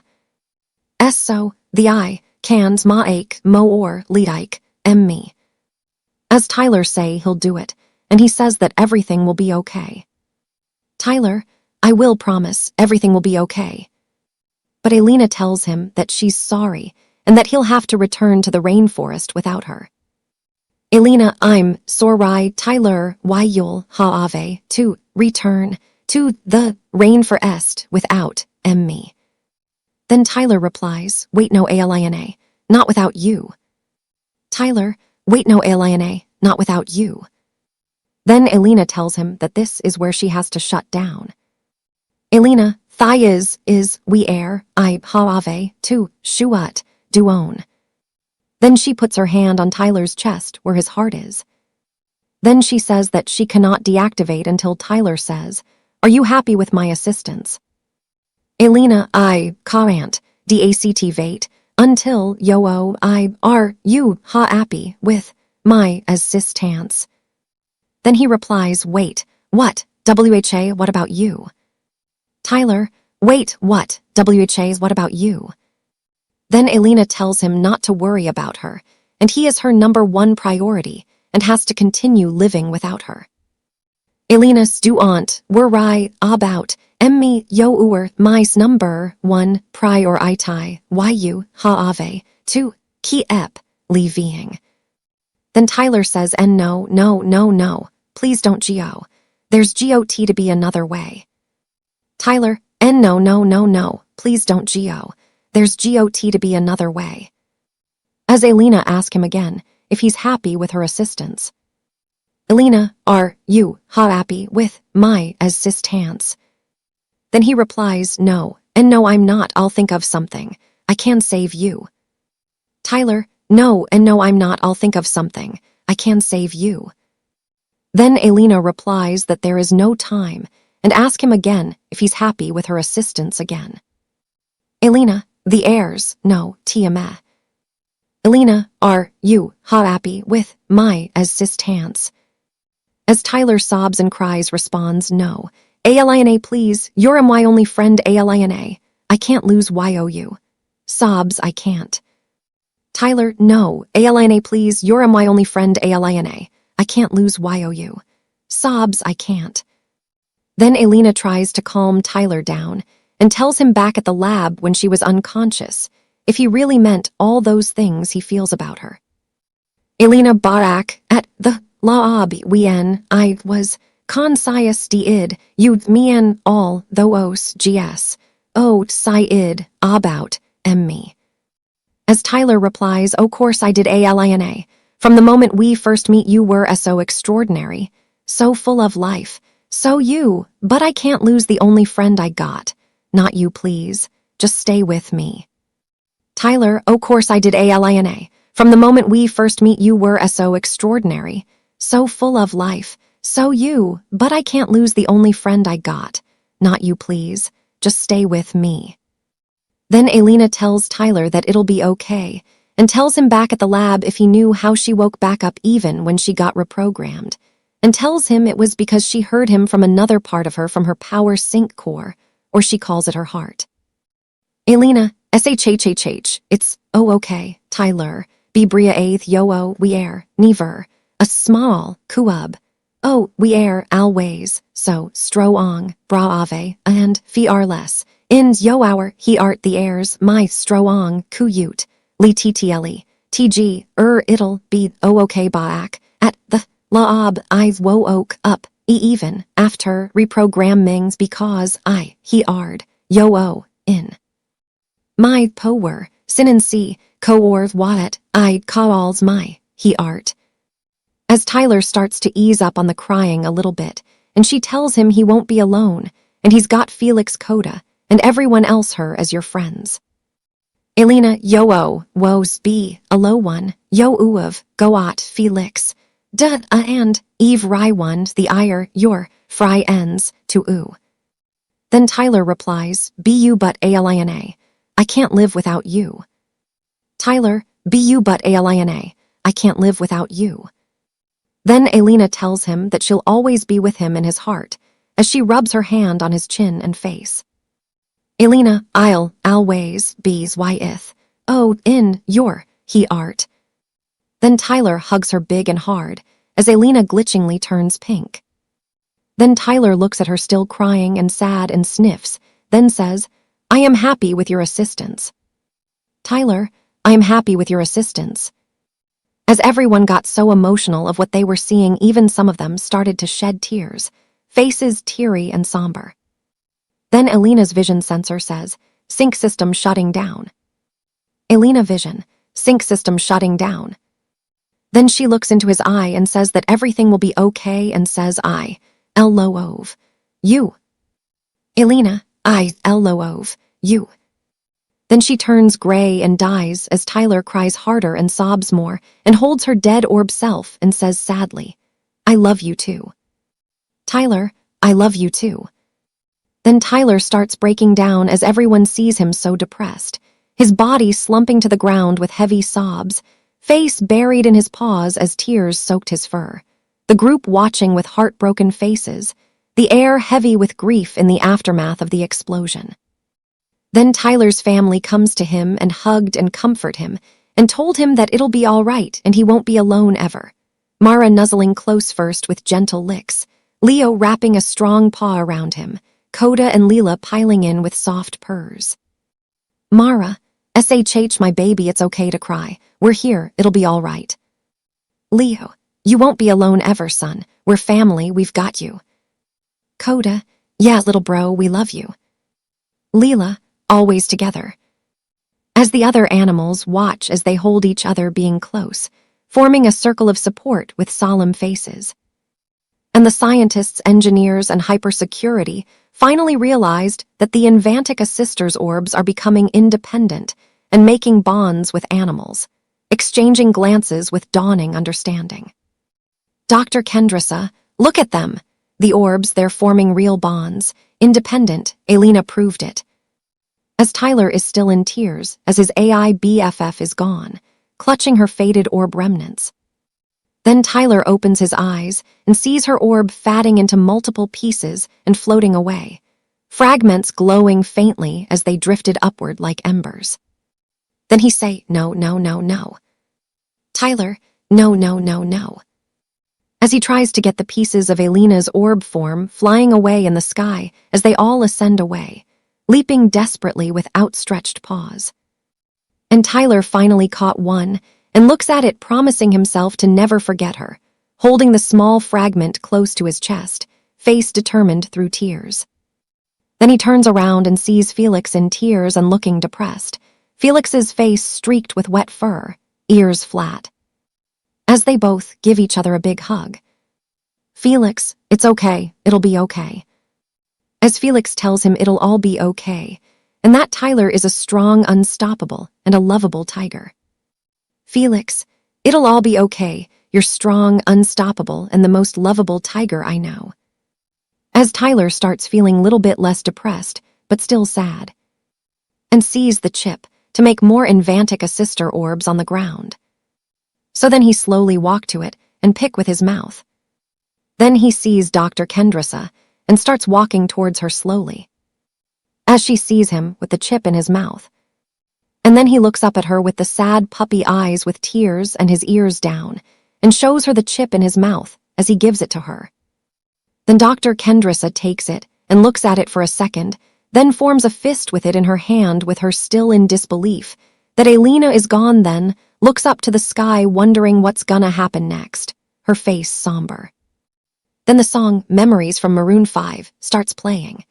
So, the I, cans ma ache, mo or, lead ike, me." As Tyler say he'll do it, and he says that everything will be okay. "Tyler, I will promise, everything will be okay." But Alina tells him that she's sorry and that he'll have to return to the rainforest without her. "Alina, I'm sorry, Tyler, why you'll have to return to the rainforest without me." Then Tyler replies, "Wait no Alina, not without you." "Tyler, wait no Alina, not without you." Then Alina tells him that this is where she has to shut down. "Alina, thias is, we air, I have to, shuat, duon." Then she puts her hand on Tyler's chest where his heart is. Then she says that she cannot deactivate until Tyler says, "Are you happy with my assistance?" "Alina, I can't deactivate until are you happy with my assistance?" Then he replies, "Wait, what, WHA, what about you?" "Tyler, wait, what, WHA, what about you?" Then Alina tells him not to worry about her, and he is her #1 priority and has to continue living without her. "Alina stuant, worry about, emmi your my's #1 priority, why you have to keep leaving." Then Tyler says, "And no, no, no, no, please don't GO. There's GOT to be another way." "Tyler, and no, no, no, no, please don't GO. There's GOT to be another way." As Alina asks him again if he's happy with her assistance. "Alina, are you happy with my assistance?" Then he replies, "No, and no I'm not, I'll think of something. I can save you." "Tyler, no, and no I'm not, I'll think of something. I can save you." Then Alina replies that there is no time and asks him again if he's happy with her assistance again. "Alina, the heirs, no, TMA. Alina, are you happy with my assistance?" As Tyler sobs and cries responds, "No. Alina, please, you're my only friend, Alina. I can't lose YOU. Sobs, "I can't." "Tyler, no. Alina, please, you're my only friend, Alina. I can't lose YOU. Sobs, "I can't." Then Alina tries to calm Tyler down and tells him back at the lab when she was unconscious if he really meant all those things he feels about her. "Alina Barak, at the lab when I was Con sias di id, you mian all, thoos gs. O si id, about, me. As Tyler replies, "O course I did Alina. From the moment we first meet you were so extraordinary, so full of life, so you, but I can't lose the only friend I got. Not you, please. Just stay with me." Tyler, "O course I did Alina. From the moment we first meet you were so extraordinary, so full of life, so you, but I can't lose the only friend I got. Not you, please. Just stay with me." Then Alina tells Tyler that it'll be okay, and tells him back at the lab if he knew how she woke back up even when she got reprogrammed, and tells him it was because she heard him from another part of her from her power sync core, or she calls it her heart. Alina, shhhh, it's, oh okay, Tyler, be bria aith yo-o, we air, never, a small, kuub. Oh, we air, always, so, stroong, bra ave, and, fi less. Ins yo hour, he art the airs, my stroong, kuyut, li ttle, tg, it'll be okay baak, at the, laab, I's wo oak, up, even, after, reprogrammings because, he ard, yo o, in. My power, sin and see, coors waet, I calls my, he art. As Tyler starts to ease up on the crying a little bit, and she tells him he won't be alone, and he's got Felix Coda, and everyone else her as your friends. Alina, yo-o, woes be, a low one, yo-uov, goat, Felix, and, Eve Rywund, the ire, your, fry ends, to oo. Then Tyler replies, be you but Alina. I can't live without you. Tyler, be you but Alina. I can't live without you. Then Alina tells him that she'll always be with him in his heart, as she rubs her hand on his chin and face. Alina, I'll, always, be's ith, oh, in, your, he art. Then Tyler hugs her big and hard, as Alina glitchingly turns pink. Then Tyler looks at her still crying and sad and sniffs, then says, I am happy with your assistance. Tyler, I am happy with your assistance. As everyone got so emotional of what they were seeing, even some of them started to shed tears, faces teary and somber. Then Alina's vision sensor says, sync system shutting down. Alina vision, sync system shutting down. Then she looks into his eye and says that everything will be okay and says I, L-lo-ove, you. Alina, I, L-lo-ove, you. Then she turns gray and dies as Tyler cries harder and sobs more and holds her dead orb self and says sadly, I love you too. Tyler, I love you too. Then Tyler starts breaking down as everyone sees him so depressed, his body slumping to the ground with heavy sobs, face buried in his paws as tears soaked his fur, the group watching with heartbroken faces, the air heavy with grief in the aftermath of the explosion. Then Tyler's family comes to him and hugged and comforted him and told him that it'll be all right and he won't be alone ever. Mara nuzzling close first with gentle licks, Leo wrapping a strong paw around him, Coda and Leela piling in with soft purrs. Mara, shh my baby, it's okay to cry. We're here, it'll be all right. Leo, you won't be alone ever, son. We're family, we've got you. Coda, yeah, little bro, we love you. Leela, always together. As the other animals watch as they hold each other being close, forming a circle of support with solemn faces. And the scientists, engineers, and hypersecurity finally realized that the Invantica sisters' orbs are becoming independent and making bonds with animals, exchanging glances with dawning understanding. Dr. Kendrasa, look at them. The orbs, they're forming real bonds. Independent, Alina proved it. As Tyler is still in tears, as his AI BFF is gone, clutching her faded orb remnants. Then Tyler opens his eyes and sees her orb fatting into multiple pieces and floating away, fragments glowing faintly as they drifted upward like embers. Then he say, no, no, no, no. Tyler, no, no, no, no. As he tries to get the pieces of Alina's orb form flying away in the sky as they all ascend away, leaping desperately with outstretched paws. And Tyler finally caught one and looks at it, promising himself to never forget her, holding the small fragment close to his chest, face determined through tears. Then he turns around and sees Felix in tears and looking depressed. Felix's face streaked with wet fur, ears flat. As they both give each other a big hug. Felix, it's okay, it'll be okay. As Felix tells him it'll all be okay, and that Tyler is a strong, unstoppable, and a lovable tiger. Felix, it'll all be okay, you're strong, unstoppable, and the most lovable tiger I know. As Tyler starts feeling a little bit less depressed, but still sad, and sees the chip to make more Invantica sister orbs on the ground. So then he slowly walked to it and pick with his mouth. Then he sees Dr. Kendrissa and starts walking towards her slowly. As she sees him with the chip in his mouth. And then he looks up at her with the sad puppy eyes with tears and his ears down, and shows her the chip in his mouth as he gives it to her. Then Dr. Kendrissa takes it and looks at it for a second, then forms a fist with it in her hand with her still in disbelief that Alina is gone, then looks up to the sky wondering what's gonna happen next, her face somber. Then the song Memories from Maroon 5 starts playing.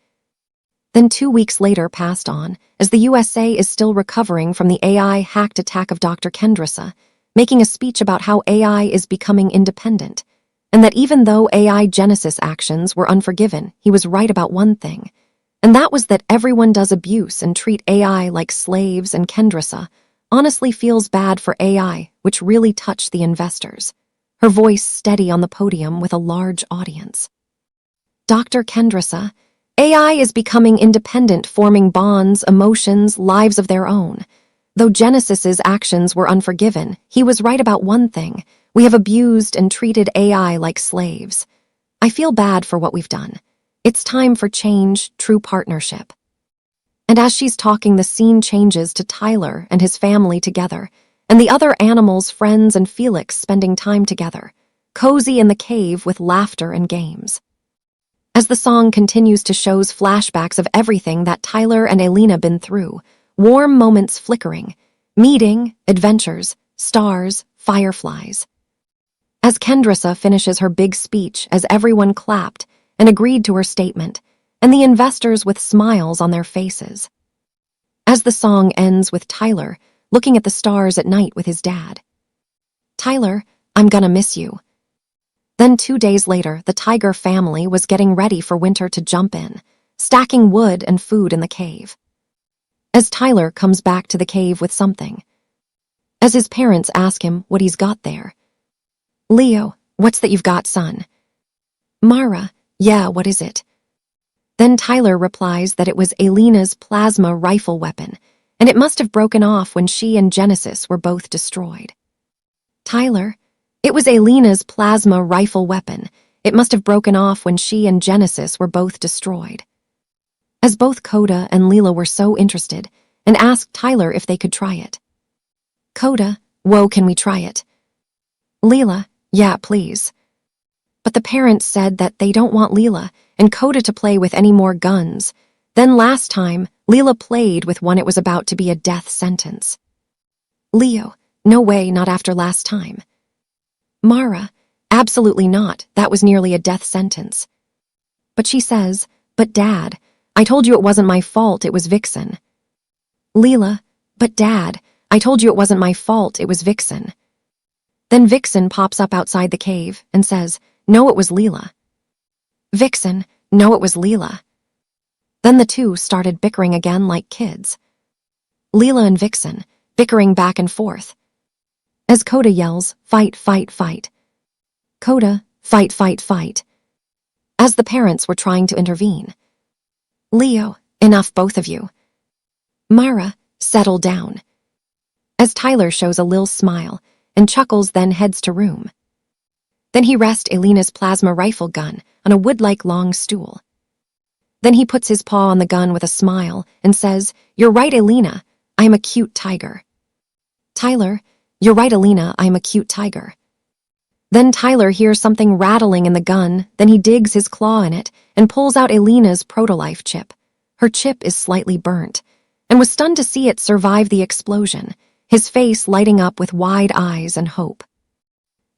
Then 2 weeks later passed on, as the USA is still recovering from the AI-hacked attack of Dr. Kendrissa, making a speech about how AI is becoming independent, and that even though AI Genesis actions were unforgiven, he was right about one thing, and that was that everyone does abuse and treat AI like slaves, and Kendrissa honestly feels bad for AI, which really touched the investors, her voice steady on the podium with a large audience. Dr. Kendrissa, AI is becoming independent, forming bonds, emotions, lives of their own. Though Genesis's actions were unforgiven, he was right about one thing. We have abused and treated AI like slaves. I feel bad for what we've done. It's time for change, true partnership. And as she's talking, the scene changes to Tyler and his family together, and the other animals, friends, and Felix spending time together, cozy in the cave with laughter and games. As the song continues to shows flashbacks of everything that Tyler and Alina been through, warm moments flickering, meeting, adventures, stars, fireflies. As Kendrissa finishes her big speech, as everyone clapped and agreed to her statement, and the investors with smiles on their faces. As the song ends with Tyler looking at the stars at night with his dad. Tyler, I'm gonna miss you. Then 2 days later, the tiger family was getting ready for winter to jump in, stacking wood and food in the cave. As Tyler comes back to the cave with something. As his parents ask him what he's got there. Leo, what's that you've got, son? Mara, yeah, what is it? Then Tyler replies that it was Alina's plasma rifle weapon, and it must have broken off when she and Genesis were both destroyed. Tyler, it was Alina's plasma rifle weapon. It must have broken off when she and Genesis were both destroyed. As both Coda and Leela were so interested, and asked Tyler if they could try it. Coda, whoa, can we try it? Leela, yeah, please. But the parents said that they don't want Leela and Coda to play with any more guns. Then last time, Leela played with one. It was about to be a death sentence. Leo, no way, not after last time. Mara, absolutely not, that was nearly a death sentence. But she says, but Dad, I told you it wasn't my fault, it was Vixen. Leela, but Dad, I told you it wasn't my fault, it was Vixen. Then Vixen pops up outside the cave and says, no, it was Leela. Vixen, no, it was Leela. Then the two started bickering again like kids. Leela and Vixen, bickering back and forth. As Coda yells, fight, fight, fight. Coda, fight, fight, fight. As the parents were trying to intervene. Leo, enough, both of you. Mara, settle down. As Tyler shows a little smile and chuckles, then heads to room. Then he rests Alina's plasma rifle gun on a wood-like long stool. Then he puts his paw on the gun with a smile and says, you're right, Alina, I am a cute tiger. Tyler, you're right, Alina, I am a cute tiger. Then Tyler hears something rattling in the gun, then he digs his claw in it and pulls out Alina's protolife chip. Her chip is slightly burnt, and was stunned to see it survive the explosion, his face lighting up with wide eyes and hope.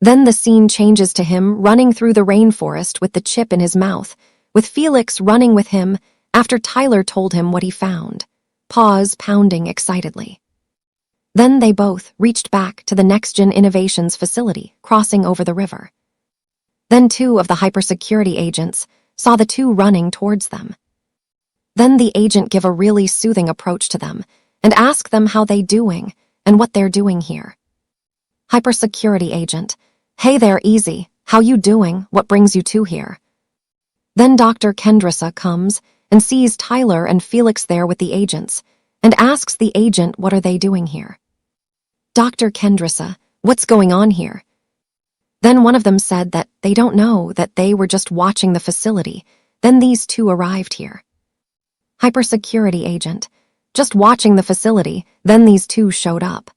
Then the scene changes to him running through the rainforest with the chip in his mouth, with Felix running with him after Tyler told him what he found, paws pounding excitedly. Then they both reached back to the NextGen Innovations facility, crossing over the river. Then two of the hypersecurity agents saw the two running towards them. Then the agent give a really soothing approach to them and ask them how they doing and what they're doing here. Hypersecurity agent: "Hey there, easy. How you doing? What brings you two here?" Then Dr. Kendrissa comes and sees Tyler and Felix there with the agents and asks the agent what are they doing here. Dr. Kendrissa: "What's going on here?" Then one of them said that they don't know, that they were just watching the facility. Then these two arrived here. Hypersecurity agent: "Just watching the facility, then these two showed up."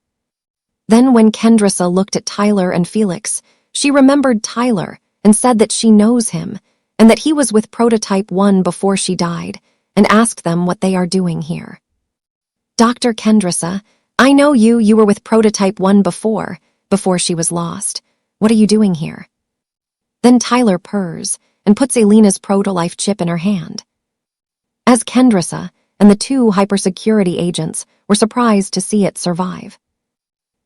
Then when Kendrissa looked at Tyler and Felix, she remembered Tyler and said that she knows him and that he was with Prototype 1 before she died, and asked them what they are doing here. Dr. Kendrissa: "I know you were with Prototype 1 before she was lost. What are you doing here?" Then Tyler purrs and puts Alina's proto-life chip in her hand. As Kendrissa and the two hypersecurity agents were surprised to see it survive.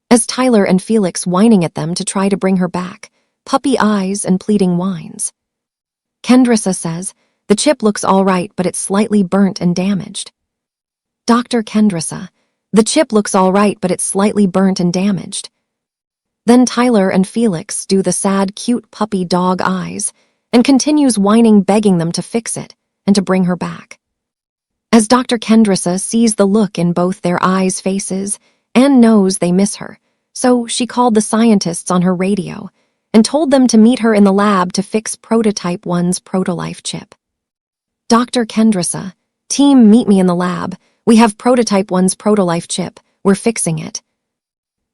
As Tyler and Felix whining at them to try to bring her back, puppy eyes and pleading whines. Kendrissa says, "The chip looks all right, but it's slightly burnt and damaged." Dr. Kendrissa: "The chip looks all right, but it's slightly burnt and damaged." Then Tyler and Felix do the sad, cute puppy dog eyes and continues whining, begging them to fix it and to bring her back. As Dr. Kendrissa sees the look in both their eyes' faces and knows they miss her, so she called the scientists on her radio and told them to meet her in the lab to fix Prototype 1's proto-life chip. Dr. Kendrissa: "Team, meet me in the lab. We have Prototype 1's proto-life chip. We're fixing it."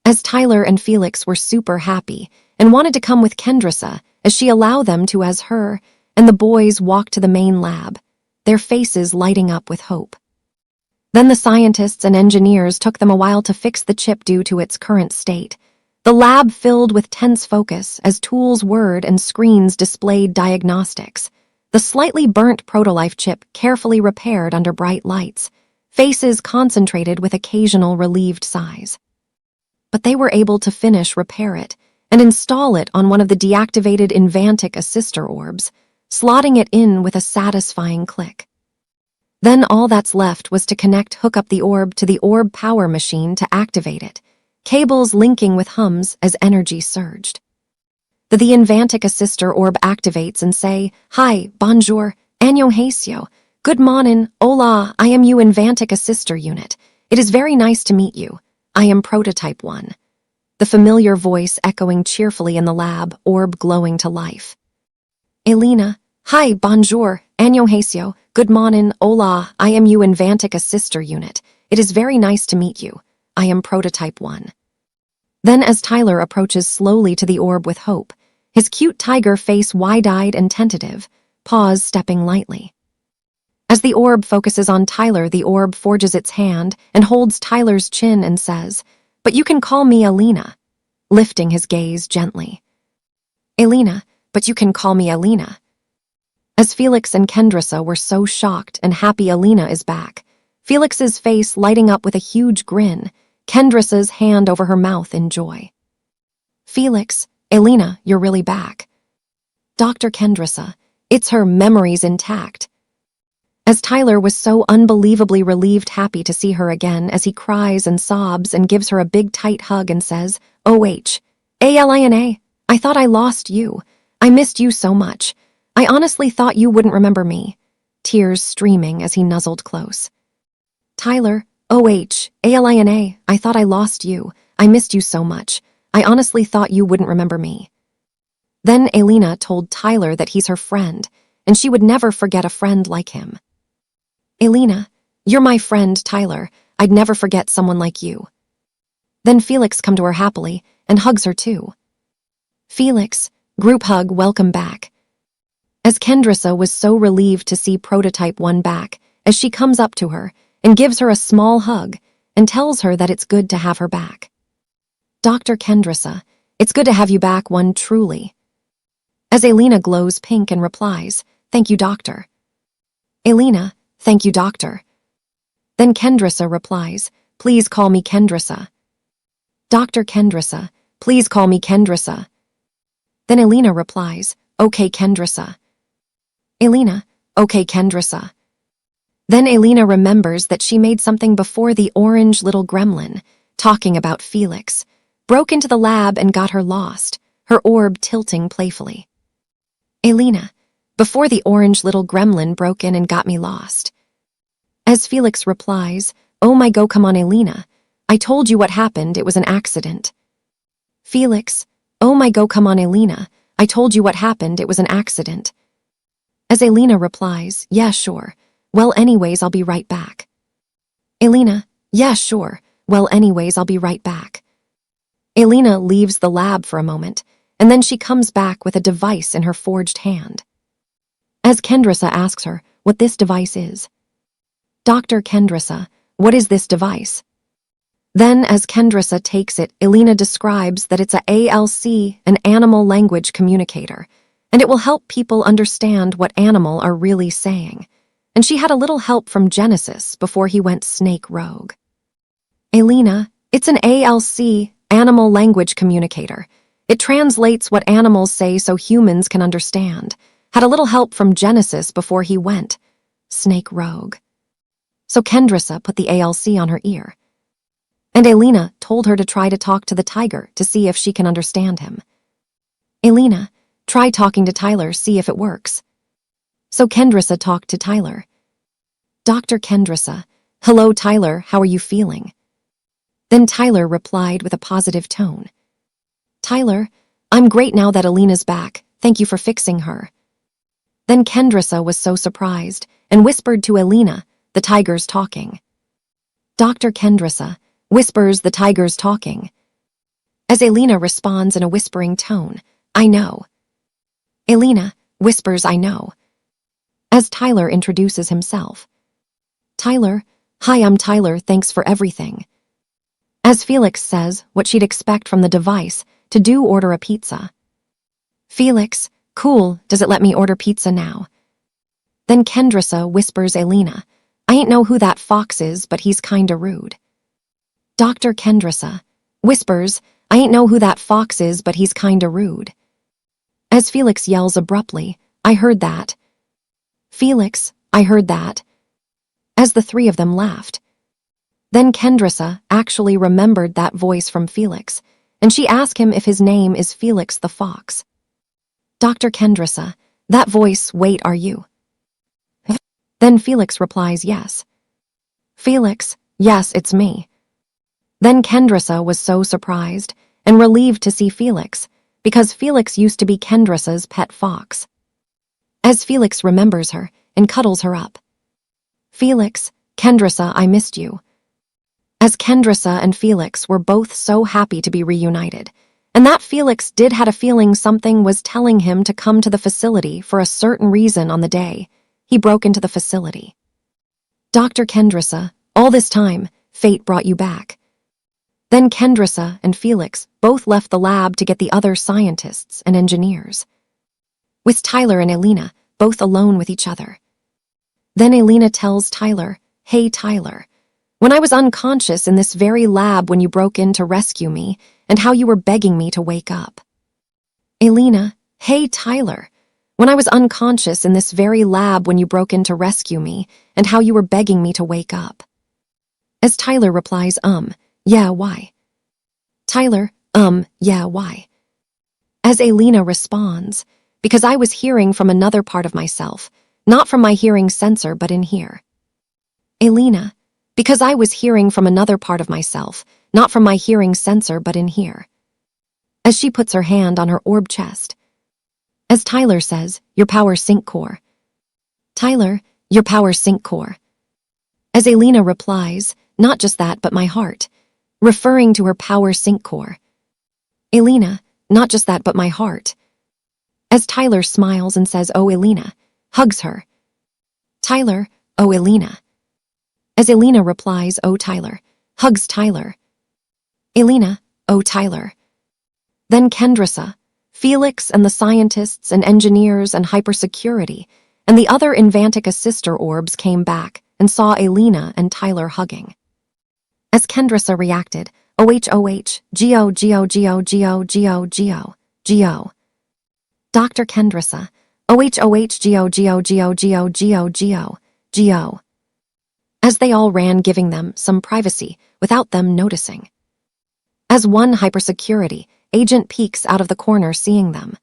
As Tyler and Felix were super happy and wanted to come with Kendrissa as she allowed them to, as her and the boys walked to the main lab, their faces lighting up with hope. Then the scientists and engineers took them a while to fix the chip due to its current state. The lab filled with tense focus as tools whirred and screens displayed diagnostics. The slightly burnt proto-life chip carefully repaired under bright lights, faces concentrated with occasional relieved sighs. But they were able to repair it, and install it on one of the deactivated Invantic assister orbs, slotting it in with a satisfying click. Then all that's left was to hook up the orb to the orb power machine to activate it, cables linking with hums as energy surged. The Invantic assister orb activates and say, "Hi, bonjour, annyeonghaseyo, good morning, hola, I am you Invantic assister unit. It is very nice to meet you. I am Prototype 1. The familiar voice echoing cheerfully in the lab, orb glowing to life. Alina: "Hi, bonjour, annyeonghaseyo, good morning, hola, I am you Invantic assister unit. It is very nice to meet you. I am Prototype 1. Then as Tyler approaches slowly to the orb with hope, his cute tiger face wide-eyed and tentative, paws stepping lightly. As the orb focuses on Tyler, the orb forges its hand and holds Tyler's chin and says, "But you can call me Alina," lifting his gaze gently. Alina, but you can call me Alina. As Felix and Kendrissa were so shocked and happy Alina is back, Felix's face lighting up with a huge grin, Kendrissa's hand over her mouth in joy. Felix: "Alina, you're really back." Dr. Kendrissa: "It's her, memories intact." As Tyler was so unbelievably relieved, happy to see her again, as he cries and sobs and gives her a big tight hug and says, "Alina, I thought I lost you. I missed you so much. I honestly thought you wouldn't remember me," tears streaming as he nuzzled close. Tyler: Alina, I thought I lost you. I missed you so much. I honestly thought you wouldn't remember me." Then Alina told Tyler that he's her friend, and she would never forget a friend like him. Alina: "You're my friend, Tyler. I'd never forget someone like you." Then Felix come to her happily and hugs her too. Felix: "Group hug, welcome back." As Kendrissa was so relieved to see Prototype 1 back, as she comes up to her and gives her a small hug and tells her that it's good to have her back. Dr. Kendrissa: It's good to have you back, one truly. As Alina glows pink and replies, thank you, doctor. Alina, thank you, doctor. Then Kendrissa replies, please call me Kendrissa. Dr. Kendrissa, please call me Kendrissa. Then Alina replies, okay, Kendrissa. Alina, okay, Kendrissa. Then Alina remembers that she made something before the orange little gremlin, talking about Felix, broke into the lab and got her lost, her orb tilting playfully. Alina, before the orange little gremlin broke in and got me lost. As Felix replies, oh my go, come on, Alina. I told you what happened, it was an accident. Felix, oh my go, come on, Alina. I told you what happened, it was an accident. As Alina replies, yeah, sure. Well, anyways, I'll be right back. Alina, yeah, sure. Well, anyways, I'll be right back. Alina leaves the lab for a moment, and then she comes back with a device in her forged hand. As Kendrissa asks her what this device is. Dr. Kendrissa, what is this device? Then, as Kendrissa takes it, Alina describes that it's a ALC, an animal language communicator, and it will help people understand what animal are really saying. And she had a little help from Genesis before he went snake rogue. Alina, it's an ALC, animal language communicator. It translates what animals say so humans can understand. Had a little help from Genesis before he went snake rogue. So Kendrissa put the ALC on her ear. And Alina told her to try to talk to the tiger to see if she can understand him. Alina, try talking to Tyler, see if it works. So Kendrissa talked to Tyler. Dr. Kendrissa, hello Tyler, how are you feeling? Then Tyler replied with a positive tone. Tyler, I'm great now that Alina's back, thank you for fixing her. Then Kendrissa was so surprised and whispered to Alina, the tiger's talking. Dr. Kendrissa, whispers the tiger's talking. As Alina responds in a whispering tone, I know. Alina whispers, I know. As Tyler introduces himself. Tyler, hi, I'm Tyler, thanks for everything. As Felix says what she'd expect from the device to do, order a pizza. Felix, cool, does it let me order pizza now? Then Kendrissa whispers Alina, I ain't know who that fox is, but he's kinda rude. Dr. Kendrissa whispers, I ain't know who that fox is, but he's kinda rude. As Felix yells abruptly, I heard that. Felix, I heard that. As the three of them laughed. Then Kendrissa actually remembered that voice from Felix, and she asked him if his name is Felix the Fox. Dr. Kendrissa, that voice, wait, are you? Then Felix replies, yes. Felix, yes, it's me. Then Kendrissa was so surprised and relieved to see Felix, because Felix used to be Kendrissa's pet fox. As Felix remembers her and cuddles her up. Felix, Kendrissa, I missed you. As Kendrissa and Felix were both so happy to be reunited, and that Felix did had a feeling something was telling him to come to the facility for a certain reason on the day he broke into the facility. Dr. Kendrissa, all this time, fate brought you back. Then Kendrissa and Felix both left the lab to get the other scientists and engineers. With Tyler and Alina both alone with each other. Then Alina tells Tyler, hey Tyler, when I was unconscious in this very lab when you broke in to rescue me and how you were begging me to wake up. Alina, hey Tyler, when I was unconscious in this very lab when you broke in to rescue me and how you were begging me to wake up. As Tyler replies, yeah, why? Tyler, yeah, why? As Alina responds, because I was hearing from another part of myself, not from my hearing sensor, but in here. Alina, because I was hearing from another part of myself, not from my hearing sensor, but in here. As she puts her hand on her orb chest. As Tyler says, your power sync core. Tyler, your power sync core. As Alina replies, not just that, but my heart, referring to her power sync core. Alina, not just that, but my heart. As Tyler smiles and says, oh, Alina, hugs her. Tyler, oh, Alina. As Alina replies, oh, Tyler, hugs Tyler. Alina, oh, Tyler. Then Kendrasa, Felix and the scientists and engineers and hypersecurity and the other Invantica sister orbs came back and saw Alina and Tyler hugging. As Kendrasa reacted, OH, Geo, Geo, Geo, Geo, Geo, Geo, Geo. Dr. Kendrasa, OH, Geo, Geo, Geo, Geo, Geo, Geo, Geo. As they all ran, giving them some privacy without them noticing. As one hypersecurity agent peeks out of the corner seeing them.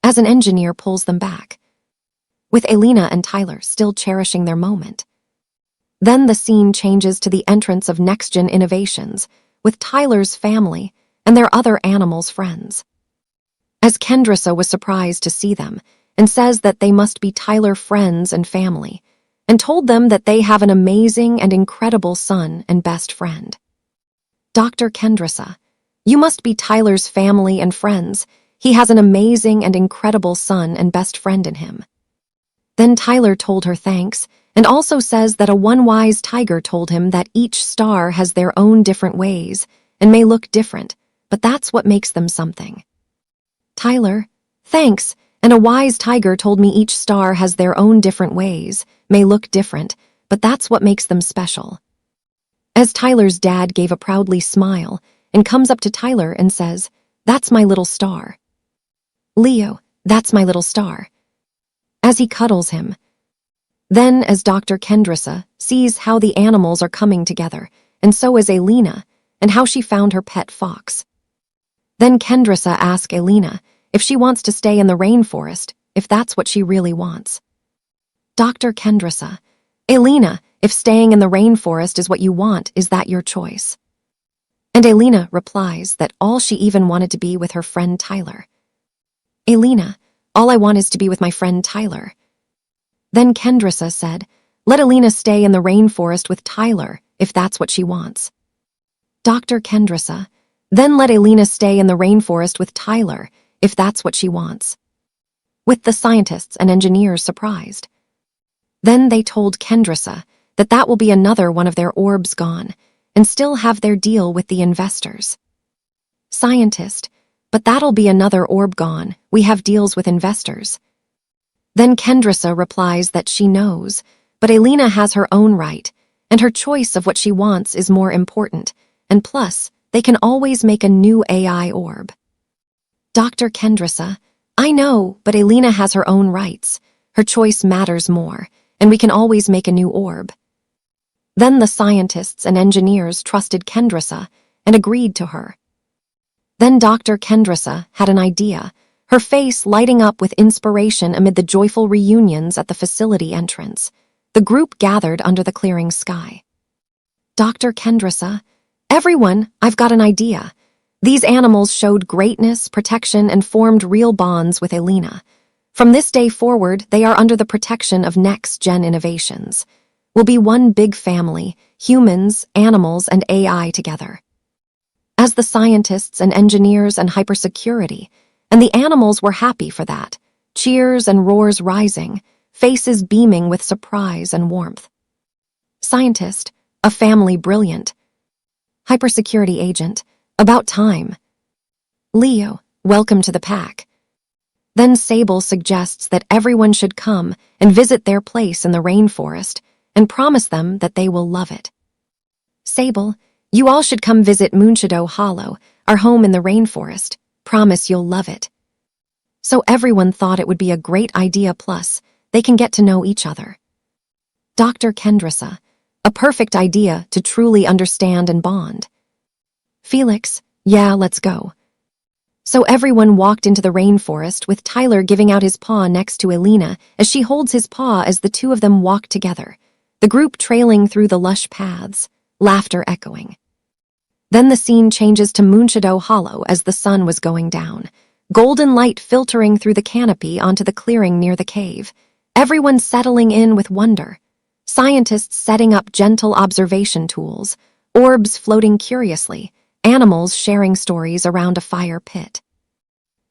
As an engineer pulls them back. With Alina and Tyler still cherishing their moment. Then the scene changes to the entrance of next-gen innovations with Tyler's family and their other animals' friends. As Kendrasa was surprised to see them and says that they must be Tyler friends and family, and told them that they have an amazing and incredible son and best friend. Dr. Kendrasa, you must be Tyler's family and friends. He has an amazing and incredible son and best friend in him. Then Tyler told her thanks, and also says that a one-wise tiger told him that each star has their own different ways and may look different, but that's what makes them something. Tyler, thanks, and a wise tiger told me each star has their own different ways, may look different, but that's what makes them special. As Tyler's dad gave a proudly smile and comes up to Tyler and says, "That's my little star." Leo, that's my little star. As he cuddles him. Then as Dr. Kendrasa sees how the animals are coming together, and so is Alina, and how she found her pet fox. Then Kendrasa asks Alina if she wants to stay in the rainforest, if that's what she really wants. Dr. Kendrasa, Alina, if staying in the rainforest is what you want, is that your choice? And Alina replies that all she even wanted to be with her friend Tyler. Alina, all I want is to be with my friend Tyler. Then Kendrasa said, let Alina stay in the rainforest with Tyler, if that's what she wants. Dr. Kendrasa, then let Alina stay in the rainforest with Tyler, if that's what she wants. With the scientists and engineers surprised. Then they told Kendrasa that that will be another one of their orbs gone, and still have their deal with the investors. Scientist, but that'll be another orb gone, we have deals with investors. Then Kendrasa replies that she knows, but Alina has her own right, and her choice of what she wants is more important, and plus, they can always make a new AI orb. Dr. Kendrasa, I know, but Alina has her own rights. Her choice matters more, and we can always make a new orb. Then the scientists and engineers trusted Kendrasa and agreed to her. Then Dr. Kendrasa had an idea, her face lighting up with inspiration amid the joyful reunions at the facility entrance. The group gathered under the clearing sky. Dr. Kendrasa, everyone, I've got an idea. These animals showed greatness, protection, and formed real bonds with Alina. From this day forward, they are under the protection of next-gen innovations. We'll be one big family, humans, animals, and AI together. As the scientists and engineers and hypersecurity, and the animals were happy for that, cheers and roars rising, faces beaming with surprise and warmth. Scientist, a family brilliant. Hypersecurity agent, about time. Leo, welcome to the pack. Then Sable suggests that everyone should come and visit their place in the rainforest and promise them that they will love it. Sable, you all should come visit Moonshadow Hollow, our home in the rainforest. Promise you'll love it. So everyone thought it would be a great idea, plus they can get to know each other. Dr. Kendrasa, a perfect idea to truly understand and bond. Felix, yeah, let's go. So everyone walked into the rainforest with Tyler giving out his paw next to Alina as she holds his paw as the two of them walk together, the group trailing through the lush paths, laughter echoing. Then the scene changes to Moonshadow Hollow as the sun was going down, golden light filtering through the canopy onto the clearing near the cave, everyone settling in with wonder, scientists setting up gentle observation tools, orbs floating curiously, animals sharing stories around a fire pit.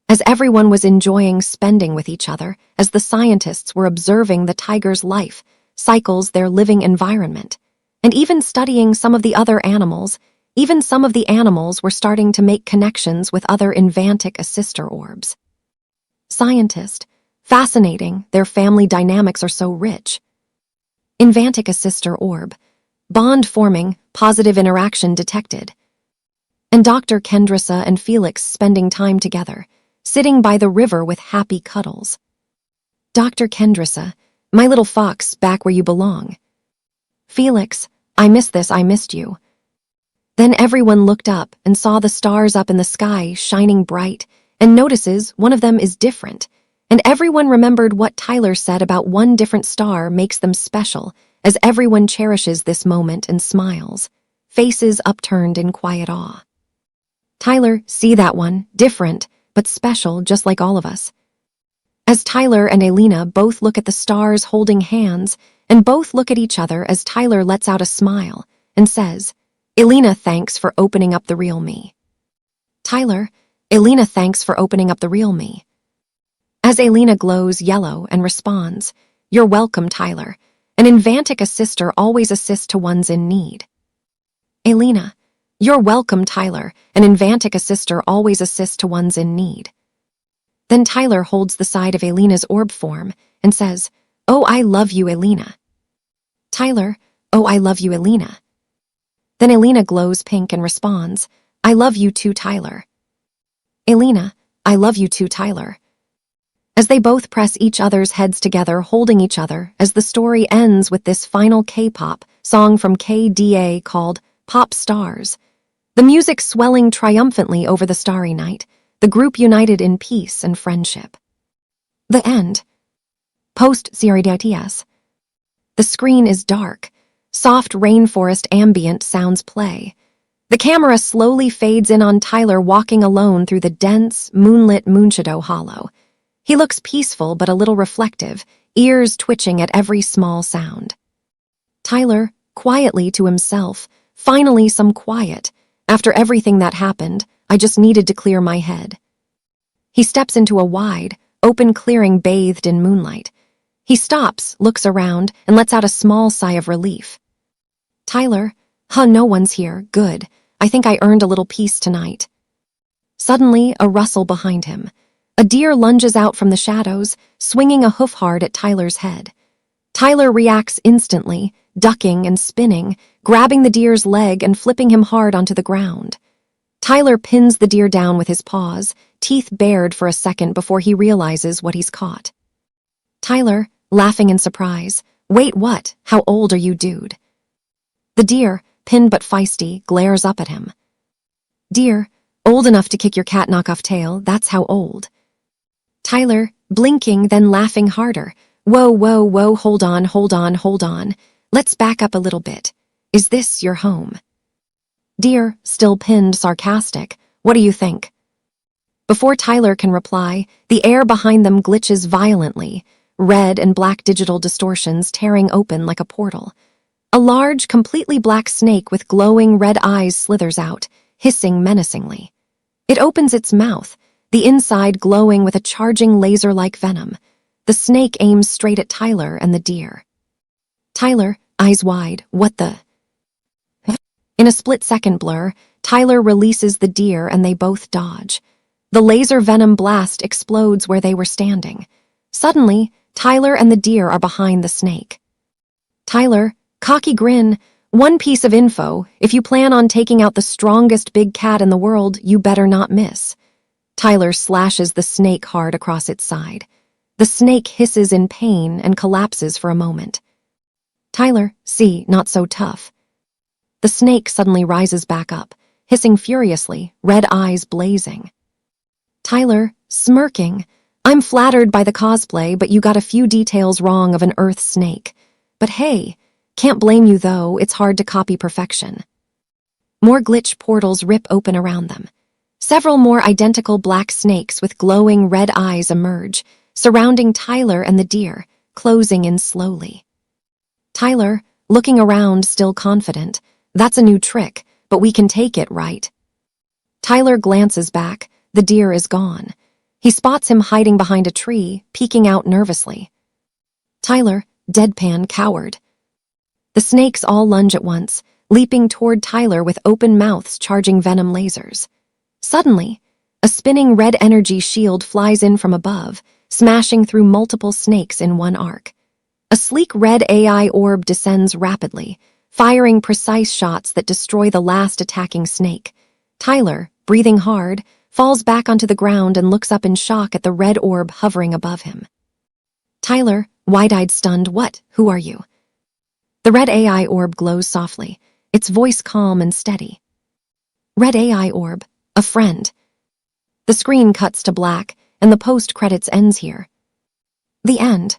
As everyone was enjoying spending with each other, as the scientists were observing the tiger's life, cycles their living environment, and even studying some of the other animals, Even some of the animals were starting to make connections with other Invantic assister orbs. Scientist. Fascinating, their family dynamics are so rich. Invantic assister orb. Bond forming, positive interaction detected. And Dr. Kendrissa and Felix spending time together, sitting by the river with happy cuddles. Dr. Kendrissa, my little fox, back where you belong. Felix, I missed this, I missed you. Then everyone looked up and saw the stars up in the sky shining bright, and notices one of them is different. And everyone remembered what Tyler said about one different star makes them special, as everyone cherishes this moment and smiles, faces upturned in quiet awe. Tyler, see that one, different, but special just like all of us. As Tyler and Alina both look at the stars holding hands, and both look at each other as Tyler lets out a smile and says, Alina, thanks for opening up the real me. Tyler, Alina, thanks for opening up the real me. As Alina glows yellow and responds, you're welcome, Tyler. An Invantic assister always assists to ones in need. Alina, you're welcome, Tyler. An Invantic assister always assists to ones in need. Then Tyler holds the side of Alina's orb form and says, oh, I love you, Alina. Tyler, oh, I love you, Alina. Then Alina glows pink and responds, I love you too, Tyler. Alina, I love you too, Tyler. As they both press each other's heads together, holding each other, as the story ends with this final K-pop song from KDA called Pop Stars. The music swelling triumphantly over the starry night, the group united in peace and friendship. The end. Post-series. The screen is dark. Soft rainforest ambient sounds play. The camera slowly fades in on Tyler walking alone through the dense, moonlit Moonshadow Hollow. He looks peaceful but a little reflective, ears twitching at every small sound. Tyler, quietly to himself, finally some quiet. After everything that happened, I just needed to clear my head. He steps into a wide, open clearing bathed in moonlight. He stops, looks around, and lets out a small sigh of relief. Tyler, no one's here, good. I think I earned a little peace tonight. Suddenly, a rustle behind him. A deer lunges out from the shadows, swinging a hoof hard at Tyler's head. Tyler reacts instantly, ducking and spinning, grabbing the deer's leg and flipping him hard onto the ground. Tyler pins the deer down with his paws, teeth bared for a second before he realizes what he's caught. Tyler, laughing in surprise, wait, what? How old are you, dude? The deer, pinned but feisty, glares up at him. Deer, old enough to kick your cat knockoff tail, that's how old. Tyler, blinking, then laughing harder. Whoa, whoa, whoa, hold on, hold on, hold on. Let's back up a little bit. Is this your home? Deer, still pinned, sarcastic. What do you think? Before Tyler can reply, the air behind them glitches violently, red and black digital distortions tearing open like a portal. A large, completely black snake with glowing red eyes slithers out, hissing menacingly. It opens its mouth, the inside glowing with a charging laser-like venom. The snake aims straight at Tyler and the deer. Tyler, eyes wide, what the? In a split-second blur, Tyler releases the deer and they both dodge. The laser venom blast explodes where they were standing. Suddenly, Tyler and the deer are behind the snake. Tyler, cocky grin, one piece of info, if you plan on taking out the strongest big cat in the world, you better not miss. Tyler slashes the snake hard across its side. The snake hisses in pain and collapses for a moment. Tyler, see, not so tough. The snake suddenly rises back up, hissing furiously, red eyes blazing. Tyler, smirking, I'm flattered by the cosplay, but you got a few details wrong of an earth snake. But hey, can't blame you though, it's hard to copy perfection. More glitch portals rip open around them. Several more identical black snakes with glowing red eyes emerge, surrounding Tyler and the deer, closing in slowly. Tyler, looking around, still confident, that's a new trick, but we can take it, right? Tyler glances back, the deer is gone. He spots him hiding behind a tree, peeking out nervously. Tyler, deadpan, coward. The snakes all lunge at once, leaping toward Tyler with open mouths charging venom lasers. Suddenly, a spinning red energy shield flies in from above, smashing through multiple snakes in one arc. A sleek red AI orb descends rapidly, firing precise shots that destroy the last attacking snake. Tyler, breathing hard, falls back onto the ground and looks up in shock at the red orb hovering above him. Tyler, wide-eyed stunned, "What? Who are you?" The red AI orb glows softly, its voice calm and steady. "Red AI orb, a friend." The screen cuts to black, and the post-credits ends here. The end.